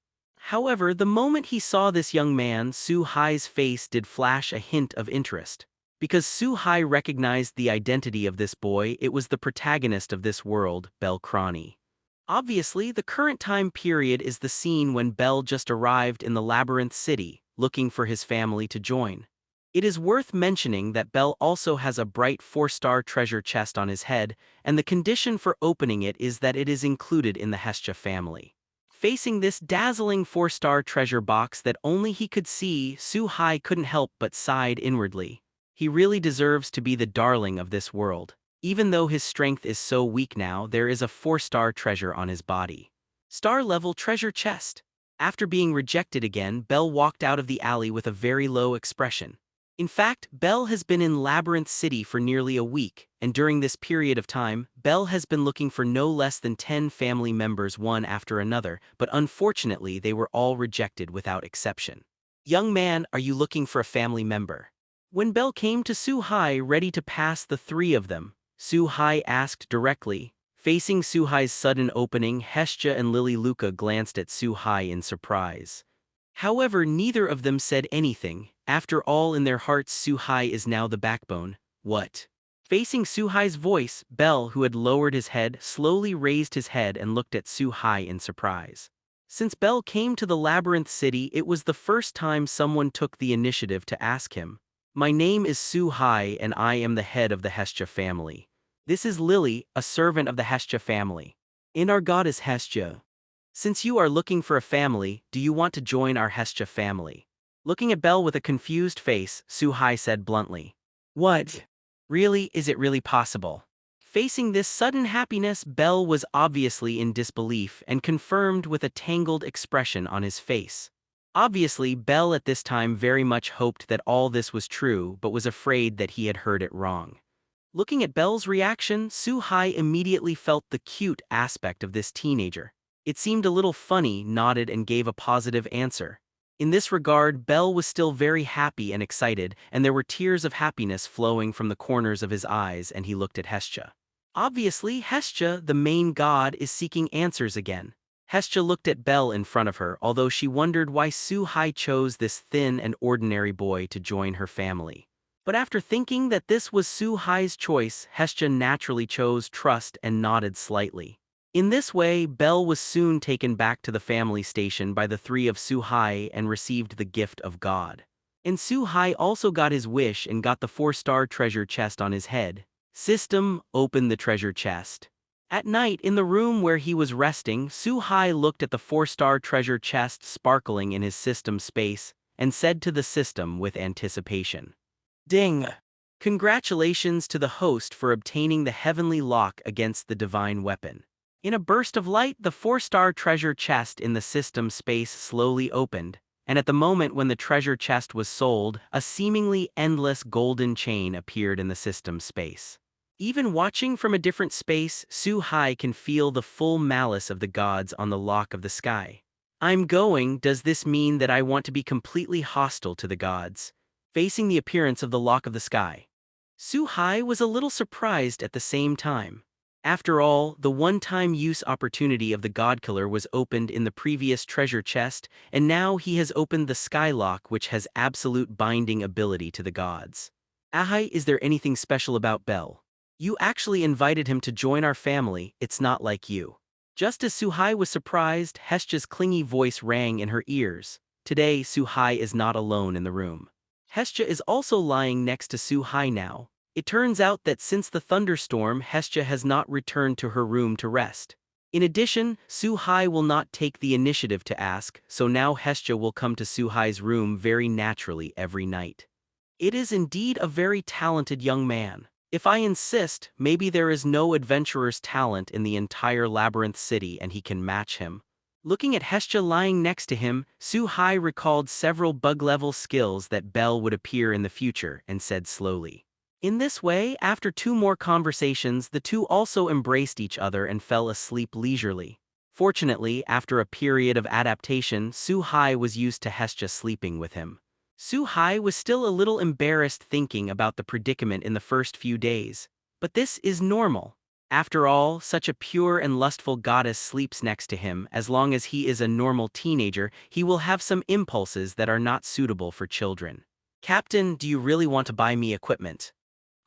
However, the moment he saw this young man, Su Hai's face did flash a hint of interest. Because Su Hai recognized the identity of this boy, it was the protagonist of this world, Bel Crani. Obviously, the current time period is the scene when Bel just arrived in the Labyrinth City, looking for his family to join. It is worth mentioning that Bel also has a bright 4-star treasure chest on his head, and the condition for opening it is that it is included in the Hestia family. Facing this dazzling 4-star treasure box that only he could see, Su Hai couldn't help but sighed inwardly. He really deserves to be the darling of this world. Even though his strength is so weak now, there is a 4-star treasure on his body. Star-level treasure chest. After being rejected again, Bel walked out of the alley with a very low expression. In fact, Bel has been in Labyrinth City for nearly a week, and during this period of time, Bel has been looking for no less than 10 family members one after another, but unfortunately they were all rejected without exception. "Young man, are you looking for a family member?" When Bel came to Su Hai ready to pass the 3 of them, Su Hai asked directly. Facing Su Hai's sudden opening, Hestia and Lily Luca glanced at Su Hai in surprise. However, neither of them said anything. After all, in their hearts, Su Hai is now the backbone. What? Facing Su Hai's voice, Bel, who had lowered his head, slowly raised his head and looked at Su Hai in surprise. Since Bel came to the Labyrinth City, it was the first time someone took the initiative to ask him. "My name is Su Hai and I am the head of the Hestia family. This is Lily, a servant of the Hestia family. And our goddess Hestia. Since you are looking for a family, do you want to join our Hestia family?" Looking at Bel with a confused face, Su Hai said bluntly. "What? Really, is it really possible?" Facing this sudden happiness, Bel was obviously in disbelief and confirmed with a tangled expression on his face. Obviously, Bel at this time very much hoped that all this was true but was afraid that he had heard it wrong. Looking at Bel's reaction, Su Hai immediately felt the cute aspect of this teenager. It seemed a little funny, nodded and gave a positive answer. In this regard, Bel was still very happy and excited, and there were tears of happiness flowing from the corners of his eyes, and he looked at Hestia. Obviously, Hestia, the main god, is seeking answers again. Hestia looked at Bel in front of her, although she wondered why Su Hai chose this thin and ordinary boy to join her family. But after thinking that this was Su Hai's choice, Hestia naturally chose trust and nodded slightly. In this way, Bel was soon taken back to the family station by the 3 of Su Hai and received the gift of God. And Su Hai also got his wish and got the 4-star treasure chest on his head. System, open the treasure chest. At night, in the room where he was resting, Su Hai looked at the 4-star treasure chest sparkling in his system space and said to the system with anticipation. "Ding! Congratulations to the host for obtaining the heavenly lock against the divine weapon." In a burst of light, the 4-star treasure chest in the system space slowly opened, and at the moment when the treasure chest was sold, a seemingly endless golden chain appeared in the system space. Even watching from a different space, Su Hai can feel the full malice of the gods on the lock of the sky. "I'm going, does this mean that I want to be completely hostile to the gods?" Facing the appearance of the lock of the sky, Su Hai was a little surprised at the same time. After all, the one-time use opportunity of the godkiller was opened in the previous treasure chest, and now he has opened the skylock, which has absolute binding ability to the gods. "Ahai, is there anything special about Bel? You actually invited him to join our family, it's not like you." Just as Su Hai was surprised, Hestia's clingy voice rang in her ears. Today, Su Hai is not alone in the room. Hestia is also lying next to Su Hai now. It turns out that since the thunderstorm, Hestia has not returned to her room to rest. In addition, Su Hai will not take the initiative to ask, so now Hestia will come to Su Hai's room very naturally every night. It is indeed a very talented young man. If I insist, maybe there is no adventurer's talent in the entire Labyrinth City and he can match him. Looking at Hestia lying next to him, Su Hai recalled several bug-level skills that Bel would appear in the future and said slowly. In this way, after 2 more conversations, the 2 also embraced each other and fell asleep leisurely. Fortunately, after a period of adaptation, Su Hai was used to Hestia sleeping with him. Su Hai was still a little embarrassed thinking about the predicament in the first few days, but this is normal. After all, such a pure and lustful goddess sleeps next to him. As long as he is a normal teenager, he will have some impulses that are not suitable for children. Captain, do you really want to buy me equipment?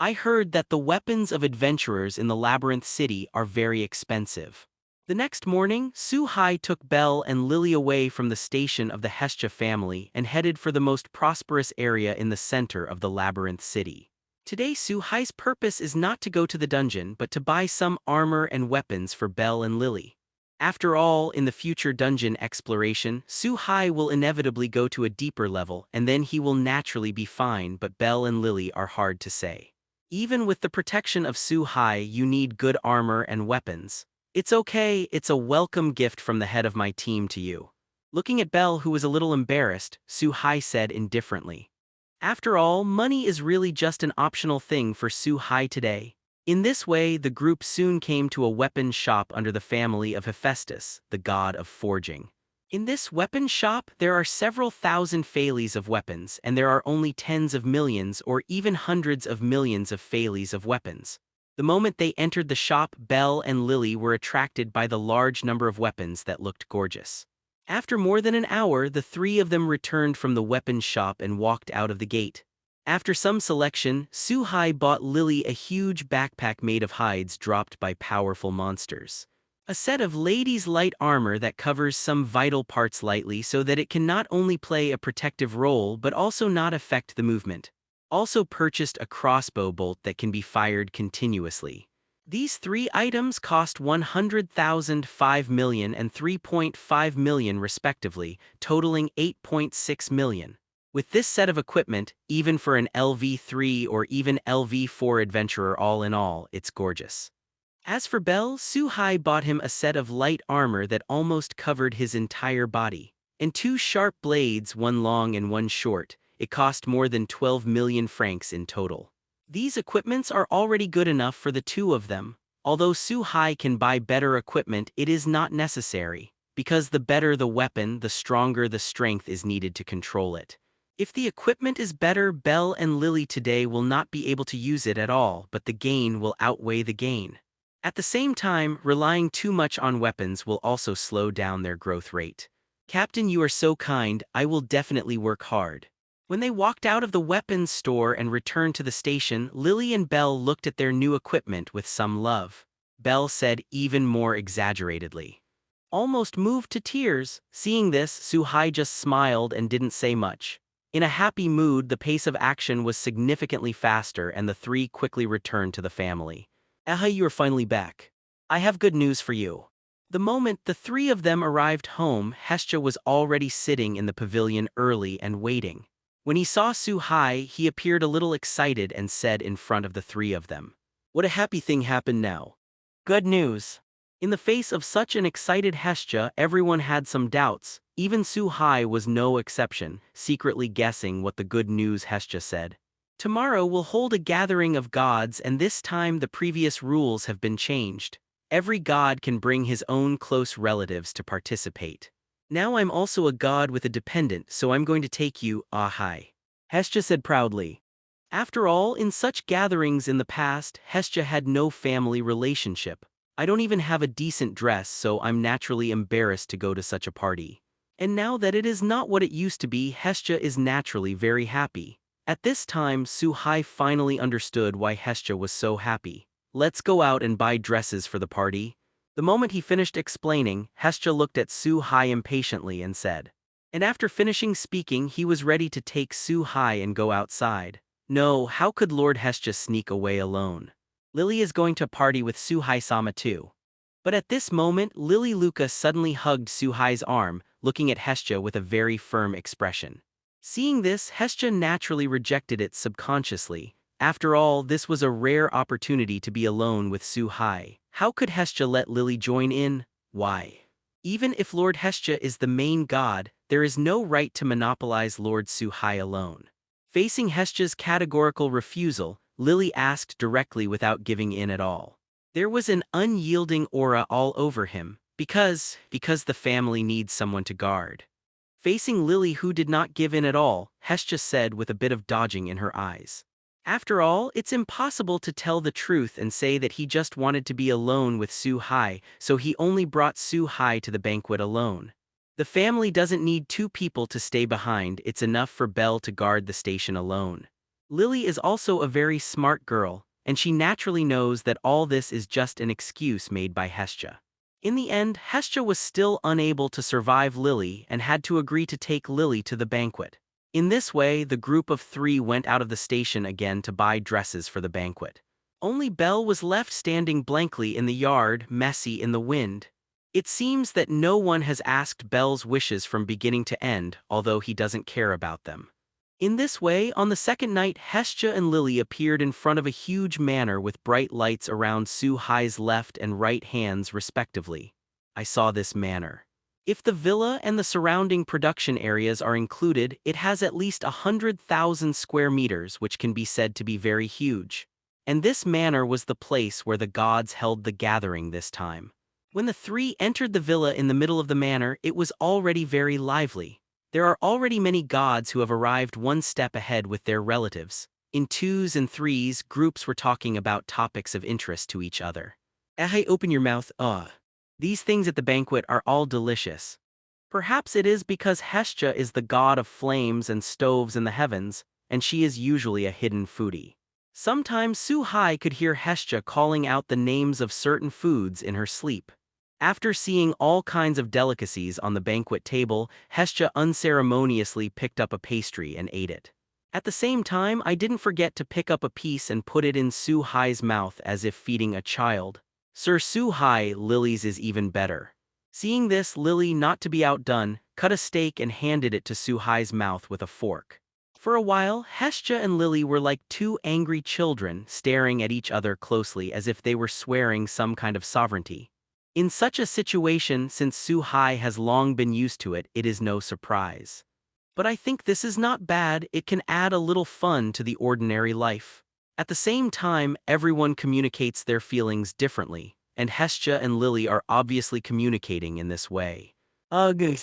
I heard that the weapons of adventurers in the Labyrinth City are very expensive. The next morning, Su-hai took Belle and Lily away from the station of the Hestia family and headed for the most prosperous area in the center of the Labyrinth City. Today, Su-hai's purpose is not to go to the dungeon but to buy some armor and weapons for Belle and Lily. After all, in the future dungeon exploration, Su-hai will inevitably go to a deeper level and then he will naturally be fine, but Belle and Lily are hard to say. Even with the protection of Su-hai, you need good armor and weapons. It's okay, it's a welcome gift from the head of my team to you. Looking at Belle, who was a little embarrassed, Su-hai said indifferently. After all, money is really just an optional thing for Su-hai today. In this way, the group soon came to a weapons shop under the family of Hephaestus, the god of forging. In this weapons shop, there are several thousand phalles of weapons, and there are only tens of millions or even hundreds of millions of phalles of weapons. The moment they entered the shop, Belle and Lily were attracted by the large number of weapons that looked gorgeous. After more than an hour, the three of them returned from the weapons shop and walked out of the gate. After some selection, Su-hai bought Lily a huge backpack made of hides dropped by powerful monsters. A set of ladies' light armor that covers some vital parts lightly so that it can not only play a protective role but also not affect the movement. Also purchased a crossbow bolt that can be fired continuously. These three items cost 100,000, 5 million, and 3.5 million respectively, totaling 8.6 million. With this set of equipment, even for an LV3 or even LV4 adventurer, all in all, it's gorgeous. As for Belle, Su-hai bought him a set of light armor that almost covered his entire body, and two sharp blades, one long and one short. It cost more than 12 million francs in total. These equipments are already good enough for the two of them. Although Su-hai can buy better equipment, it is not necessary, because the better the weapon, the stronger the strength is needed to control it. If the equipment is better, Belle and Lily today will not be able to use it at all, but the gain will outweigh the gain. At the same time, relying too much on weapons will also slow down their growth rate. Captain, you are so kind, I will definitely work hard. When they walked out of the weapons store and returned to the station, Lily and Belle looked at their new equipment with some love. Belle said even more exaggeratedly. Almost moved to tears. Seeing this, Su-hai just smiled and didn't say much. In a happy mood, the pace of action was significantly faster and the three quickly returned to the family. Aha, you are finally back. I have good news for you. The moment the three of them arrived home, Hestia was already sitting in the pavilion early and waiting. When he saw Su-hai, he appeared a little excited and said in front of the three of them, "What a happy thing happened now. Good news." In the face of such an excited Hestia, everyone had some doubts. Even Su-hai was no exception, secretly guessing what the good news Hestia said. Tomorrow we'll hold a gathering of gods, and this time the previous rules have been changed. Every god can bring his own close relatives to participate. Now I'm also a god with a dependent, so I'm going to take you, hi. Hestia said proudly. After all, in such gatherings in the past, Hestia had no family relationship. I don't even have a decent dress, so I'm naturally embarrassed to go to such a party. And now that it is not what it used to be, Hestia is naturally very happy. At this time, Su-hai finally understood why Hestia was so happy. Let's go out and buy dresses for the party. The moment he finished explaining, Hestia looked at Su-hai impatiently and said. And after finishing speaking, he was ready to take Su-hai and go outside. No, how could Lord Hestia sneak away alone? Lily is going to party with Su-hai-sama too. But at this moment, Lily Luca suddenly hugged Su-hai's arm, looking at Hestia with a very firm expression. Seeing this, Hestia naturally rejected it subconsciously. After all, this was a rare opportunity to be alone with Su-hai. How could Hestia let Lily join in? Why? Even if Lord Hestia is the main god, there is no right to monopolize Lord Su-hai alone. Facing Hestia's categorical refusal, Lily asked directly without giving in at all. There was an unyielding aura all over him, because the family needs someone to guard. Facing Lily, who did not give in at all, Hestia said with a bit of dodging in her eyes. After all, it's impossible to tell the truth and say that he just wanted to be alone with Su Hai, so he only brought Su Hai to the banquet alone. The family doesn't need two people to stay behind, it's enough for Belle to guard the station alone. Lily is also a very smart girl, and she naturally knows that all this is just an excuse made by Hestia. In the end, Hestia was still unable to survive Lily and had to agree to take Lily to the banquet. In this way, the group of three went out of the station again to buy dresses for the banquet. Only Belle was left standing blankly in the yard, messy in the wind. It seems that no one has asked Belle's wishes from beginning to end, although he doesn't care about them. In this way, on the second night, Hestia and Lily appeared in front of a huge manor with bright lights around Su Hai's left and right hands respectively. I saw this manor. If the villa and the surrounding production areas are included, it has at least 100,000 square meters, which can be said to be very huge. And this manor was the place where the gods held the gathering this time. When the three entered the villa in the middle of the manor, it was already very lively. There are already many gods who have arrived one step ahead with their relatives. In twos and threes, groups were talking about topics of interest to each other. Hey, open your mouth, These things at the banquet are all delicious. Perhaps it is because Hestia is the god of flames and stoves in the heavens, and she is usually a hidden foodie. Sometimes Su Hai could hear Hestia calling out the names of certain foods in her sleep. After seeing all kinds of delicacies on the banquet table, Hestia unceremoniously picked up a pastry and ate it. At the same time, I didn't forget to pick up a piece and put it in Su Hai's mouth as if feeding a child. Sir Su Hai, Lily's is even better. Seeing this, Lily, not to be outdone, cut a steak and handed it to Su Hai's mouth with a fork. For a while, Hestia and Lily were like two angry children, staring at each other closely as if they were swearing some kind of sovereignty. In such a situation, since Su Hai has long been used to it, it is no surprise. But I think this is not bad, it can add a little fun to the ordinary life. At the same time, everyone communicates their feelings differently, and Hestia and Lily are obviously communicating in this way. Ugh.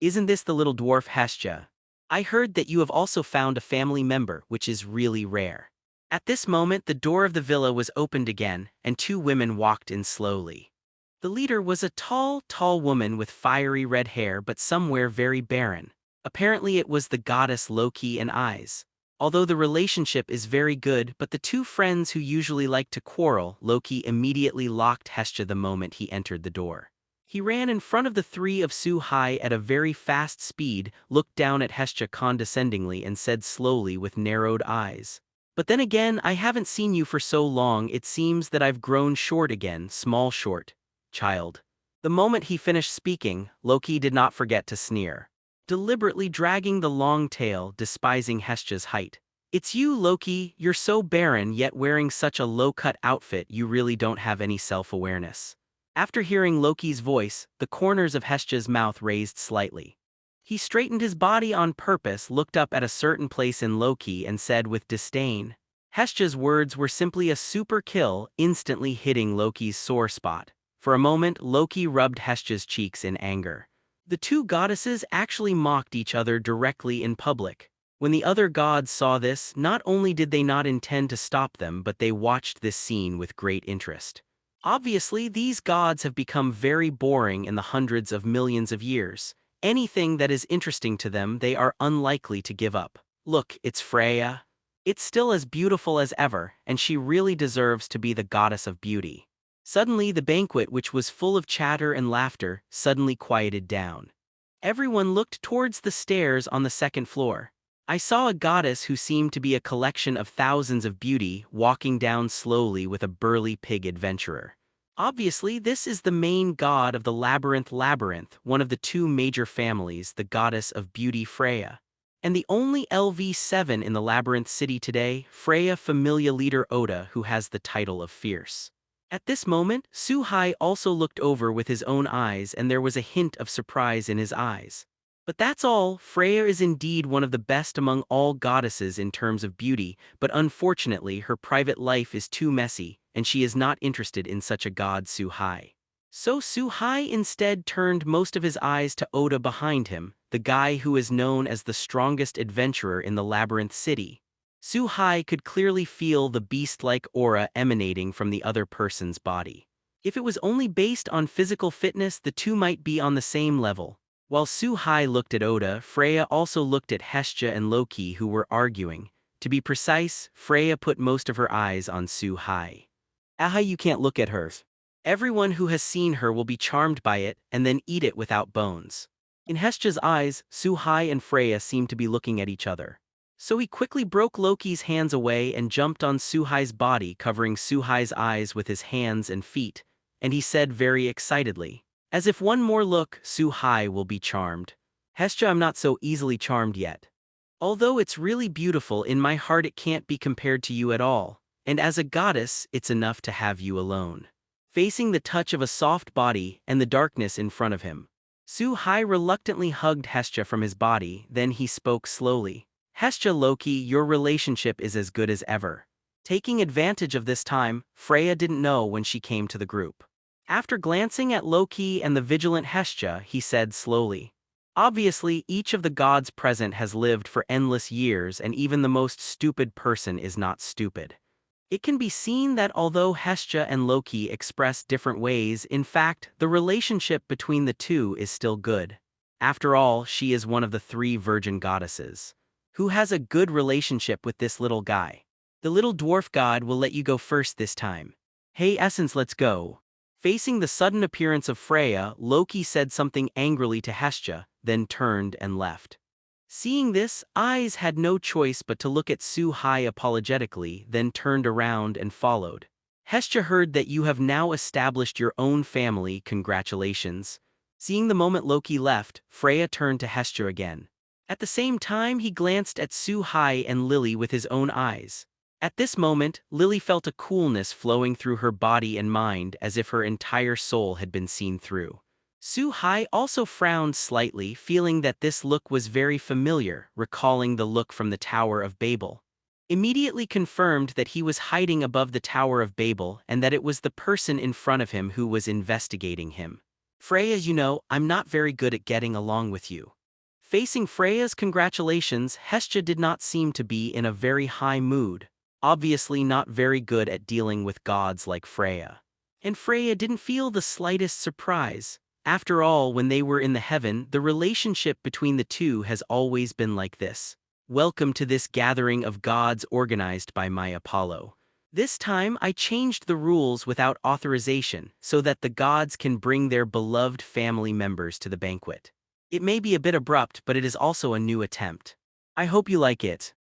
Isn't this the little dwarf Hestia? I heard that you have also found a family member, which is really rare. At this moment, the door of the villa was opened again, and two women walked in slowly. The leader was a tall woman with fiery red hair but somewhere very barren. Apparently it was the goddess Loki and eyes. Although the relationship is very good, but the two friends who usually like to quarrel, Loki immediately locked Hestia the moment he entered the door. He ran in front of the three of Su Hai at a very fast speed, looked down at Hestia condescendingly and said slowly with narrowed eyes, "But then again, I haven't seen you for so long, it seems that I've grown short again, small short, child." The moment he finished speaking, Loki did not forget to sneer, deliberately dragging the long tail, despising Hestia's height. "It's you, Loki, you're so barren yet wearing such a low-cut outfit, you really don't have any self-awareness." After hearing Loki's voice, the corners of Hestia's mouth raised slightly. He straightened his body on purpose, looked up at a certain place in Loki and said with disdain. Hestia's words were simply a super kill, instantly hitting Loki's sore spot. For a moment, Loki rubbed Hestia's cheeks in anger. The two goddesses actually mocked each other directly in public. When the other gods saw this, not only did they not intend to stop them, but they watched this scene with great interest. Obviously, these gods have become very boring in the hundreds of millions of years. Anything that is interesting to them, they are unlikely to give up. Look, it's Freya. It's still as beautiful as ever, and she really deserves to be the goddess of beauty. Suddenly, the banquet, which was full of chatter and laughter, suddenly quieted down. Everyone looked towards the stairs on the second floor. I saw a goddess who seemed to be a collection of thousands of beauty walking down slowly with a burly pig adventurer. Obviously, this is the main god of the Labyrinth, one of the two major families, the goddess of beauty Freya. And the only LV7 in the Labyrinth city today, Freya Familia leader Oda, who has the title of Fierce. At this moment, Su Hai also looked over with his own eyes and there was a hint of surprise in his eyes. But that's all. Freya is indeed one of the best among all goddesses in terms of beauty, but unfortunately her private life is too messy, and she is not interested in such a god Su Hai. So Su Hai instead turned most of his eyes to Oda behind him, the guy who is known as the strongest adventurer in the Labyrinth City. Su-hai could clearly feel the beast-like aura emanating from the other person's body. If it was only based on physical fitness, the two might be on the same level. While Su-hai looked at Oda, Freya also looked at Hestia and Loki, who were arguing. To be precise, Freya put most of her eyes on Su-hai. Aha, you can't look at her. Everyone who has seen her will be charmed by it and then eat it without bones. In Hestia's eyes, Su-hai and Freya seemed to be looking at each other. So he quickly broke Loki's hands away and jumped on Su-hai's body, covering Su-hai's eyes with his hands and feet, and he said very excitedly, "As if one more look, Su-hai will be charmed. Hestia, I'm not so easily charmed yet. Although it's really beautiful, in my heart it can't be compared to you at all, and as a goddess, it's enough to have you alone." Facing the touch of a soft body and the darkness in front of him, Su-hai reluctantly hugged Hestia from his body, then he spoke slowly. "Hestia, Loki, your relationship is as good as ever." Taking advantage of this time, Freya didn't know when she came to the group. After glancing at Loki and the vigilant Hestia, he said slowly, "Obviously, each of the gods present has lived for endless years, and even the most stupid person is not stupid. It can be seen that although Hestia and Loki express different ways, in fact, the relationship between the two is still good. After all, she is one of the 3 virgin goddesses. Who has a good relationship with this little guy? The little dwarf god will let you go first this time. Hey Essence, let's go." Facing the sudden appearance of Freya, Loki said something angrily to Hestia, then turned and left. Seeing this, Eyes had no choice but to look at Su-hai apologetically, then turned around and followed. "Hestia, heard that you have now established your own family, congratulations." Seeing the moment Loki left, Freya turned to Hestia again. At the same time, he glanced at Su-hai and Lily with his own eyes. At this moment, Lily felt a coolness flowing through her body and mind, as if her entire soul had been seen through. Su-hai also frowned slightly, feeling that this look was very familiar, recalling the look from the Tower of Babel. Immediately confirmed that he was hiding above the Tower of Babel and that it was the person in front of him who was investigating him. "Freya, you know, I'm not very good at getting along with you." Facing Freya's congratulations, Hestia did not seem to be in a very high mood, obviously not very good at dealing with gods like Freya. And Freya didn't feel the slightest surprise. After all, when they were in the heaven, the relationship between the two has always been like this. "Welcome to this gathering of gods organized by my Apollo. This time I changed the rules without authorization so that the gods can bring their beloved family members to the banquet. It may be a bit abrupt, but it is also a new attempt. I hope you like it."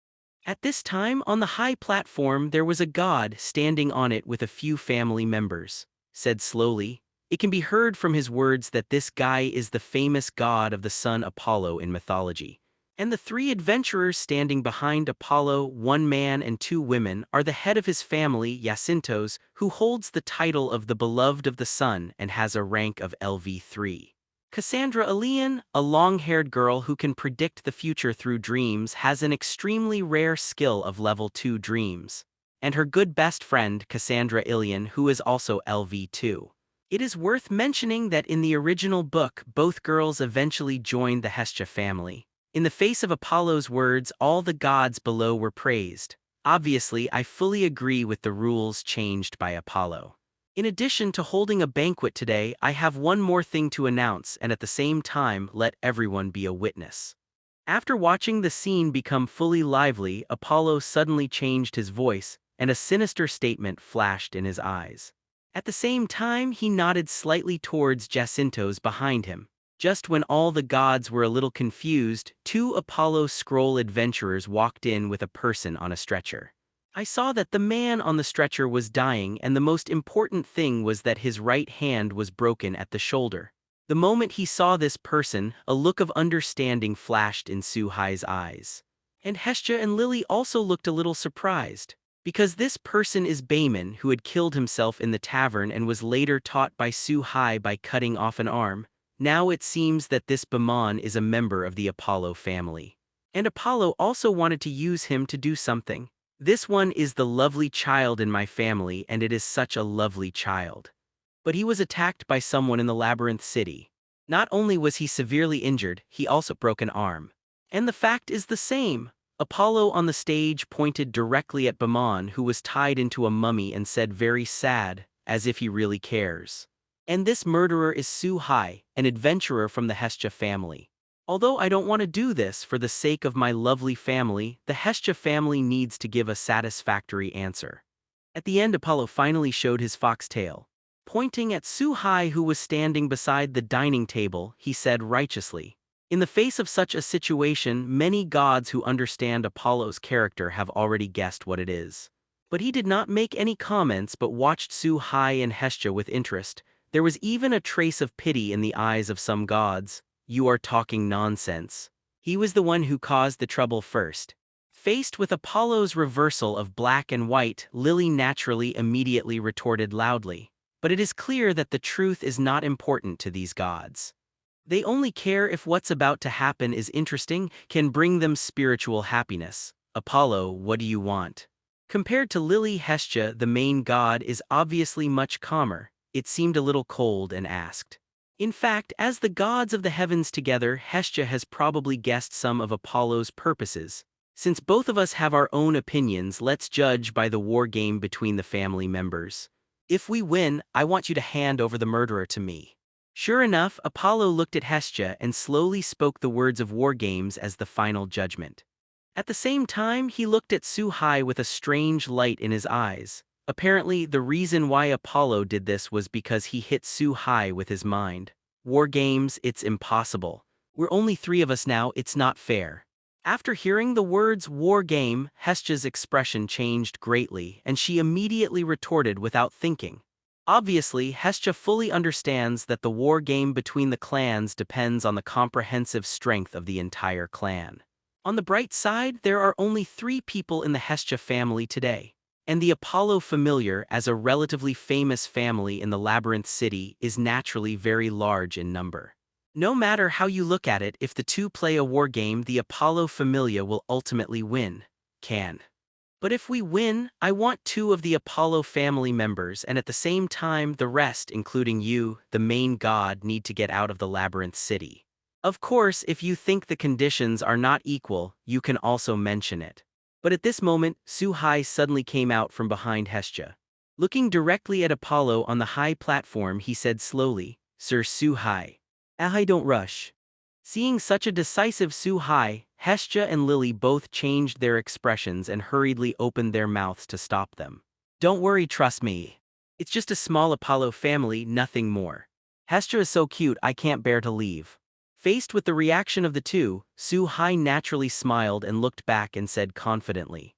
At this time, on the high platform, there was a god standing on it with a few family members. Said slowly, it can be heard from his words that this guy is the famous god of the sun Apollo in mythology. And the 3 adventurers standing behind Apollo, 1 man and 2 women, are the head of his family, Jacintos, who holds the title of the beloved of the sun and has a rank of LV3. Cassandra Elian, a long-haired girl who can predict the future through dreams, has an extremely rare skill of level 2 dreams. And her good best friend, Cassandra Elian, who is also LV2. It is worth mentioning that in the original book, both girls eventually joined the Hestia family. In the face of Apollo's words, all the gods below were praised. Obviously, I fully agree with the rules changed by Apollo. In addition to holding a banquet today, I have one more thing to announce, and at the same time, let everyone be a witness. After watching the scene become fully lively, Apollo suddenly changed his voice, and a sinister statement flashed in his eyes. At the same time, he nodded slightly towards Jacintos behind him. Just when all the gods were a little confused, 2 Apollo scroll adventurers walked in with a person on a stretcher. I saw that the man on the stretcher was dying, and the most important thing was that his right hand was broken at the shoulder. The moment he saw this person, a look of understanding flashed in Su-hai's eyes. And Hestia and Lily also looked a little surprised. Because this person is Bayman, who had killed himself in the tavern and was later taught by Su-hai by cutting off an arm. Now it seems that this Baman is a member of the Apollo family. And Apollo also wanted to use him to do something. This one is the lovely child in my family, and it is such a lovely child. But he was attacked by someone in the Labyrinth City. Not only was he severely injured, he also broke an arm. And the fact is the same. Apollo on the stage pointed directly at Bamon, who was tied into a mummy, and said very sad, as if he really cares. And this murderer is Su-hai, an adventurer from the Hestia family. Although I don't want to do this for the sake of my lovely family, the Hestia family needs to give a satisfactory answer. At the end, Apollo finally showed his foxtail. Pointing at Su-hai, who was standing beside the dining table, he said righteously, "In the face of such a situation, many gods who understand Apollo's character have already guessed what it is." But he did not make any comments but watched Su-hai and Hestia with interest. There was even a trace of pity in the eyes of some gods. "You are talking nonsense." He was the one who caused the trouble first. Faced with Apollo's reversal of black and white, Lily naturally immediately retorted loudly, "But it is clear that the truth is not important to these gods. They only care if what's about to happen is interesting, can bring them spiritual happiness. Apollo, what do you want?" Compared to Lily, Hestia, the main god, is obviously much calmer. It seemed a little cold and asked. In fact, as the gods of the heavens together, Hestia has probably guessed some of Apollo's purposes. "Since both of us have our own opinions, let's judge by the war game between the family members. If we win, I want you to hand over the murderer to me." Sure enough, Apollo looked at Hestia and slowly spoke the words of war games as the final judgment. At the same time, he looked at Su-hai with a strange light in his eyes. Apparently, the reason why Apollo did this was because he hit Su-hai with his mind. "War games, it's impossible. We're only 3 of us now, it's not fair." After hearing the words war game, Hestia's expression changed greatly, and she immediately retorted without thinking. Obviously, Hestia fully understands that the war game between the clans depends on the comprehensive strength of the entire clan. On the bright side, there are only 3 people in the Hestia family today, and the Apollo familiar, as a relatively famous family in the Labyrinth City, is naturally very large in number. No matter how you look at it, if the 2 play a war game, the Apollo familia will ultimately win. But if we win, I want 2 of the Apollo family members, and at the same time the rest, including you, the main god, need to get out of the Labyrinth City. Of course, if you think the conditions are not equal, you can also mention it. But at this moment, Su-hai suddenly came out from behind Hestia. Looking directly at Apollo on the high platform, he said slowly, "Sir Su-hai, I don't rush." Seeing such a decisive Su-hai, Hestia and Lily both changed their expressions and hurriedly opened their mouths to stop them. "Don't worry, trust me. It's just a small Apollo family, nothing more. Hestia is so cute, I can't bear to leave." Faced with the reaction of the 2, Su-hai naturally smiled and looked back and said confidently.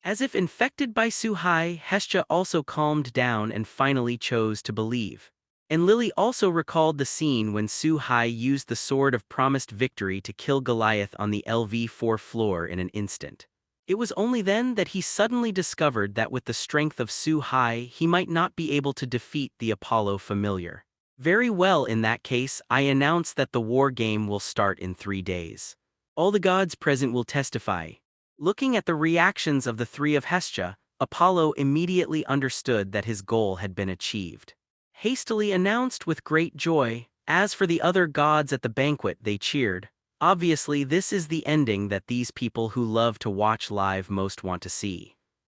As if infected by Su-hai, Hestia also calmed down and finally chose to believe. And Lily also recalled the scene when Su-hai used the sword of promised victory to kill Goliath on the LV4 floor in an instant. It was only then that he suddenly discovered that with the strength of Su-hai, he might not be able to defeat the Apollo familiar. "Very well, in that case, I announce that the war game will start in 3 days. All the gods present will testify." Looking at the reactions of the 3 of Hestia, Apollo immediately understood that his goal had been achieved. Hastily announced with great joy. As for the other gods at the banquet, they cheered. Obviously, this is the ending that these people who love to watch live most want to see.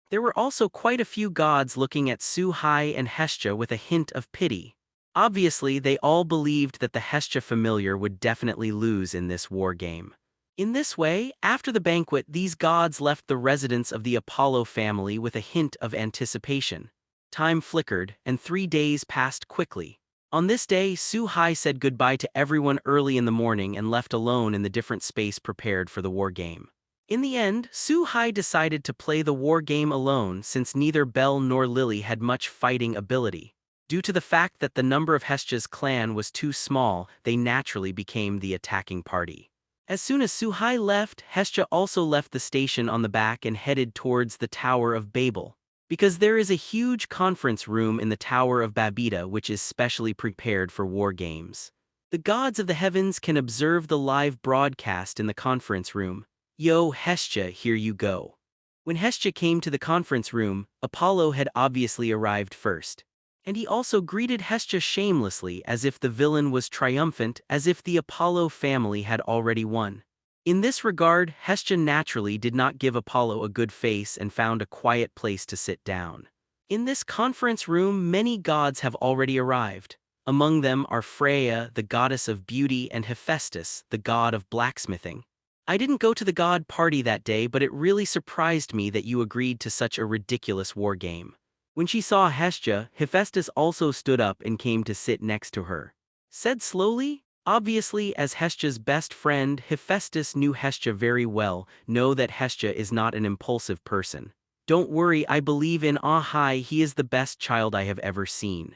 There were also quite a few gods looking at Su-hai and Hestia with a hint of pity. Obviously, they all believed that the Hestia familiar would definitely lose in this war game. In this way, after the banquet, these gods left the residence of the Apollo family with a hint of anticipation. Time flickered, and 3 days passed quickly. On this day, Su-hai said goodbye to everyone early in the morning and left alone in the different space prepared for the war game. In the end, Su-hai decided to play the war game alone since neither Belle nor Lily had much fighting ability. Due to the fact that the number of Hestia's clan was too small, they naturally became the attacking party. As soon as Su-hai left, Hestia also left the station on the back and headed towards the Tower of Babel, because there is a huge conference room in the Tower of Babida which is specially prepared for war games. The gods of the heavens can observe the live broadcast in the conference room. "Yo, Hestia, here you go." When Hestia came to the conference room, Apollo had obviously arrived first. And he also greeted Hestia shamelessly as if the villain was triumphant, as if the Apollo family had already won. In this regard, Hestia naturally did not give Apollo a good face and found a quiet place to sit down. In this conference room, many gods have already arrived. Among them are Freya, the goddess of beauty, and Hephaestus, the god of blacksmithing. I didn't go to the god party that day, but it really surprised me that you agreed to such a ridiculous war game. When she saw Hestia, Hephaestus also stood up and came to sit next to her. Said slowly, obviously as Hestia's best friend, Hephaestus knew Hestia very well, know that Hestia is not an impulsive person. Don't worry, I believe in Ahai, he is the best child I have ever seen.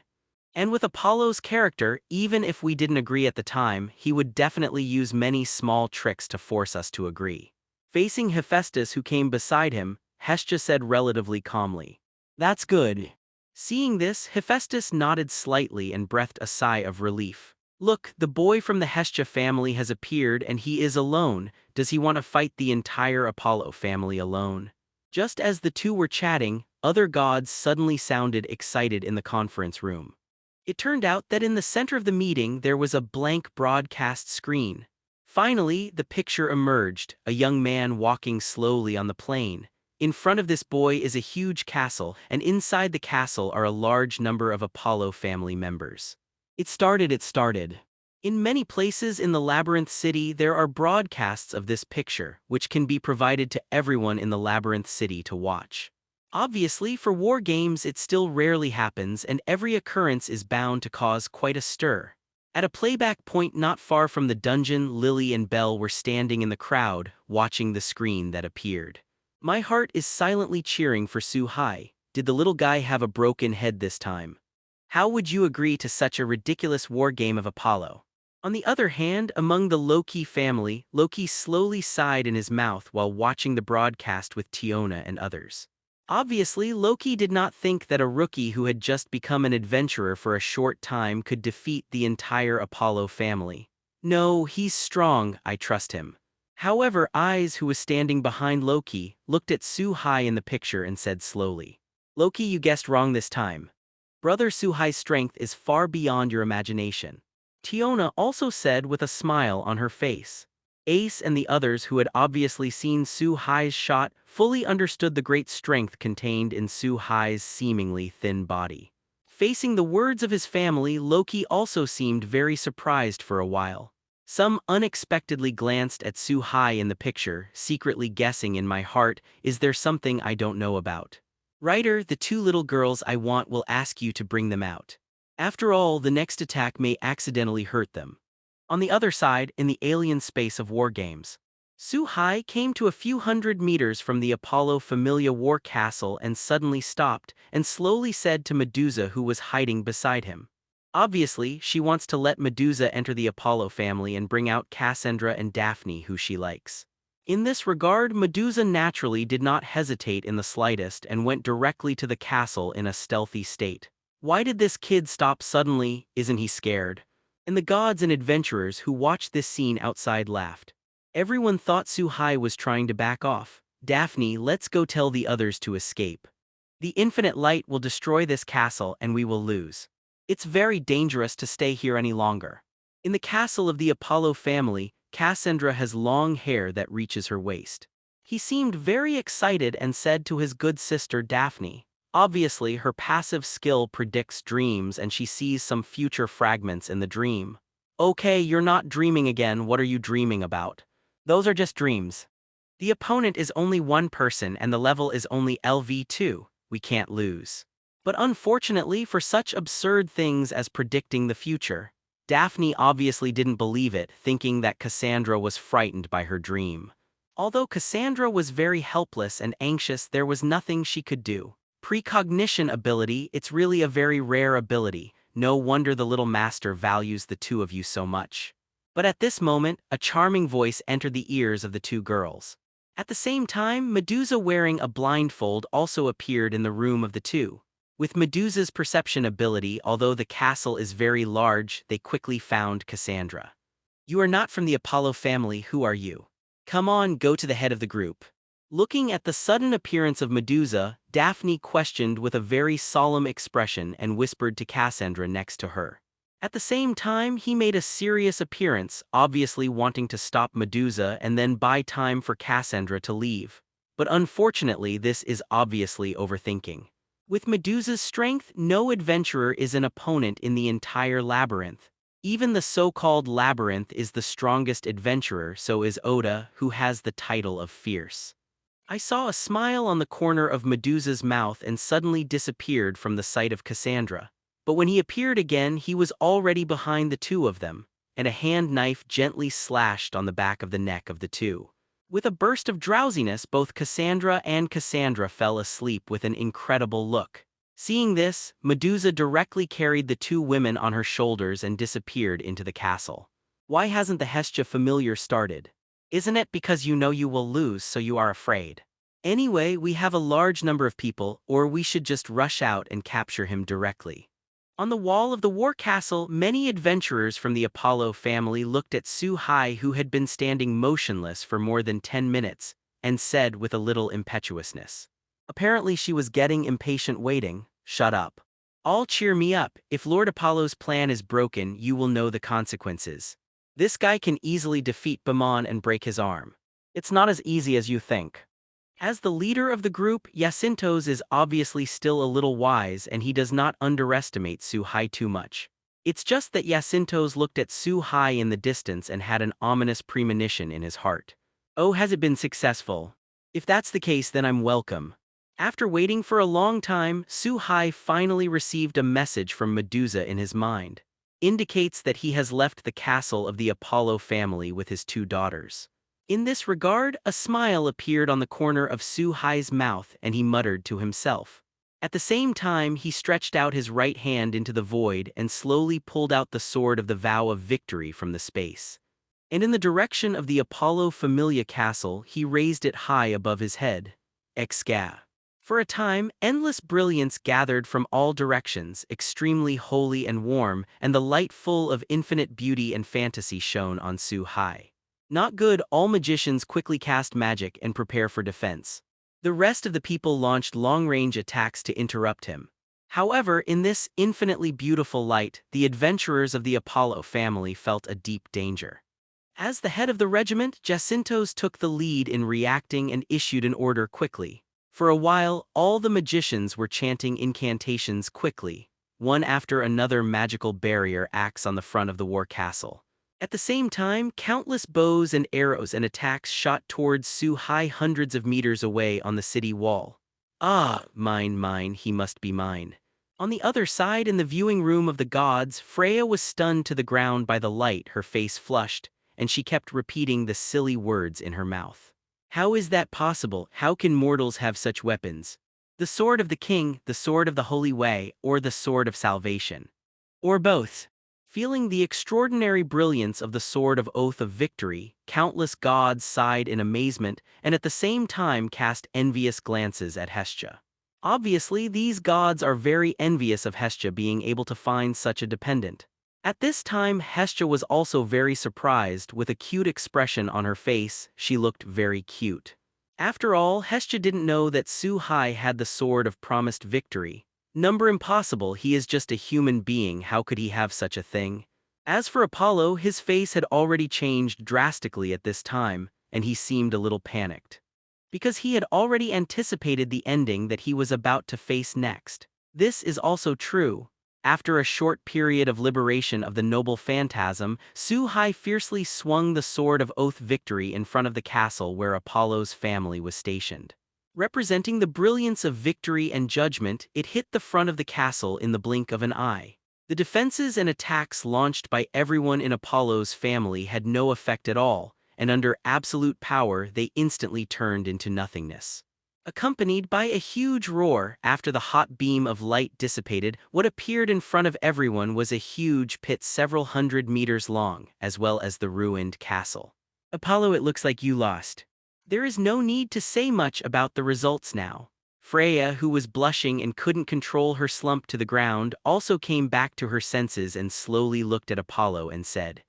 And with Apollo's character, even if we didn't agree at the time, he would definitely use many small tricks to force us to agree. Facing Hephaestus, who came beside him, Hestia said relatively calmly, "That's good." Seeing this, Hephaestus nodded slightly and breathed a sigh of relief. Look, the boy from the Hestia family has appeared and he is alone. Does he want to fight the entire Apollo family alone? Just as the two were chatting, other gods suddenly sounded excited in the conference room. It turned out that in the center of the meeting there was a blank broadcast screen. Finally, the picture emerged, a young man walking slowly on the plain. In front of this boy is a huge castle, and inside the castle are a large number of Apollo family members. It started. In many places in the Labyrinth City there are broadcasts of this picture, which can be provided to everyone in the Labyrinth City to watch. Obviously, for war games it still rarely happens and every occurrence is bound to cause quite a stir. At a playback point not far from the dungeon, Lily and Belle were standing in the crowd, watching the screen that appeared. My heart is silently cheering for Su-hai. Did the little guy have a broken head this time? How would you agree to such a ridiculous war game of Apollo? On the other hand, among the Loki family, Loki slowly sighed in his mouth while watching the broadcast with Tiona and others. Obviously, Loki did not think that a rookie who had just become an adventurer for a short time could defeat the entire Apollo family. No, he's strong, I trust him. However, Eyes, who was standing behind Loki, looked at Su-hai in the picture and said slowly, "Loki, you guessed wrong this time. Brother Su-hai's strength is far beyond your imagination." Tiona also said with a smile on her face. Ace and the others, who had obviously seen Su-hai's shot, fully understood the great strength contained in Su-hai's seemingly thin body. Facing the words of his family, Loki also seemed very surprised for a while. Some unexpectedly glanced at Su-hai in the picture, secretly guessing in my heart, is there something I don't know about? Writer, the two little girls I want will ask you to bring them out. After all, the next attack may accidentally hurt them. On the other side, in the alien space of war games, Su-hai came to a few hundred meters from the Apollo Familia war castle and suddenly stopped and slowly said to Medusa, who was hiding beside him. Obviously, she wants to let Medusa enter the Apollo family and bring out Cassandra and Daphne, who she likes. In this regard, Medusa naturally did not hesitate in the slightest and went directly to the castle in a stealthy state. Why did this kid stop suddenly? Isn't he scared? And the gods and adventurers who watched this scene outside laughed. Everyone thought Su-hai was trying to back off. Daphne, let's go tell the others to escape. The infinite light will destroy this castle and we will lose. It's very dangerous to stay here any longer. In the castle of the Apollo family, Cassandra has long hair that reaches her waist. He seemed very excited and said to his good sister Daphne. Obviously, her passive skill predicts dreams and she sees some future fragments in the dream. Okay, you're not dreaming again, what are you dreaming about? Those are just dreams. The opponent is only one person and the level is only LV2, we can't lose. But unfortunately, for such absurd things as predicting the future, Daphne obviously didn't believe it, thinking that Cassandra was frightened by her dream. Although Cassandra was very helpless and anxious, there was nothing she could do. Precognition ability, it's really a very rare ability. No wonder the little master values the two of you so much. But at this moment, a charming voice entered the ears of the two girls. At the same time, Medusa wearing a blindfold also appeared in the room of the two. With Medusa's perception ability, although the castle is very large, they quickly found Cassandra. You are not from the Apollo family, who are you? Come on, go to the head of the group. Looking at the sudden appearance of Medusa, Daphne questioned with a very solemn expression and whispered to Cassandra next to her. At the same time, he made a serious appearance, obviously wanting to stop Medusa and then buy time for Cassandra to leave. But unfortunately, this is obviously overthinking. With Medusa's strength, no adventurer is an opponent in the entire labyrinth. Even the so-called labyrinth is the strongest adventurer, so is Oda, who has the title of fierce. I saw a smile on the corner of Medusa's mouth and suddenly disappeared from the sight of Cassandra. But when he appeared again, he was already behind the two of them, and a hand knife gently slashed on the back of the neck of the two. With a burst of drowsiness, both Cassandra and Cassandra fell asleep with an incredible look. Seeing this, Medusa directly carried the two women on her shoulders and disappeared into the castle. Why hasn't the Hestia familiar started? Isn't it because you know you will lose, so you are afraid? Anyway, we have a large number of people, or we should just rush out and capture him directly. On the wall of the war castle, many adventurers from the Apollo family looked at Su-hai, who had been standing motionless for more than 10 minutes, and said with a little impetuousness. Apparently she was getting impatient waiting. Shut up. All cheer me up. If Lord Apollo's plan is broken, you will know the consequences. This guy can easily defeat Bamon and break his arm. It's not as easy as you think. As the leader of the group, Jacintos is obviously still a little wise and he does not underestimate Su-hai too much. It's just that Jacintos looked at Su-hai in the distance and had an ominous premonition in his heart. Oh, has it been successful? If that's the case, then I'm welcome. After waiting for a long time, Su-hai finally received a message from Medusa in his mind. Indicates that he has left the castle of the Apollo family with his two daughters. In this regard, a smile appeared on the corner of Su-hai's mouth and he muttered to himself. At the same time, he stretched out his right hand into the void and slowly pulled out the sword of the Vow of Victory from the space. And in the direction of the Apollo Familia castle, he raised it high above his head. Exca. For a time, endless brilliance gathered from all directions, extremely holy and warm, and the light full of infinite beauty and fantasy shone on Su-hai. Not good, all magicians quickly cast magic and prepare for defense. The rest of the people launched long-range attacks to interrupt him. However, in this infinitely beautiful light, the adventurers of the Apollo family felt a deep danger. As the head of the regiment, Jacintos took the lead in reacting and issued an order quickly. For a while, all the magicians were chanting incantations quickly. One after another magical barrier acts on the front of the war castle. At the same time, countless bows and arrows and attacks shot towards Su-hai hundreds of meters away on the city wall. Ah, mine, he must be mine. On the other side, in the viewing room of the gods, Freya was stunned to the ground by the light, her face flushed, and she kept repeating the silly words in her mouth. How is that possible? How can mortals have such weapons? The sword of the king, the sword of the holy way, or the sword of salvation? Or both? Feeling the extraordinary brilliance of the sword of Oath of Victory, countless gods sighed in amazement and at the same time cast envious glances at Hestia. Obviously, these gods are very envious of Hestia being able to find such a dependent. At this time, Hestia was also very surprised. With a cute expression on her face, she looked very cute. After all, Hestia didn't know that Su-hai had the sword of promised victory. Number impossible, he is just a human being, how could he have such a thing? As for Apollo, his face had already changed drastically at this time, and he seemed a little panicked. Because he had already anticipated the ending that he was about to face next. This is also true. After a short period of liberation of the noble phantasm, Su-hai fiercely swung the sword of Oath Victory in front of the castle where Apollo's family was stationed. Representing the brilliance of victory and judgment, it hit the front of the castle in the blink of an eye. The defenses and attacks launched by everyone in Apollo's family had no effect at all, and under absolute power they instantly turned into nothingness. Accompanied by a huge roar, after the hot beam of light dissipated, what appeared in front of everyone was a huge pit several hundred meters long, as well as the ruined castle. Apollo, it looks like you lost. There is no need to say much about the results now. Freya, who was blushing and couldn't control her slump to the ground, also came back to her senses and slowly looked at Apollo and said.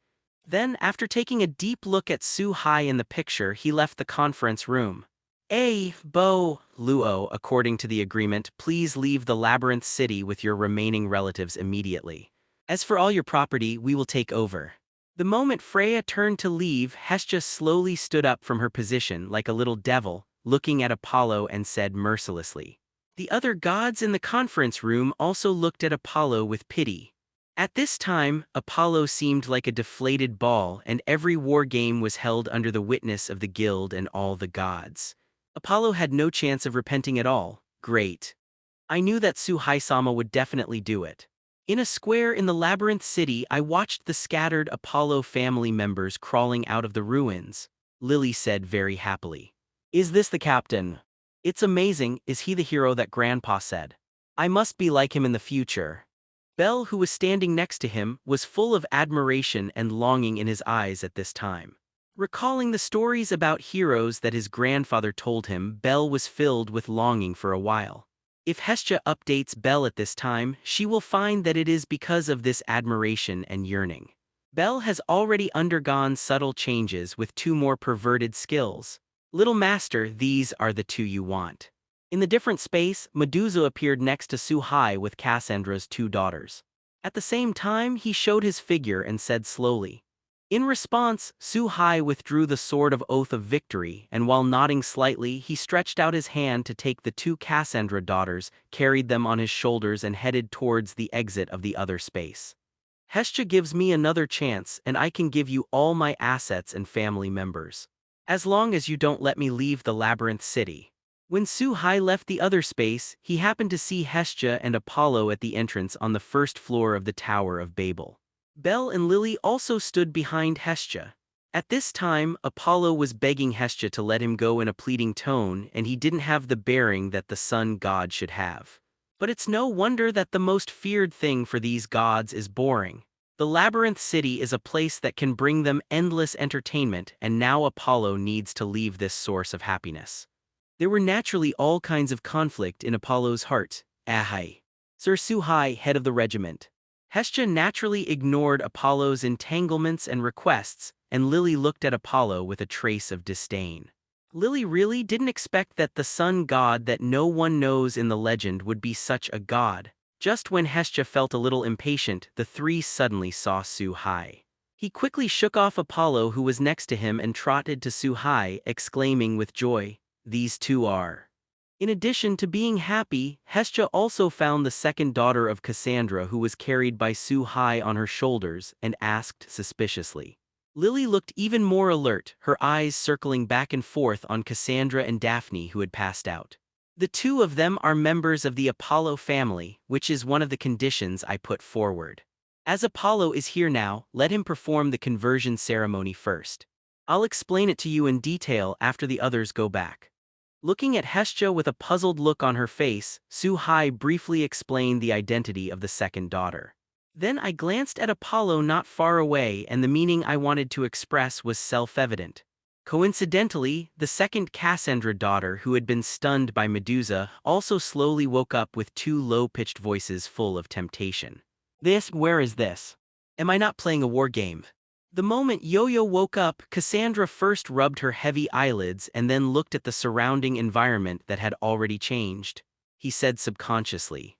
Then, after taking a deep look at Su-hai in the picture, he left the conference room. Luo, according to the agreement, please leave the labyrinth city with your remaining relatives immediately. As for all your property, we will take over. The moment Freya turned to leave, Hestia slowly stood up from her position like a little devil, looking at Apollo and said mercilessly. The other gods in the conference room also looked at Apollo with pity. At this time, Apollo seemed like a deflated ball, and every war game was held under the witness of the guild and all the gods. Apollo had no chance of repenting at all. Great. I knew that Suhai-sama would definitely do it. In a square in the labyrinth city, I watched the scattered Apollo family members crawling out of the ruins. Lily said very happily. Is this the captain? It's amazing, is he the hero that Grandpa said? I must be like him in the future. Belle, who was standing next to him, was full of admiration and longing in his eyes at this time. Recalling the stories about heroes that his grandfather told him, Belle was filled with longing for a while. If Hestia updates Belle at this time, she will find that it is because of this admiration and yearning. Belle has already undergone subtle changes with 2 more perverted skills. Little Master, these are the 2 you want. In the different space, Medusa appeared next to Suhai with Cassandra's 2 daughters. At the same time, he showed his figure and said slowly. In response, Suhai withdrew the sword of Oath of Victory, and while nodding slightly, he stretched out his hand to take the 2 Cassandra daughters, carried them on his shoulders and headed towards the exit of the other space. Hestia gives me another chance, and I can give you all my assets and family members. As long as you don't let me leave the labyrinth city. When Suhai left the other space, he happened to see Hestia and Apollo at the entrance on the 1st floor of the Tower of Babel. Belle and Lily also stood behind Hestia. At this time, Apollo was begging Hestia to let him go in a pleading tone, and he didn't have the bearing that the sun god should have. But it's no wonder that the most feared thing for these gods is boring. The labyrinth city is a place that can bring them endless entertainment, and now Apollo needs to leave this source of happiness. There were naturally all kinds of conflict in Apollo's heart. Ahai. Sir Suhai, head of the regiment. Hestia naturally ignored Apollo's entanglements and requests, and Lily looked at Apollo with a trace of disdain. Lily really didn't expect that the sun god that no one knows in the legend would be such a god. Just when Hestia felt a little impatient, the 3 suddenly saw Suhai. He quickly shook off Apollo, who was next to him, and trotted to Suhai, exclaiming with joy, "These 2 are." In addition to being happy, Hestia also found the 2nd daughter of Cassandra, who was carried by Suhai on her shoulders, and asked suspiciously. Lily looked even more alert, her eyes circling back and forth on Cassandra and Daphne, who had passed out. The 2 of them are members of the Apollo family, which is one of the conditions I put forward. As Apollo is here now, let him perform the conversion ceremony first. I'll explain it to you in detail after the others go back. Looking at Hestia with a puzzled look on her face, Suhai briefly explained the identity of the 2nd daughter. Then I glanced at Apollo not far away, and the meaning I wanted to express was self-evident. Coincidentally, the 2nd Cassandra daughter, who had been stunned by Medusa, also slowly woke up with 2 low-pitched voices full of temptation. Where is this? Am I not playing a war game? The moment Yo-Yo woke up, Cassandra first rubbed her heavy eyelids and then looked at the surrounding environment that had already changed. He said subconsciously,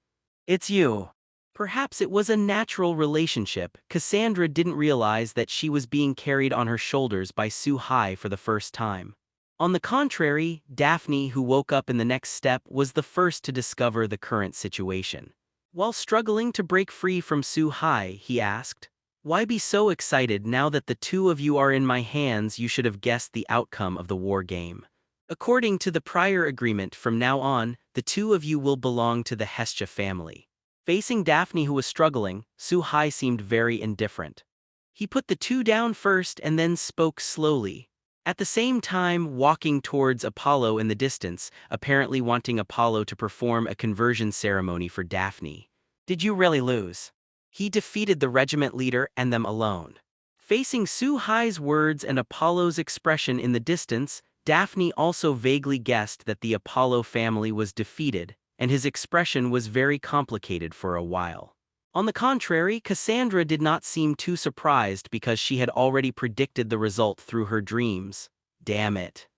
"It's you." Perhaps it was a natural relationship. Cassandra didn't realize that she was being carried on her shoulders by Suhai for the first time. On the contrary, Daphne, who woke up in the next step, was the first to discover the current situation. While struggling to break free from Suhai, he asked, "Why be so excited now that the 2 of you are in my hands? You should have guessed the outcome of the war game. According to the prior agreement, from now on, the 2 of you will belong to the Hestia family." Facing Daphne, who was struggling, Suhai seemed very indifferent. He put the 2 down first and then spoke slowly, at the same time walking towards Apollo in the distance, apparently wanting Apollo to perform a conversion ceremony for Daphne. "Did you really lose?" He defeated the regiment leader and them alone. Facing Suhai's words and Apollo's expression in the distance, Daphne also vaguely guessed that the Apollo family was defeated, and his expression was very complicated for a while. On the contrary, Cassandra did not seem too surprised because she had already predicted the result through her dreams. "Damn it.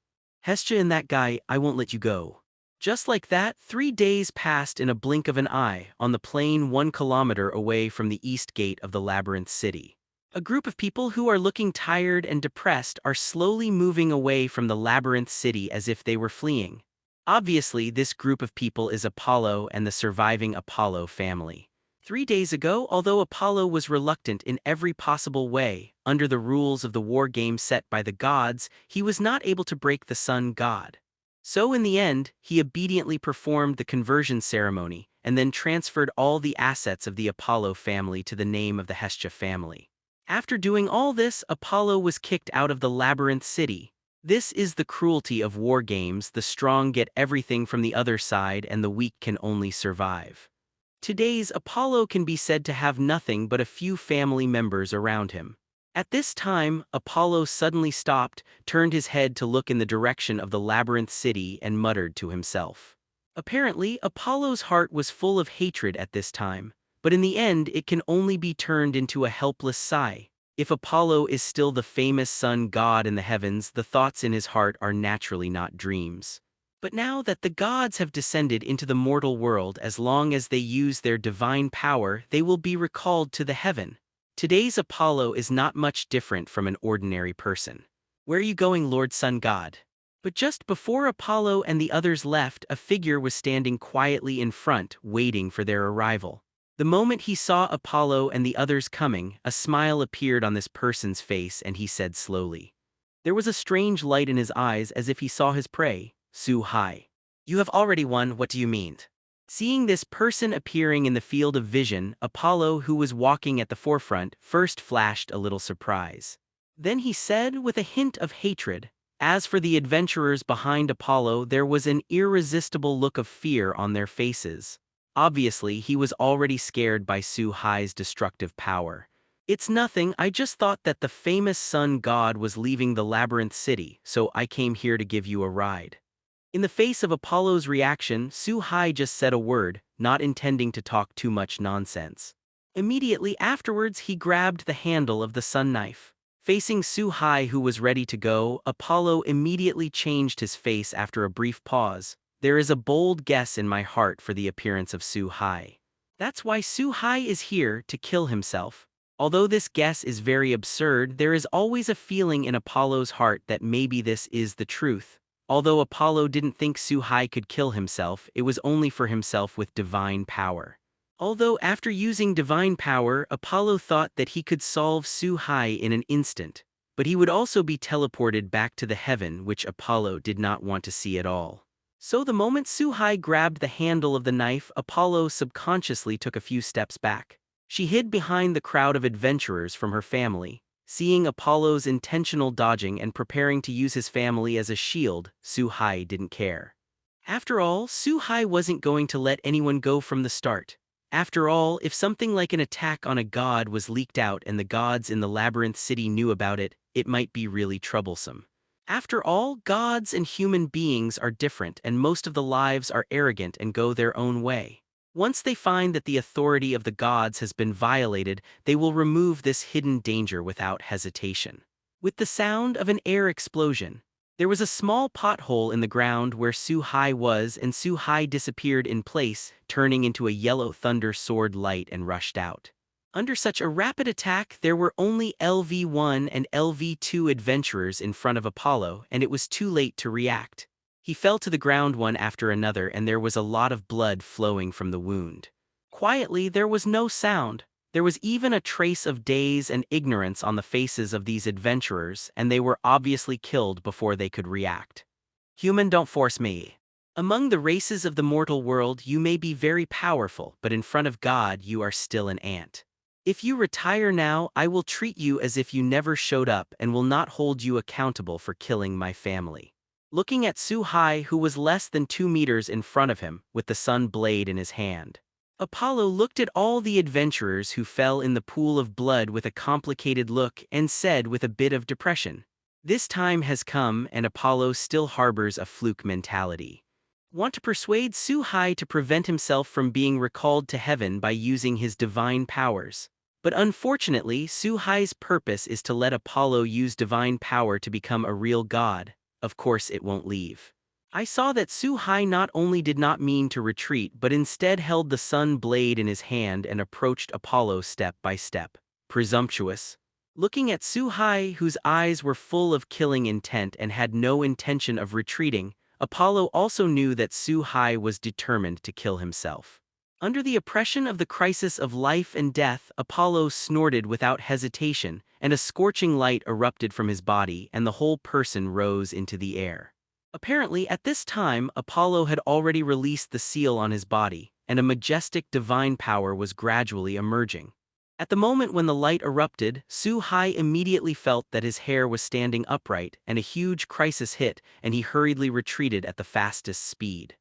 Hestia and that guy, I won't let you go. Just like that, 3 days passed in a blink of an eye on the plain 1 kilometer away from the east gate of the labyrinth city. A group of people who are looking tired and depressed are slowly moving away from the labyrinth city as if they were fleeing. Obviously, this group of people is Apollo and the surviving Apollo family. 3 days ago, although Apollo was reluctant in every possible way, under the rules of the war game set by the gods, he was not able to break the sun god. So in the end, he obediently performed the conversion ceremony and then transferred all the assets of the Apollo family to the name of the Hestia family. After doing all this, Apollo was kicked out of the labyrinth city. This is the cruelty of war games. The strong get everything from the other side and the weak can only survive. Today's Apollo can be said to have nothing but a few family members around him. At this time, Apollo suddenly stopped, turned his head to look in the direction of the labyrinth city and muttered to himself. Apparently, Apollo's heart was full of hatred at this time, but in the end it can only be turned into a helpless sigh. If Apollo is still the famous sun god in the heavens, the thoughts in his heart are naturally not dreams. But now that the gods have descended into the mortal world, as long as they use their divine power, they will be recalled to the heaven. Today's Apollo is not much different from an ordinary person. "Where are you going, Lord Sun God?" But just before Apollo and the others left, a figure was standing quietly in front, waiting for their arrival. The moment he saw Apollo and the others coming, a smile appeared on this person's face and he said slowly. There was a strange light in his eyes as if he saw his prey. "Su Hai. You have already won, what do you mean?" Seeing this person appearing in the field of vision, Apollo, who was walking at the forefront, first flashed a little surprise. Then he said with a hint of hatred, as for the adventurers behind Apollo, there was an irresistible look of fear on their faces. Obviously, he was already scared by Su Hai's destructive power. "It's nothing, I just thought that the famous sun god was leaving the labyrinth city, so I came here to give you a ride." In the face of Apollo's reaction, Su Hai just said a word, not intending to talk too much nonsense. Immediately afterwards, he grabbed the handle of the sun knife. Facing Su Hai, who was ready to go, Apollo immediately changed his face after a brief pause. "There is a bold guess in my heart for the appearance of Su Hai. That's why Su Hai is here, to kill himself." Although this guess is very absurd, there is always a feeling in Apollo's heart that maybe this is the truth. Although Apollo didn't think Su Hai could kill himself, it was only for himself with divine power. Although after using divine power, Apollo thought that he could solve Su Hai in an instant, but he would also be teleported back to the heaven, which Apollo did not want to see at all. So the moment Su Hai grabbed the handle of the knife, Apollo subconsciously took a few steps back. She hid behind the crowd of adventurers from her family. Seeing Apollo's intentional dodging and preparing to use his family as a shield, Su Hai didn't care. After all, Su Hai wasn't going to let anyone go from the start. After all, if something like an attack on a god was leaked out and the gods in the labyrinth city knew about it, it might be really troublesome. After all, gods and human beings are different and most of the lives are arrogant and go their own way. Once they find that the authority of the gods has been violated, they will remove this hidden danger without hesitation. With the sound of an air explosion, there was a small pothole in the ground where Su Hai was, and Su Hai disappeared in place, turning into a yellow thunder sword light and rushed out. Under such a rapid attack, there were only LV-1 and LV-2 adventurers in front of Apollo, and it was too late to react. He fell to the ground one after another, and there was a lot of blood flowing from the wound. Quietly, there was no sound. There was even a trace of daze and ignorance on the faces of these adventurers, and they were obviously killed before they could react. "Human, don't force me. Among the races of the mortal world, you may be very powerful, but in front of God, you are still an ant. If you retire now, I will treat you as if you never showed up and will not hold you accountable for killing my family." Looking at Su Hai, who was less than 2 meters in front of him, with the sun blade in his hand, Apollo looked at all the adventurers who fell in the pool of blood with a complicated look and said with a bit of depression, "This time has come and Apollo still harbors a fluke mentality. Want to persuade Su Hai to prevent himself from being recalled to heaven by using his divine powers. But unfortunately, Su Hai's purpose is to let Apollo use divine power to become a real god. Of course it won't leave. I saw that Su-hai not only did not mean to retreat but instead held the sun blade in his hand and approached Apollo step by step. Presumptuous. Looking at Su-hai, whose eyes were full of killing intent and had no intention of retreating, Apollo also knew that Su-hai was determined to kill himself. Under the oppression of the crisis of life and death, Apollo snorted without hesitation, and a scorching light erupted from his body and the whole person rose into the air. Apparently, at this time, Apollo had already released the seal on his body, and a majestic divine power was gradually emerging. At the moment when the light erupted, Su-hai immediately felt that his hair was standing upright, and a huge crisis hit, and he hurriedly retreated at the fastest speed.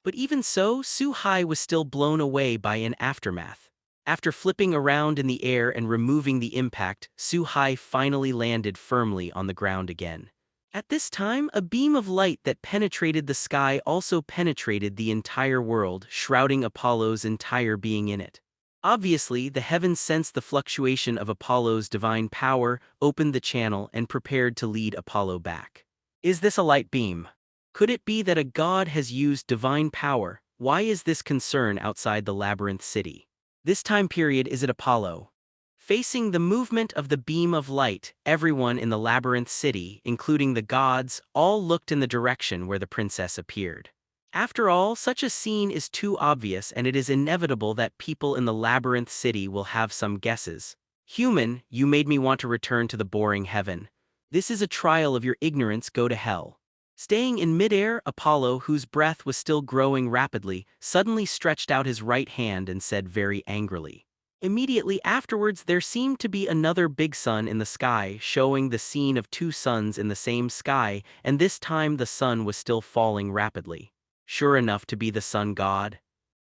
But even so, Su-hai was still blown away by an aftermath. After flipping around in the air and removing the impact, Su-hai finally landed firmly on the ground again. At this time, a beam of light that penetrated the sky also penetrated the entire world, shrouding Apollo's entire being in it. Obviously, the heavens sensed the fluctuation of Apollo's divine power, opened the channel, and prepared to lead Apollo back. Is this a light beam? Could it be that a god has used divine power? Why is this concern outside the labyrinth city? This time period, is it Apollo? Facing the movement of the beam of light, everyone in the labyrinth city, including the gods, all looked in the direction where the princess appeared. After all, such a scene is too obvious, and it is inevitable that people in the labyrinth city will have some guesses. Human, you made me want to return to the boring heaven. This is a trial of your ignorance, go to hell. Staying in midair, Apollo, whose breath was still growing rapidly, suddenly stretched out his right hand and said very angrily. Immediately afterwards, there seemed to be another big sun in the sky, showing the scene of two suns in the same sky, and this time the sun was still falling rapidly. Sure enough to be the sun god.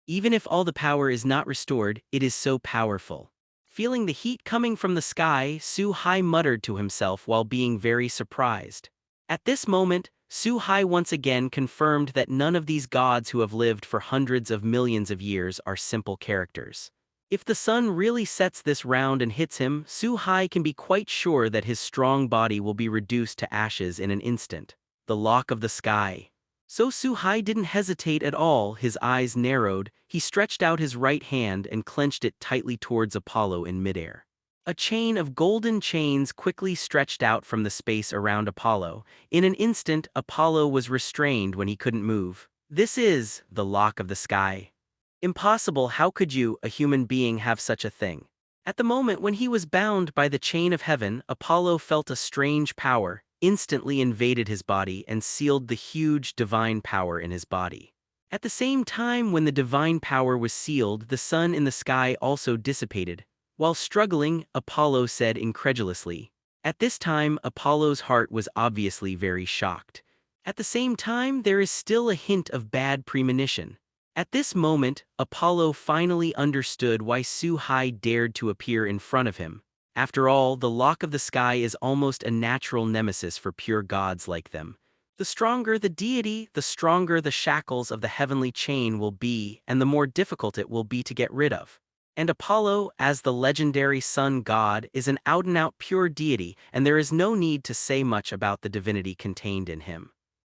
Even if all the power is not restored, it is so powerful. Feeling the heat coming from the sky, Su-hai muttered to himself while being very surprised. At this moment, Su-hai once again confirmed that none of these gods who have lived for hundreds of millions of years are simple characters. If the sun really sets this round and hits him, Su-hai can be quite sure that his strong body will be reduced to ashes in an instant. The lock of the sky. So Su-hai didn't hesitate at all, his eyes narrowed, he stretched out his right hand and clenched it tightly towards Apollo in midair. A chain of golden chains quickly stretched out from the space around Apollo. In an instant, Apollo was restrained when he couldn't move. This is the lock of the sky. Impossible, how could you, a human being, have such a thing? At the moment when he was bound by the chain of heaven, Apollo felt a strange power, instantly invaded his body and sealed the huge divine power in his body. At the same time when the divine power was sealed, the sun in the sky also dissipated. While struggling, Apollo said incredulously. At this time, Apollo's heart was obviously very shocked. At the same time, there is still a hint of bad premonition. At this moment, Apollo finally understood why Su-hai dared to appear in front of him. After all, the lock of the sky is almost a natural nemesis for pure gods like them. The stronger the deity, the stronger the shackles of the heavenly chain will be, and the more difficult it will be to get rid of. And Apollo, as the legendary sun god, is an out-and-out pure deity, and there is no need to say much about the divinity contained in him.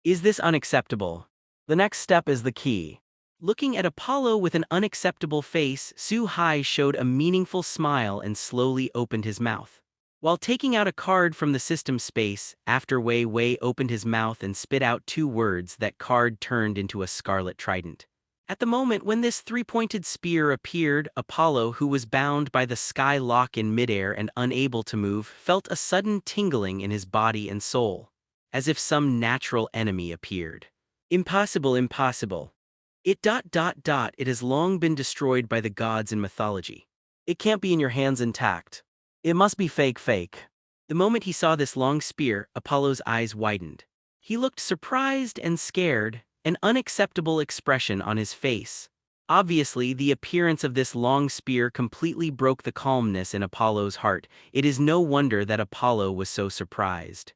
Is this unacceptable? The next step is the key. Looking at Apollo with an unacceptable face, Su-hai showed a meaningful smile and slowly opened his mouth. While taking out a card from the system space, after Wei Wei opened his mouth and spit out 2 words, that card turned into a scarlet trident. At the moment when this 3-pointed spear appeared, Apollo, who was bound by the sky lock in midair and unable to move, felt a sudden tingling in his body and soul, as if some natural enemy appeared. Impossible, impossible. It has long been destroyed by the gods in mythology. It can't be in your hands intact. It must be fake. The moment he saw this long spear, Apollo's eyes widened. He looked surprised and scared, an unacceptable expression on his face. Obviously, the appearance of this long spear completely broke the calmness in Apollo's heart. It is no wonder that Apollo was so surprised.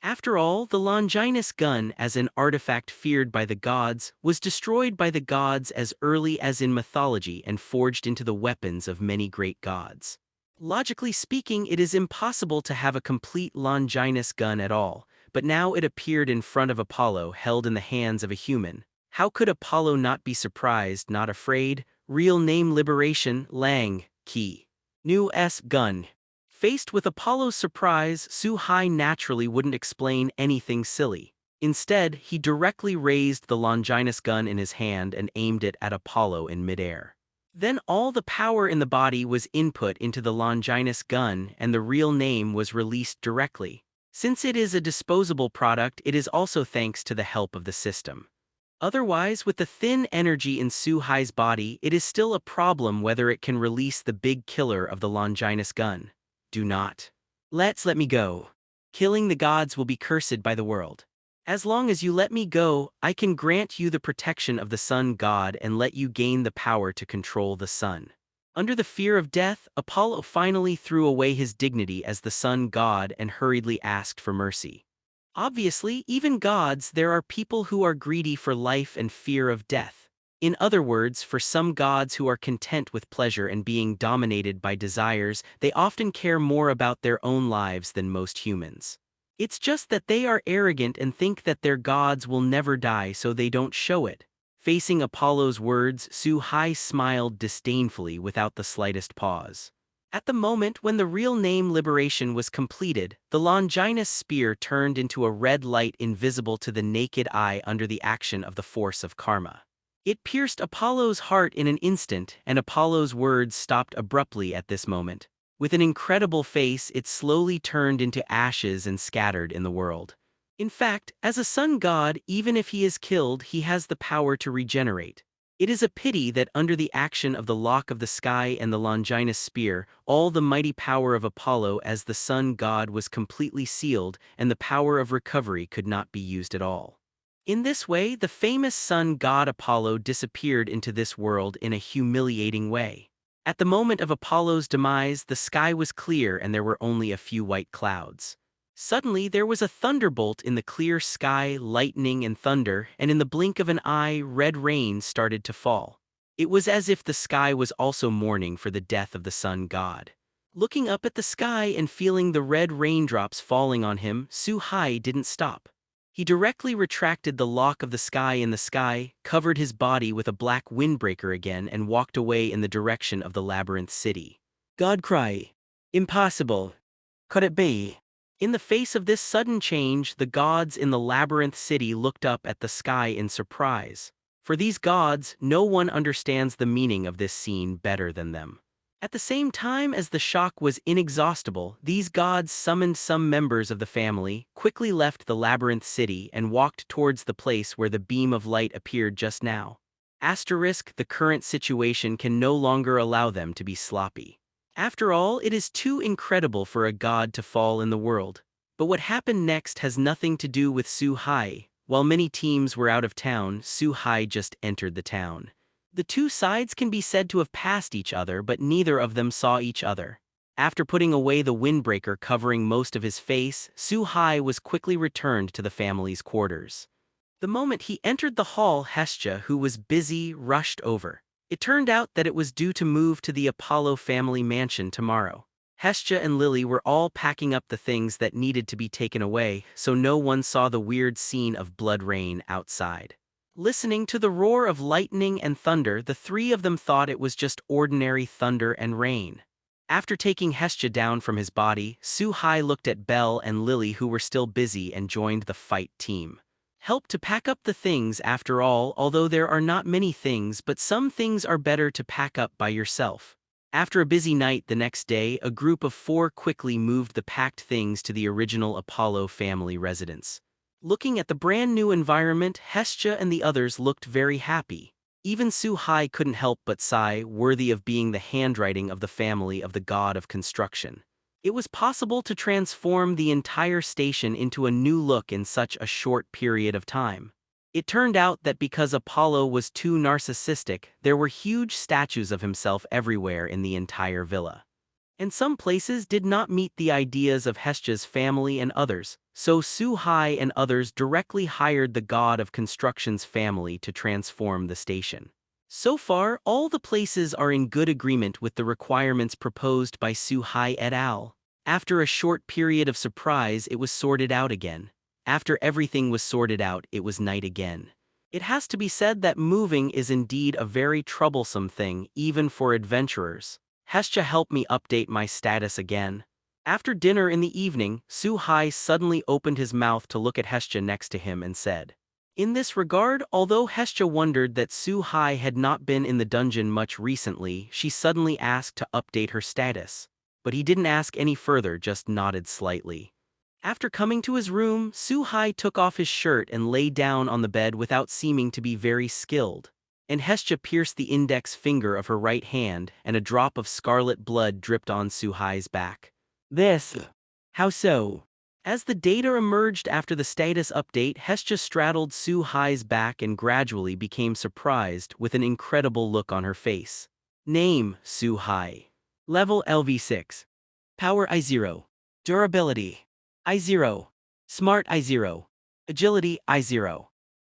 After all, the Longinus gun, as an artifact feared by the gods, was destroyed by the gods as early as in mythology and forged into the weapons of many great gods. Logically speaking, it is impossible to have a complete Longinus gun at all, but now it appeared in front of Apollo, held in the hands of a human. How could Apollo not be surprised, not afraid? Real name Liberation, Lang, Key. New S. Gun. Faced with Apollo's surprise, Su-hai naturally wouldn't explain anything silly. Instead, he directly raised the Longinus gun in his hand and aimed it at Apollo in midair. Then all the power in the body was input into the Longinus gun and the real name was released directly. Since it is a disposable product, it is also thanks to the help of the system. Otherwise, with the thin energy in Su-hai's body, it is still a problem whether it can release the big killer of the Longinus gun. Do not. Let me go. Killing the gods will be cursed by the world. As long as you let me go, I can grant you the protection of the sun god and let you gain the power to control the sun. Under the fear of death, Apollo finally threw away his dignity as the sun god and hurriedly asked for mercy. Obviously, even gods, there are people who are greedy for life and fear of death. In other words, for some gods who are content with pleasure and being dominated by desires, they often care more about their own lives than most humans. It's just that they are arrogant and think that their gods will never die, so they don't show it. Facing Apollo's words, Su-hai smiled disdainfully without the slightest pause. At the moment when the real name Liberation was completed, the Longinus spear turned into a red light invisible to the naked eye under the action of the force of karma. It pierced Apollo's heart in an instant, and Apollo's words stopped abruptly at this moment. With an incredible face, it slowly turned into ashes and scattered in the world. In fact, as a sun god, even if he is killed, he has the power to regenerate. It is a pity that under the action of the lock of the sky and the Longinus spear, all the mighty power of Apollo as the sun god was completely sealed, and the power of recovery could not be used at all. In this way, the famous sun god Apollo disappeared into this world in a humiliating way. At the moment of Apollo's demise, the sky was clear and there were only a few white clouds. Suddenly, there was a thunderbolt in the clear sky, lightning and thunder, and in the blink of an eye, red rain started to fall. It was as if the sky was also mourning for the death of the sun god. Looking up at the sky and feeling the red raindrops falling on him, Su-hai didn't stop. He directly retracted the lock of the sky, covered his body with a black windbreaker again, and walked away in the direction of the labyrinth city. God cry. Impossible. Could it be? In the face of this sudden change, the gods in the labyrinth city looked up at the sky in surprise. For these gods, no one understands the meaning of this scene better than them. At the same time as the shock was inexhaustible, these gods summoned some members of the family, quickly left the labyrinth city, and walked towards the place where the beam of light appeared just now. The current situation can no longer allow them to be sloppy. After all, it is too incredible for a god to fall in the world. But what happened next has nothing to do with Su-hai. While many teams were out of town, Su-hai just entered the town. The two sides can be said to have passed each other, but neither of them saw each other. After putting away the windbreaker covering most of his face, Su-hai was quickly returned to the family's quarters. The moment he entered the hall, Hestia, who was busy, rushed over. It turned out that it was due to move to the Apollo family mansion tomorrow. Hestia and Lily were all packing up the things that needed to be taken away, so no one saw the weird scene of blood rain outside. Listening to the roar of lightning and thunder, the three of them thought it was just ordinary thunder and rain. After taking Hestia down from his body, Su-hai looked at Belle and Lily, who were still busy, and joined the fight team. Help to pack up the things. After all, although there are not many things, but some things are better to pack up by yourself. After a busy night the next day, a group of 4 quickly moved the packed things to the original Apollo family residence. Looking at the brand new environment, Hestia and the others looked very happy. Even Su-hai couldn't help but sigh, worthy of being the handwriting of the family of the god of construction. It was possible to transform the entire station into a new look in such a short period of time. It turned out that because Apollo was too narcissistic, there were huge statues of himself everywhere in the entire villa. And some places did not meet the ideas of Hestia's family and others, so Su-hai and others directly hired the god of construction's family to transform the station. So far, all the places are in good agreement with the requirements proposed by Su-hai et al. After a short period of surprise, it was sorted out again. After everything was sorted out, it was night again. It has to be said that moving is indeed a very troublesome thing, even for adventurers. Hestia helped me update my status again. After dinner in the evening, Su-hai suddenly opened his mouth to look at Hestia next to him and said. In this regard, although Hestia wondered that Su-hai had not been in the dungeon much recently, she suddenly asked to update her status. But he didn't ask any further, just nodded slightly. After coming to his room, Su-hai took off his shirt and lay down on the bed without seeming to be very skilled. And Hestia pierced the index finger of her right hand, and a drop of scarlet blood dripped on Su-hai's back. This. How so? As the data emerged after the status update, Hestia straddled Su-hai's back and gradually became surprised with an incredible look on her face. Name, Su-hai. Level LV6. Power I0. Durability I0. Smart I0. Agility I0.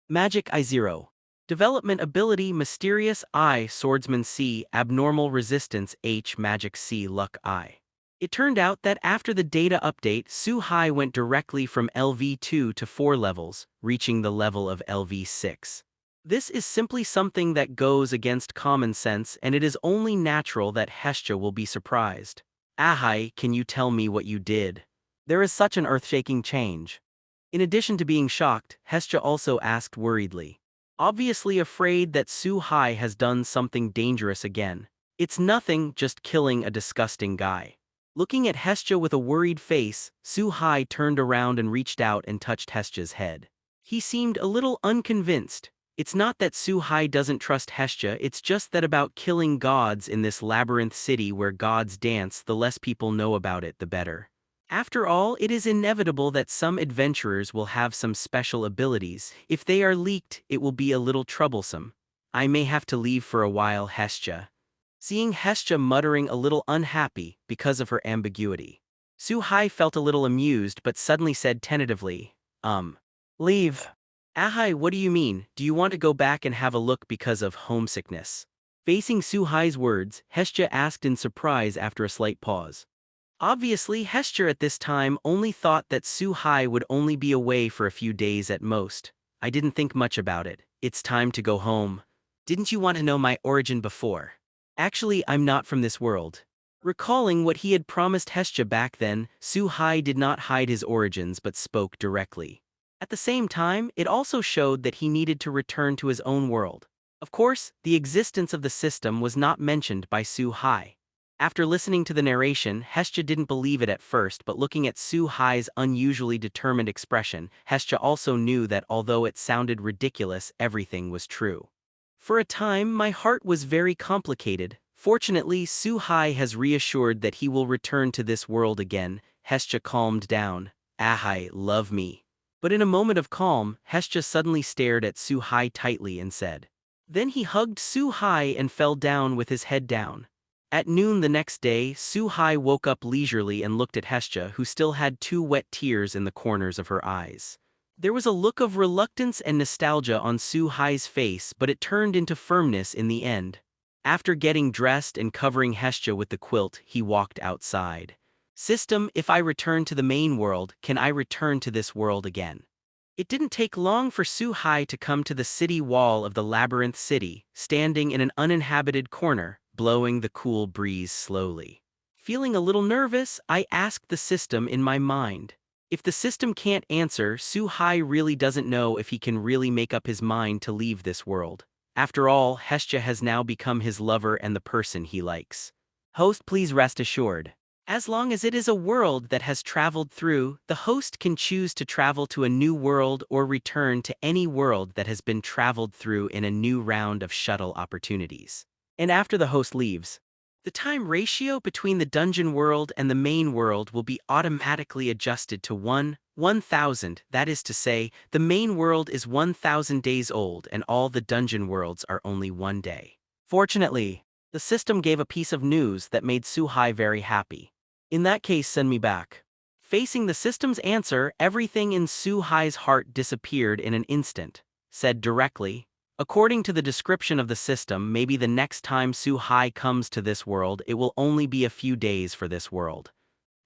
Magic I0. Development ability Mysterious I, Swordsman C, Abnormal Resistance H, Magic C, Luck I. It turned out that after the data update, Su-hai went directly from LV2 to 4 levels, reaching the level of LV6. This is simply something that goes against common sense, and it is only natural that Hestia will be surprised. Ahai, can you tell me what you did? There is such an earth-shaking change. In addition to being shocked, Hestia also asked worriedly. Obviously afraid that Su-hai has done something dangerous again. It's nothing, just killing a disgusting guy. Looking at Hestia with a worried face, Su-hai turned around and reached out and touched Hestia's head. He seemed a little unconvinced. It's not that Su-hai doesn't trust Hestia, it's just that about killing gods in this labyrinth city where gods dance, the less people know about it, the better. After all, it is inevitable that some adventurers will have some special abilities. If they are leaked, it will be a little troublesome. I may have to leave for a while, Hestia. Seeing Hestia muttering a little unhappy because of her ambiguity, Su-hai felt a little amused but suddenly said tentatively, Leave. Ahai, what do you mean? Do you want to go back and have a look because of homesickness? Facing Su-hai's words, Hestia asked in surprise after a slight pause. Obviously, Hestia at this time only thought that Su-hai would only be away for a few days at most. I didn't think much about it. It's time to go home. Didn't you want to know my origin before? Actually, I'm not from this world. Recalling what he had promised Hestia back then, Su-hai did not hide his origins but spoke directly. At the same time, it also showed that he needed to return to his own world. Of course, the existence of the system was not mentioned by Su-hai. After listening to the narration, Hestia didn't believe it at first, but looking at Su-hai's unusually determined expression, Hestia also knew that although it sounded ridiculous, everything was true. For a time, my heart was very complicated. Fortunately, Su-hai has reassured that he will return to this world again. Hestia calmed down. Ahai, love me. But in a moment of calm, Hestia suddenly stared at Su-hai tightly and said. Then he hugged Su-hai and fell down with his head down. At noon the next day, Su-hai woke up leisurely and looked at Hestia, who still had 2 wet tears in the corners of her eyes. There was a look of reluctance and nostalgia on Su-hai's face, but it turned into firmness in the end. After getting dressed and covering Hestia with the quilt, he walked outside. System, if I return to the main world, can I return to this world again? It didn't take long for Su-hai to come to the city wall of the labyrinth city, standing in an uninhabited corner, blowing the cool breeze slowly. Feeling a little nervous, I asked the system in my mind. If the system can't answer, Su-hai really doesn't know if he can really make up his mind to leave this world. After all, Hestia has now become his lover and the person he likes. Host, please rest assured. As long as it is a world that has traveled through, the host can choose to travel to a new world or return to any world that has been traveled through in a new round of shuttle opportunities. And after the host leaves, the time ratio between the dungeon world and the main world will be automatically adjusted to 1,000. That is to say, the main world is 1,000 days old and all the dungeon worlds are only 1 day. Fortunately, the system gave a piece of news that made Su-hai very happy. In that case, send me back. Facing the system's answer, everything in Su-hai's heart disappeared in an instant. Said directly, according to the description of the system, maybe the next time Su-hai comes to this world, it will only be a few days for this world.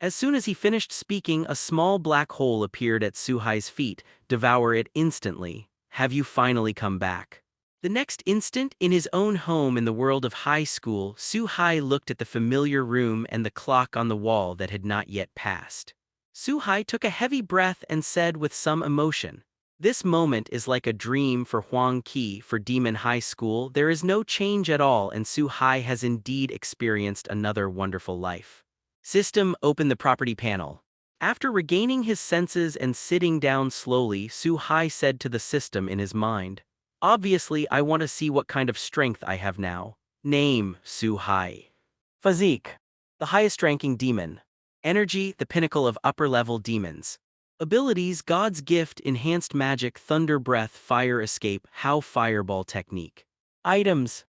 As soon as he finished speaking, a small black hole appeared at Suhai's feet. Devour it instantly. Have you finally come back? The next instant, in his own home in the world of high school, Suhai looked at the familiar room and the clock on the wall that had not yet passed. Suhai took a heavy breath and said with some emotion, "This moment is like a dream for Huang Qi for Demon High School. There is no change at all, and Suhai has indeed experienced another wonderful life." System, open the property panel. After regaining his senses and sitting down slowly, Suhai said to the system in his mind, "Obviously, I want to see what kind of strength I have now." Name, Suhai. Physique, the highest-ranking demon. Energy, the pinnacle of upper-level demons. Abilities, God's gift, enhanced magic, thunder breath, fire escape, how fireball technique. Items: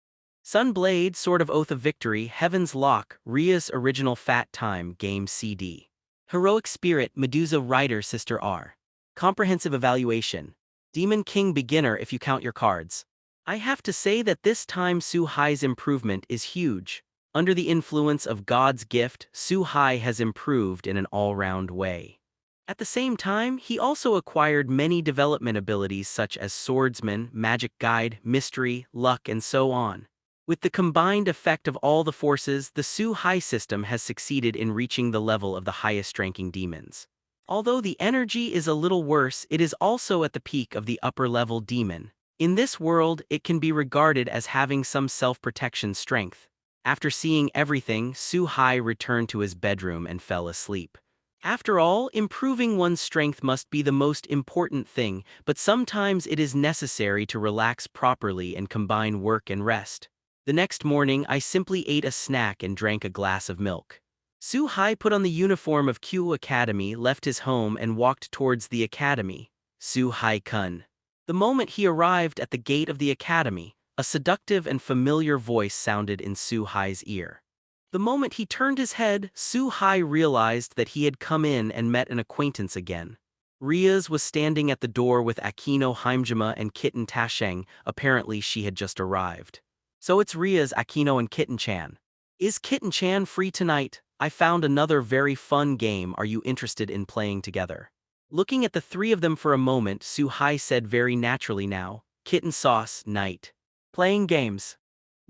Sunblade, Sword of Oath of Victory, Heaven's Lock, Ria's Original Fat Time Game CD. Heroic Spirit, Medusa Rider Sister R. Comprehensive Evaluation. Demon King Beginner if you count your cards. I have to say that this time Suhai's improvement is huge. Under the influence of God's gift, Suhai has improved in an all-round way. At the same time, he also acquired many development abilities such as Swordsman, Magic Guide, Mystery, Luck, and so on. With the combined effect of all the forces, the Suhai system has succeeded in reaching the level of the highest-ranking demons. Although the energy is a little worse, it is also at the peak of the upper-level demon. In this world, it can be regarded as having some self-protection strength. After seeing everything, Suhai returned to his bedroom and fell asleep. After all, improving one's strength must be the most important thing, but sometimes it is necessary to relax properly and combine work and rest. The next morning, I simply ate a snack and drank a glass of milk. Suhai put on the uniform of Q Academy, left his home, and walked towards the academy. Suhai-kun. The moment he arrived at the gate of the academy, a seductive and familiar voice sounded in Suhai's ear. The moment he turned his head, Suhai realized that he had come in and met an acquaintance again. Riaz was standing at the door with Akino Haimjima and Kitten Tasheng. Apparently she had just arrived. "So it's Riaz, Akino, and Kitten-chan. Is Kitten-chan free tonight? I found another very fun game. Are you interested in playing together?" Looking at the three of them for a moment, Suhai said very naturally, "Now, Kitten Sauce, night. Playing games.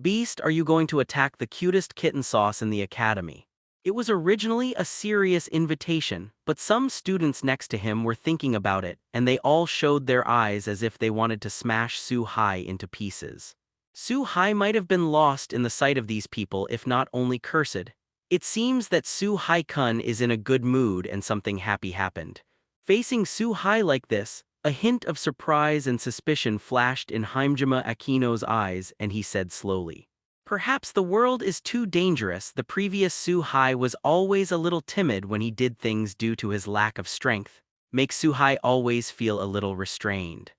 Beast, are you going to attack the cutest kitten sauce in the academy?" It was originally a serious invitation, but some students next to him were thinking about it, and they all showed their eyes as if they wanted to smash Suhai into pieces. Suhai might have been lost in the sight of these people, if not only cursed. It seems that Suhai-kun is in a good mood and something happy happened. Facing Suhai like this, a hint of surprise and suspicion flashed in Haimjima Akino's eyes, and he said slowly, "Perhaps the world is too dangerous. The previous Suhai was always a little timid when he did things due to his lack of strength. Makes Suhai always feel a little restrained.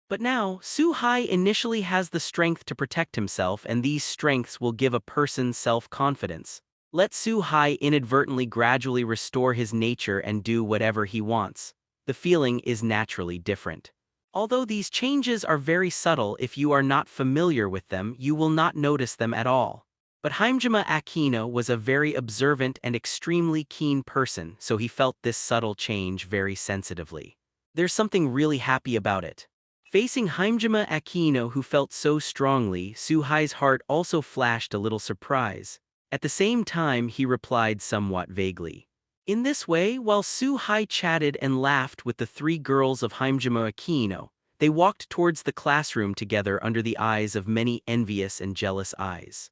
But now, Suhai initially has the strength to protect himself, and these strengths will give a person self-confidence. Let Suhai inadvertently gradually restore his nature and do whatever he wants. The feeling is naturally different. Although these changes are very subtle, if you are not familiar with them, you will not notice them at all. But Haimjima Akino was a very observant and extremely keen person, so he felt this subtle change very sensitively. There's something really happy about it." Facing Haimjima Akino, who felt so strongly, Suhai's heart also flashed a little surprise. At the same time, he replied somewhat vaguely. In this way, while Suhai chatted and laughed with the three girls of Haimjima Akino, they walked towards the classroom together under the eyes of many envious and jealous eyes.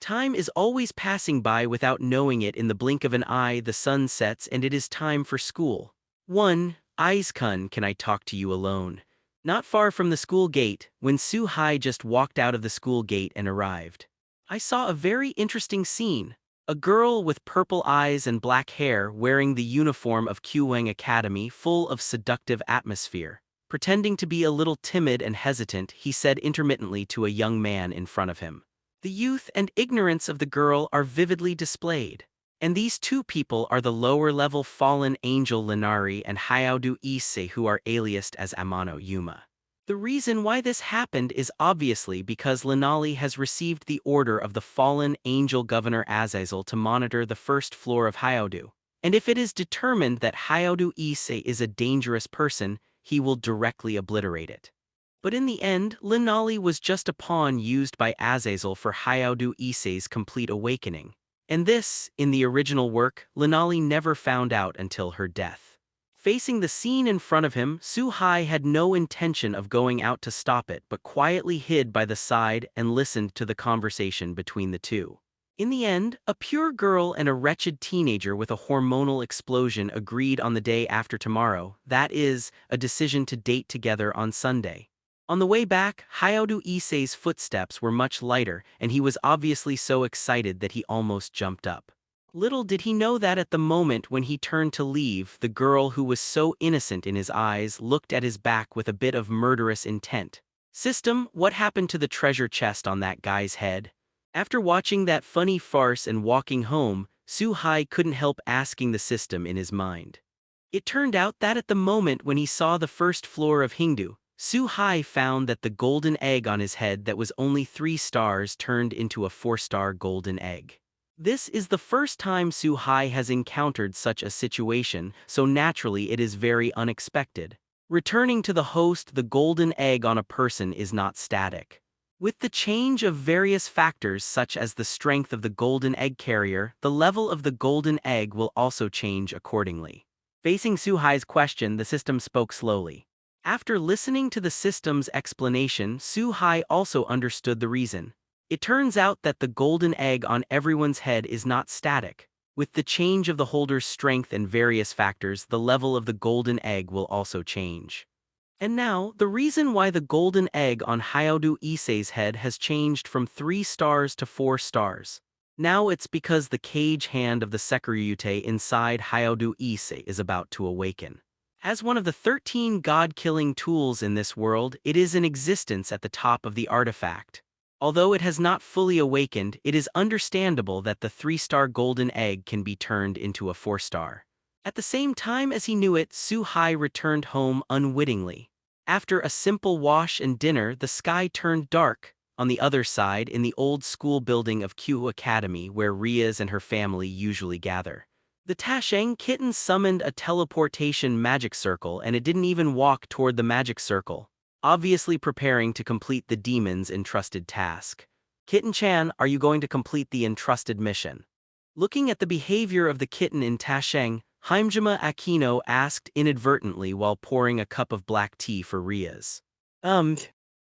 Time is always passing by without knowing it. In the blink of an eye, the sun sets and it is time for school. 1. Eyes-kun, can I talk to you alone? Not far from the school gate, when Suhai just walked out of the school gate and arrived, I saw a very interesting scene. A girl with purple eyes and black hair wearing the uniform of Kyuwang Academy, full of seductive atmosphere. Pretending to be a little timid and hesitant, he said intermittently to a young man in front of him. The youth and ignorance of the girl are vividly displayed. And these two people are the lower-level fallen angel Linari and Hyaudu Ise, who are aliased as Amano Yuma. The reason why this happened is obviously because Linali has received the order of the fallen angel Governor Azazel to monitor the first floor of Hyaudu, and if it is determined that Hyodu Ise is a dangerous person, he will directly obliterate it. But in the end, Linali was just a pawn used by Azazel for Hyodu Ise's complete awakening. And this, in the original work, Linali never found out until her death. Facing the scene in front of him, Su-hai had no intention of going out to stop it but quietly hid by the side and listened to the conversation between the two. In the end, a pure girl and a wretched teenager with a hormonal explosion agreed on the day after tomorrow, that is, a decision to date together on Sunday. On the way back, Hyodu Ise's footsteps were much lighter, and he was obviously so excited that he almost jumped up. Little did he know that at the moment when he turned to leave, the girl who was so innocent in his eyes looked at his back with a bit of murderous intent. System, what happened to the treasure chest on that guy's head? After watching that funny farce and walking home, Su-hai couldn't help asking the system in his mind. It turned out that at the moment when he saw the first floor of Hingdu, Su-hai found that the golden egg on his head that was only 3 stars turned into a 4-star golden egg. This is the first time Su-hai has encountered such a situation, so naturally it is very unexpected. Returning to the host, the golden egg on a person is not static. With the change of various factors such as the strength of the golden egg carrier, the level of the golden egg will also change accordingly. Facing Su-hai's question, the system spoke slowly. After listening to the system's explanation, Su-hai also understood the reason. It turns out that the golden egg on everyone's head is not static. With the change of the holder's strength and various factors, the level of the golden egg will also change. And now, the reason why the golden egg on Hyodu Ise's head has changed from 3 stars to 4 stars. Now it's because the cage hand of the Sekiryute inside Hyodu Ise is about to awaken. As one of the 13 god-killing tools in this world, it is in existence at the top of the artifact. Although it has not fully awakened, it is understandable that the 3-star golden egg can be turned into a 4-star. At the same time as he knew it, Su-hai returned home unwittingly. After a simple wash and dinner, the sky turned dark. On the other side, in the old school building of Kyu Academy where Riaz and her family usually gather. The Tasheng kitten summoned a teleportation magic circle and it didn't even walk toward the magic circle, obviously preparing to complete the demon's entrusted task. Kitten-chan, are you going to complete the entrusted mission? Looking at the behavior of the kitten in Tasheng, Himejima Aquino asked inadvertently while pouring a cup of black tea for Riaz.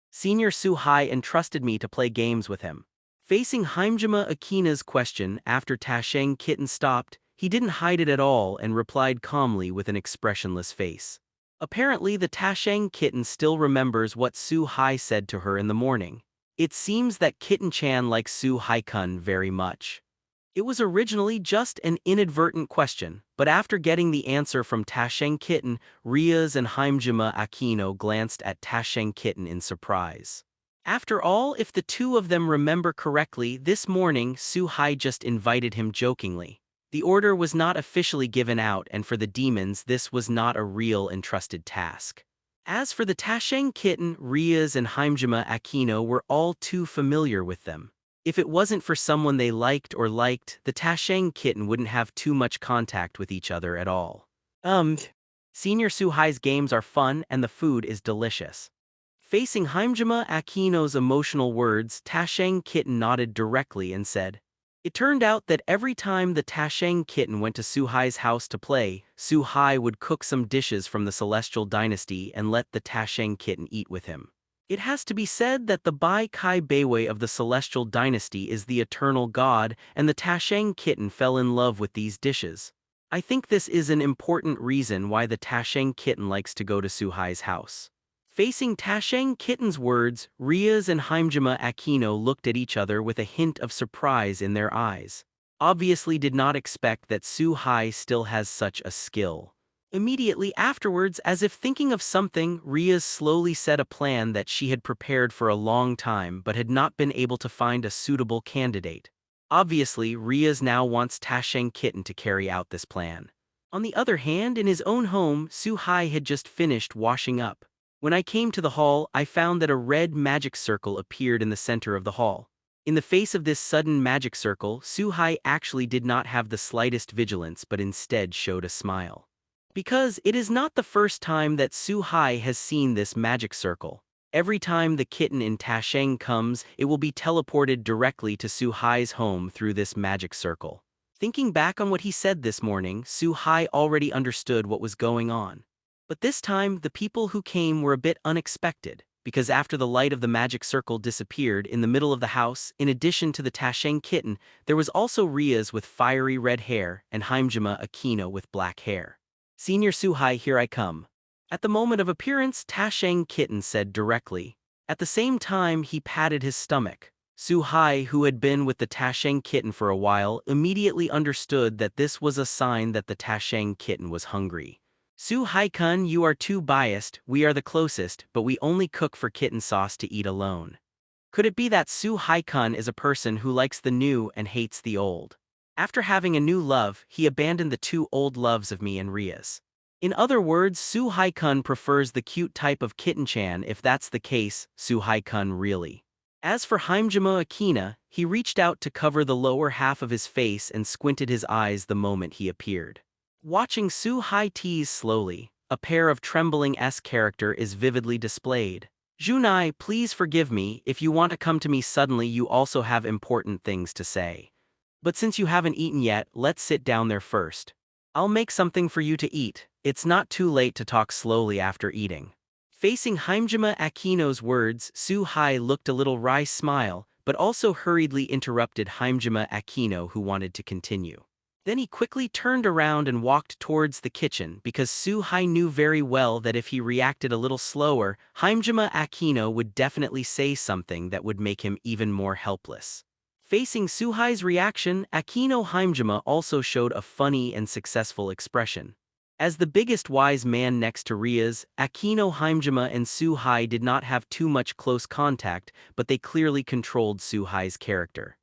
Senior Su-hai entrusted me to play games with him. Facing Himejima Aquino's question after Tasheng kitten stopped, he didn't hide it at all and replied calmly with an expressionless face. Apparently the Tasheng kitten still remembers what Su-hai said to her in the morning. It seems that Kitten-chan likes Su-hai-kun very much. It was originally just an inadvertent question, but after getting the answer from Tasheng kitten, Riaz and Himejima Aquino glanced at Tasheng kitten in surprise. After all, if the two of them remember correctly, this morning Su-hai just invited him jokingly. The order was not officially given out, and for the demons this was not a real entrusted task. As for the Tasheng kitten, Riaz and Himejima Aquino were all too familiar with them. If it wasn't for someone they liked, the Tasheng kitten wouldn't have too much contact with each other at all. Senior Su-hai's games are fun and the food is delicious. Facing Himejima Aquino's emotional words, Tasheng kitten nodded directly and said, it turned out that every time the Tasheng kitten went to Su-hai's house to play, Su-hai would cook some dishes from the Celestial Dynasty and let the Tasheng kitten eat with him. It has to be said that the Bai Kai Beiwei of the Celestial Dynasty is the eternal god, and the Tasheng kitten fell in love with these dishes. I think this is an important reason why the Tasheng kitten likes to go to Su-hai's house. Facing Tasheng kitten's words, Riaz and Himejima Aquino looked at each other with a hint of surprise in their eyes. Obviously did not expect that Su-hai still has such a skill. Immediately afterwards, as if thinking of something, Riaz slowly said a plan that she had prepared for a long time but had not been able to find a suitable candidate. Obviously, Riaz now wants Tasheng kitten to carry out this plan. On the other hand, in his own home, Su-hai had just finished washing up. When I came to the hall, I found that a red magic circle appeared in the center of the hall. In the face of this sudden magic circle, Suhai actually did not have the slightest vigilance but instead showed a smile. Because it is not the first time that Suhai has seen this magic circle. Every time the kitten in Tasheng comes, it will be teleported directly to Suhai's home through this magic circle. Thinking back on what he said this morning, Suhai already understood what was going on. But this time, the people who came were a bit unexpected, because after the light of the magic circle disappeared in the middle of the house, in addition to the Tasheng kitten, there was also Riaz with fiery red hair and Haimjima Aquino with black hair. "Senior Suhai, here I come." At the moment of appearance, Tasheng kitten said directly. At the same time, he patted his stomach. Suhai, who had been with the Tasheng kitten for a while, immediately understood that this was a sign that the Tasheng kitten was hungry. "Suhai-kun, you are too biased, we are the closest, but we only cook for kitten sauce to eat alone." Could it be that Suhai-kun is a person who likes the new and hates the old? After having a new love, he abandoned the two old loves of me and Riaz. In other words, Suhai-kun prefers the cute type of kitten-chan. If that's the case, Suhai-kun really. As for Haimjima Akina, he reached out to cover the lower half of his face and squinted his eyes the moment he appeared. Watching Suhai tease slowly, a pair of trembling S character is vividly displayed. "Junai, please forgive me, if you want to come to me suddenly you also have important things to say. But since you haven't eaten yet, let's sit down there first. I'll make something for you to eat. It's not too late to talk slowly after eating." Facing Haimjima Aquino's words, Suhai looked a little wry smile, but also hurriedly interrupted Haimjima Aquino, who wanted to continue. Then he quickly turned around and walked towards the kitchen because Suhai knew very well that if he reacted a little slower, Haimjima Aquino would definitely say something that would make him even more helpless. Facing Suhai's reaction, Aquino Haimjima also showed a funny and successful expression. As the biggest wise man next to Riaz, Aquino Haimjima and Suhai did not have too much close contact, but they clearly controlled Suhai's character.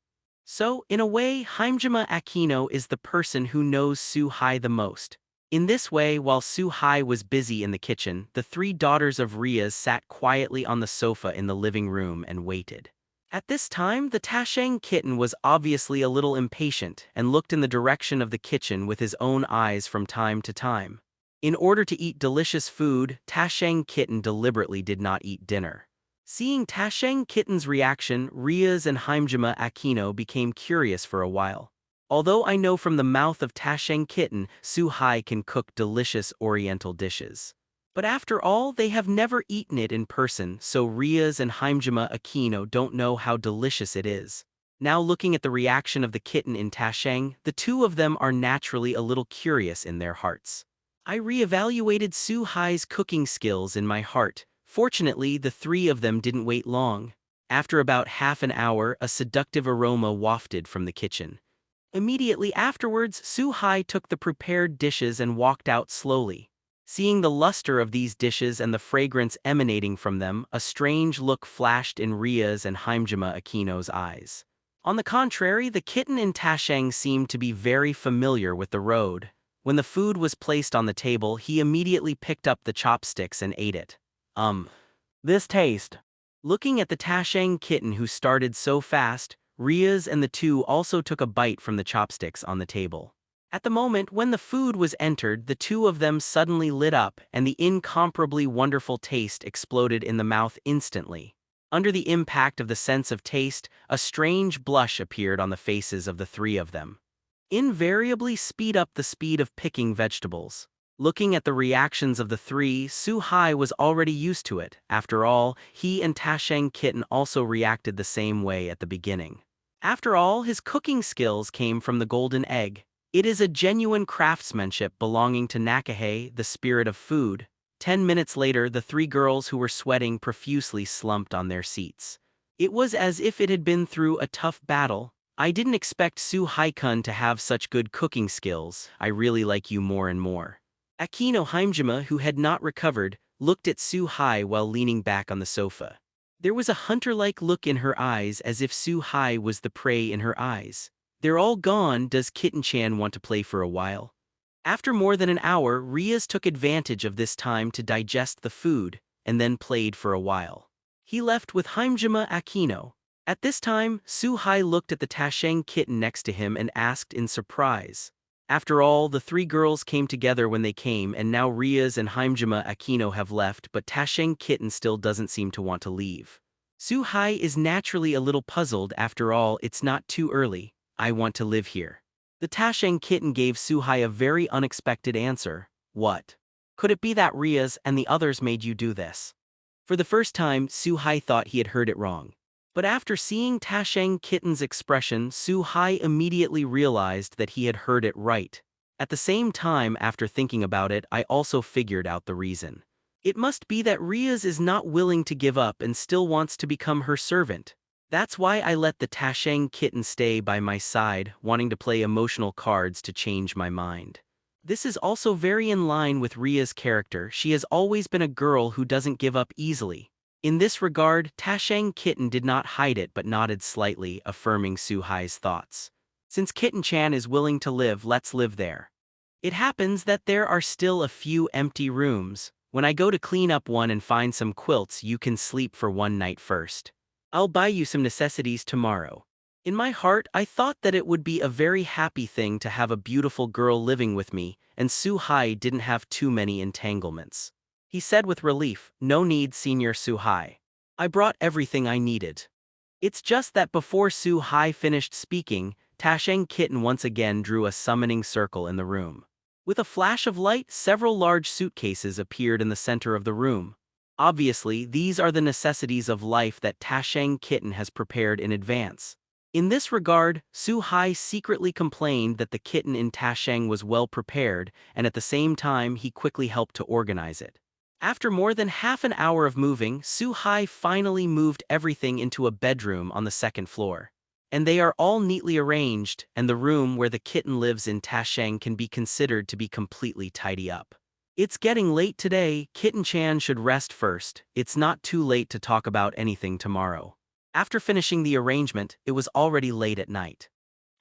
So, in a way, Haimjima Aquino is the person who knows Suhai the most. In this way, while Suhai was busy in the kitchen, the three daughters of Riaz sat quietly on the sofa in the living room and waited. At this time, the Tasheng kitten was obviously a little impatient and looked in the direction of the kitchen with his own eyes from time to time. In order to eat delicious food, Tasheng kitten deliberately did not eat dinner. Seeing Tasheng kitten's reaction, Riaz and Haimjima Aquino became curious for a while. Although I know from the mouth of Tasheng kitten, Suhai can cook delicious oriental dishes. But after all, they have never eaten it in person, so Riaz and Haimjima Aquino don't know how delicious it is. Now looking at the reaction of the kitten in Tasheng, the two of them are naturally a little curious in their hearts. I re-evaluated Suhai's cooking skills in my heart. Fortunately, the three of them didn't wait long. After about half an hour, a seductive aroma wafted from the kitchen. Immediately afterwards, Suhai took the prepared dishes and walked out slowly. Seeing the luster of these dishes and the fragrance emanating from them, a strange look flashed in Riaz and Haimjima Aquino's eyes. On the contrary, the kitten in Tasheng seemed to be very familiar with the road. When the food was placed on the table, he immediately picked up the chopsticks and ate it. This taste. Looking at the Tasheng kitten who started so fast, Riaz and the two also took a bite from the chopsticks on the table. At the moment when the food was entered, the two of them suddenly lit up and the incomparably wonderful taste exploded in the mouth instantly. Under the impact of the sense of taste, a strange blush appeared on the faces of the three of them. Invariably speed up the speed of picking vegetables. Looking at the reactions of the three, Suhai was already used to it. After all, he and Tasheng kitten also reacted the same way at the beginning. After all, his cooking skills came from the golden egg. It is a genuine craftsmanship belonging to Nakahe, the spirit of food. 10 minutes later, the three girls who were sweating profusely slumped on their seats. It was as if it had been through a tough battle. "I didn't expect Suhai-kun to have such good cooking skills. I really like you more and more." Aquino Haimjima, who had not recovered, looked at Suhai while leaning back on the sofa. There was a hunter-like look in her eyes as if Suhai was the prey in her eyes. "They're all gone, does Kitten-chan want to play for a while?" After more than an hour, Riaz took advantage of this time to digest the food, and then played for a while. He left with Haimjima Aquino. At this time, Su-hai looked at the Tasheng kitten next to him and asked in surprise. After all, the three girls came together when they came, and now Riaz and Himejima Aquino have left, but Tasheng kitten still doesn't seem to want to leave. Su-hai is naturally a little puzzled. After all, it's not too early. I want to live here. The Tasheng kitten gave Su-hai a very unexpected answer. What? Could it be that Riaz and the others made you do this? For the first time, Su-hai thought he had heard it wrong. But after seeing Tasheng kitten's expression, Su-hai immediately realized that he had heard it right. At the same time, after thinking about it, I also figured out the reason. It must be that Riaz is not willing to give up and still wants to become her servant. That's why I let the Tasheng kitten stay by my side, wanting to play emotional cards to change my mind. This is also very in line with Ria's character. She has always been a girl who doesn't give up easily. In this regard, Tasheng kitten did not hide it but nodded slightly, affirming Su-hai's thoughts. Since Kitten-chan is willing to live, let's live there. It happens that there are still a few empty rooms. When I go to clean up one and find some quilts, you can sleep for one night first. I'll buy you some necessities tomorrow. In my heart, I thought that it would be a very happy thing to have a beautiful girl living with me, and Su-hai didn't have too many entanglements. He said with relief, "No need, Senior Su-hai. I brought everything I needed." It's just that before Su-hai finished speaking, Tasheng kitten once again drew a summoning circle in the room. With a flash of light, several large suitcases appeared in the center of the room. Obviously, these are the necessities of life that Tasheng kitten has prepared in advance. In this regard, Su-hai secretly complained that the kitten in Tasheng was well prepared, and at the same time he quickly helped to organize it. After more than half an hour of moving, Su-hai finally moved everything into a bedroom on the second floor. And they are all neatly arranged, and the room where the kitten lives in Tasheng can be considered to be completely tidy up. It's getting late today. Kitten-chan should rest first. It's not too late to talk about anything tomorrow. After finishing the arrangement, it was already late at night.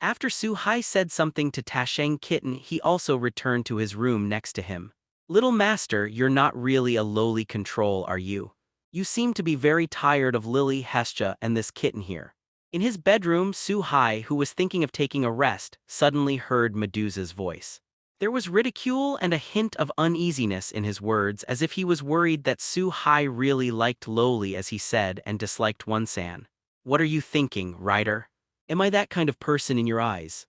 After Su-hai said something to Tasheng kitten, he also returned to his room next to him. "Little master, you're not really a lowly control, are you? You seem to be very tired of Lily, Hestia, and this kitten here." In his bedroom, Su-hai, who was thinking of taking a rest, suddenly heard Medusa's voice. There was ridicule and a hint of uneasiness in his words, as if he was worried that Su-hai really liked Lowly as he said and disliked One-san. "What are you thinking, Ryder? Am I that kind of person in your eyes?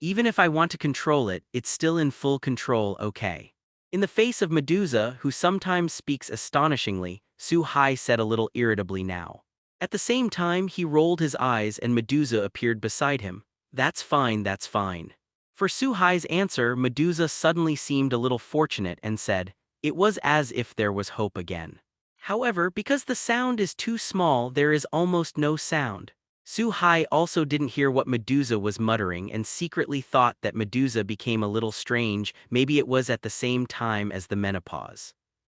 Even if I want to control it, it's still in full control, okay?" In the face of Medusa, who sometimes speaks astonishingly, Su-hai said a little irritably now. At the same time, he rolled his eyes and Medusa appeared beside him. That's fine, that's fine." For Su-hai's answer, Medusa suddenly seemed a little fortunate and said, "It was as if there was hope again. However, because the sound is too small, there is almost no sound." Su-hai also didn't hear what Medusa was muttering and secretly thought that Medusa became a little strange. Maybe it was at the same time as the menopause.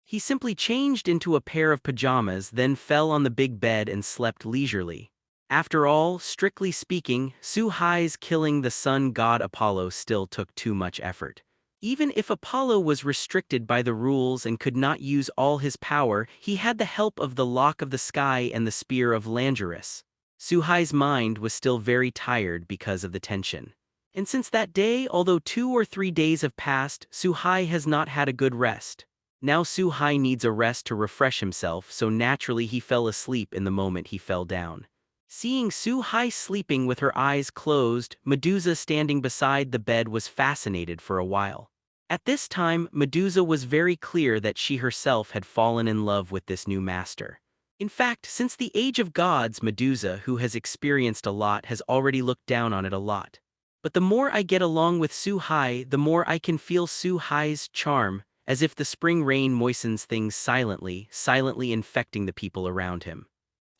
He simply changed into a pair of pajamas, then fell on the big bed and slept leisurely. After all, strictly speaking, Su-hai's killing the sun god Apollo still took too much effort. Even if Apollo was restricted by the rules and could not use all his power, he had the help of the Lock of the Sky and the Spear of Langerus. Su-hai's mind was still very tired because of the tension. And since that day, although 2 or 3 days have passed, Su-hai has not had a good rest. Now Su-hai needs a rest to refresh himself, so naturally he fell asleep in the moment he fell down. Seeing Su-hai sleeping with her eyes closed, Medusa standing beside the bed was fascinated for a while. At this time, Medusa was very clear that she herself had fallen in love with this new master. In fact, since the Age of Gods, Medusa, who has experienced a lot, has already looked down on it a lot. But the more I get along with Su-hai, the more I can feel Su-hai's charm, as if the spring rain moistens things silently infecting the people around him.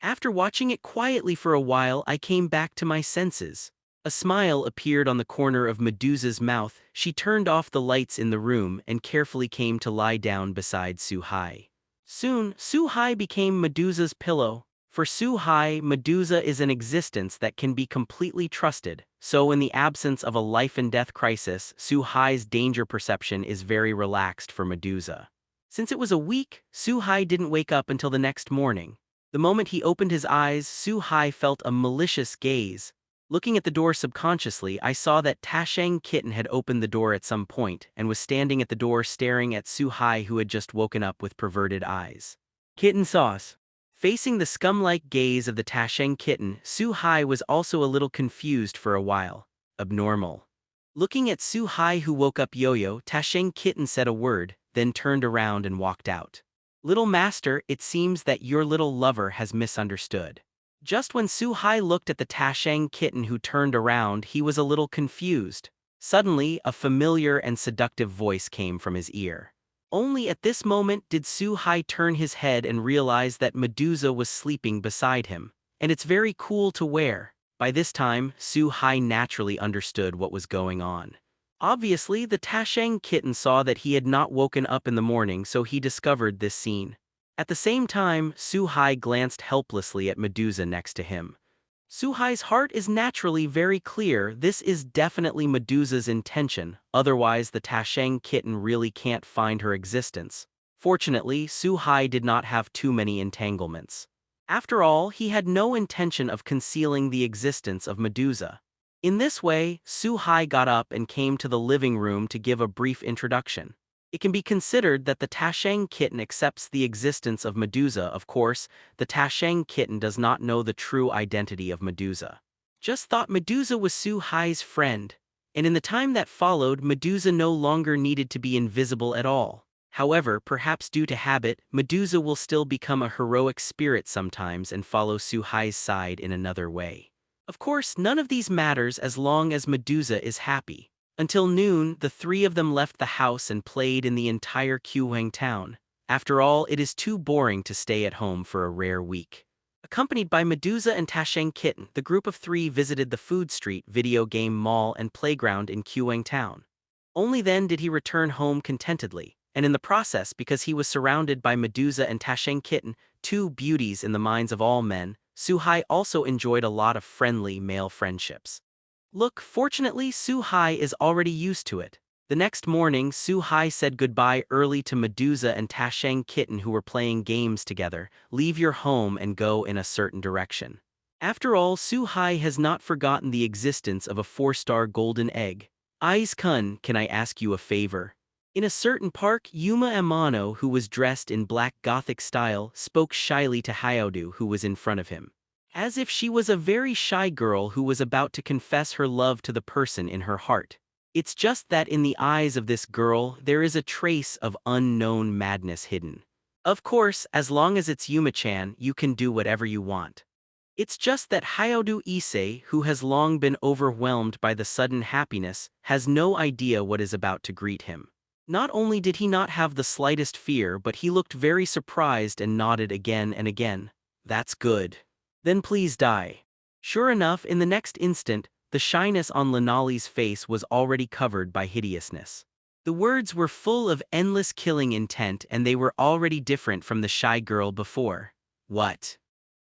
After watching it quietly for a while, I came back to my senses. A smile appeared on the corner of Medusa's mouth. She turned off the lights in the room and carefully came to lie down beside Su-hai. Soon, Su-hai became Medusa's pillow. For Su-hai, Medusa is an existence that can be completely trusted, so in the absence of a life-and-death crisis, Su-hai's danger perception is very relaxed for Medusa. Since it was a week, Su-hai didn't wake up until the next morning. The moment he opened his eyes, Su-hai felt a malicious gaze. Looking at the door subconsciously, I saw that Tashang Kitten had opened the door at some point and was standing at the door staring at Su-hai, who had just woken up with perverted eyes. Kitten sauce. Facing the scum-like gaze of the Tashang Kitten, Su-hai was also a little confused for a while. Abnormal. Looking at Su-hai, who woke up Yo-Yo, Tashang Kitten said a word, then turned around and walked out. Little master, it seems that your little lover has misunderstood. Just when Su-hai looked at the Tashang Kitten, who turned around, he was a little confused. Suddenly, a familiar and seductive voice came from his ear. Only at this moment did Su-hai turn his head and realize that Medusa was sleeping beside him. And it's very cool to wear. By this time, Su-hai naturally understood what was going on. Obviously, the Tashang Kitten saw that he had not woken up in the morning, so he discovered this scene. At the same time, Su-hai glanced helplessly at Medusa next to him. Su-hai's heart is naturally very clear. This is definitely Medusa's intention, otherwise the Tashang Kitten really can't find her existence. Fortunately, Su-hai did not have too many entanglements. After all, he had no intention of concealing the existence of Medusa. In this way, Su-hai got up and came to the living room to give a brief introduction. It can be considered that the Tashang Kitten accepts the existence of Medusa. Of course, the Tashang Kitten does not know the true identity of Medusa. Just thought Medusa was Su-hai's friend, and in the time that followed, Medusa no longer needed to be invisible at all. However, perhaps due to habit, Medusa will still become a heroic spirit sometimes and follow Su-hai's side in another way. Of course, none of these matters as long as Medusa is happy. Until noon, the three of them left the house and played in the entire Kyuhyang town. After all, it is too boring to stay at home for a rare week. Accompanied by Medusa and Tashang Kitten, the group of three visited the food street, video game mall, and playground in Kyuhyang town. Only then did he return home contentedly, and in the process, because he was surrounded by Medusa and Tashang Kitten, two beauties in the minds of all men, Su-hai also enjoyed a lot of friendly male friendships. Look, fortunately, Su-hai is already used to it. The next morning, Su-hai said goodbye early to Medusa and Tashang Kitten, who were playing games together. Leave your home and go in a certain direction. After all, Su-hai has not forgotten the existence of a 4-star golden egg. Aiz-kun, can I ask you a favor? In a certain park, Yuma Amano, who was dressed in black Gothic style, spoke shyly to Hyodu, who was in front of him. As if she was a very shy girl who was about to confess her love to the person in her heart. It's just that in the eyes of this girl, there is a trace of unknown madness hidden. Of course, as long as it's Yuma-chan, you can do whatever you want. It's just that Hyodu Issei, who has long been overwhelmed by the sudden happiness, has no idea what is about to greet him. Not only did he not have the slightest fear, but he looked very surprised and nodded again and again. That's good. Then please die. Sure enough, in the next instant, the shyness on Linali's face was already covered by hideousness. The words were full of endless killing intent, and they were already different from the shy girl before. What?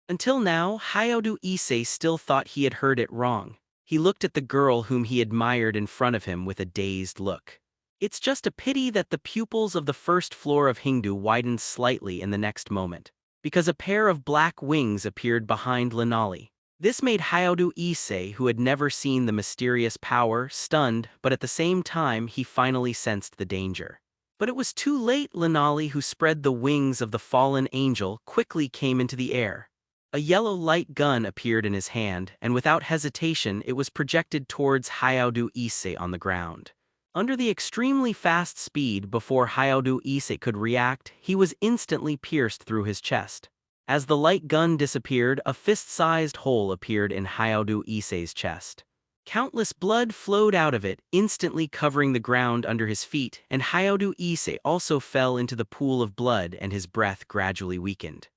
Until now, Hyodu Issei still thought he had heard it wrong. He looked at the girl whom he admired in front of him with a dazed look. It's just a pity that the pupils of the first floor of Hingdu widened slightly in the next moment, because a pair of black wings appeared behind Linali. This made Hyodu Issei, who had never seen the mysterious power, stunned, but at the same time he finally sensed the danger. But it was too late. Linali, who spread the wings of the fallen angel, quickly came into the air. A yellow light gun appeared in his hand, and without hesitation it was projected towards Hyodu Issei on the ground. Under the extremely fast speed, before Hyodu Issei could react, he was instantly pierced through his chest. As the light gun disappeared, a fist-sized hole appeared in Hyodu Issei's chest. Countless blood flowed out of it, instantly covering the ground under his feet, and Hyodu Issei also fell into the pool of blood and his breath gradually weakened.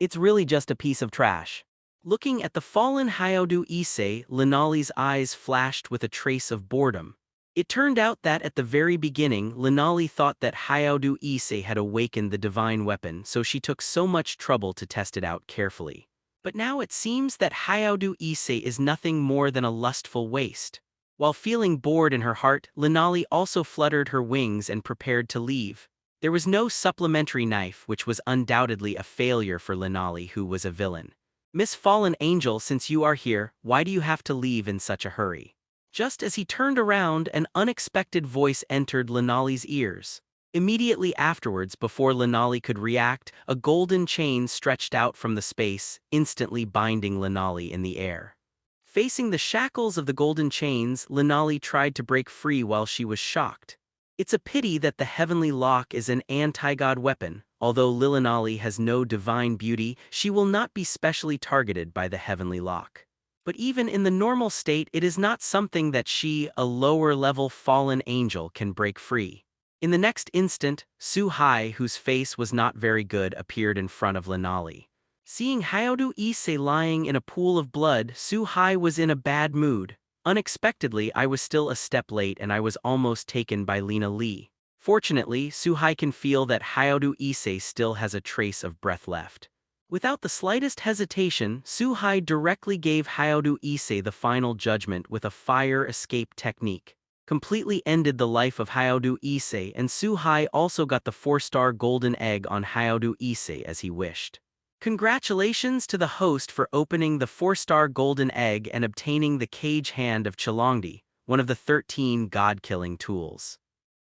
It's really just a piece of trash. Looking at the fallen Hyodu Issei, Linali's eyes flashed with a trace of boredom. It turned out that at the very beginning, Linali thought that Hyodu Issei had awakened the divine weapon, so she took so much trouble to test it out carefully. But now it seems that Hyodu Issei is nothing more than a lustful waste. While feeling bored in her heart, Linali also fluttered her wings and prepared to leave. There was no supplementary knife, which was undoubtedly a failure for Linali, who was a villain. Miss Fallen Angel, since you are here, why do you have to leave in such a hurry? Just as he turned around, an unexpected voice entered Linali's ears. Immediately afterwards, before Linali could react, a golden chain stretched out from the space, instantly binding Linali in the air. Facing the shackles of the golden chains, Linali tried to break free while she was shocked. It's a pity that the heavenly lock is an anti-god weapon. Although Lilinali has no divine beauty, she will not be specially targeted by the heavenly lock. But even in the normal state, it is not something that she, a lower-level fallen angel, can break free. In the next instant, Su Hai, whose face was not very good, appeared in front of Linali. Seeing Hyodu Ise lying in a pool of blood, Su Hai was in a bad mood. Unexpectedly, I was still a step late and I was almost taken by Lina Li. Fortunately, Su Hai can feel that Hyodu Ise still has a trace of breath left. Without the slightest hesitation, Su Hai directly gave Hyodu Ise the final judgment with a fire escape technique. Completely ended the life of Hyodu Ise, and Su Hai also got the 4-star golden egg on Hyodu Ise as he wished. Congratulations to the host for opening the 4-star golden egg and obtaining the cage hand of Chalongdi, one of the 13 god-killing tools.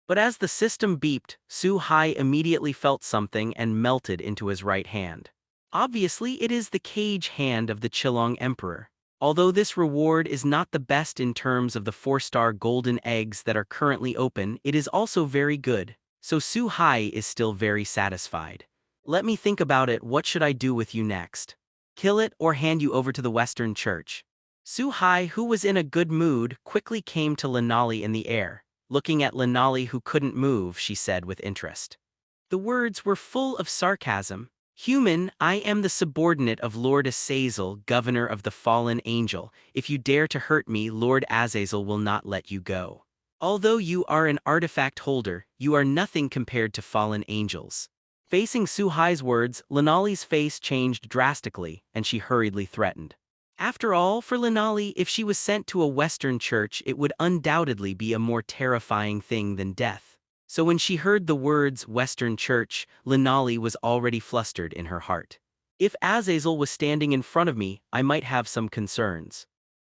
But as the system beeped, Su Hai immediately felt something and melted into his right hand. Obviously, it is the cage hand of the Chilong Emperor. Although this reward is not the best in terms of the 4-star golden eggs that are currently open, it is also very good, so Su Hai is still very satisfied. Let me think about it. What should I do with you next? Kill it or hand you over to the Western Church? Su Hai, who was in a good mood, quickly came to Linali in the air. Looking at Linali, who couldn't move, she said with interest. The words were full of sarcasm. Human, I am the subordinate of Lord Azazel, governor of the fallen angel. If you dare to hurt me, Lord Azazel will not let you go. Although you are an artifact holder, you are nothing compared to fallen angels. Facing Su Hai's words, Linali's face changed drastically, and she hurriedly threatened. After all, for Linali, if she was sent to a Western church, it would undoubtedly be a more terrifying thing than death. So when she heard the words Western Church, Linali was already flustered in her heart. If Azazel was standing in front of me, I might have some concerns.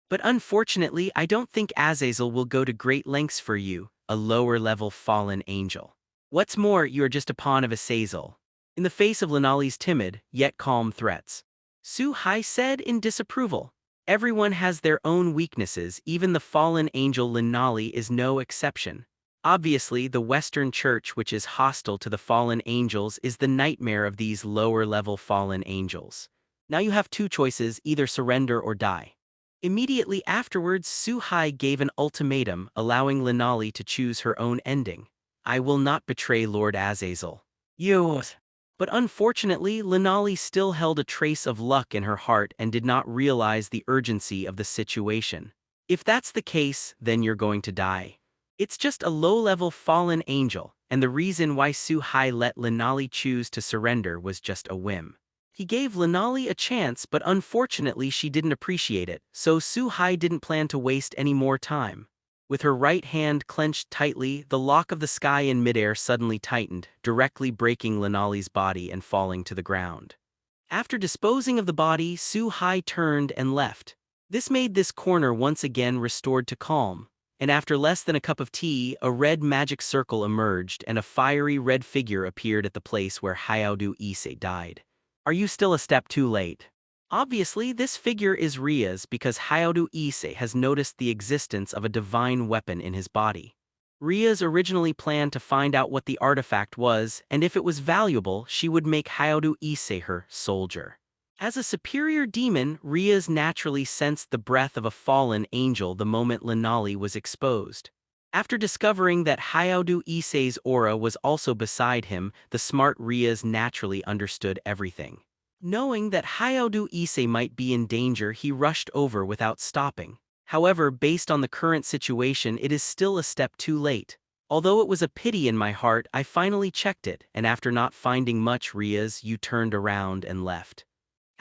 But unfortunately, I don't think Azazel will go to great lengths for you, a lower-level fallen angel. What's more, you are just a pawn of Azazel. In the face of Linali's timid, yet calm threats, Su Hai said in disapproval. Everyone has their own weaknesses, even the fallen angel Linali is no exception. Obviously, the Western Church, which is hostile to the fallen angels, is the nightmare of these lower-level fallen angels. Now you have two choices, either surrender or die. Immediately afterwards, Su Hai gave an ultimatum, allowing Linali to choose her own ending. I will not betray Lord Azazel. Yes. But unfortunately, Linali still held a trace of luck in her heart and did not realize the urgency of the situation. If that's the case, then you're going to die. It's just a low-level fallen angel, and the reason why Su Hai let Linali choose to surrender was just a whim. He gave Linali a chance, but unfortunately she didn't appreciate it, so Su Hai didn't plan to waste any more time. With her right hand clenched tightly, the lock of the sky in midair suddenly tightened, directly breaking Linali's body and falling to the ground. After disposing of the body, Su Hai turned and left. This made this corner once again restored to calm, and after less than a cup of tea, a red magic circle emerged and a fiery red figure appeared at the place where Hyodu Ise died. Are you still a step too late? Obviously, this figure is Ria's because Hyodu Ise has noticed the existence of a divine weapon in his body. Ria's originally planned to find out what the artifact was, and if it was valuable, she would make Hyodu Ise her soldier. As a superior demon, Ria's naturally sensed the breath of a fallen angel the moment Linali was exposed. After discovering that Hyodu Ise's aura was also beside him, the smart Ria's naturally understood everything. Knowing that Hyodu Ise might be in danger, he rushed over without stopping. However, based on the current situation, it is still a step too late. Although it was a pity in my heart, I finally checked it, and after not finding much Ria's, you turned around and left.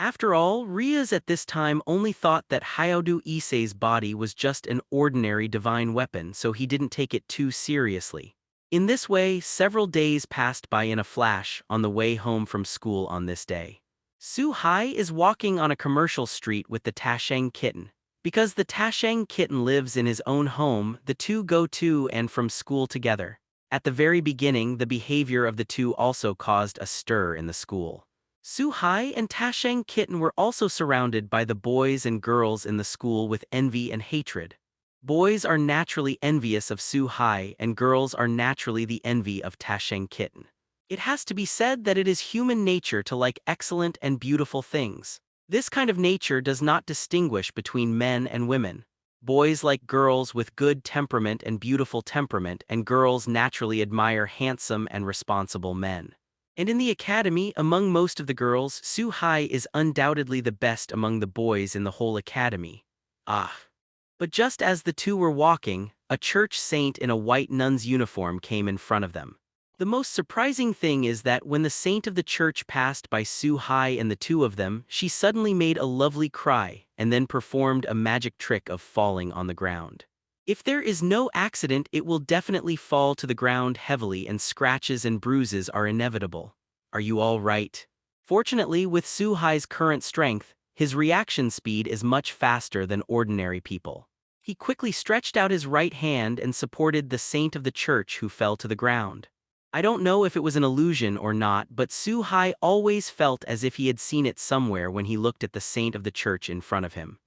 After all, Ria's at this time only thought that Hyodu Ise's body was just an ordinary divine weapon, so he didn't take it too seriously. In this way, several days passed by in a flash on the way home from school on this day. Su Hai is walking on a commercial street with the Tasheng kitten. Because the Tasheng kitten lives in his own home, the two go to and from school together. At the very beginning, the behavior of the two also caused a stir in the school. Su Hai and Tasheng kitten were also surrounded by the boys and girls in the school with envy and hatred. Boys are naturally envious of Su Hai and girls are naturally the envy of Tasheng kitten. It has to be said that it is human nature to like excellent and beautiful things. This kind of nature does not distinguish between men and women. Boys like girls with good temperament and beautiful temperament, and girls naturally admire handsome and responsible men. And in the academy, among most of the girls, Su Hai is undoubtedly the best among the boys in the whole academy. But just as the two were walking, a church saint in a white nun's uniform came in front of them. The most surprising thing is that when the saint of the church passed by Su Hai and the two of them, she suddenly made a lovely cry, and then performed a magic trick of falling on the ground. If there is no accident, it will definitely fall to the ground heavily and scratches and bruises are inevitable. Are you all right? Fortunately, with Su Hai's current strength, his reaction speed is much faster than ordinary people. He quickly stretched out his right hand and supported the saint of the church who fell to the ground. I don't know if it was an illusion or not, but Su Hai always felt as if he had seen it somewhere when he looked at the saint of the church in front of him.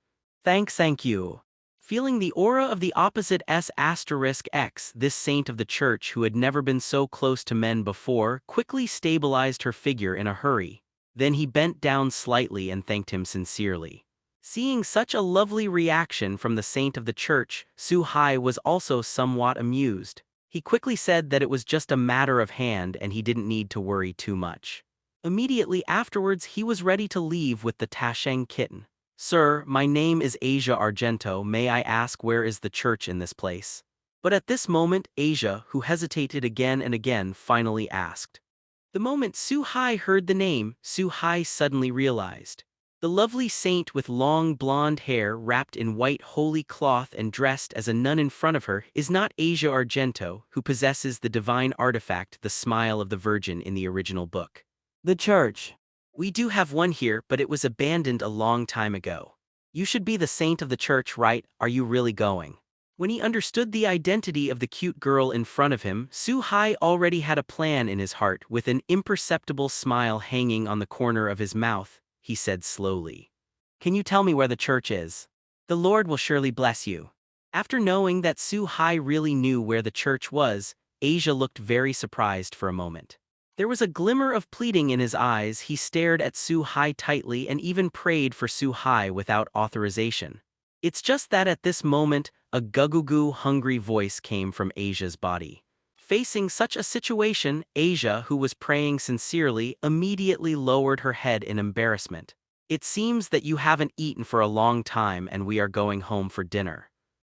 Thank you. Feeling the aura of the opposite S*X, this saint of the church who had never been so close to men before, quickly stabilized her figure in a hurry. Then he bent down slightly and thanked him sincerely. Seeing such a lovely reaction from the saint of the church, Su Hai was also somewhat amused. He quickly said that it was just a matter of hand and he didn't need to worry too much. Immediately afterwards, he was ready to leave with the Tasheng kitten. "Sir, my name is Asia Argento. May I ask where is the church in this place?" But at this moment, Asia, who hesitated again and again, finally asked. The moment Su Hai heard the name, Su Hai suddenly realized. The lovely saint with long blonde hair wrapped in white holy cloth and dressed as a nun in front of her is not Asia Argento, who possesses the divine artifact, the smile of the Virgin in the original book. "The church. We do have one here, but it was abandoned a long time ago. You should be the saint of the church, right? Are you really going?" When he understood the identity of the cute girl in front of him, Su Hai already had a plan in his heart. With an imperceptible smile hanging on the corner of his mouth, he said slowly, "Can you tell me where the church is? The Lord will surely bless you." After knowing that Su Hai really knew where the church was, Asia looked very surprised for a moment. There was a glimmer of pleading in his eyes. He stared at Su Hai tightly and even prayed for Su Hai without authorization. It's just that at this moment, a gugugu hungry voice came from Asia's body. Facing such a situation, Asia, who was praying sincerely, immediately lowered her head in embarrassment. "It seems that you haven't eaten for a long time and we are going home for dinner.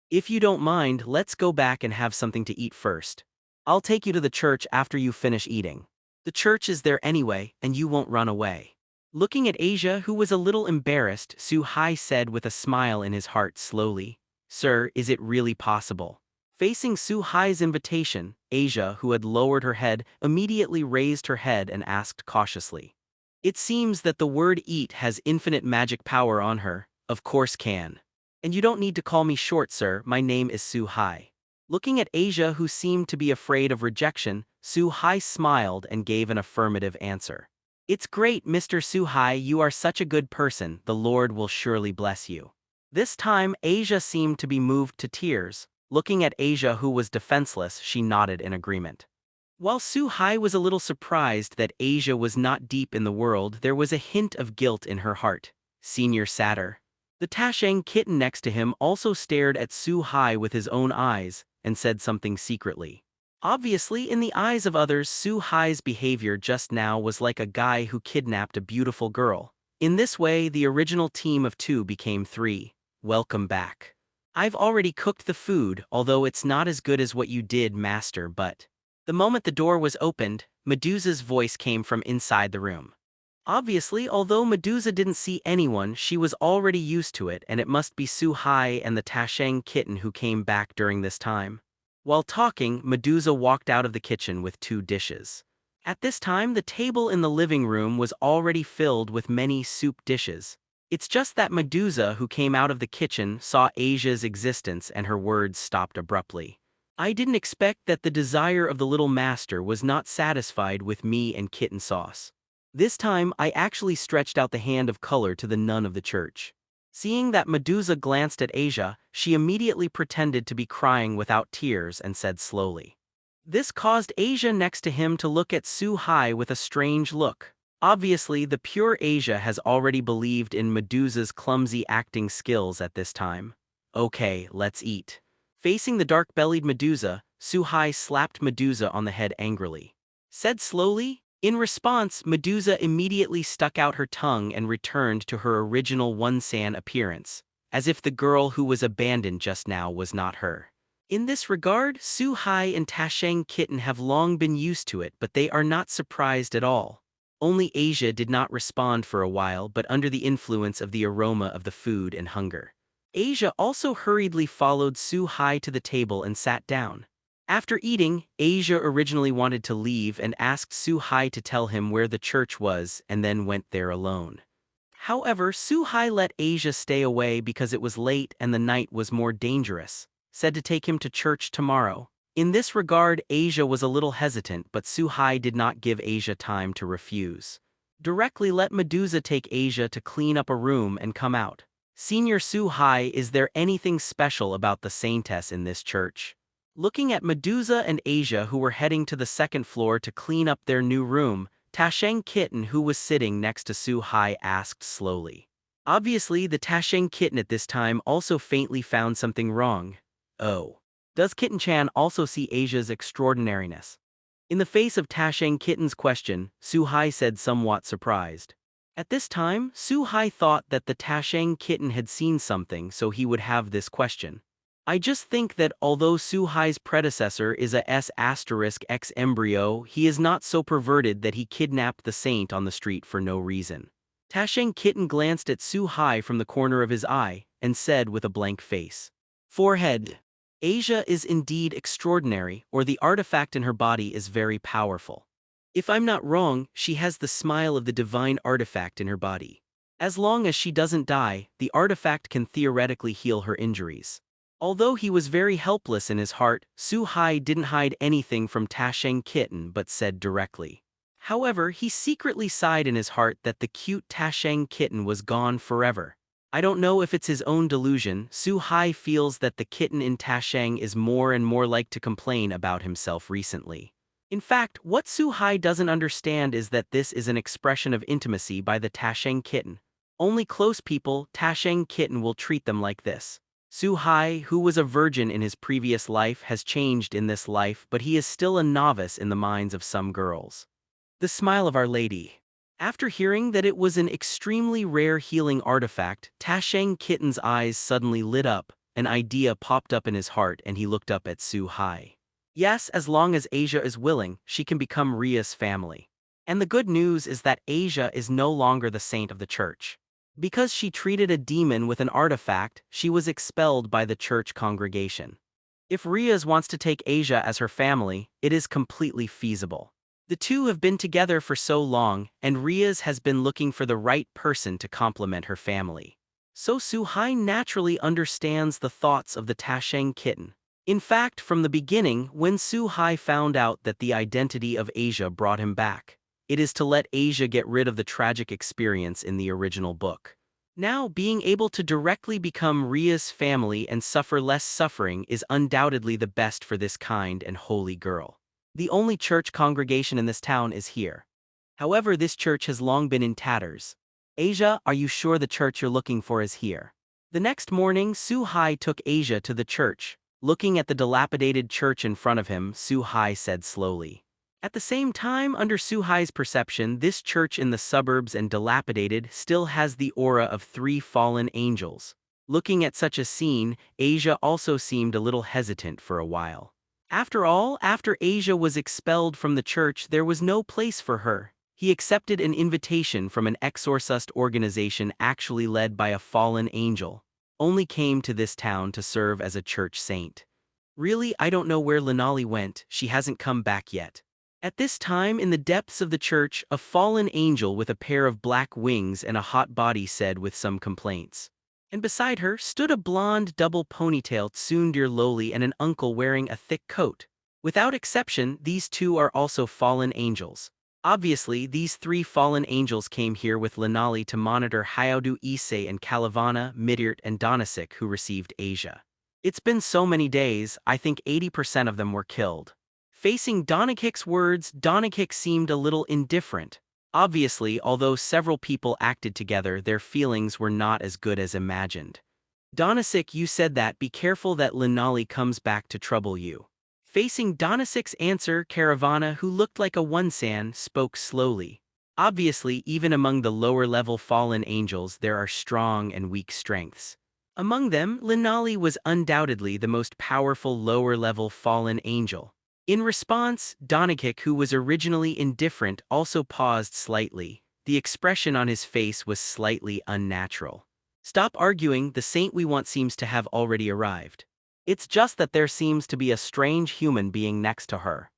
If you don't mind, let's go back and have something to eat first. I'll take you to the church after you finish eating. The church is there anyway, and you won't run away." Looking at Asia, who was a little embarrassed, Su Hai said with a smile in his heart slowly, "Sir, is it really possible?" Facing Su Hai's invitation, Asia, who had lowered her head, immediately raised her head and asked cautiously. "It seems that the word eat has infinite magic power on her." "Of course can. And you don't need to call me short, sir. My name is Su Hai." Looking at Asia, who seemed to be afraid of rejection, Su Hai smiled and gave an affirmative answer. "It's great, Mr. Su Hai. You are such a good person. The Lord will surely bless you." This time, Asia seemed to be moved to tears. Looking at Asia, who was defenseless, she nodded in agreement. While Su Hai was a little surprised that Asia was not deep in the world, there was a hint of guilt in her heart. Senior Satyr. The Tasheng kitten next to him also stared at Su Hai with his own eyes, and said something secretly. Obviously, in the eyes of others, Su Hai's behavior just now was like a guy who kidnapped a beautiful girl. In this way, the original team of 2 became 3. Welcome back. I've already cooked the food, although it's not as good as what you did, master, but... The moment the door was opened, Medusa's voice came from inside the room. Obviously, although Medusa didn't see anyone, she was already used to it, and it must be Su Hai and the Tasheng kitten who came back during this time. While talking, Medusa walked out of the kitchen with 2 dishes. At this time, the table in the living room was already filled with many soup dishes. It's just that Medusa, who came out of the kitchen, saw Asia's existence and her words stopped abruptly. I didn't expect that the desire of the little master was not satisfied with me and kitten sauce. This time, I actually stretched out the hand of color to the nun of the church. Seeing that Medusa glanced at Asia, she immediately pretended to be crying without tears and said slowly. This caused Asia next to him to look at Su Hai with a strange look. Obviously, the pure Asia has already believed in Medusa's clumsy acting skills at this time. Okay, let's eat. Facing the dark-bellied Medusa, Su Hai slapped Medusa on the head angrily. Said slowly, in response, Medusa immediately stuck out her tongue and returned to her original Wonsan appearance, as if the girl who was abandoned just now was not her. In this regard, Su Hai and Tasheng Kitten have long been used to it, but they are not surprised at all. Only Asia did not respond for a while, but under the influence of the aroma of the food and hunger. Asia also hurriedly followed Su Hai to the table and sat down. After eating, Asia originally wanted to leave and asked Su Hai to tell him where the church was and then went there alone. However, Su Hai let Asia stay away because it was late and the night was more dangerous, said to take him to church tomorrow. In this regard, Asia was a little hesitant, but Su Hai did not give Asia time to refuse. Directly let Medusa take Asia to clean up a room and come out. Senior Su Hai, is there anything special about the saintess in this church? Looking at Medusa and Asia, who were heading to the second floor to clean up their new room, Tasheng Kitten, who was sitting next to Su Hai, asked slowly. Obviously, the Tasheng Kitten at this time also faintly found something wrong. Oh. Does Kitten-chan also see Asia's extraordinariness? In the face of Tasheng Kitten's question, Su Hai said, somewhat surprised. At this time, Su Hai thought that the Tasheng Kitten had seen something, so he would have this question. I just think that although Su Hai's predecessor is a S*X embryo, he is not so perverted that he kidnapped the saint on the street for no reason. Tasheng Kitten glanced at Su Hai from the corner of his eye, and said with a blank face. Forehead. Asia is indeed extraordinary, or the artifact in her body is very powerful. If I'm not wrong, she has the smile of the divine artifact in her body. As long as she doesn't die, the artifact can theoretically heal her injuries. Although he was very helpless in his heart, Su Hai didn't hide anything from Tasheng Kitten but said directly. However, he secretly sighed in his heart that the cute Tasheng Kitten was gone forever. I don't know if it's his own delusion, Su Hai feels that the kitten in Tasheng is more and more like to complain about himself recently. In fact, what Su Hai doesn't understand is that this is an expression of intimacy by the Tasheng Kitten. Only close people, Tasheng Kitten, will treat them like this. Su Hai, who was a virgin in his previous life, has changed in this life, but he is still a novice in the minds of some girls. The smile of Our Lady. After hearing that it was an extremely rare healing artifact, Tasheng Kitten's eyes suddenly lit up, an idea popped up in his heart and he looked up at Su Hai. Yes, as long as Asia is willing, she can become Ria's family. And the good news is that Asia is no longer the saint of the church. Because she treated a demon with an artifact, she was expelled by the church congregation. If Ria's wants to take Asia as her family, it is completely feasible. The two have been together for so long, and Ria's has been looking for the right person to complement her family. So Su Hai naturally understands the thoughts of the Tasheng Kitten. In fact, from the beginning, when Su Hai found out that the identity of Asia brought him back, it is to let Asia get rid of the tragic experience in the original book. Now, being able to directly become Ria's family and suffer less suffering is undoubtedly the best for this kind and holy girl. The only church congregation in this town is here. However, this church has long been in tatters. Asia, are you sure the church you're looking for is here? The next morning, Su Hai took Asia to the church. Looking at the dilapidated church in front of him, Su Hai said slowly. At the same time, under Su Hai's perception, this church in the suburbs and dilapidated still has the aura of 3 fallen angels. Looking at such a scene, Asia also seemed a little hesitant for a while. After all, after Asia was expelled from the church, there was no place for her. He accepted an invitation from an exorcist organization actually led by a fallen angel. Only came to this town to serve as a church saint. Really, I don't know where Lenali went, she hasn't come back yet. At this time in the depths of the church, a fallen angel with a pair of black wings and a hot body said with some complaints. And beside her stood a blonde double ponytail tsundere loli and an uncle wearing a thick coat. Without exception, these two are also fallen angels. Obviously, these three fallen angels came here with Lenali to monitor Hyaudu Issei and Calavana, Midirt and Donasik who received Asia. It's been so many days, I think 80% of them were killed. Facing Donakik's words, Donakik seemed a little indifferent. Obviously, although several people acted together, their feelings were not as good as imagined. Donasik, you said that, be careful that Lenali comes back to trouble you. Facing Donasik's answer, Caravana, who looked like a one-san, spoke slowly. Obviously, even among the lower-level fallen angels there are strong and weak strengths. Among them, Lenali was undoubtedly the most powerful lower-level fallen angel. In response, Donakik, who was originally indifferent, also paused slightly. The expression on his face was slightly unnatural. Stop arguing, the saint we want seems to have already arrived. It's just that there seems to be a strange human being next to her.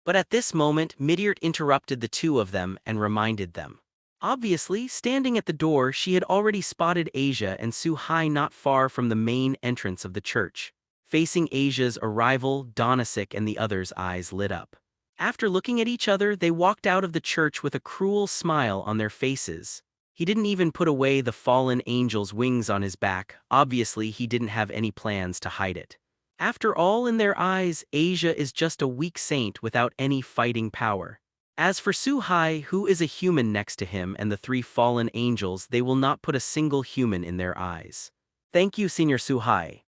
But at this moment, Midirt interrupted the two of them and reminded them. Obviously, standing at the door, she had already spotted Asia and Su-hai not far from the main entrance of the church. Facing Asia's arrival, Donasik and the others' eyes lit up. After looking at each other, they walked out of the church with a cruel smile on their faces. He didn't even put away the fallen angel's wings on his back. Obviously, he didn't have any plans to hide it. After all, in their eyes, Asia is just a weak saint without any fighting power. As for Su-hai, who is a human next to him, and the three fallen angels, they will not put a single human in their eyes. Thank you, Senior Su-hai.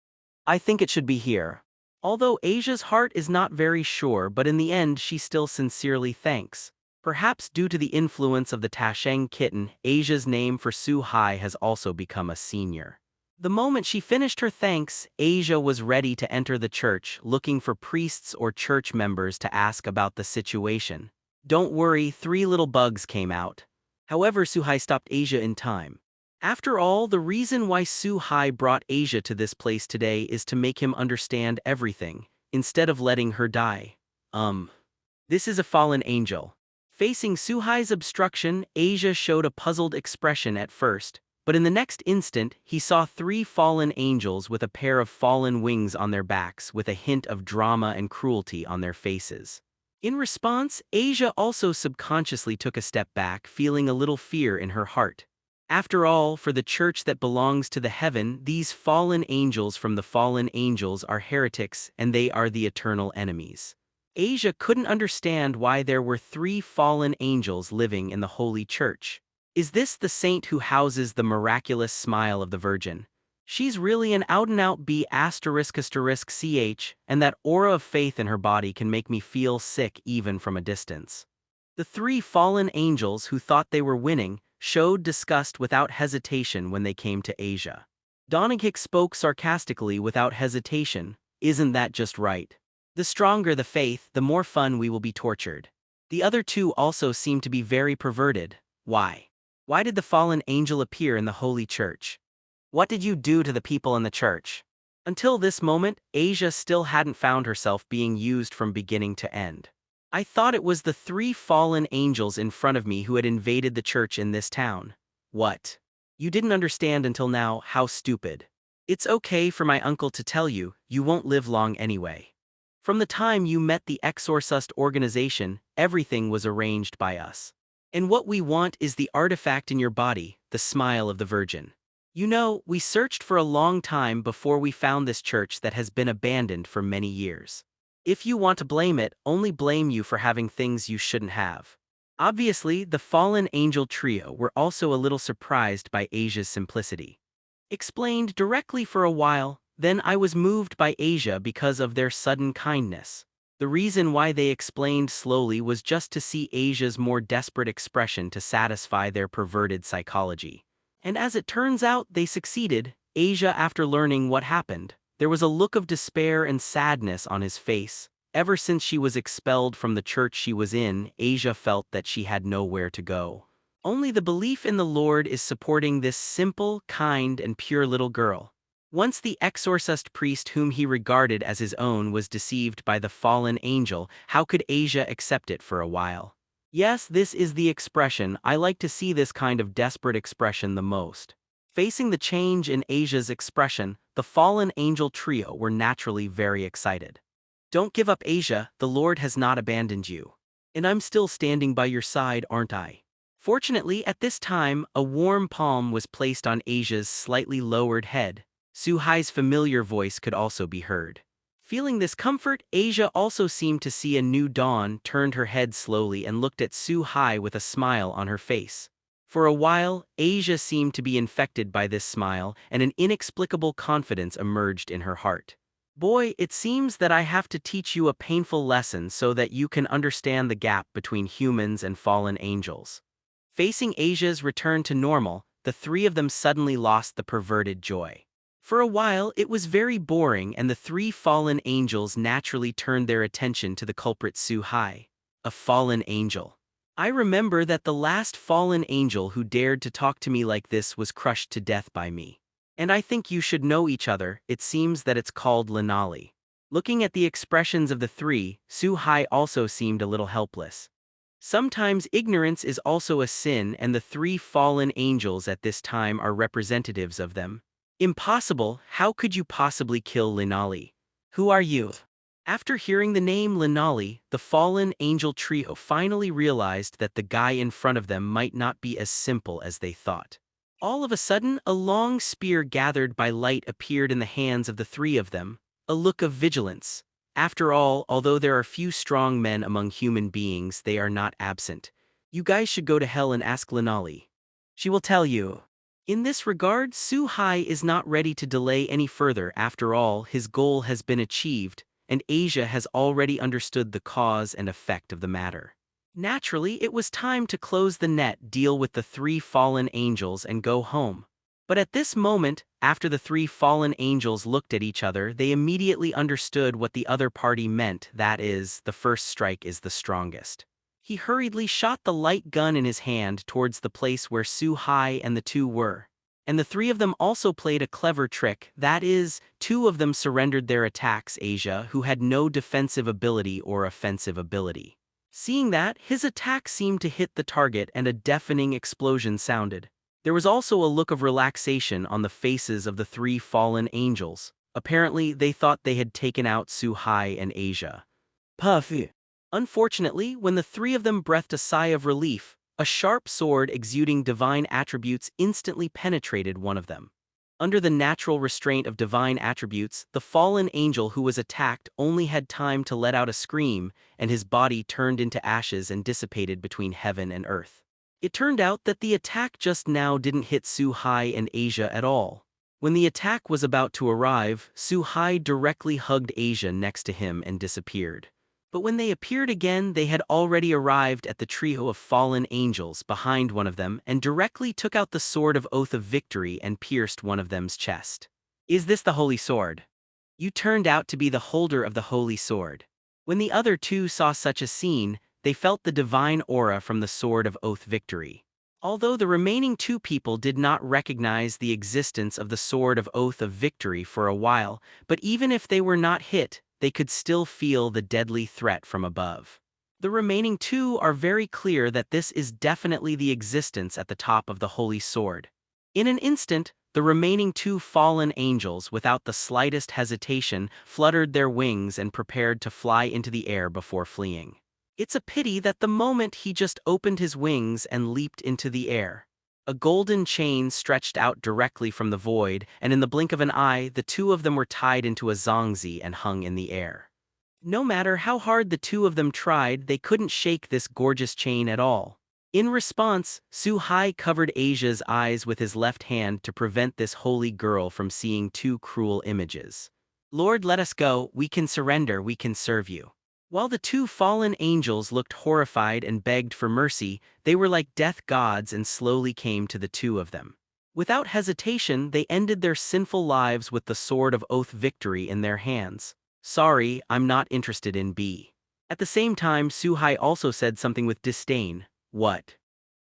I think it should be here. Although Asia's heart is not very sure, but in the end she still sincerely thanks. Perhaps due to the influence of the Tasheng kitten, Asia's name for Su-hai has also become a senior. The moment she finished her thanks, Asia was ready to enter the church, looking for priests or church members to ask about the situation. Don't worry, 3 little bugs came out. However, Su-hai stopped Asia in time. After all, the reason why Su-hai brought Asia to this place today is to make him understand everything, instead of letting her die. This is a fallen angel. Facing Su-hai's obstruction, Asia showed a puzzled expression at first, but in the next instant, he saw 3 fallen angels with a pair of fallen wings on their backs with a hint of drama and cruelty on their faces. In response, Asia also subconsciously took a step back, feeling a little fear in her heart. After all, for the church that belongs to the heaven, these fallen angels from the fallen angels are heretics and they are the eternal enemies. Asia couldn't understand why there were 3 fallen angels living in the holy church. Is this the saint who houses the miraculous smile of the Virgin? She's really an out-and-out B******ch, and that aura of faith in her body can make me feel sick even from a distance. The 3 fallen angels who thought they were winning showed disgust without hesitation when they came to Asia. Donagik spoke sarcastically without hesitation. Isn't that just right? The stronger the faith, the more fun we will be tortured. The other 2 also seem to be very perverted. Why? Why did the fallen angel appear in the holy church? What did you do to the people in the church? Until this moment, Asia still hadn't found herself being used from beginning to end. I thought it was the 3 fallen angels in front of me who had invaded the church in this town. What? You didn't understand until now, how stupid. It's okay for my uncle to tell you, you won't live long anyway. From the time you met the Exorcist organization, everything was arranged by us. And what we want is the artifact in your body, the smile of the Virgin. You know, we searched for a long time before we found this church that has been abandoned for many years. If you want to blame it, only blame you for having things you shouldn't have. Obviously, the fallen angel trio were also a little surprised by Asia's simplicity. Explained directly for a while, then I was moved by Asia because of their sudden kindness. The reason why they explained slowly was just to see Asia's more desperate expression to satisfy their perverted psychology. And as it turns out, they succeeded. Asia, after learning what happened, there was a look of despair and sadness on his face. Ever since she was expelled from the church she was in, Asia felt that she had nowhere to go. Only the belief in the Lord is supporting this simple, kind, and pure little girl. Once the exorcist priest whom he regarded as his own was deceived by the fallen angel, how could Asia accept it for a while? Yes, this is the expression. I like to see this kind of desperate expression the most. Facing the change in Asia's expression, the fallen angel trio were naturally very excited. Don't give up, Asia, the Lord has not abandoned you. And I'm still standing by your side, aren't I? Fortunately, at this time, a warm palm was placed on Asia's slightly lowered head. Suhai's familiar voice could also be heard. Feeling this comfort, Asia also seemed to see a new dawn, turned her head slowly and looked at Suhai with a smile on her face. For a while, Asia seemed to be infected by this smile, and an inexplicable confidence emerged in her heart. Boy, it seems that I have to teach you a painful lesson so that you can understand the gap between humans and fallen angels. Facing Asia's return to normal, the three of them suddenly lost the perverted joy. For a while, it was very boring, and the three fallen angels naturally turned their attention to the culprit Suhai. A fallen angel. I remember that the last fallen angel who dared to talk to me like this was crushed to death by me. And I think you should know each other. It seems that it's called Linali. Looking at the expressions of the three, Suhai also seemed a little helpless. Sometimes ignorance is also a sin, and the three fallen angels at this time are representatives of them. Impossible, how could you possibly kill Linali? Who are you? After hearing the name Linali, the fallen angel trio finally realized that the guy in front of them might not be as simple as they thought. All of a sudden, a long spear gathered by light appeared in the hands of the three of them, a look of vigilance. After all, although there are few strong men among human beings, they are not absent. You guys should go to hell and ask Linali. She will tell you. In this regard, Suhai is not ready to delay any further. After all, his goal has been achieved, and Asia has already understood the cause and effect of the matter. Naturally, it was time to close the net, deal with the three fallen angels, and go home. But at this moment, after the three fallen angels looked at each other, they immediately understood what the other party meant, that is, the first strike is the strongest. He hurriedly shot the light gun in his hand towards the place where Suhai and the two were. And the three of them also played a clever trick, that is, two of them surrendered their attacks, Asia, who had no defensive ability or offensive ability. Seeing that, his attack seemed to hit the target and a deafening explosion sounded. There was also a look of relaxation on the faces of the three fallen angels. Apparently, they thought they had taken out Suhai and Asia. Puffy. Unfortunately, when the three of them breathed a sigh of relief, a sharp sword exuding divine attributes instantly penetrated one of them. Under the natural restraint of divine attributes, the fallen angel who was attacked only had time to let out a scream, and his body turned into ashes and dissipated between heaven and earth. It turned out that the attack just now didn't hit Suhai and Asia at all. When the attack was about to arrive, Suhai directly hugged Asia next to him and disappeared. But when they appeared again, they had already arrived at the trio of fallen angels behind one of them and directly took out the sword of Oath of Victory and pierced one of them's chest. Is this the holy sword? You turned out to be the holder of the holy sword. When the other two saw such a scene, they felt the divine aura from the sword of Oath Victory. Although the remaining two people did not recognize the existence of the sword of Oath of Victory for a while, but even if they were not hit, they could still feel the deadly threat from above. The remaining two are very clear that this is definitely the existence at the top of the holy sword. In an instant, the remaining two fallen angels, without the slightest hesitation, fluttered their wings and prepared to fly into the air before fleeing. It's a pity that the moment he just opened his wings and leaped into the air, a golden chain stretched out directly from the void, and in the blink of an eye, the two of them were tied into a zongzi and hung in the air. No matter how hard the two of them tried, they couldn't shake this gorgeous chain at all. In response, Suhai covered Asia's eyes with his left hand to prevent this holy girl from seeing two cruel images. Lord, let us go, we can surrender, we can serve you. While the two fallen angels looked horrified and begged for mercy, they were like death gods and slowly came to the two of them. Without hesitation, they ended their sinful lives with the sword of Oath Victory in their hands. Sorry, I'm not interested in B. At the same time, Suhai also said something with disdain. What?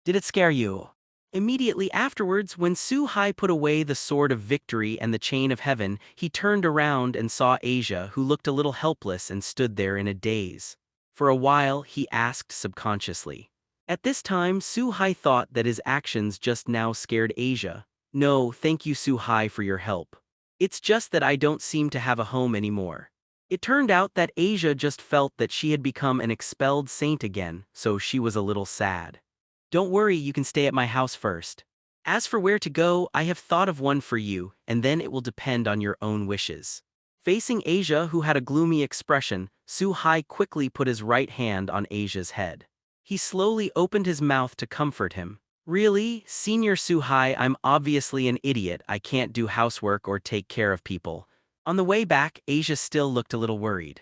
Did it scare you? Immediately afterwards, when Su-hai put away the sword of victory and the chain of heaven, he turned around and saw Asia, who looked a little helpless and stood there in a daze. For a while, he asked subconsciously. At this time, Su-hai thought that his actions just now scared Asia. No, thank you Su-hai for your help. It's just that I don't seem to have a home anymore. It turned out that Asia just felt that she had become an expelled saint again, so she was a little sad. Don't worry, you can stay at my house first. As for where to go, I have thought of one for you, and then it will depend on your own wishes. Facing Asia, who had a gloomy expression, Su-hai quickly put his right hand on Asia's head. He slowly opened his mouth to comfort him. Really, Senior Su-hai, I'm obviously an idiot. I can't do housework or take care of people. On the way back, Asia still looked a little worried.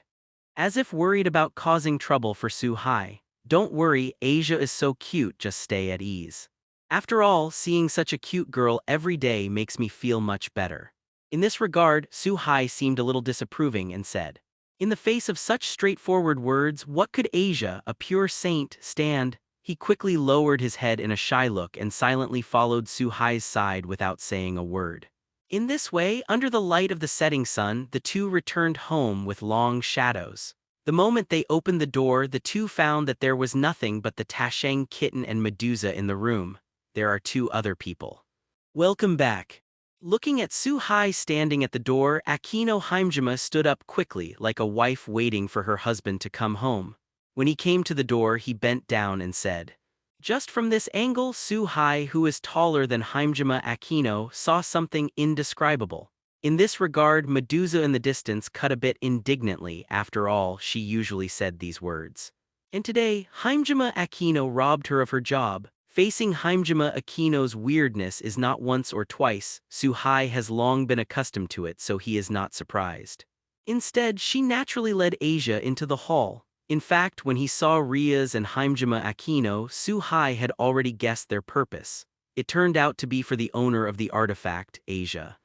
As if worried about causing trouble for Su-hai. Don't worry, Asia is so cute, just stay at ease. After all, seeing such a cute girl every day makes me feel much better. In this regard, Su-hai seemed a little disapproving and said, in the face of such straightforward words, what could Asia, a pure saint, stand? He quickly lowered his head in a shy look and silently followed Su-hai's side without saying a word. In this way, under the light of the setting sun, the two returned home with long shadows. The moment they opened the door, the two found that there was nothing but the Tashang kitten and Medusa in the room. There are two other people. Welcome back. Looking at Su-hai standing at the door, Akino Himejima stood up quickly, like a wife waiting for her husband to come home. When he came to the door, he bent down and said, just from this angle, Su-hai, who is taller than Himejima Akino, saw something indescribable. In this regard, Medusa in the distance cut a bit indignantly. After all, she usually said these words. And today, Himejima Akino robbed her of her job. Facing Himejima Akino's weirdness is not once or twice. Su-hai has long been accustomed to it, so he is not surprised. Instead, she naturally led Asia into the hall. In fact, when he saw Ria's and Himejima Akino, Su-hai had already guessed their purpose. It turned out to be for the owner of the artifact, Asia.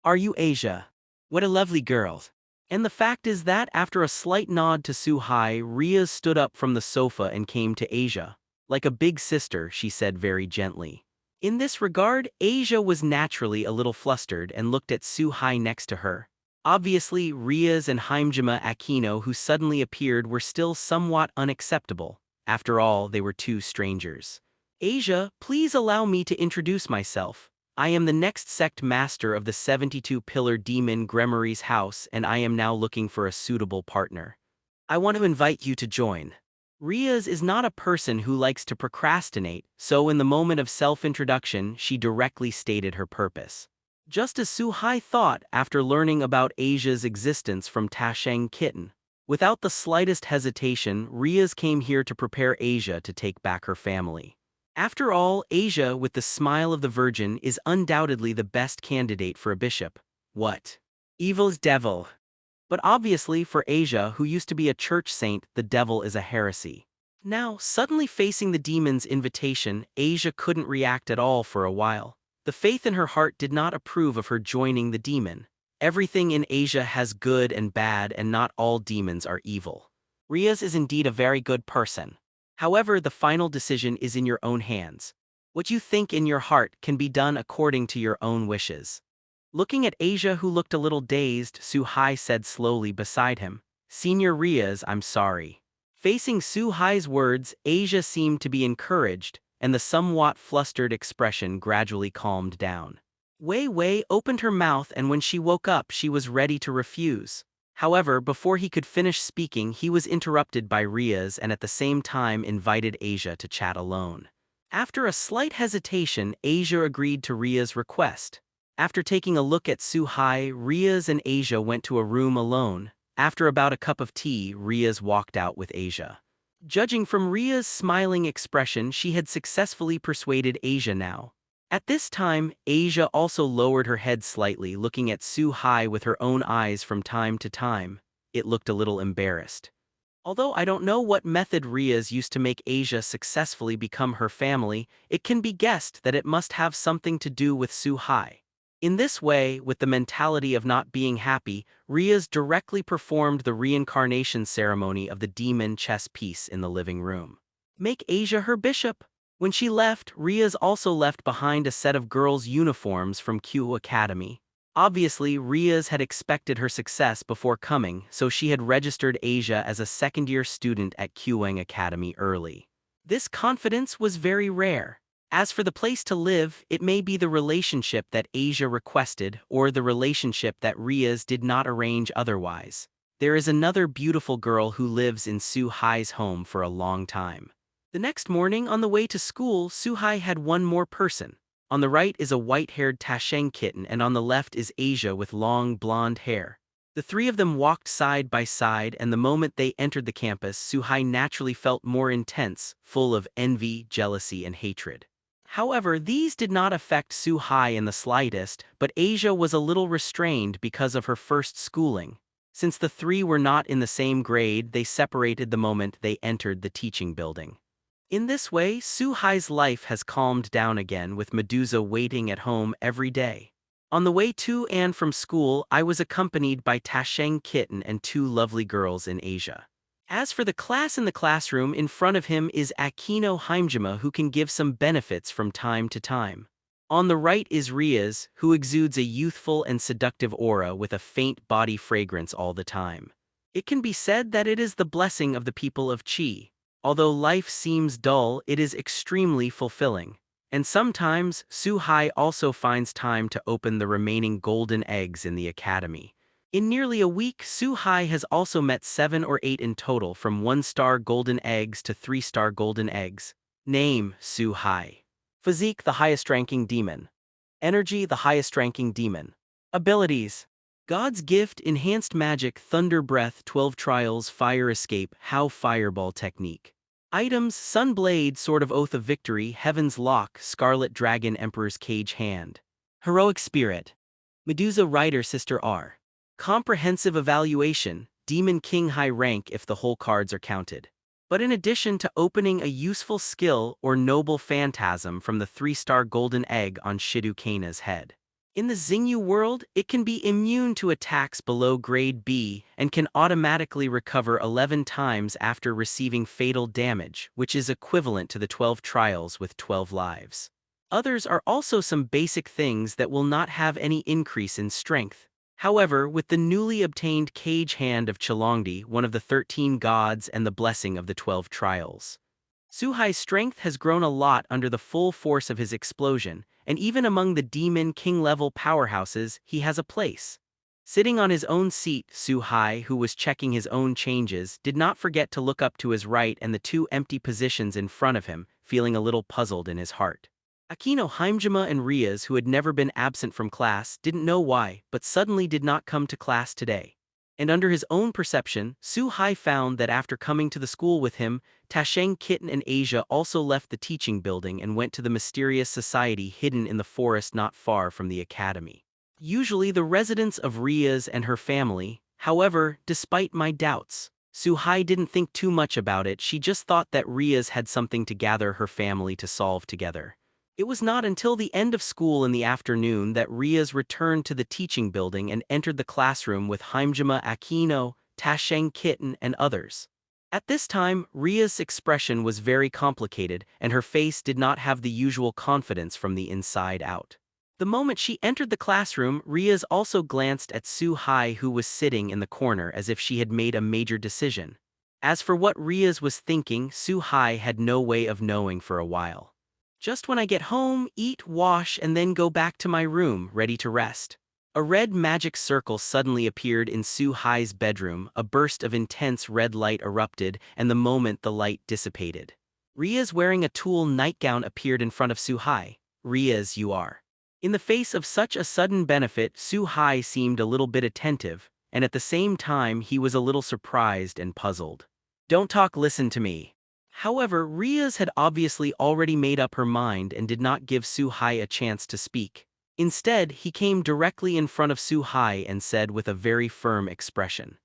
Are you Asia? What a lovely girl. And the fact is that after a slight nod to Su-hai, Ria stood up from the sofa and came to Asia. Like a big sister, she said very gently. In this regard, Asia was naturally a little flustered and looked at Su-hai next to her. Obviously, Ria's and Himejima Akino who suddenly appeared were still somewhat unacceptable. After all, they were two strangers. Asia, please allow me to introduce myself. I am the next sect master of the 72-pillar demon Gremory's house, and I am now looking for a suitable partner. I want to invite you to join. Ria's is not a person who likes to procrastinate, so in the moment of self-introduction, she directly stated her purpose. Just as Su-hai thought after learning about Asia's existence from Tashang Kitten. Without the slightest hesitation, Ria's came here to prepare Asia to take back her family. After all, Asia, with the smile of the Virgin, is undoubtedly the best candidate for a bishop. What? Evil's devil. But obviously, for Asia, who used to be a church saint, the devil is a heresy. Now, suddenly facing the demon's invitation, Asia couldn't react at all for a while. The faith in her heart did not approve of her joining the demon. Everything in Asia has good and bad, and not all demons are evil. Ria's is indeed a very good person. However, the final decision is in your own hands. What you think in your heart can be done according to your own wishes. Looking at Asia, who looked a little dazed, Su-hai said slowly beside him, Senior Ria's, I'm sorry. Facing Su-hai's words, Asia seemed to be encouraged, and the somewhat flustered expression gradually calmed down. Wei Wei opened her mouth, and when she woke up, she was ready to refuse. However, before he could finish speaking, he was interrupted by Ria's and at the same time invited Asia to chat alone. After a slight hesitation, Asia agreed to Ria's request. After taking a look at Su-hai, Ria's and Asia went to a room alone. After about a cup of tea, Ria's walked out with Asia. Judging from Ria's smiling expression, she had successfully persuaded Asia now. At this time, Asia also lowered her head slightly, looking at Su-hai with her own eyes from time to time. It looked a little embarrassed. Although I don't know what method Ria's used to make Asia successfully become her family, it can be guessed that it must have something to do with Su-hai. In this way, with the mentality of not being happy, Ria's directly performed the reincarnation ceremony of the demon chess piece in the living room. Make Asia her bishop. When she left, Riaz also left behind a set of girls' uniforms from Q Academy. Obviously, Riaz had expected her success before coming, so she had registered Asia as a second-year student at Qwang Academy early. This confidence was very rare. As for the place to live, it may be the relationship that Asia requested or the relationship that Riaz did not arrange otherwise. There is another beautiful girl who lives in Su-hai's home for a long time. The next morning, on the way to school, Su-hai had one more person. On the right is a white-haired Tasheng kitten and on the left is Asia with long blonde hair. The three of them walked side by side, and the moment they entered the campus, Su-hai naturally felt more intense, full of envy, jealousy, and hatred. However, these did not affect Su-hai in the slightest, but Asia was a little restrained because of her first schooling. Since the three were not in the same grade, they separated the moment they entered the teaching building. In this way, Su-hai's life has calmed down again, with Medusa waiting at home every day. On the way to and from school, I was accompanied by Tasheng Kitten and two lovely girls in Asia. As for the class in the classroom, in front of him is Akino Himejima, who can give some benefits from time to time. On the right is Riaz, who exudes a youthful and seductive aura with a faint body fragrance all the time. It can be said that it is the blessing of the people of Qi. Although life seems dull, it is extremely fulfilling. And sometimes, Su-hai also finds time to open the remaining golden eggs in the academy. In nearly a week, Su-hai has also met 7 or 8 in total, from 1-star golden eggs to 3-star golden eggs. Name: Su-hai. Physique: the highest-ranking demon. Energy: the highest-ranking demon. Abilities: God's Gift, Enhanced Magic, Thunder Breath, 12 Trials, Fire Escape, How Fireball Technique. Items: Sun Blade, Sword of Oath of Victory, Heaven's Lock, Scarlet Dragon, Emperor's Cage Hand. Heroic Spirit: Medusa Rider Sister R. Comprehensive Evaluation: Demon King, high rank if the whole cards are counted. But in addition to opening a useful skill or noble phantasm from the 3-star golden egg on Shidokaina's head. In the Xingyu world, it can be immune to attacks below grade B and can automatically recover 11 times after receiving fatal damage, which is equivalent to the 12 trials with 12 lives. Others are also some basic things that will not have any increase in strength. However, with the newly obtained Cage Hand of Chilongdi, one of the 13 gods, and the blessing of the 12 trials, Su-hai's strength has grown a lot under the full force of his explosion, and even among the Demon King-level powerhouses, he has a place. Sitting on his own seat, Su-hai, who was checking his own changes, did not forget to look up to his right and the 2 empty positions in front of him, feeling a little puzzled in his heart. Akino Himejima and Riaz, who had never been absent from class, didn't know why, but suddenly did not come to class today. And under his own perception, Su-hai found that after coming to the school with him, Tasheng Kitten and Asia also left the teaching building and went to the mysterious society hidden in the forest not far from the academy. Usually the residence of Riaz and her family. However, despite my doubts, Su-hai didn't think too much about it. She just thought that Riaz had something to gather her family to solve together. It was not until the end of school in the afternoon that Riaz returned to the teaching building and entered the classroom with Himejima, Akino, Tasheng Kitten, and others. At this time, Riaz's expression was very complicated, and her face did not have the usual confidence from the inside out. The moment she entered the classroom, Riaz also glanced at Su-hai, who was sitting in the corner as if she had made a major decision. As for what Riaz was thinking, Su-hai had no way of knowing for a while. Just when I get home, eat, wash, and then go back to my room, ready to rest. A red magic circle suddenly appeared in Su-hai's bedroom, a burst of intense red light erupted, and the moment the light dissipated, Riaz wearing a tulle nightgown appeared in front of Su-hai. Riaz, you are. In the face of such a sudden benefit, Su-hai seemed a little bit attentive, and at the same time he was a little surprised and puzzled. Don't talk, listen to me. However, Riaz had obviously already made up her mind and did not give Su-hai a chance to speak. Instead, he came directly in front of Su-hai and said with a very firm expression,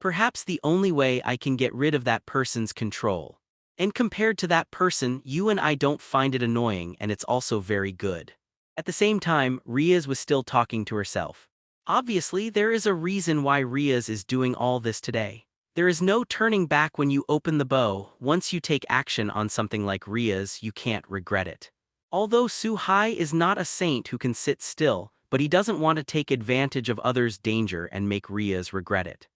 "Perhaps the only way I can get rid of that person's control. And compared to that person, you and I don't find it annoying, and it's also very good." At the same time, Riaz was still talking to herself. Obviously, there is a reason why Riaz is doing all this today. There is no turning back when you open the bow. Once you take action on something like Ria's, you can't regret it. Although Su-hai is not a saint who can sit still, but he doesn't want to take advantage of others' danger and make Ria's regret it.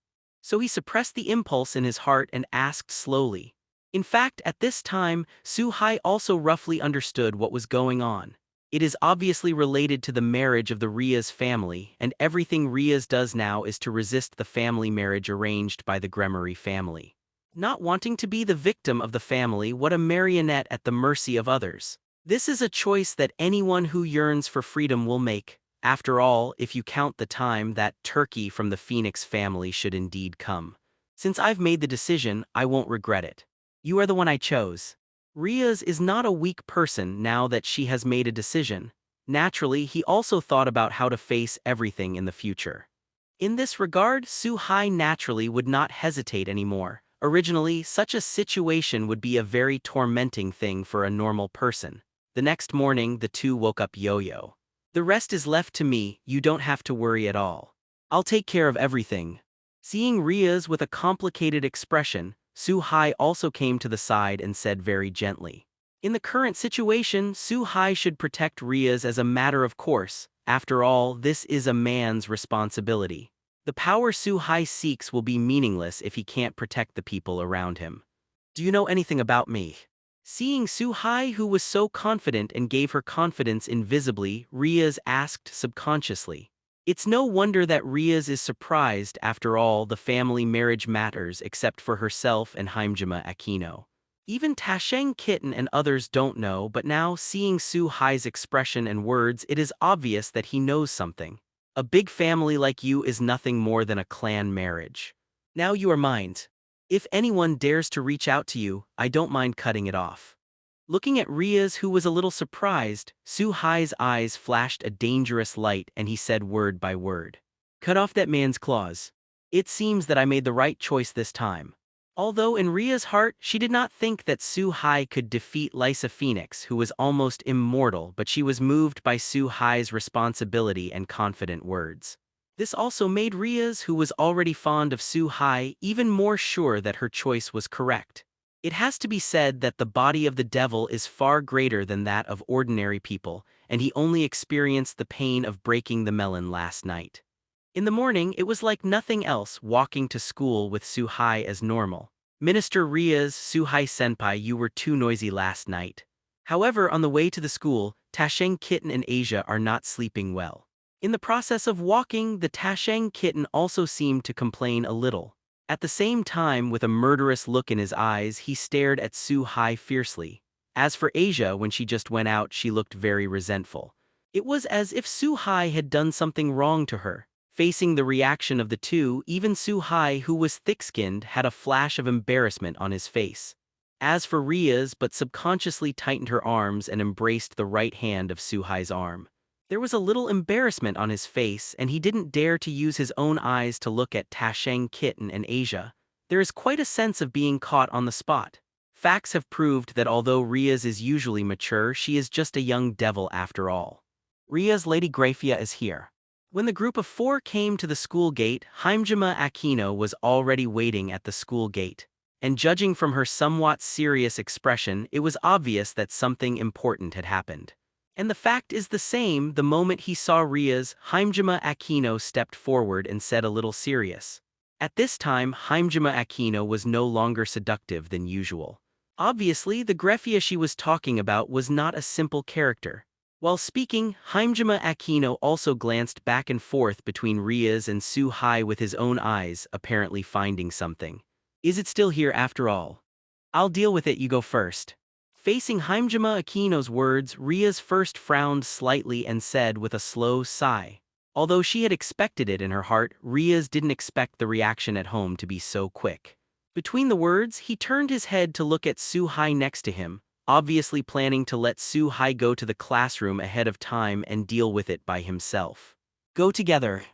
So he suppressed the impulse in his heart and asked slowly. In fact, at this time, Su-hai also roughly understood what was going on. It is obviously related to the marriage of the Ria's family, and everything Ria's does now is to resist the family marriage arranged by the Gremory family. Not wanting to be the victim of the family, what a marionette at the mercy of others. This is a choice that anyone who yearns for freedom will make. After all, if you count the time, that turkey from the Phoenix family should indeed come. Since I've made the decision, I won't regret it. You are the one I chose. Ria's is not a weak person now that she has made a decision. Naturally, he also thought about how to face everything in the future. In this regard, Su-hai naturally would not hesitate anymore. Originally, such a situation would be a very tormenting thing for a normal person. The next morning, the two woke up yo-yo. The rest is left to me, you don't have to worry at all. I'll take care of everything. Seeing Ria's with a complicated expression, Su-hai also came to the side and said very gently. In the current situation, Su-hai should protect Ria's as a matter of course. After all, this is a man's responsibility. The power Su-hai seeks will be meaningless if he can't protect the people around him. Do you know anything about me? Seeing Su-hai, who was so confident and gave her confidence invisibly, Ria's asked subconsciously. It's no wonder that Ria's is surprised. After all, the family marriage matters except for herself and Hajime Aquino. Even Tasheng Kitten and others don't know, but now seeing Su-hai's expression and words, it is obvious that he knows something. A big family like you is nothing more than a clan marriage. Now you are mine. If anyone dares to reach out to you, I don't mind cutting it off. Looking at Ria's, who was a little surprised, Su-hai's eyes flashed a dangerous light and he said word by word. Cut off that man's claws. It seems that I made the right choice this time. Although in Ria's heart, she did not think that Su-hai could defeat Lysa Phoenix, who was almost immortal, but she was moved by Su-hai's responsibility and confident words. This also made Ria's, who was already fond of Su-hai, even more sure that her choice was correct. It has to be said that the body of the devil is far greater than that of ordinary people, and he only experienced the pain of breaking the melon last night. In the morning, it was like nothing else, walking to school with Su-hai as normal. Minister Ria's, Su-hai-senpai, you were too noisy last night. However, on the way to the school, Tasheng Kitten and Asia are not sleeping well. In the process of walking, the Tasheng Kitten also seemed to complain a little. At the same time, with a murderous look in his eyes, he stared at Su-hai fiercely. As for Asia, when she just went out, she looked very resentful. It was as if Su-hai had done something wrong to her. Facing the reaction of the two, even Su-hai, who was thick-skinned, had a flash of embarrassment on his face. As for Ria's, but subconsciously tightened her arms and embraced the right hand of Su-hai's arm. There was a little embarrassment on his face, and he didn't dare to use his own eyes to look at Tasheng Kitten and Asia. There is quite a sense of being caught on the spot. Facts have proved that although Ria's is usually mature, she is just a young devil after all. Ria's Lady Graphia is here. When the group of four came to the school gate, Hajime Aquino was already waiting at the school gate. And judging from her somewhat serious expression, it was obvious that something important had happened. And the fact is the same. The moment he saw Ria's, Hajime Aquino stepped forward and said a little serious. At this time, Hajime Aquino was no longer seductive than usual. Obviously, the Graphia she was talking about was not a simple character. While speaking, Hajime Aquino also glanced back and forth between Ria's and Su-hai with his own eyes, apparently finding something. Is it still here after all? I'll deal with it, you go first. Facing Hajime Aquino's words, Ria's first frowned slightly and said with a slow sigh. Although she had expected it in her heart, Ria's didn't expect the reaction at home to be so quick. Between the words, he turned his head to look at Su-hai next to him, obviously planning to let Su-hai go to the classroom ahead of time and deal with it by himself. Go together.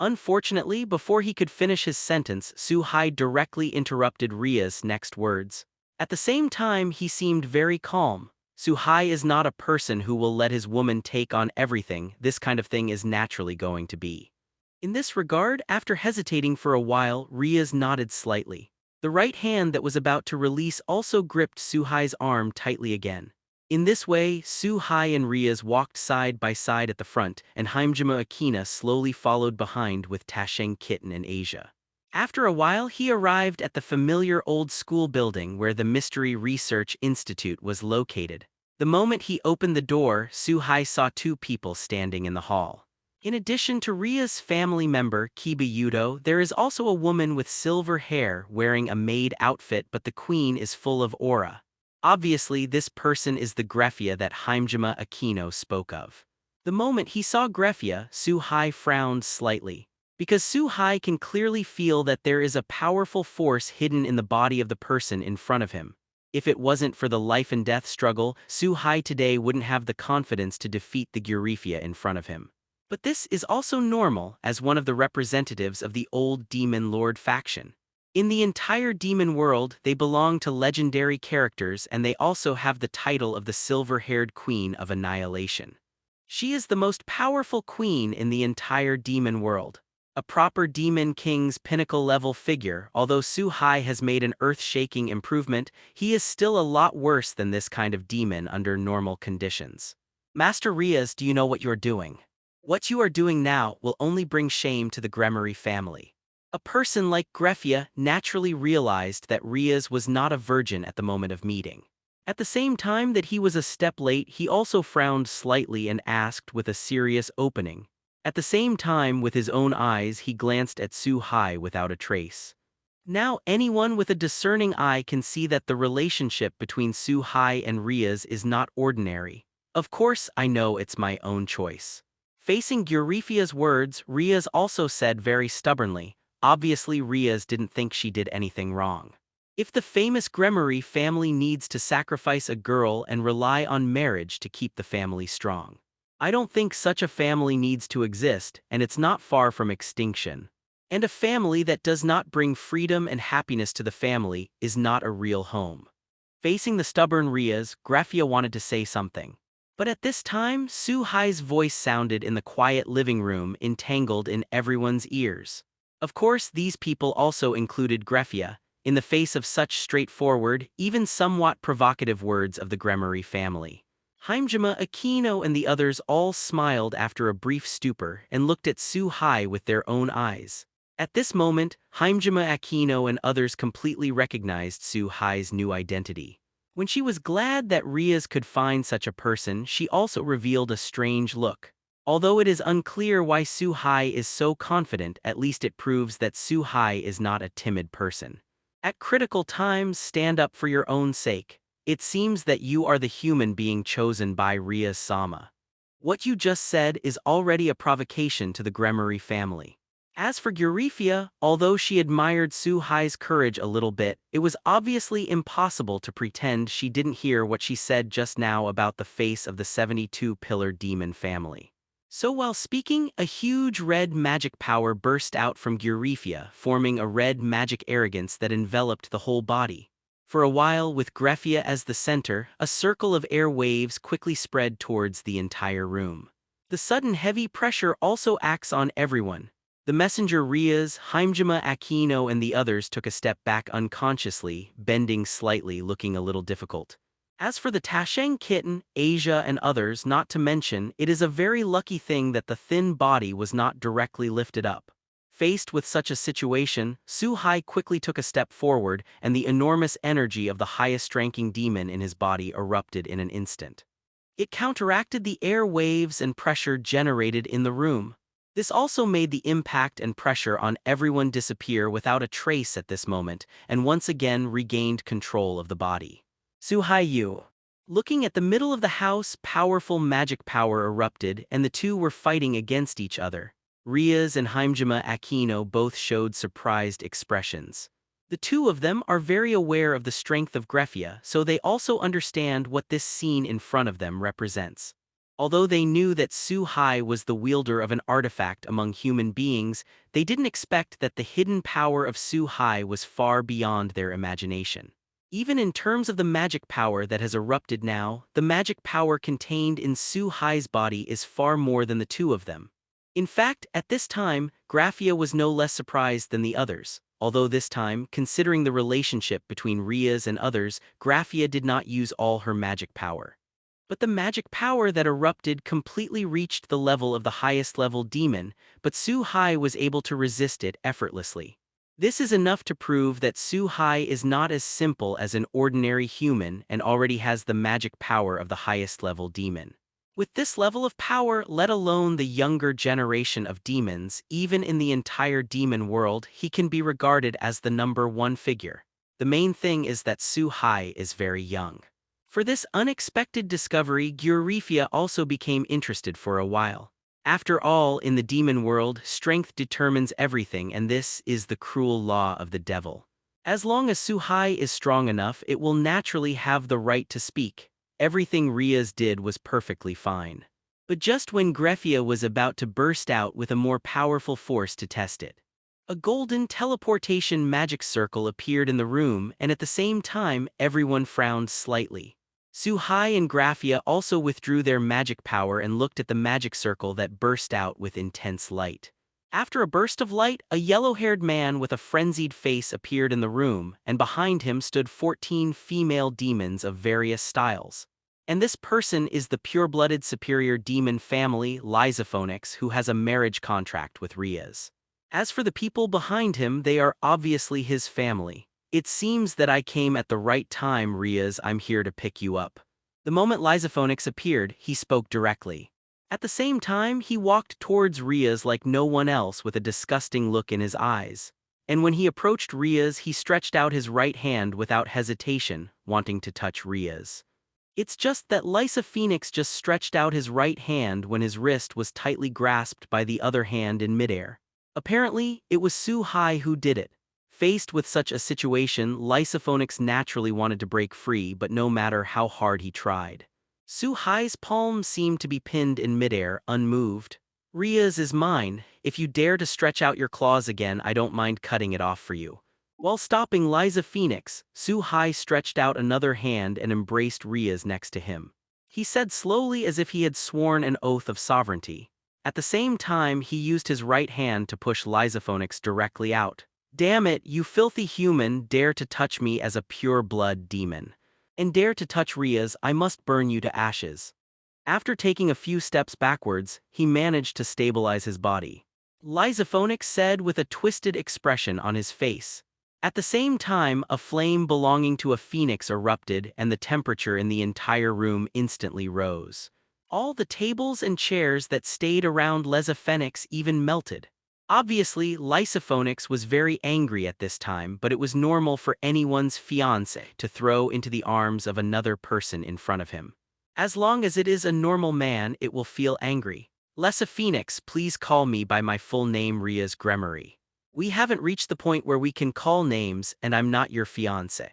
Unfortunately, before he could finish his sentence, Su-hai directly interrupted Ria's next words. At the same time, he seemed very calm. Su-hai is not a person who will let his woman take on everything. This kind of thing is naturally going to be. In this regard, after hesitating for a while, Ria's nodded slightly. The right hand that was about to release also gripped Suhai's arm tightly again. In this way, Suhai and Riaz walked side by side at the front, and Haimjima Akina slowly followed behind with Tasheng Kitten and Asia. After a while, he arrived at the familiar old school building where the Mystery Research Institute was located. The moment he opened the door, Suhai saw two people standing in the hall. In addition to Ria's family member, Kiba Yudo, there is also a woman with silver hair wearing a maid outfit, but the queen is full of aura. Obviously, this person is the Greffia that Haimjima Aquino spoke of. The moment he saw Greffia, Suhai frowned slightly, because Suhai can clearly feel that there is a powerful force hidden in the body of the person in front of him. If it wasn't for the life and death struggle, Suhai today wouldn't have the confidence to defeat the Gurifia in front of him. But this is also normal as one of the representatives of the old Demon Lord faction. In the entire demon world, they belong to legendary characters, and they also have the title of the silver-haired Queen of Annihilation. She is the most powerful queen in the entire demon world. A proper demon king's pinnacle-level figure. Although Suhai has made an earth-shaking improvement, he is still a lot worse than this kind of demon under normal conditions. Master Riaz, do you know what you're doing? What you are doing now will only bring shame to the Gremory family. A person like Greffia naturally realized that Riaz was not a virgin at the moment of meeting. At the same time that he was a step late, he also frowned slightly and asked with a serious opening. At the same time, with his own eyes, he glanced at Suhai without a trace. Now anyone with a discerning eye can see that the relationship between Suhai and Riaz is not ordinary. Of course, I know it's my own choice. Facing Gurifia's words, Riaz also said very stubbornly. Obviously, Riaz didn't think she did anything wrong. If the famous Gremory family needs to sacrifice a girl and rely on marriage to keep the family strong, I don't think such a family needs to exist, and it's not far from extinction. And a family that does not bring freedom and happiness to the family is not a real home. Facing the stubborn Riaz, Greffia wanted to say something. But at this time, Suhai's voice sounded in the quiet living room, entangled in everyone's ears. Of course, these people also included Greffia, in the face of such straightforward, even somewhat provocative words of the Gremory family. Haimjima Aquino and the others all smiled after a brief stupor and looked at Suhai with their own eyes. At this moment, Haimjima Aquino and others completely recognized Suhai's new identity. When she was glad that Riaz could find such a person, she also revealed a strange look. Although it is unclear why Suhai is so confident, at least it proves that Suhai is not a timid person. At critical times, stand up for your own sake. It seems that you are the human being chosen by Riaz-sama. What you just said is already a provocation to the Gremory family. As for Gurifia, although she admired Suhai's courage a little bit, it was obviously impossible to pretend she didn't hear what she said just now about the face of the 72-pillar demon family. So while speaking, a huge red magic power burst out from Gurifia, forming a red magic arrogance that enveloped the whole body. For a while, with Greffia as the center, a circle of air waves quickly spread towards the entire room. The sudden heavy pressure also acts on everyone. The messenger Riaz, Haimjima Aquino and the others took a step back unconsciously, bending slightly, looking a little difficult. As for the Tasheng Kitten, Asia and others, not to mention, it is a very lucky thing that the thin body was not directly lifted up. Faced with such a situation, Suhai quickly took a step forward, and the enormous energy of the highest-ranking demon in his body erupted in an instant. It counteracted the air waves and pressure generated in the room. This also made the impact and pressure on everyone disappear without a trace at this moment, and once again regained control of the body. Suhai Yu. Looking at the middle of the house, powerful magic power erupted, and the two were fighting against each other. Riaz and Haimjima Aquino both showed surprised expressions. The two of them are very aware of the strength of Greffia, so they also understand what this scene in front of them represents. Although they knew that Suhai was the wielder of an artifact among human beings, they didn't expect that the hidden power of Suhai was far beyond their imagination. Even in terms of the magic power that has erupted now, the magic power contained in Suhai's body is far more than the two of them. In fact, at this time, Greffia was no less surprised than the others. although this time, considering the relationship between Rias and others, Graphia did not use all her magic power. But the magic power that erupted completely reached the level of the highest level demon, but Su Hai was able to resist it effortlessly. This is enough to prove that Su Hai is not as simple as an ordinary human and already has the magic power of the highest level demon. With this level of power, let alone the younger generation of demons, even in the entire demon world, he can be regarded as the #1 figure. The main thing is that Su Hai is very young. For this unexpected discovery, Gyurifia also became interested for a while. After all, in the demon world, strength determines everything, and this is the cruel law of the devil. As long as Su Hai is strong enough, it will naturally have the right to speak. Everything Rias did was perfectly fine. But just when Grefia was about to burst out with a more powerful force to test it, a golden teleportation magic circle appeared in the room, and at the same time, everyone frowned slightly. Su Hai and Grafia also withdrew their magic power and looked at the magic circle that burst out with intense light. After a burst of light, a yellow-haired man with a frenzied face appeared in the room, and behind him stood 14 female demons of various styles. And this person is the pure-blooded superior demon family, Lysophonix, who has a marriage contract with Rias. As for the people behind him, they are obviously his family. It seems that I came at the right time, Rias. I'm here to pick you up. The moment Lysophonix appeared, he spoke directly. At the same time, he walked towards Rias like no one else with a disgusting look in his eyes. And when he approached Rias, he stretched out his right hand without hesitation, wanting to touch Rias. It's just that Lysophonix just stretched out his right hand when his wrist was tightly grasped by the other hand in midair. Apparently, it was Su Hai who did it. Faced with such a situation, Lysophonix naturally wanted to break free, but no matter how hard he tried. Su Hai's palm seemed to be pinned in midair, unmoved. Rias is mine. If you dare to stretch out your claws again, I don't mind cutting it off for you. While stopping Lysophonix, Su Hai stretched out another hand and embraced Rias next to him. He said slowly as if he had sworn an oath of sovereignty. At the same time, he used his right hand to push Lysophonix directly out. Damn it, you filthy human, dare to touch me as a pure-blood demon. And dare to touch Rias, I must burn you to ashes. After taking a few steps backwards, he managed to stabilize his body. Lysophonix said with a twisted expression on his face. At the same time, a flame belonging to a phoenix erupted and the temperature in the entire room instantly rose. All the tables and chairs that stayed around Lysophonix even melted. Obviously, Lysophonix was very angry at this time, but it was normal for anyone's fiancé to throw into the arms of another person in front of him. As long as it is a normal man, it will feel angry. Lysophonix, please call me by my full name, Rias Gremory. We haven't reached the point where we can call names, and I'm not your fiancé.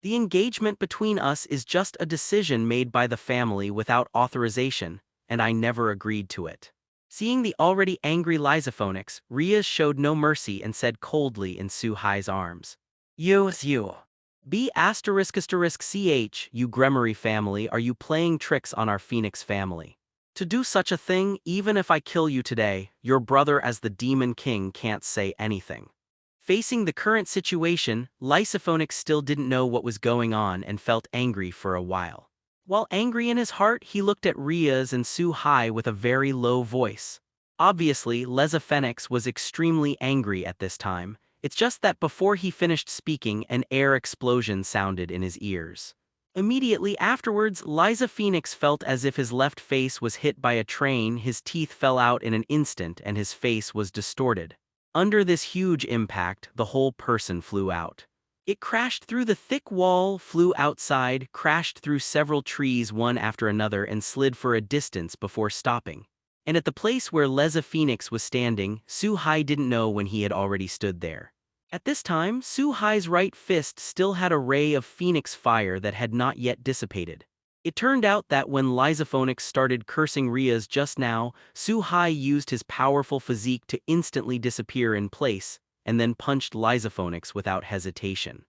The engagement between us is just a decision made by the family without authorization, and I never agreed to it. Seeing the already angry Lysophonix, Rias showed no mercy and said coldly in Su Hai's arms. You. B******ch, you Gremory family, are you playing tricks on our Phoenix family? To do such a thing, even if I kill you today, your brother as the Demon King can't say anything. Facing the current situation, Lysophonix still didn't know what was going on and felt angry for a while. While angry in his heart, he looked at Rias and Su Hai with a very low voice. Obviously, Lysophonix was extremely angry at this time. It's just that before he finished speaking, an air explosion sounded in his ears. Immediately afterwards, Lysophonix felt as if his left face was hit by a train, his teeth fell out in an instant, and his face was distorted. Under this huge impact, the whole person flew out. It crashed through the thick wall, flew outside, crashed through several trees one after another, and slid for a distance before stopping. And at the place where Lysophonix was standing, Su Hai didn't know when he had already stood there. At this time, Su Hai's right fist still had a ray of phoenix fire that had not yet dissipated. It turned out that when Lysophonix started cursing Rias just now, Su Hai used his powerful physique to instantly disappear in place, and then punched Lysophonix without hesitation.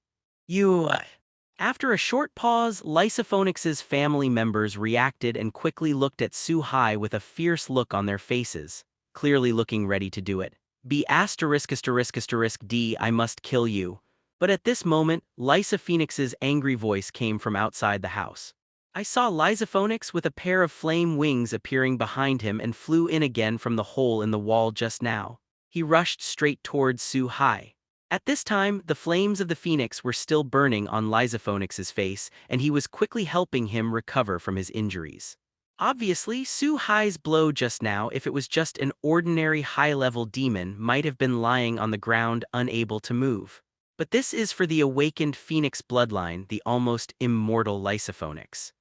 After a short pause, Lysophonix's family members reacted and quickly looked at Su Hai with a fierce look on their faces, clearly looking ready to do it. Be asterisk asterisk asterisk D, I must kill you. But at this moment, Lysa Phoenix's angry voice came from outside the house. I saw Lysa Phoenix with a pair of flame wings appearing behind him and flew in again from the hole in the wall just now. He rushed straight towards Su Hai. At this time, the flames of the phoenix were still burning on Lysa Phoenix's face, and he was quickly helping him recover from his injuries. Obviously, Su Hai's blow just now, if it was just an ordinary high-level demon, might have been lying on the ground unable to move. But this is for the awakened phoenix bloodline, the almost immortal Lysa Phoenix.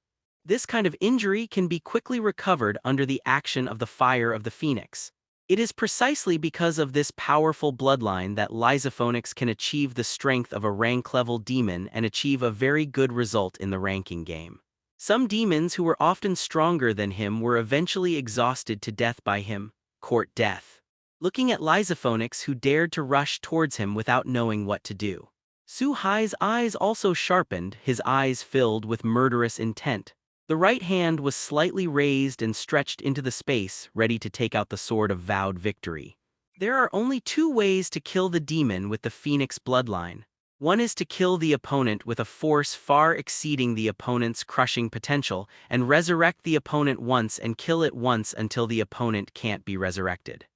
This kind of injury can be quickly recovered under the action of the fire of the phoenix. It is precisely because of this powerful bloodline that Lysa Phoenix can achieve the strength of a rank-level demon and achieve a very good result in the ranking game. Some demons who were often stronger than him were eventually exhausted to death by him, court death. Looking at Lysa Phoenix, who dared to rush towards him without knowing what to do. Su Hai's eyes also sharpened, his eyes filled with murderous intent. The right hand was slightly raised and stretched into the space, ready to take out the sword of Vowed Victory. There are only two ways to kill the demon with the phoenix bloodline. One is to kill the opponent with a force far exceeding the opponent's crushing potential, and resurrect the opponent once and kill it once until the opponent can't be resurrected.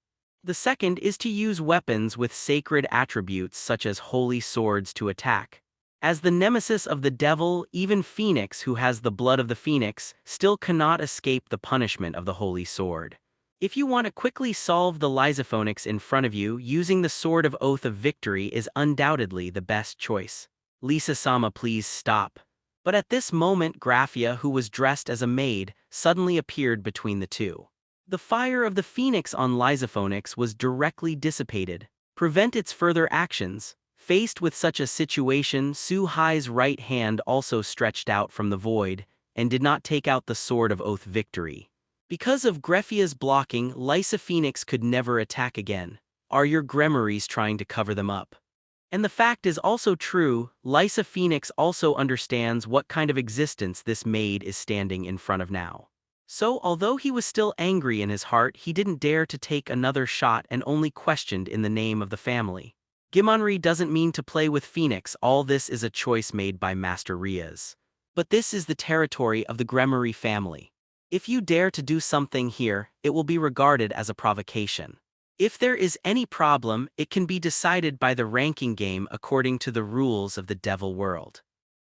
The second is to use weapons with sacred attributes such as holy swords to attack. As the nemesis of the devil, even Phoenix, who has the blood of the phoenix, still cannot escape the punishment of the holy sword. If you want to quickly solve the Lysa Phoenix in front of you, using the Sword of Oath of Victory is undoubtedly the best choice. Lisa-sama, please stop. But at this moment, Graphia, who was dressed as a maid, suddenly appeared between the two. The fire of the phoenix on Lysa Phoenix was directly dissipated. Prevent its further actions. Faced with such a situation, Su Hai's right hand also stretched out from the void, and did not take out the Sword of Oath Victory. Because of Grephia's blocking, Lysa Phoenix could never attack again. Are your grimoires trying to cover them up? And the fact is also true, Lysa Phoenix also understands what kind of existence this maid is standing in front of now. So, although he was still angry in his heart, he didn't dare to take another shot and only questioned in the name of the family. Gimonri doesn't mean to play with Phoenix, all this is a choice made by Master Riaz. But this is the territory of the Grimoire family. If you dare to do something here, it will be regarded as a provocation. If there is any problem, it can be decided by the ranking game according to the rules of the Devil World.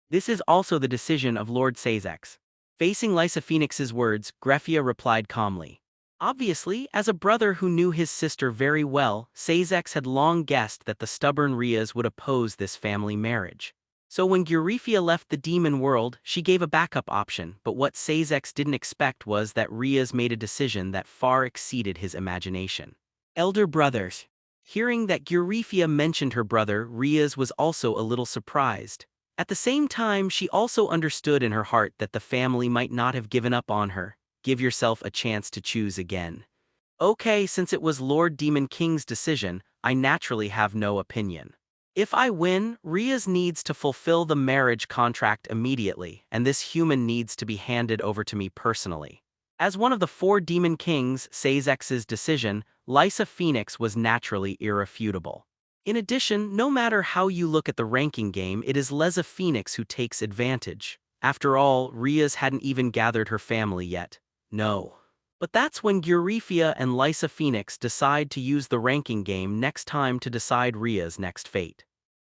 This is also the decision of Lord Sazex. Facing Lysa Phoenix's words, Greffia replied calmly. Obviously, as a brother who knew his sister very well, Sazex had long guessed that the stubborn Riaz would oppose this family marriage. So when Gurifia left the demon world, she gave a backup option, but what Sazex didn't expect was that Riaz made a decision that far exceeded his imagination. Elder brothers. Hearing that Gurifia mentioned her brother, Riaz was also a little surprised. At the same time, she also understood in her heart that the family might not have given up on her. Give yourself a chance to choose again. Okay, since it was Lord Demon King's decision, I naturally have no opinion. If I win, Riaz needs to fulfill the marriage contract immediately, and this human needs to be handed over to me personally. As one of the 4 Demon Kings, Sazex's decision, Lysa Phoenix was naturally irrefutable. In addition, no matter how you look at the ranking game, it is Lysa Phoenix who takes advantage. After all, Riaz hadn't even gathered her family yet. No. But that's when Gurifia and Lysa Phoenix decide to use the ranking game next time to decide Riaz's next fate.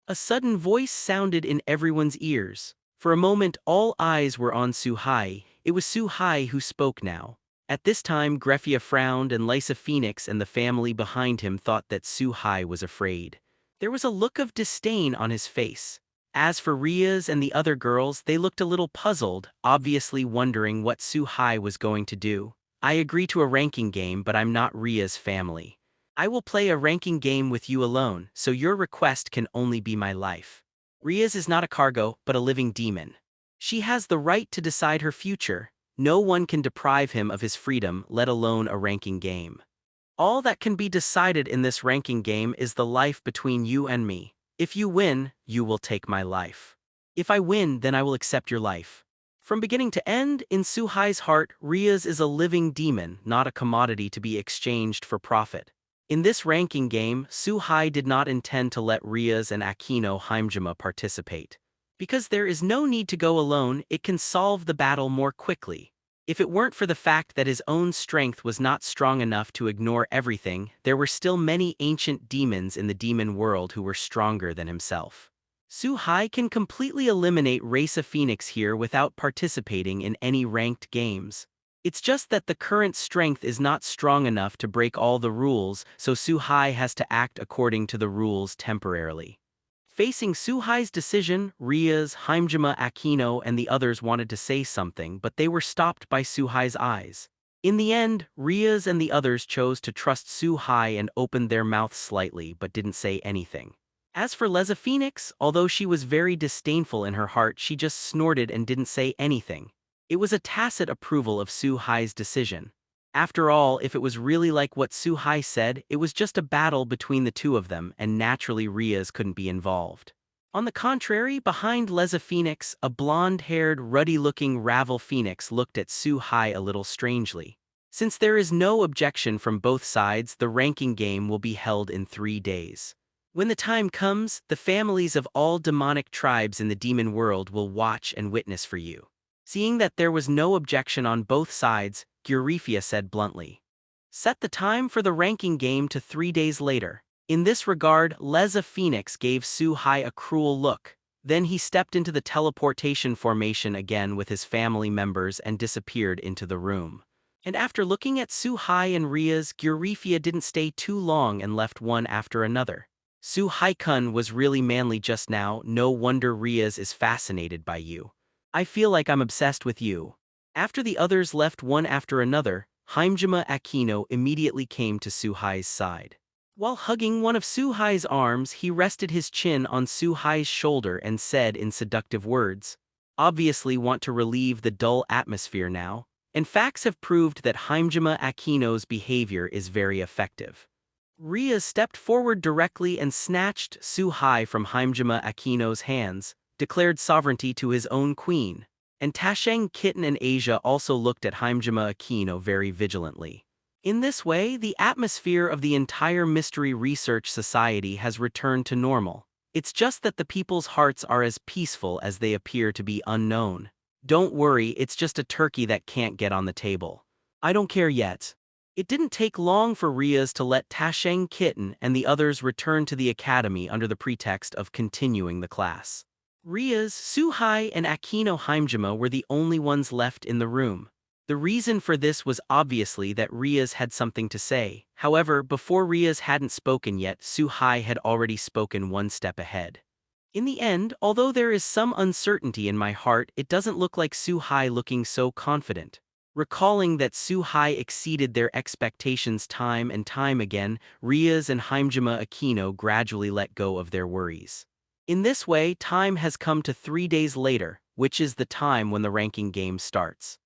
A sudden voice sounded in everyone's ears. For a moment, all eyes were on Su Hai. It was Su Hai who spoke now. At this time, Greffia frowned, and Lysa Phoenix and the family behind him thought that Su Hai was afraid. There was a look of disdain on his face. As for Riaz and the other girls, they looked a little puzzled, obviously wondering what Su Hai was going to do. I agree to a ranking game, but I'm not Riaz's family. I will play a ranking game with you alone, so your request can only be my life. Riaz is not a cargo, but a living demon. She has the right to decide her future. No one can deprive him of his freedom, let alone a ranking game. All that can be decided in this ranking game is the life between you and me. If you win, you will take my life. If I win, then I will accept your life. From beginning to end, in Su Hai's heart, Riaz is a living demon, not a commodity to be exchanged for profit. In this ranking game, Suhai did not intend to let Rias and Akino Heimjima participate. Because there is no need to go alone, it can solve the battle more quickly. If it weren't for the fact that his own strength was not strong enough to ignore everything, there were still many ancient demons in the demon world who were stronger than himself. Suhai can completely eliminate Race of Phoenix here without participating in any ranked games. It's just that the current strength is not strong enough to break all the rules, so Suhai has to act according to the rules temporarily. Facing Suhai's decision, Rias, Heimjima Akino and the others wanted to say something, but they were stopped by Suhai's eyes. In the end, Rias and the others chose to trust Suhai and opened their mouths slightly but didn't say anything. As for Leza Phoenix, although she was very disdainful in her heart, she just snorted and didn't say anything. It was a tacit approval of Suhai's decision. After all, if it was really like what Suhai said, it was just a battle between the two of them, and naturally Rias couldn't be involved. On the contrary, behind Leza Phoenix, a blonde-haired, ruddy-looking Ravel Phoenix looked at Suhai a little strangely. Since there is no objection from both sides, the ranking game will be held in 3 days. When the time comes, the families of all demonic tribes in the demon world will watch and witness for you. Seeing that there was no objection on both sides, Gurifia said bluntly, "Set the time for the ranking game to 3 days later." In this regard, Leza Phoenix gave Suhai a cruel look. Then he stepped into the teleportation formation again with his family members and disappeared into the room. And after looking at Suhai and Rias, Gurifia didn't stay too long and left one after another. Suhai-kun was really manly just now, no wonder Rias is fascinated by you. I feel like I'm obsessed with you. After the others left one after another, Heimjima Akino immediately came to Suhai's side. While hugging one of Suhai's arms, he rested his chin on Suhai's shoulder and said in seductive words, "Obviously want to relieve the dull atmosphere now, and facts have proved that Heimjima Akino's behavior is very effective." Ria stepped forward directly and snatched Suhai from Heimjima Akino's hands, declared sovereignty to his own queen, and Tasheng Kitten and Asia also looked at Heimjima Akino very vigilantly. In this way, the atmosphere of the entire Mystery Research Society has returned to normal. It's just that the people's hearts are as peaceful as they appear to be unknown. Don't worry, it's just a turkey that can't get on the table. I don't care yet. It didn't take long for Rias to let Tasheng Kitten and the others return to the academy under the pretext of continuing the class. Rias, Suhai, and Akino Heimjima were the only ones left in the room. The reason for this was obviously that Rias had something to say. However, before Rias hadn't spoken yet, Suhai had already spoken one step ahead. In the end, although there is some uncertainty in my heart, it doesn't look like Suhai looking so confident. Recalling that Suhai exceeded their expectations time and time again, Rias and Heimjima Akino gradually let go of their worries. In this way, time has come to 3 days later, which is the time when the ranking game starts.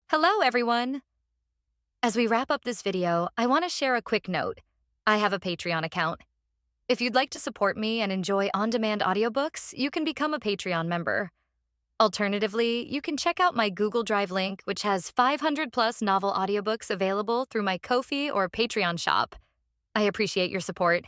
Hello, everyone! As we wrap up this video, I want to share a quick note. I have a Patreon account. If you'd like to support me and enjoy on-demand audiobooks, you can become a Patreon member. Alternatively, you can check out my Google Drive link, which has 500-plus novel audiobooks available through my Ko-fi or Patreon shop. I appreciate your support.